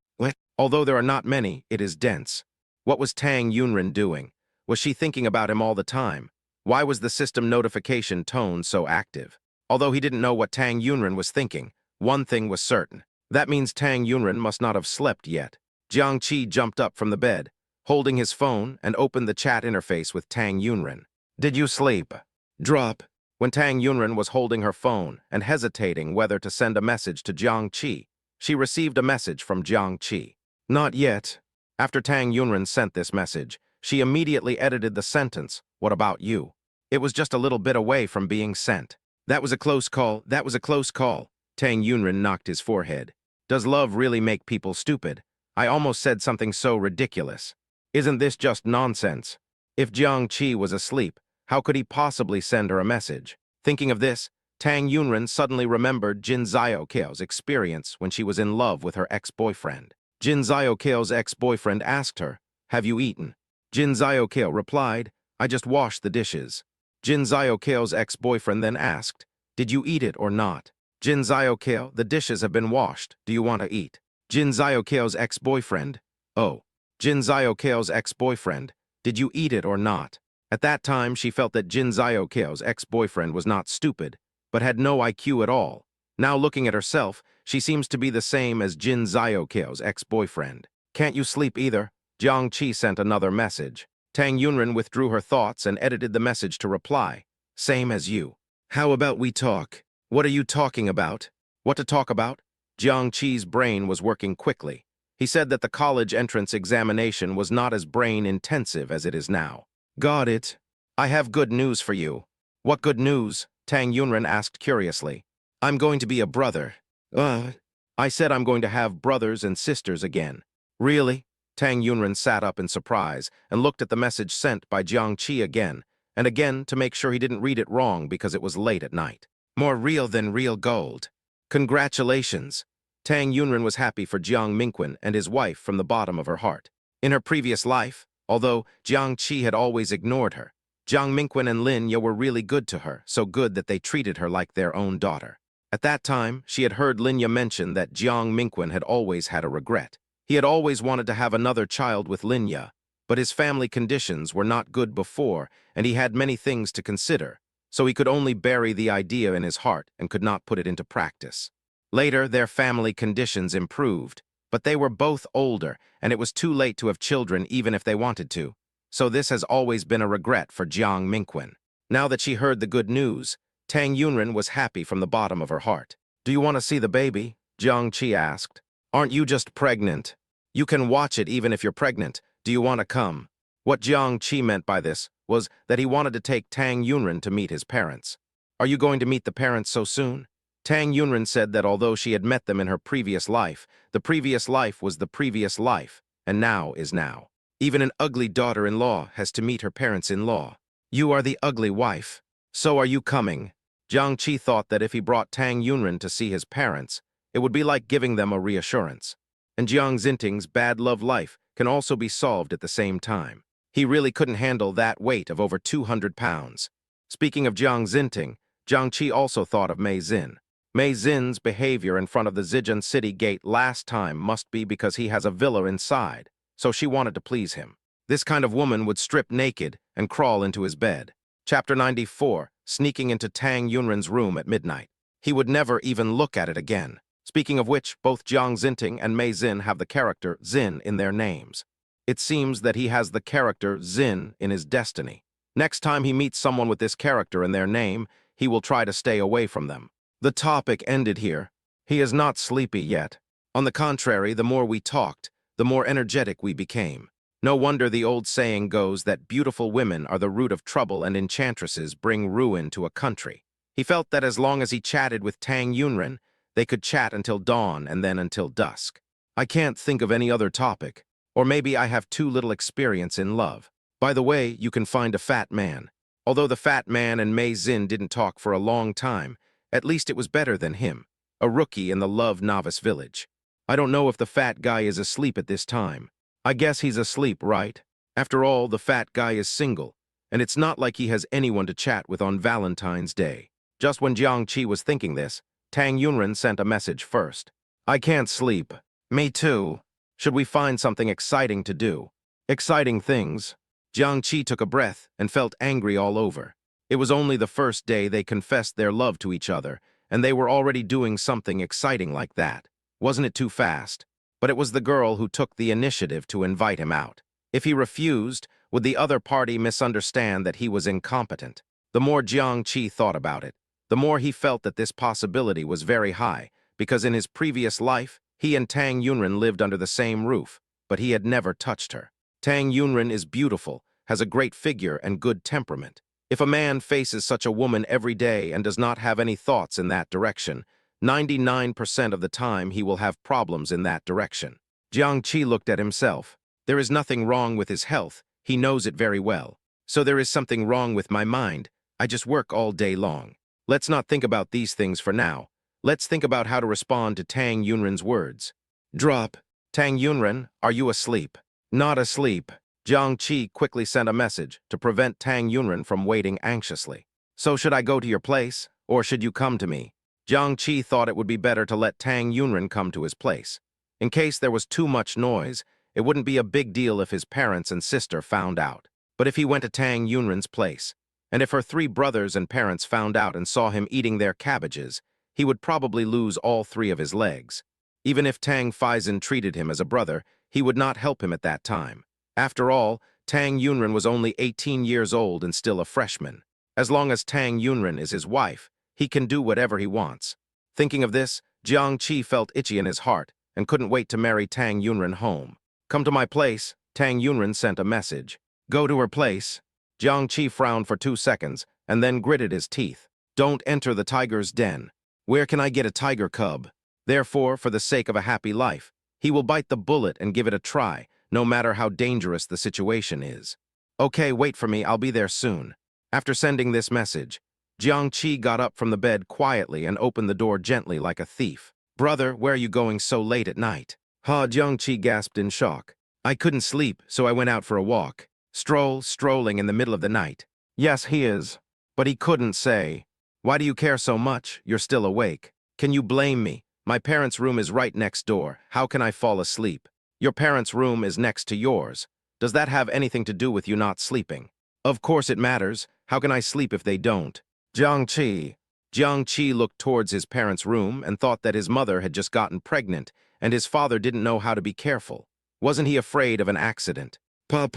Although there are not many, it is dense. What was Tang Yunren doing? Was she thinking about him all the time? Why was the system notification tone so active? Although he didn't know what Tang Yunren was thinking, one thing was certain. That means Tang Yunren must not have slept yet. Jiang Qi jumped up from the bed, holding his phone, and opened the chat interface with Tang Yunren. "Did you sleep?" "Drop." When Tang Yunren was holding her phone and hesitating whether to send a message to Jiang Qi, she received a message from Jiang Qi. "Not yet." After Tang Yunren sent this message, she immediately edited the sentence, "What about you?" It was just a little bit away from being sent. "That was a close call. That was a close call." Tang Yunren knocked his forehead. "Does love really make people stupid? I almost said something so ridiculous. Isn't this just nonsense?" If Jiang Qi was asleep, how could he possibly send her a message? Thinking of this, Tang Yunren suddenly remembered Jin Zhaokeo's experience when she was in love with her ex-boyfriend. Jin Zhaokeo's ex-boyfriend asked her, "Have you eaten?" Jin Zhaokeo replied, "I just washed the dishes." Jin Zhaokeo's ex-boyfriend then asked, "Did you eat it or not?" Jin Zhaokeo, "The dishes have been washed. Do you want to eat?" Jin Zhaokeo's ex-boyfriend, "Oh." Jin Zhaokeo's ex-boyfriend, "Did you eat it or not?" At that time, she felt that Jin Zhaokeo's ex-boyfriend was not stupid, but had no IQ at all. Now looking at herself, she seems to be the same as Jin Zhaokeo's ex-boyfriend. "Can't you sleep either?" Jiang Qi sent another message. Tang Yunren withdrew her thoughts and edited the message to reply. "Same as you. How about we talk?" "What are you talking about?" What to talk about? Jiang Qi's brain was working quickly. He said that the college entrance examination was not as brain-intensive as it is now. "Got it. I have good news for you." "What good news?" Tang Yunren asked curiously. "I'm going to be a brother." I said I'm going to have brothers and sisters again." "Really?" Tang Yunren sat up in surprise and looked at the message sent by Jiang Qi again and again to make sure he didn't read it wrong because it was late at night. "More real than real gold." "Congratulations." Tang Yunren was happy for Jiang Mingwen and his wife from the bottom of her heart. In her previous life, although Jiang Qi had always ignored her, Jiang Mingwen and Lin Ye were really good to her, so good that they treated her like their own daughter. At that time, she had heard Lin Ye mention that Jiang Mingwen had always had a regret. He had always wanted to have another child with Lin Ye, but his family conditions were not good before, and he had many things to consider, so he could only bury the idea in his heart and could not put it into practice. Later, their family conditions improved, but they were both older, and it was too late to have children even if they wanted to. So this has always been a regret for Jiang Mingwen. Now that she heard the good news, Tang Yunren was happy from the bottom of her heart. "Do you want to see the baby?" Jiang Qi asked. "Aren't you just pregnant? You can watch it even if you're pregnant. Do you want to come?" What Jiang Qi meant by this was that he wanted to take Tang Yunren to meet his parents. "Are you going to meet the parents so soon?" Tang Yunren said that although she had met them in her previous life, the previous life was the previous life, and now is now. Even an ugly daughter-in-law has to meet her parents-in-law. "You are the ugly wife. So are you coming?" Jiang Qi thought that if he brought Tang Yunren to see his parents, it would be like giving them a reassurance. And Jiang Xinting's bad love life can also be solved at the same time. He really couldn't handle that weight of over 200 pounds. Speaking of Jiang Xinting, Jiang Qi also thought of Mei Xin. Mei Xin's behavior in front of the Zhejiang city gate last time must be because he has a villa inside, so she wanted to please him. This kind of woman would strip naked and crawl into his bed. Chapter 94, sneaking into Tang Yunren's room at midnight. He would never even look at it again. Speaking of which, both Jiang Xinting and Mei Xin have the character Xin in their names. It seems that he has the character Xin in his destiny. Next time he meets someone with this character in their name, he will try to stay away from them. The topic ended here. He is not sleepy yet. On the contrary, the more we talked, the more energetic we became. No wonder the old saying goes that beautiful women are the root of trouble and enchantresses bring ruin to a country. He felt that as long as he chatted with Tang Yunren, they could chat until dawn and then until dusk. I can't think of any other topic. Or maybe I have too little experience in love. By the way, you can find a fat man. Although the fat man and Mei Xin didn't talk for a long time, at least it was better than him, a rookie in the love novice village. I don't know if the fat guy is asleep at this time. I guess he's asleep, right? After all, the fat guy is single, and it's not like he has anyone to chat with on Valentine's Day. Just when Jiang Qi was thinking this, Tang Yunren sent a message first. "I can't sleep." "Me too. Should we find something exciting to do?" "Exciting things?" Jiang Qi took a breath and felt angry all over. It was only the first day they confessed their love to each other, and they were already doing something exciting like that. Wasn't it too fast? But it was the girl who took the initiative to invite him out. If he refused, would the other party misunderstand that he was incompetent? The more Jiang Qi thought about it, the more he felt that this possibility was very high, because in his previous life, he and Tang Yunren lived under the same roof, but he had never touched her. Tang Yunren is beautiful, has a great figure and good temperament. If a man faces such a woman every day and does not have any thoughts in that direction, 99% of the time he will have problems in that direction. Jiang Qi looked at himself. There is nothing wrong with his health. He knows it very well. So there is something wrong with my mind. I just work all day long. Let's not think about these things for now. Let's think about how to respond to Tang Yunren's words. "Drop. Tang Yunren, are you asleep?" "Not asleep." Jiang Qi quickly sent a message to prevent Tang Yunren from waiting anxiously. "So should I go to your place, or should you come to me?" Jiang Qi thought it would be better to let Tang Yunren come to his place. In case there was too much noise, it wouldn't be a big deal if his parents and sister found out. But if he went to Tang Yunren's place, and if her 3 brothers and parents found out and saw him eating their cabbages, he would probably lose all 3 of his legs. Even if Tang Feizhen treated him as a brother, he would not help him at that time. After all, Tang Yunren was only 18 years old and still a freshman. As long as Tang Yunren is his wife, he can do whatever he wants. Thinking of this, Jiang Qi felt itchy in his heart and couldn't wait to marry Tang Yunren home. "Come to my place," Tang Yunren sent a message. "Go to her place." Jiang Qi frowned for 2 seconds and then gritted his teeth. "Don't enter the tiger's den. Where can I get a tiger cub?" Therefore, for the sake of a happy life, he will bite the bullet and give it a try, no matter how dangerous the situation is. "Okay, wait for me, I'll be there soon." After sending this message, Jiang Qi got up from the bed quietly and opened the door gently like a thief. "Brother, where are you going so late at night?" Jiang Qi gasped in shock. "I couldn't sleep, so I went out for a walk." Strolling in the middle of the night. Yes, he is. But he couldn't say. Why do you care so much? You're still awake. Can you blame me? My parents' room is right next door. How can I fall asleep? Your parents' room is next to yours. Does that have anything to do with you not sleeping? Of course it matters. How can I sleep if they don't? Jiangqi. Jiangqi looked towards his parents' room and thought that his mother had just gotten pregnant and his father didn't know how to be careful. Wasn't he afraid of an accident? Pa.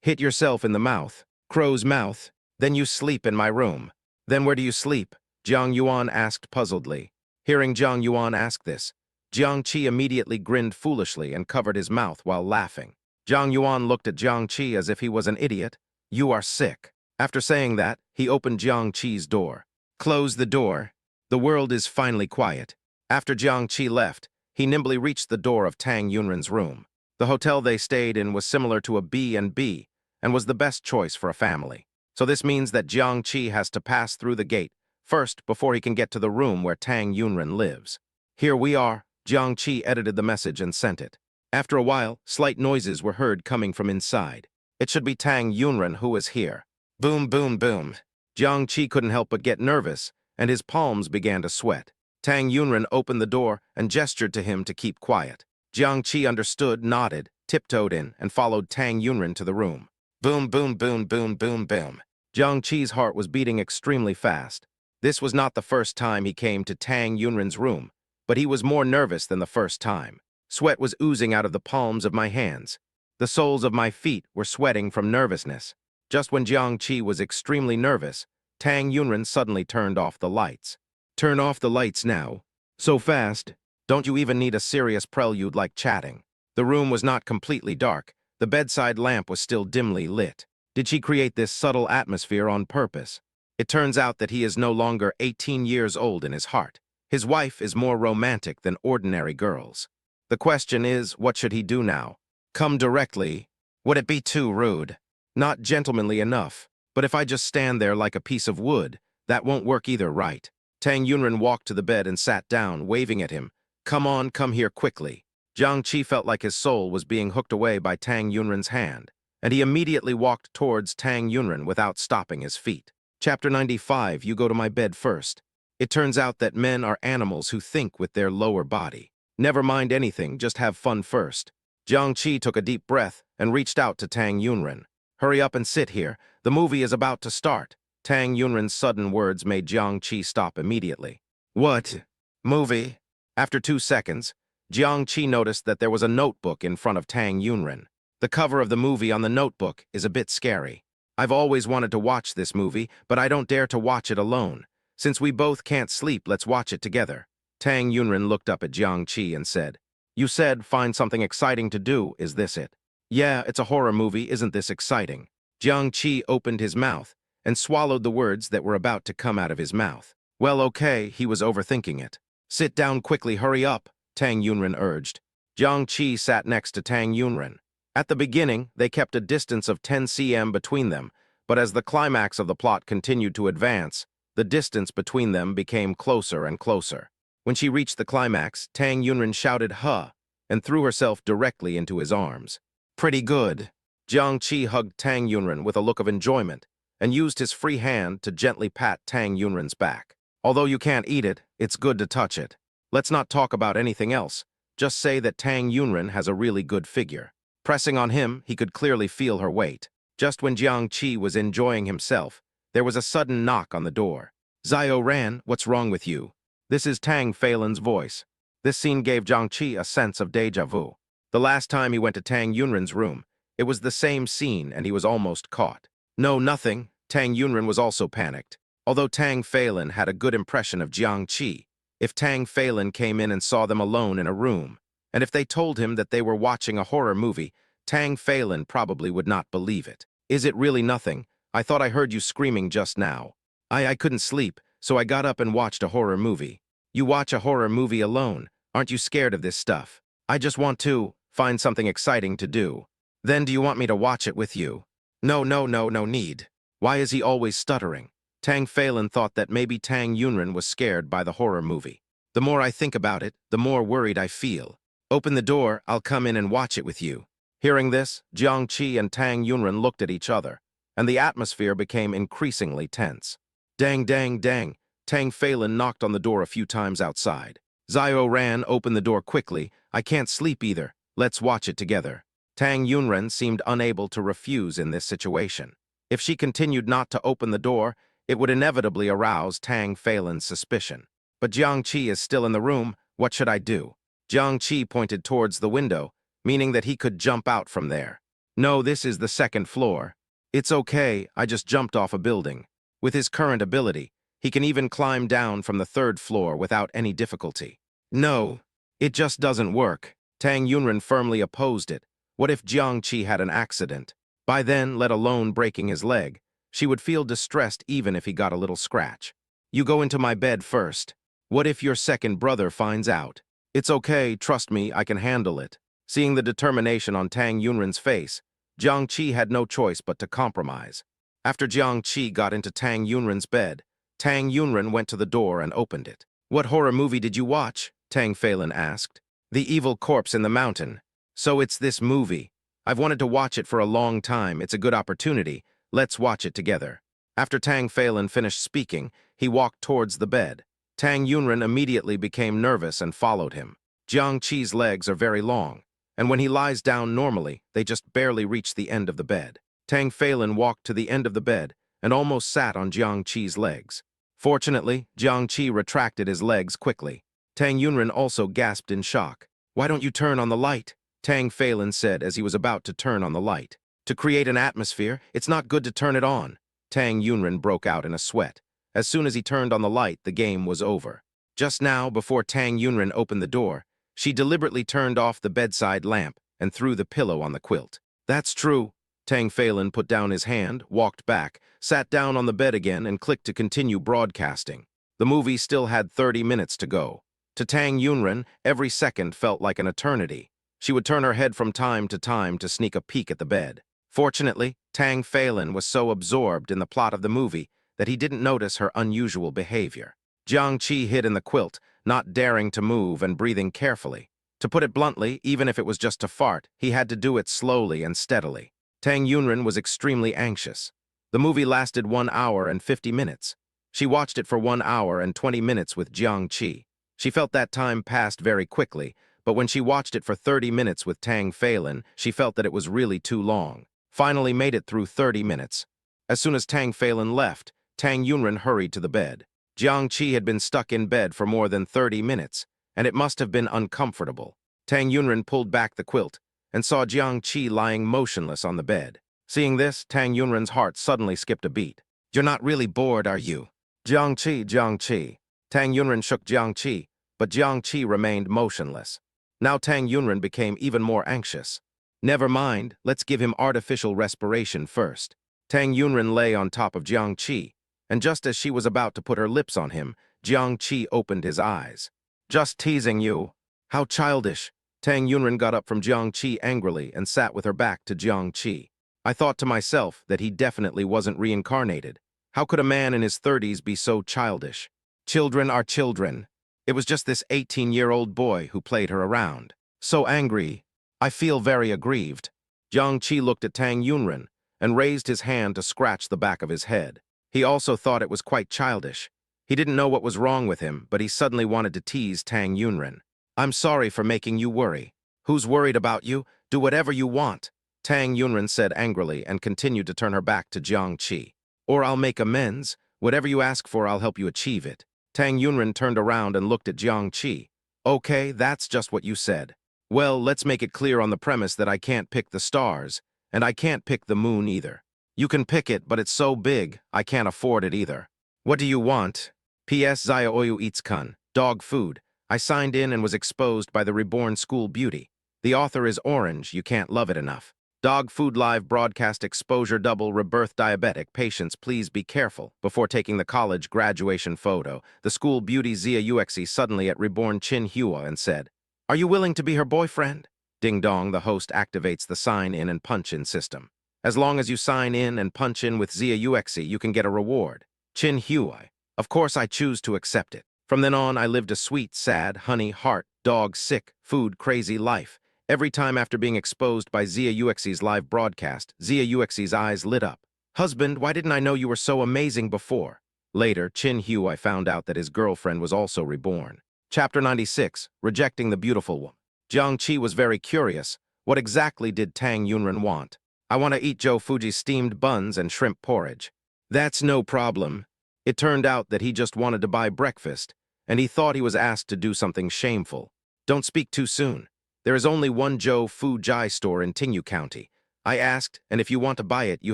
Hit yourself in the mouth. Crow's mouth. Then you sleep in my room. Then where do you sleep? Jiang Yuan asked puzzledly. Hearing Jiang Yuan ask this, Jiang Qi immediately grinned foolishly and covered his mouth while laughing. Jiang Yuan looked at Jiang Qi as if he was an idiot. You are sick. After saying that, he opened Jiang Qi's door. Close the door. The world is finally quiet. After Jiang Qi left, he nimbly reached the door of Tang Yunren's room. The hotel they stayed in was similar to a B&B and was the best choice for a family. So this means that Jiang Qi has to pass through the gate first before he can get to the room where Tang Yunren lives. Here we are. Jiang Qi edited the message and sent it. After a while, slight noises were heard coming from inside. It should be Tang Yunren who is here. Boom, boom, boom. Jiang Qi couldn't help but get nervous, and his palms began to sweat. Tang Yunren opened the door and gestured to him to keep quiet. Jiang Qi understood, nodded, tiptoed in, and followed Tang Yunren to the room. Boom, boom, boom, boom, boom, boom. Jiang Qi's heart was beating extremely fast. This was not the first time he came to Tang Yunren's room, but he was more nervous than the first time. Sweat was oozing out of the palms of my hands. The soles of my feet were sweating from nervousness. Just when Jiang Qi was extremely nervous, Tang Yunren suddenly turned off the lights. Turn off the lights now. So fast. Don't you even need a serious prelude like chatting? The room was not completely dark. The bedside lamp was still dimly lit. Did she create this subtle atmosphere on purpose? It turns out that he is no longer 18 years old in his heart. His wife is more romantic than ordinary girls. The question is, what should he do now? Come directly. Would it be too rude? Not gentlemanly enough. But if I just stand there like a piece of wood, that won't work either, right? Tang Yunren walked to the bed and sat down, waving at him. Come on, come here quickly. Jiang Qi felt like his soul was being hooked away by Tang Yunren's hand, and he immediately walked towards Tang Yunren without stopping his feet. Chapter 95, You Go to My Bed First. It turns out that men are animals who think with their lower body. Never mind anything, just have fun first. Jiang Qi took a deep breath and reached out to Tang Yunren. Hurry up and sit here. The movie is about to start. Tang Yunren's sudden words made Jiang Qi stop immediately. What? Movie? After 2 seconds, Jiang Qi noticed that there was a notebook in front of Tang Yunren. The cover of the movie on the notebook is a bit scary. I've always wanted to watch this movie, but I don't dare to watch it alone. Since we both can't sleep, let's watch it together. Tang Yunren looked up at Jiang Qi and said, You said find something exciting to do, is this it? Yeah, it's a horror movie, isn't this exciting? Jiang Qi opened his mouth and swallowed the words that were about to come out of his mouth. Well, okay, he was overthinking it. Sit down quickly, hurry up, Tang Yunren urged. Jiang Qi sat next to Tang Yunren. At the beginning, they kept a distance of 10 cm between them, but as the climax of the plot continued to advance, the distance between them became closer and closer. When she reached the climax, Tang Yunren shouted, Huh, and threw herself directly into his arms. Pretty good. Jiang Qi hugged Tang Yunren with a look of enjoyment and used his free hand to gently pat Tang Yunren's back. Although you can't eat it, it's good to touch it. Let's not talk about anything else. Just say that Tang Yunren has a really good figure. Pressing on him, he could clearly feel her weight. Just when Jiang Qi was enjoying himself, there was a sudden knock on the door. Zio Ran, what's wrong with you? This is Tang Phelan's voice. This scene gave Jiang Qi a sense of déjà vu. The last time he went to Tang Yunren's room, it was the same scene and he was almost caught. No, nothing. Tang Yunren was also panicked. Although Tang Phelan had a good impression of Jiang Qi, if Tang Phelan came in and saw them alone in a room, and if they told him that they were watching a horror movie, Tang Phelan probably would not believe it. Is it really nothing? I thought I heard you screaming just now. I couldn't sleep, so I got up and watched a horror movie. You watch a horror movie alone. Aren't you scared of this stuff? I just want to find something exciting to do. Then do you want me to watch it with you? No need. Why is he always stuttering? Tang Phelan thought that maybe Tang Yunren was scared by the horror movie. The more I think about it, the more worried I feel. Open the door, I'll come in and watch it with you. Hearing this, Jiang Qi and Tang Yunren looked at each other, and the atmosphere became increasingly tense. Dang, dang, dang. Tang Phelan knocked on the door a few times outside. Zio ran, opened the door quickly. I can't sleep either. Let's watch it together. Tang Yunren seemed unable to refuse in this situation. If she continued not to open the door, it would inevitably arouse Tang Phelan's suspicion. But Jiang Qi is still in the room. What should I do? Jiang Qi pointed towards the window, meaning that he could jump out from there. No, this is the second floor. It's okay, I just jumped off a building. With his current ability, he can even climb down from the third floor without any difficulty. No, it just doesn't work. Tang Yunren firmly opposed it. What if Jiang Qi had an accident? By then, let alone breaking his leg, she would feel distressed even if he got a little scratch. You go into my bed first. What if your second brother finds out? It's okay, trust me, I can handle it. Seeing the determination on Tang Yunren's face, Jiang Qi had no choice but to compromise. After Jiang Qi got into Tang Yunren's bed, Tang Yunren went to the door and opened it. What horror movie did you watch? Tang Phelan asked. The Evil Corpse in the Mountain. So it's this movie. I've wanted to watch it for a long time. It's a good opportunity. Let's watch it together. After Tang Phelan finished speaking, he walked towards the bed. Tang Yunren immediately became nervous and followed him. Jiang Qi's legs are very long, and when he lies down normally, they just barely reach the end of the bed. Tang Phelan walked to the end of the bed and almost sat on Jiang Qi's legs. Fortunately, Jiang Qi retracted his legs quickly. Tang Yunren also gasped in shock. Why don't you turn on the light? Tang Phelan said as he was about to turn on the light. To create an atmosphere, it's not good to turn it on. Tang Yunren broke out in a sweat. As soon as he turned on the light, the game was over. Just now, before Tang Yunren opened the door, she deliberately turned off the bedside lamp and threw the pillow on the quilt. That's true. Tang Phelan put down his hand, walked back, sat down on the bed again, and clicked to continue broadcasting. The movie still had 30 minutes to go. To Tang Yunren, every second felt like an eternity. She would turn her head from time to sneak a peek at the bed. Fortunately, Tang Phelan was so absorbed in the plot of the movie that he didn't notice her unusual behavior. Jiang Qi hid in the quilt, not daring to move and breathing carefully. To put it bluntly, even if it was just to fart, he had to do it slowly and steadily. Tang Yunren was extremely anxious. The movie lasted 1 hour and 50 minutes. She watched it for 1 hour and 20 minutes with Jiang Qi. She felt that time passed very quickly, but when she watched it for 30 minutes with Tang Phelan, she felt that it was really too long. Finally made it through 30 minutes. As soon as Tang Phelan left, Tang Yunren hurried to the bed. Jiang Qi had been stuck in bed for more than 30 minutes, and it must have been uncomfortable. Tang Yunren pulled back the quilt and saw Jiang Qi lying motionless on the bed. Seeing this, Tang Yunren's heart suddenly skipped a beat. You're not really bored, are you? Jiang Qi, Jiang Qi. Tang Yunren shook Jiang Qi, but Jiang Qi remained motionless. Now Tang Yunren became even more anxious. Never mind, let's give him artificial respiration first. Tang Yunren lay on top of Jiang Qi, and just as she was about to put her lips on him, Jiang Qi opened his eyes. Just teasing you. How childish. Tang Yunren got up from Jiang Qi angrily and sat with her back to Jiang Qi. I thought to myself that he definitely wasn't reincarnated. How could a man in his 30s be so childish? Children are children. It was just this 18-year-old boy who played her around. So angry. I feel very aggrieved. Jiang Qi looked at Tang Yunren and raised his hand to scratch the back of his head. He also thought it was quite childish. He didn't know what was wrong with him, but he suddenly wanted to tease Tang Yunren. I'm sorry for making you worry. Who's worried about you? Do whatever you want. Tang Yunren said angrily and continued to turn her back to Jiang Qi. Or I'll make amends. Whatever you ask for, I'll help you achieve it. Tang Yunren turned around and looked at Jiang Qi. Okay, that's just what you said. Well, let's make it clear on the premise that I can't pick the stars, and I can't pick the moon either. You can pick it, but it's so big, I can't afford it either. What do you want? P.S. Zaya Oyu eats kun, dog food. I signed in and was exposed by the reborn school beauty. The author is orange, you can't love it enough. Dog food live broadcast exposure double rebirth diabetic patients, please be careful. Before taking the college graduation photo, the school beauty Zia Uxi suddenly at reborn Chin Hua and said, Are you willing to be her boyfriend? Ding dong, the host activates the sign in and punch in system. As long as you sign in and punch in with Zia Uxi, you can get a reward. Chin Hua. Of course I choose to accept it. From then on, I lived a sweet, sad, honey, heart, dog, sick, food, crazy life. Every time after being exposed by Zia Uxi's live broadcast, Zia Uxi's eyes lit up. Husband, why didn't I know you were so amazing before? Later, Chin Hu I found out that his girlfriend was also reborn. Chapter 96, Rejecting the Beautiful One. Jiang Qi was very curious. What exactly did Tang Yunren want? I want to eat Joe Fuji's steamed buns and shrimp porridge. That's no problem. It turned out that he just wanted to buy breakfast, and he thought he was asked to do something shameful. Don't speak too soon. There is only one Joe Fuji store in Tingyu County. I asked, and if you want to buy it, you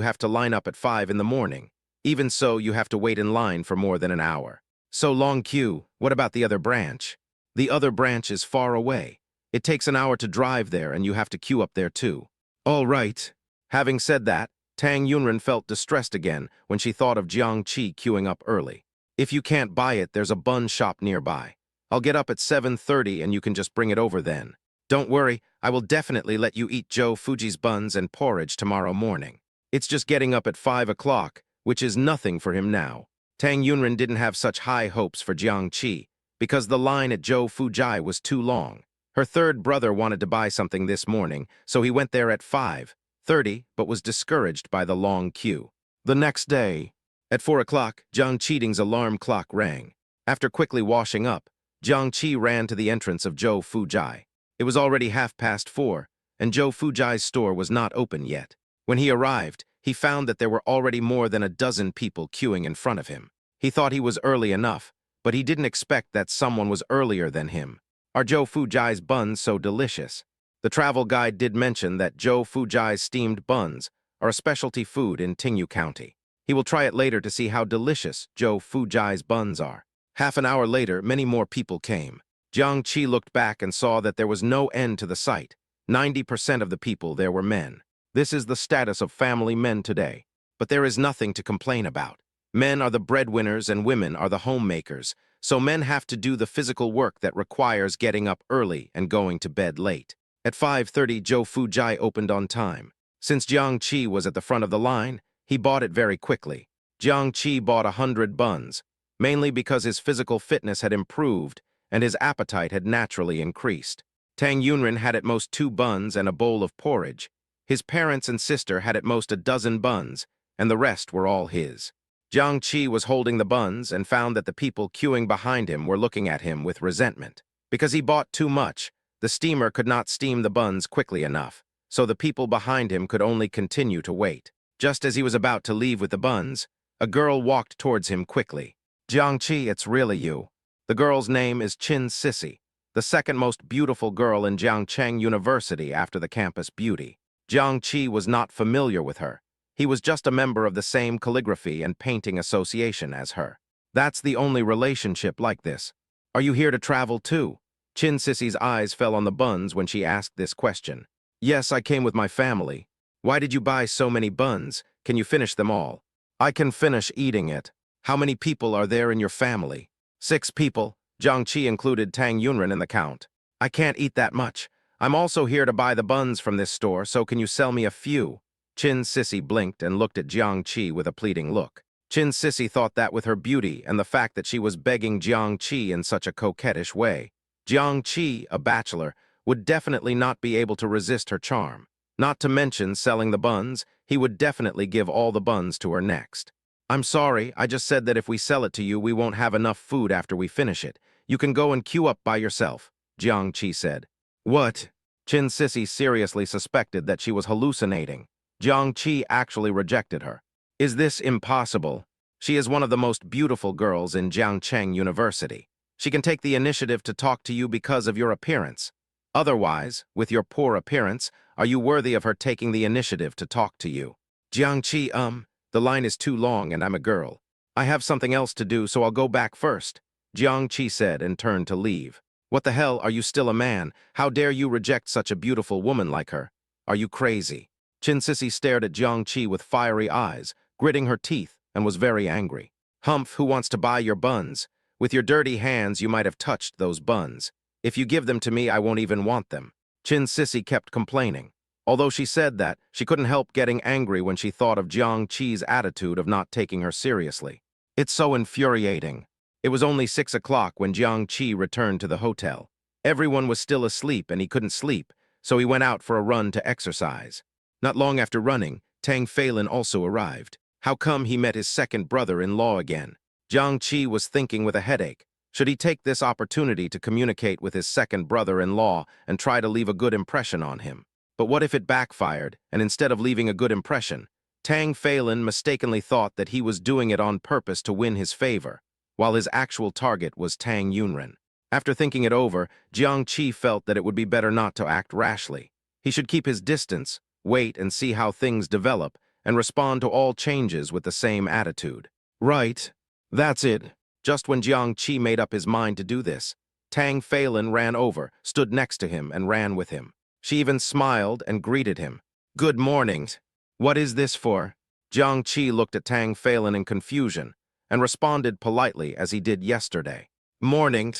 have to line up at 5 in the morning. Even so, you have to wait in line for more than an hour. So long queue. What about the other branch? The other branch is far away. It takes an hour to drive there, and you have to queue up there too. All right. Having said that, Tang Yunren felt distressed again when she thought of Jiang Qi queuing up early. If you can't buy it, there's a bun shop nearby. I'll get up at 7:30 and you can just bring it over then. Don't worry, I will definitely let you eat Joe Fuji's buns and porridge tomorrow morning. It's just getting up at 5 o'clock, which is nothing for him now. Tang Yunren didn't have such high hopes for Jiang Qi, because the line at Joe Fuji was too long. Her third brother wanted to buy something this morning, so he went there at 5:30, but was discouraged by the long queue. The next day, at 4 o'clock, Jiang Qi's alarm clock rang. After quickly washing up, Jiang Qi ran to the entrance of Joe Fuji. It was already 4:30, and Joe Fuji's store was not open yet. When he arrived, he found that there were already more than a dozen people queuing in front of him. He thought he was early enough, but he didn't expect that someone was earlier than him. Are Joe Fuji's buns so delicious? The travel guide did mention that Joe Fuji's steamed buns are a specialty food in Tingyu County. He will try it later to see how delicious Joe Fuji's buns are. Half an hour later, many more people came. Jiang Qi looked back and saw that there was no end to the sight. 90% of the people there were men. This is the status of family men today. But there is nothing to complain about. Men are the breadwinners and women are the homemakers, so men have to do the physical work that requires getting up early and going to bed late. At 5:30, Joe Fuji opened on time. Since Jiang Qi was at the front of the line, he bought it very quickly. Jiang Qi bought 100 buns, mainly because his physical fitness had improved and his appetite had naturally increased. Tang Yunren had at most 2 buns and a bowl of porridge. His parents and sister had at most a dozen buns, and the rest were all his. Jiang Qi was holding the buns and found that the people queuing behind him were looking at him with resentment. Because he bought too much, the steamer could not steam the buns quickly enough, so the people behind him could only continue to wait. Just as he was about to leave with the buns, a girl walked towards him quickly. Jiang Qi, it's really you. The girl's name is Chin Sissy, the second most beautiful girl in Jiangcheng University after the campus beauty. Jiang Qi was not familiar with her. He was just a member of the same calligraphy and painting association as her. That's the only relationship like this. Are you here to travel too? Chin Sissy's eyes fell on the buns when she asked this question. Yes, I came with my family. Why did you buy so many buns? Can you finish them all? I can finish eating it. How many people are there in your family? 6 people. Jiang Qi included Tang Yunren in the count. I can't eat that much. I'm also here to buy the buns from this store, so can you sell me a few? Chin Sissy blinked and looked at Jiang Qi with a pleading look. Chin Sissy thought that with her beauty and the fact that she was begging Jiang Qi in such a coquettish way, Jiang Qi, a bachelor, would definitely not be able to resist her charm. Not to mention selling the buns, he would definitely give all the buns to her next. I'm sorry, I just said that if we sell it to you, we won't have enough food after we finish it. You can go and queue up by yourself, Jiang Qi said. What? Chin Sissy seriously suspected that she was hallucinating. Jiang Qi actually rejected her. Is this impossible? She is one of the most beautiful girls in Jiangcheng University. She can take the initiative to talk to you because of your appearance. Otherwise, with your poor appearance, are you worthy of her taking the initiative to talk to you? Jiang Qi, the line is too long and I'm a girl. I have something else to do, so I'll go back first, Jiang Qi said and turned to leave. What the hell, are you still a man? How dare you reject such a beautiful woman like her? Are you crazy? Chin Sissy stared at Jiang Qi with fiery eyes, gritting her teeth, and was very angry. Humph, who wants to buy your buns? With your dirty hands, you might have touched those buns. If you give them to me, I won't even want them. Chin Sissy kept complaining. Although she said that, she couldn't help getting angry when she thought of Jiang Qi's attitude of not taking her seriously. It's so infuriating. It was only 6 o'clock when Jiang Qi returned to the hotel. Everyone was still asleep and he couldn't sleep, so he went out for a run to exercise. Not long after running, Tang Phelan also arrived. How come he met his second brother-in-law again? Jiang Qi was thinking with a headache. Should he take this opportunity to communicate with his second brother-in-law and try to leave a good impression on him? But what if it backfired, and instead of leaving a good impression, Tang Phelan mistakenly thought that he was doing it on purpose to win his favor, while his actual target was Tang Yunren? After thinking it over, Jiang Qi felt that it would be better not to act rashly. He should keep his distance, wait and see how things develop, and respond to all changes with the same attitude. Right. That's it. Just when Jiang Qi made up his mind to do this, Tang Phelan ran over, stood next to him, and ran with him. She even smiled and greeted him. Good morning. What is this for? Jiang Qi looked at Tang Phelan in confusion and responded politely as he did yesterday. Morning.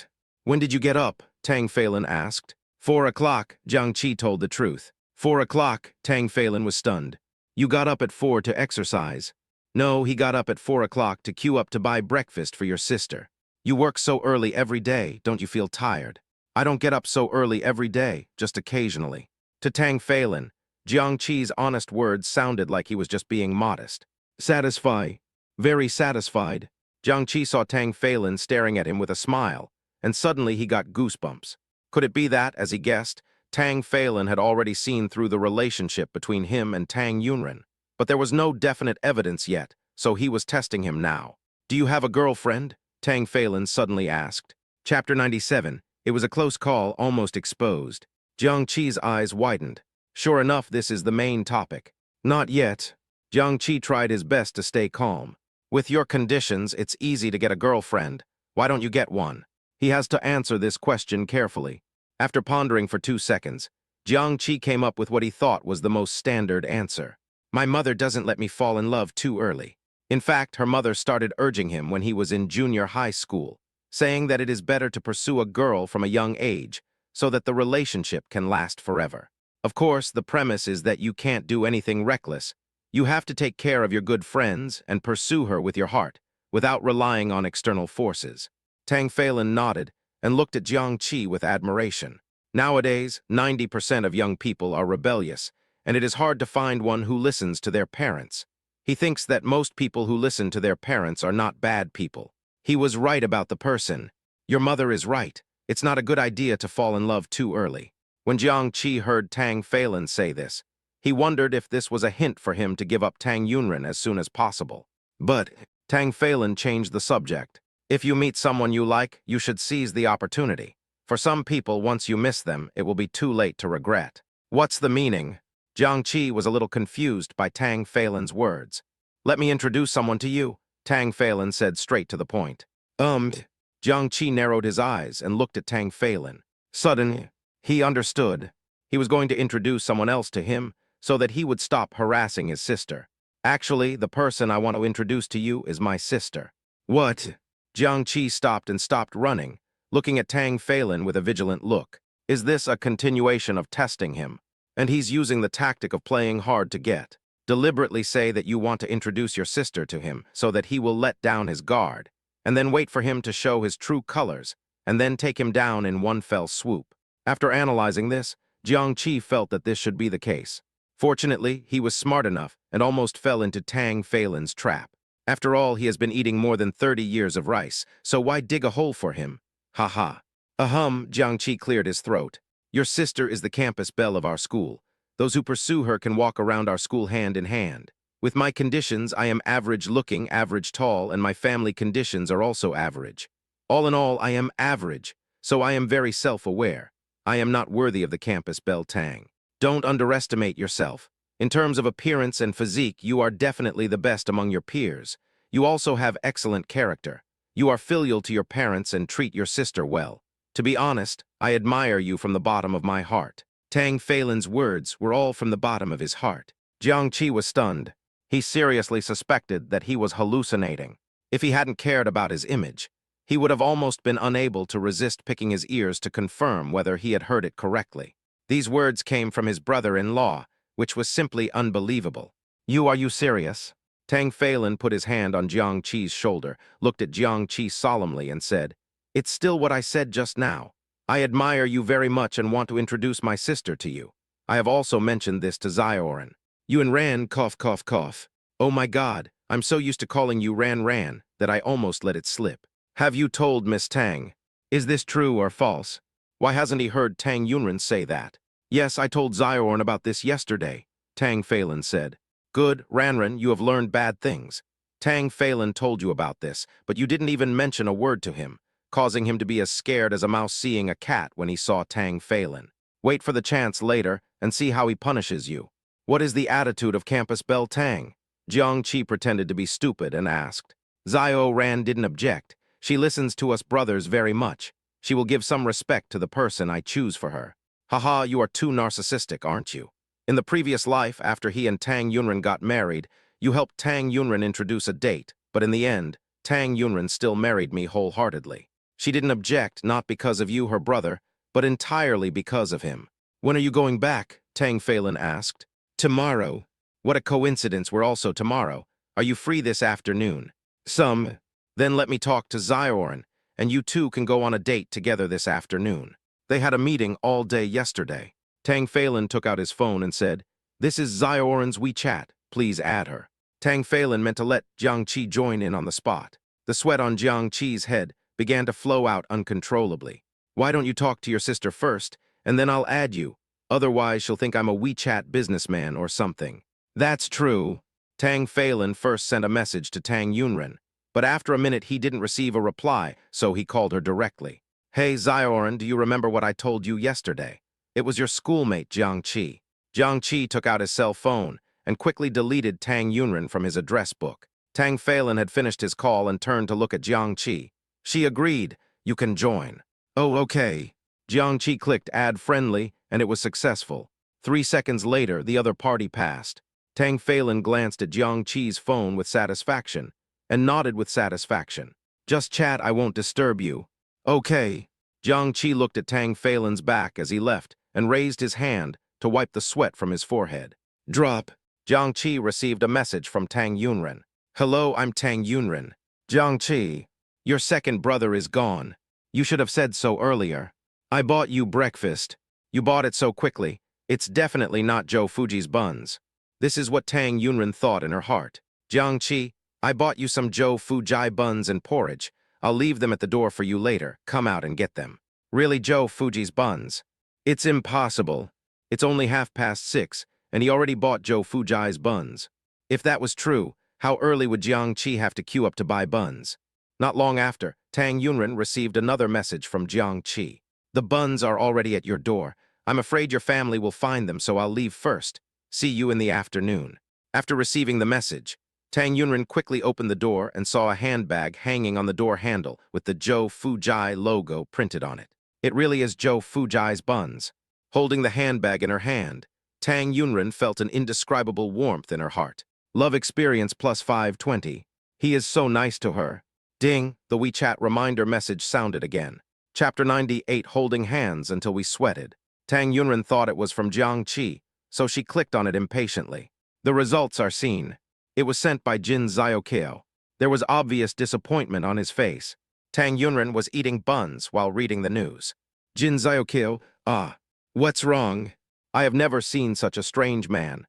When did you get up? Tang Phelan asked. 4 o'clock, Jiang Qi told the truth. 4 o'clock, Tang Phelan was stunned. You got up at 4 to exercise. No, he got up at 4 o'clock to queue up to buy breakfast for your sister. You work so early every day, don't you feel tired? I don't get up so early every day, just occasionally. To Tang Phelan, Jiang Qi's honest words sounded like he was just being modest. Satisfy. Very satisfied. Jiang Qi saw Tang Phelan staring at him with a smile, and suddenly he got goosebumps. Could it be that, as he guessed, Tang Phelan had already seen through the relationship between him and Tang Yunren? But there was no definite evidence yet, so he was testing him now. Do you have a girlfriend? Tang Phelan suddenly asked. Chapter 97. It was a close call, almost exposed. Jiang Qi's eyes widened. Sure enough, this is the main topic. Not yet. Jiang Qi tried his best to stay calm. With your conditions, it's easy to get a girlfriend. Why don't you get one? He has to answer this question carefully. After pondering for 2 seconds, Jiang Qi came up with what he thought was the most standard answer. My mother doesn't let me fall in love too early. In fact, her mother started urging him when he was in junior high school, saying that it is better to pursue a girl from a young age so that the relationship can last forever. Of course, the premise is that you can't do anything reckless. You have to take care of your good friends and pursue her with your heart, without relying on external forces. Tang Phelan nodded and looked at Jiang Qi with admiration. Nowadays, 90% of young people are rebellious, and it is hard to find one who listens to their parents. He thinks that most people who listen to their parents are not bad people. He was right about the person. Your mother is right. It's not a good idea to fall in love too early. When Jiang Qi heard Tang Phelan say this, he wondered if this was a hint for him to give up Tang Yunren as soon as possible. But Tang Phelan changed the subject. If you meet someone you like, you should seize the opportunity. For some people, once you miss them, it will be too late to regret. What's the meaning? Jiang Qi was a little confused by Tang Phelan's words. Let me introduce someone to you, Tang Phelan said straight to the point. Jiang Qi narrowed his eyes and looked at Tang Phelan. Suddenly, he understood. He was going to introduce someone else to him so that he would stop harassing his sister. Actually, the person I want to introduce to you is my sister. What? Jiang Qi stopped running, looking at Tang Phelan with a vigilant look. Is this a continuation of testing him? And he's using the tactic of playing hard to get. Deliberately say that you want to introduce your sister to him so that he will let down his guard, and then wait for him to show his true colors, and then take him down in one fell swoop. After analyzing this, Jiang Qi felt that this should be the case. Fortunately, he was smart enough and almost fell into Tang Phelan's trap. After all, he has been eating more than 30 years of rice, so why dig a hole for him? Ha ha. Jiang Qi cleared his throat. Your sister is the campus belle of our school. Those who pursue her can walk around our school hand in hand. With my conditions, I am average looking, average tall, and my family conditions are also average. All in all, I am average, so I am very self-aware. I am not worthy of the campus belle Tang. Don't underestimate yourself. In terms of appearance and physique, you are definitely the best among your peers. You also have excellent character. You are filial to your parents and treat your sister well. To be honest, I admire you from the bottom of my heart. Tang Phelan's words were all from the bottom of his heart. Jiang Qi was stunned. He seriously suspected that he was hallucinating. If he hadn't cared about his image, he would have almost been unable to resist picking his ears to confirm whether he had heard it correctly. These words came from his brother-in-law, which was simply unbelievable. Are you serious? Tang Phelan put his hand on Jiang Qi's shoulder, looked at Jiang Qi solemnly and said, It's still what I said just now. I admire you very much and want to introduce my sister to you. I have also mentioned this to Zioran. Yuan Ran, cough, cough, cough. Oh my God, I'm so used to calling you Ran that I almost let it slip. Have you told Miss Tang? Is this true or false? Why hasn't he heard Tang Yunren say that? Yes, I told Xiaorn about this yesterday, Tang Phelan said. Good, Ranran, you have learned bad things. Tang Phelan told you about this, but you didn't even mention a word to him, causing him to be as scared as a mouse seeing a cat when he saw Tang Phelan. Wait for the chance later and see how he punishes you. What is the attitude of Campus Belle Tang? Jiang Qi pretended to be stupid and asked. Zio Ran didn't object. She listens to us brothers very much. She will give some respect to the person I choose for her. Haha, you are too narcissistic, aren't you? In the previous life, after he and Tang Yunren got married, you helped Tang Yunren introduce a date, but in the end, Tang Yunren still married me wholeheartedly. She didn't object, not because of you, her brother, but entirely because of him. When are you going back? Tang Phelan asked. Tomorrow. What a coincidence, we're also tomorrow. Are you free this afternoon? Some. Then let me talk to Xiaorn, and you two can go on a date together this afternoon. They had a meeting all day yesterday. Tang Phelan took out his phone and said, This is Xiaorn's WeChat. Please add her. Tang Phelan meant to let Jiang Qi join in on the spot. The sweat on Jiang Qi's head began to flow out uncontrollably. Why don't you talk to your sister first, and then I'll add you. Otherwise, she'll think I'm a WeChat businessman or something. That's true. Tang Phelan first sent a message to Tang Yunren, but after a minute he didn't receive a reply, so he called her directly. Hey, Xiaorn, do you remember what I told you yesterday? It was your schoolmate, Jiang Qi. Jiang Qi took out his cell phone and quickly deleted Tang Yunren from his address book. Tang Phelan had finished his call and turned to look at Jiang Qi. She agreed. You can join. Oh, okay. Jiang Qi clicked Add Friendly, and it was successful. 3 seconds later, the other party passed. Tang Phelan glanced at Jiang Qi's phone with satisfaction and nodded with satisfaction. Just chat, I won't disturb you. Okay. Jiang Qi looked at Tang Phelan's back as he left and raised his hand to wipe the sweat from his forehead. Drop. Jiang Qi received a message from Tang Yunren. Hello, I'm Tang Yunren. Jiang Qi, your second brother is gone. You should have said so earlier. I bought you breakfast. You bought it so quickly. It's definitely not Joe Fuji's buns. This is what Tang Yunren thought in her heart. Jiang Qi, I bought you some Joe Fuji buns and porridge. I'll leave them at the door for you later. Come out and get them. Really, Joe Fuji's buns? It's impossible. It's only 6:30, and he already bought Joe Fuji's buns. If that was true, how early would Jiang Qi have to queue up to buy buns? Not long after, Tang Yunren received another message from Jiang Qi. The buns are already at your door. I'm afraid your family will find them, so I'll leave first. See you in the afternoon. After receiving the message, Tang Yunren quickly opened the door and saw a handbag hanging on the door handle with the Joe Fuji logo printed on it. It really is Joe Fuji's buns. Holding the handbag in her hand, Tang Yunren felt an indescribable warmth in her heart. Love experience plus 520. He is so nice to her. Ding, the WeChat reminder message sounded again. Chapter 98, Holding Hands Until We Sweated. Tang Yunren thought it was from Jiang Qi, so she clicked on it impatiently. The results are seen. It was sent by Jin Xiaokeo. There was obvious disappointment on his face. Tang Yunren was eating buns while reading the news. Jin Xiaokeo, what's wrong? I have never seen such a strange man.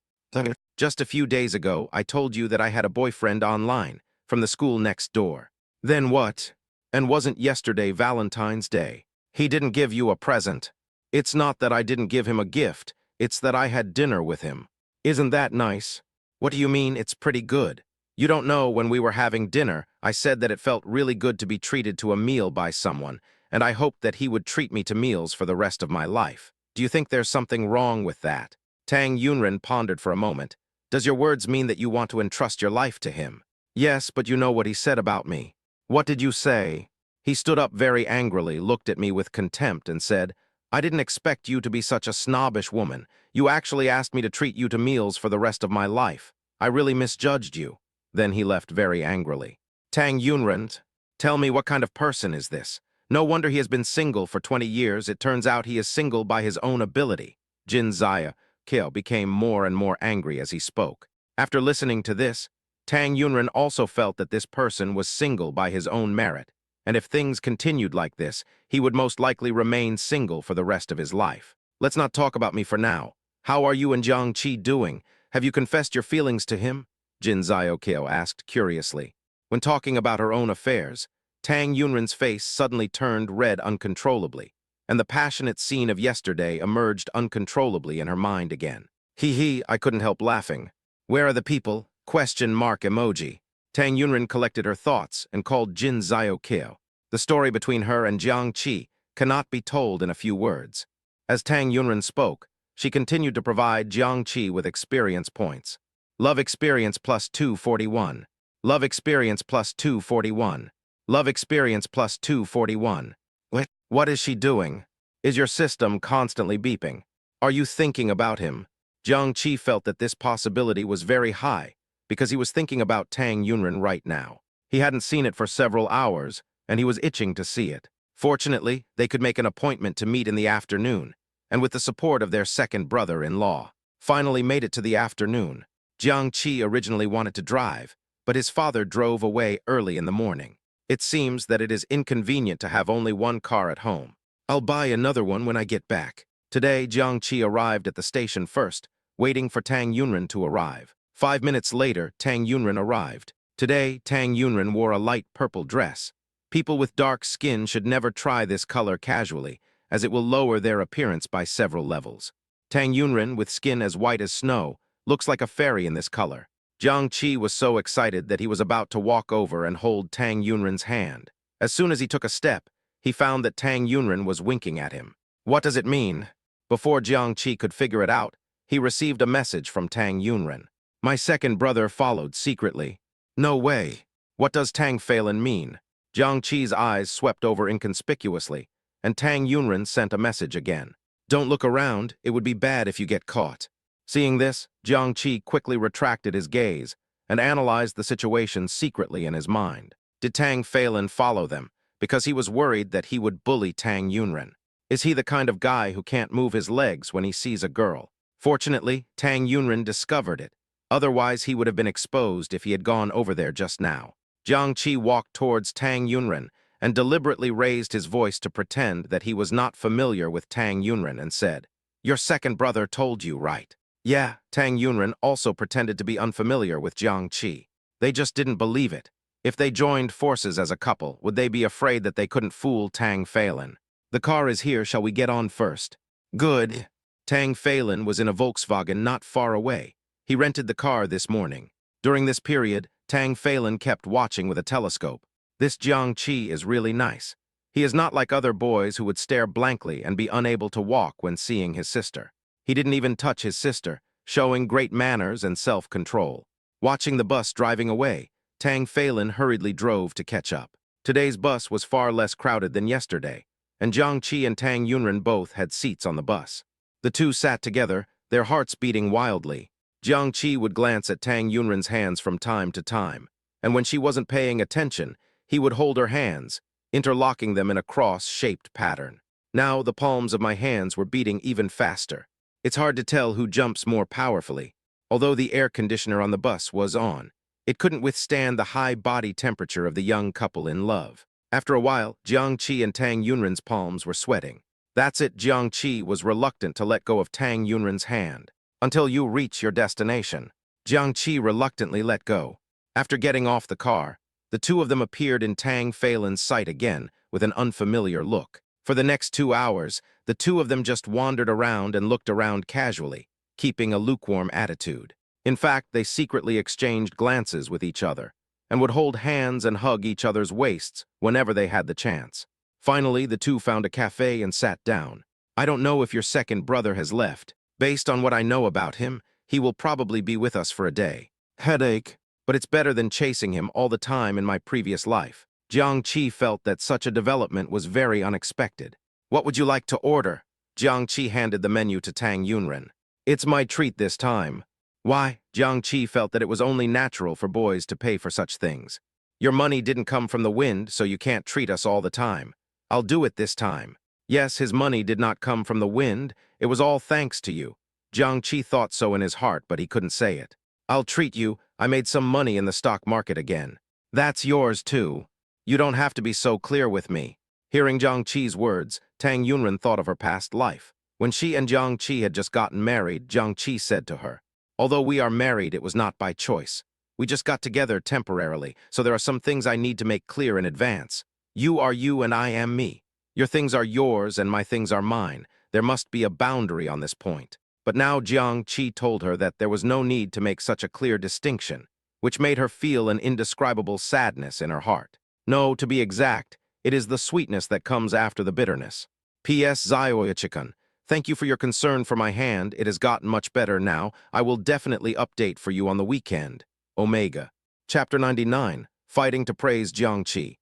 Just a few days ago, I told you that I had a boyfriend online, from the school next door. Then what? And wasn't yesterday Valentine's Day? He didn't give you a present. It's not that I didn't give him a gift, it's that I had dinner with him. Isn't that nice? What do you mean it's pretty good? You don't know, when we were having dinner, I said that it felt really good to be treated to a meal by someone, and I hoped that he would treat me to meals for the rest of my life. Do you think there's something wrong with that? Tang Yunren pondered for a moment. Does your words mean that you want to entrust your life to him? Yes, but you know what he said about me. What did you say? He stood up very angrily, looked at me with contempt, and said, I didn't expect you to be such a snobbish woman. You actually asked me to treat you to meals for the rest of my life. I really misjudged you. Then he left very angrily. Tang Yunren, tell me, what kind of person is this? No wonder he has been single for 20 years. It turns out he is single by his own ability. Jin Xiaokeo became more and more angry as he spoke. After listening to this, Tang Yunren also felt that this person was single by his own merit, and if things continued like this, he would most likely remain single for the rest of his life. Let's not talk about me for now. How are you and Jiang Qi doing? Have you confessed your feelings to him? Jin Zayokyo asked curiously. When talking about her own affairs, Tang Yunren's face suddenly turned red uncontrollably, and the passionate scene of yesterday emerged uncontrollably in her mind again. Hee, I couldn't help laughing. Where are the people? Question mark emoji. Tang Yunren collected her thoughts and called Jin Zayokyo. The story between her and Jiang Qi cannot be told in a few words. As Tang Yunren spoke, she continued to provide Jiang Qi with experience points. Love experience plus 241. Love experience plus 241. Love experience plus 241. What is she doing? Is your system constantly beeping? Are you thinking about him? Jiang Qi felt that this possibility was very high because he was thinking about Tang Yunren right now. He hadn't seen it for several hours, and he was itching to see it. Fortunately, they could make an appointment to meet in the afternoon, and with the support of their second brother-in-law, finally made it to the afternoon. Jiang Qi originally wanted to drive, but his father drove away early in the morning. It seems that it is inconvenient to have only one car at home. I'll buy another one when I get back. Today, Jiang Qi arrived at the station first, waiting for Tang Yunren to arrive. 5 minutes later, Tang Yunren arrived. Today, Tang Yunren wore a light purple dress. People with dark skin should never try this color casually, as it will lower their appearance by several levels. Tang Yunren, with skin as white as snow, looks like a fairy in this color. Jiang Qi was so excited that he was about to walk over and hold Tang Yunren's hand. As soon as he took a step, he found that Tang Yunren was winking at him. What does it mean? Before Jiang Qi could figure it out, he received a message from Tang Yunren. My second brother followed secretly. No way. What does Tang Phelan mean? Jiang Qi's eyes swept over inconspicuously, and Tang Yunren sent a message again. Don't look around, it would be bad if you get caught. Seeing this, Jiang Qi quickly retracted his gaze and analyzed the situation secretly in his mind. Did Tang Phelan follow them because he was worried that he would bully Tang Yunren? Is he the kind of guy who can't move his legs when he sees a girl? Fortunately, Tang Yunren discovered it. Otherwise, he would have been exposed if he had gone over there just now. Jiang Qi walked towards Tang Yunren and deliberately raised his voice to pretend that he was not familiar with Tang Yunren and said, Your second brother told you, right? Yeah, Tang Yunren also pretended to be unfamiliar with Jiang Qi. They just didn't believe it. If they joined forces as a couple, would they be afraid that they couldn't fool Tang Phelan? The car is here, shall we get on first? Good. Tang Phelan was in a Volkswagen not far away. He rented the car this morning. During this period, Tang Phelan kept watching with a telescope. This Jiang Qi is really nice. He is not like other boys who would stare blankly and be unable to walk when seeing his sister. He didn't even touch his sister, showing great manners and self-control. Watching the bus driving away, Tang Phelan hurriedly drove to catch up. Today's bus was far less crowded than yesterday, and Jiang Qi and Tang Yunren both had seats on the bus. The two sat together, their hearts beating wildly. Jiang Qi would glance at Tang Yunren's hands from time to time, and when she wasn't paying attention, he would hold her hands, interlocking them in a cross-shaped pattern. Now the palms of my hands were beating even faster. It's hard to tell who jumps more powerfully. Although the air conditioner on the bus was on, it couldn't withstand the high body temperature of the young couple in love. After a while, Jiang Qi and Tang Yunren's palms were sweating. That's it, Jiang Qi was reluctant to let go of Tang Yunren's hand. Until you reach your destination. Jiang Qi reluctantly let go. After getting off the car, the two of them appeared in Tang Phelan's sight again with an unfamiliar look. For the next 2 hours, the two of them just wandered around and looked around casually, keeping a lukewarm attitude. In fact, they secretly exchanged glances with each other and would hold hands and hug each other's waists whenever they had the chance. Finally, the two found a cafe and sat down. I don't know if your second brother has left. Based on what I know about him, he will probably be with us for a day. Headache. But it's better than chasing him all the time in my previous life. Jiang Qi felt that such a development was very unexpected. What would you like to order? Jiang Qi handed the menu to Tang Yunren. It's my treat this time. Why? Jiang Qi felt that it was only natural for boys to pay for such things. Your money didn't come from the wind, so you can't treat us all the time. I'll do it this time. Yes, his money did not come from the wind. It was all thanks to you. Jiang Qi thought so in his heart, but he couldn't say it. I'll treat you. I made some money in the stock market again. That's yours, too. You don't have to be so clear with me. Hearing Jiang Qi's words, Tang Yunren thought of her past life. When she and Jiang Qi had just gotten married, Jiang Qi said to her, Although we are married, it was not by choice. We just got together temporarily, so there are some things I need to make clear in advance. You are you and I am me. Your things are yours and my things are mine. There must be a boundary on this point. But now Jiang Qi told her that there was no need to make such a clear distinction, which made her feel an indescribable sadness in her heart. No, to be exact, it is the sweetness that comes after the bitterness. P.S. Zioya-chikan, thank you for your concern for my hand. It has gotten much better now. I will definitely update for you on the weekend. Omega. Chapter 99, Fighting to Praise Jiang Qi.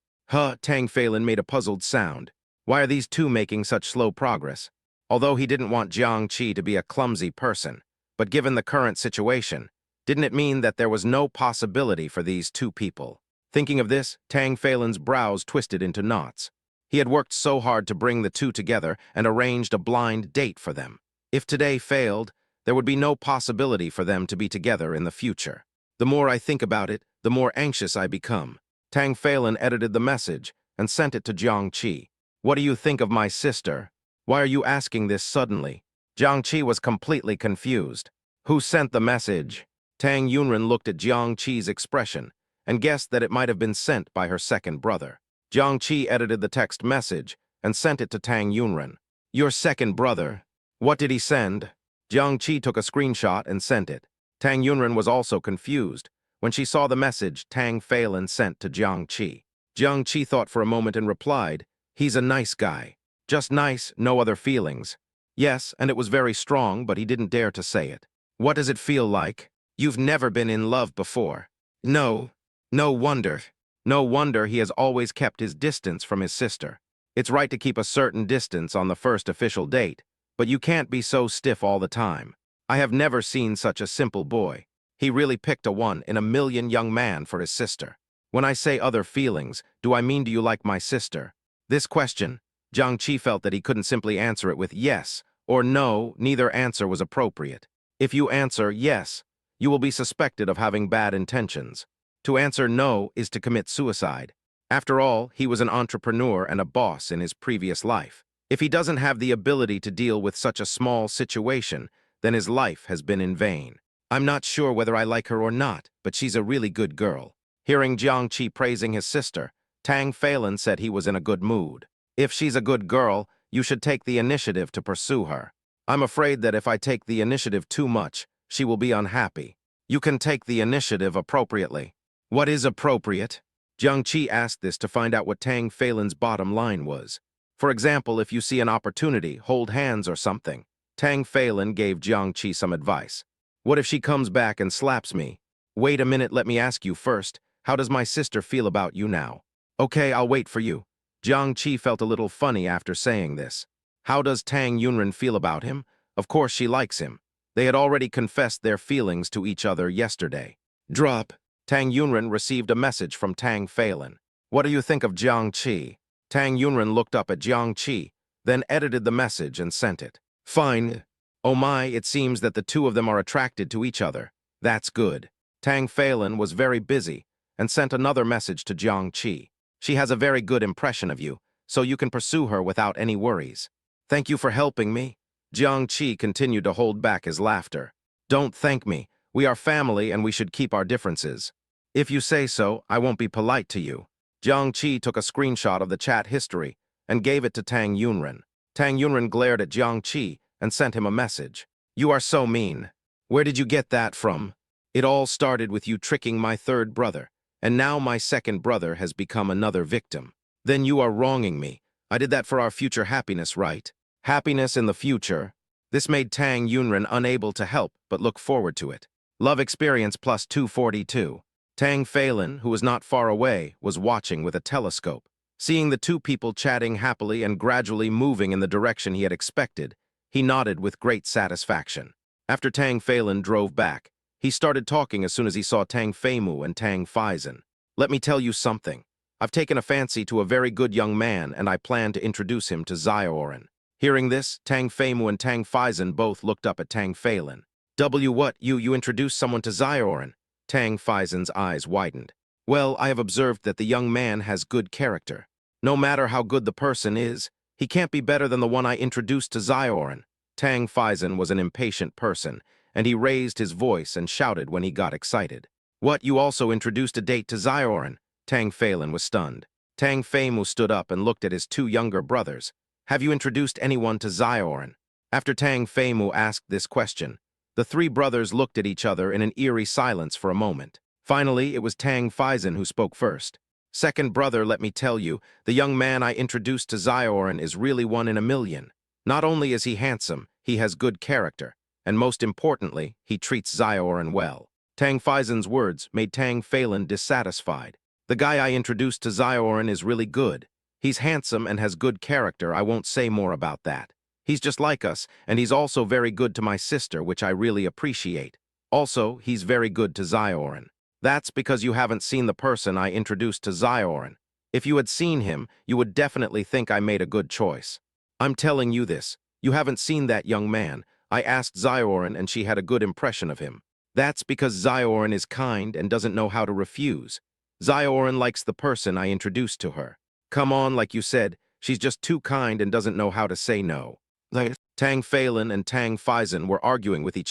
Tang Phelan made a puzzled sound. Why are these two making such slow progress? Although he didn't want Jiang Qi to be a clumsy person, but given the current situation, didn't it mean that there was no possibility for these two people? Thinking of this, Tang Phelan's brows twisted into knots. He had worked so hard to bring the two together and arranged a blind date for them. If today failed, there would be no possibility for them to be together in the future. The more I think about it, the more anxious I become. Tang Phelan edited the message and sent it to Jiang Qi. What do you think of my sister? Why are you asking this suddenly? Jiang Qi was completely confused. Who sent the message? Tang Yunren looked at Jiang Qi's expression and guessed that it might have been sent by her second brother. Jiang Qi edited the text message and sent it to Tang Yunren. Your second brother? What did he send? Jiang Qi took a screenshot and sent it. Tang Yunren was also confused when she saw the message Tang Phelan sent to Jiang Qi. Jiang Qi thought for a moment and replied, "He's a nice guy. Just nice, no other feelings." Yes, and it was very strong, but he didn't dare to say it. What does it feel like? You've never been in love before. No. No wonder. No wonder he has always kept his distance from his sister. It's right to keep a certain distance on the first official date, but you can't be so stiff all the time. I have never seen such a simple boy. He really picked a one-in-a-million young man for his sister. When I say other feelings, do I mean do you like my sister? This question, Jiang Qi felt that he couldn't simply answer it with yes or no. Neither answer was appropriate. If you answer yes, you will be suspected of having bad intentions. To answer no is to commit suicide. After all, he was an entrepreneur and a boss in his previous life. If he doesn't have the ability to deal with such a small situation, then his life has been in vain. I'm not sure whether I like her or not, but she's a really good girl. Hearing Jiang Qi praising his sister, Tang Phelan said he was in a good mood. If she's a good girl, you should take the initiative to pursue her. I'm afraid that if I take the initiative too much, she will be unhappy. You can take the initiative appropriately. What is appropriate? Jiang Qi asked this to find out what Tang Phelan's bottom line was. For example, if you see an opportunity, hold hands or something. Tang Phelan gave Jiang Qi some advice. What if she comes back and slaps me? Wait a minute, let me ask you first. How does my sister feel about you now? Okay, I'll wait for you. Jiang Qi felt a little funny after saying this. How does Tang Yunren feel about him? Of course she likes him. They had already confessed their feelings to each other yesterday. Drop. Tang Yunren received a message from Tang Phelan. What do you think of Jiang Qi? Tang Yunren looked up at Jiang Qi, then edited the message and sent it. Fine. Oh my, it seems that the two of them are attracted to each other. That's good. Tang Phelan was very busy and sent another message to Jiang Qi. She has a very good impression of you, so you can pursue her without any worries. Thank you for helping me. Jiang Qi continued to hold back his laughter. Don't thank me. We are family and we should keep our differences. If you say so, I won't be polite to you. Jiang Qi took a screenshot of the chat history and gave it to Tang Yunren. Tang Yunren glared at Jiang Qi and sent him a message. You are so mean. Where did you get that from? It all started with you tricking my third brother, and now my second brother has become another victim. Then you are wronging me. I did that for our future happiness, right? Happiness in the future. This made Tang Yunren unable to help but look forward to it. Love experience plus 242. Tang Phelan, who was not far away, was watching with a telescope. Seeing the two people chatting happily and gradually moving in the direction he had expected, he nodded with great satisfaction. After Tang Phelan drove back, he started talking as soon as he saw Tang Feimu and Tang Faizan. Let me tell you something. I've taken a fancy to a very good young man and I plan to introduce him to Zioran. Hearing this, Tang Feimu and Tang Faizan both looked up at Tang Phelan. What, you introduced someone to Zioran? Tang Faizan's eyes widened. Well, I have observed that the young man has good character. No matter how good the person is, he can't be better than the one I introduced to Zioran. Tang Faizan was an impatient person, and he raised his voice and shouted when he got excited. What, you also introduced a date to Ziorin? Tang Phelan was stunned. Tang Feimu stood up and looked at his two younger brothers. Have you introduced anyone to Ziorin? After Tang Feimu asked this question, the three brothers looked at each other in an eerie silence for a moment. Finally, it was Tang Feizan who spoke first. Second brother, let me tell you, the young man I introduced to Ziorin is really one in a million. Not only is he handsome, he has good character, and most importantly, he treats Ziorin well. Tang Feizan's words made Tang Phelan dissatisfied. The guy I introduced to Ziorin is really good. He's handsome and has good character, I won't say more about that. He's just like us, and he's also very good to my sister, which I really appreciate. Also, he's very good to Ziorin. That's because you haven't seen the person I introduced to Ziorin. If you had seen him, you would definitely think I made a good choice. I'm telling you this. You haven't seen that young man. I asked Ziorin and she had a good impression of him. That's because Ziorin is kind and doesn't know how to refuse. Ziorin likes the person I introduced to her. Come on, like you said, she's just too kind and doesn't know how to say no. Tang Phelan and Tang Feizan were arguing with each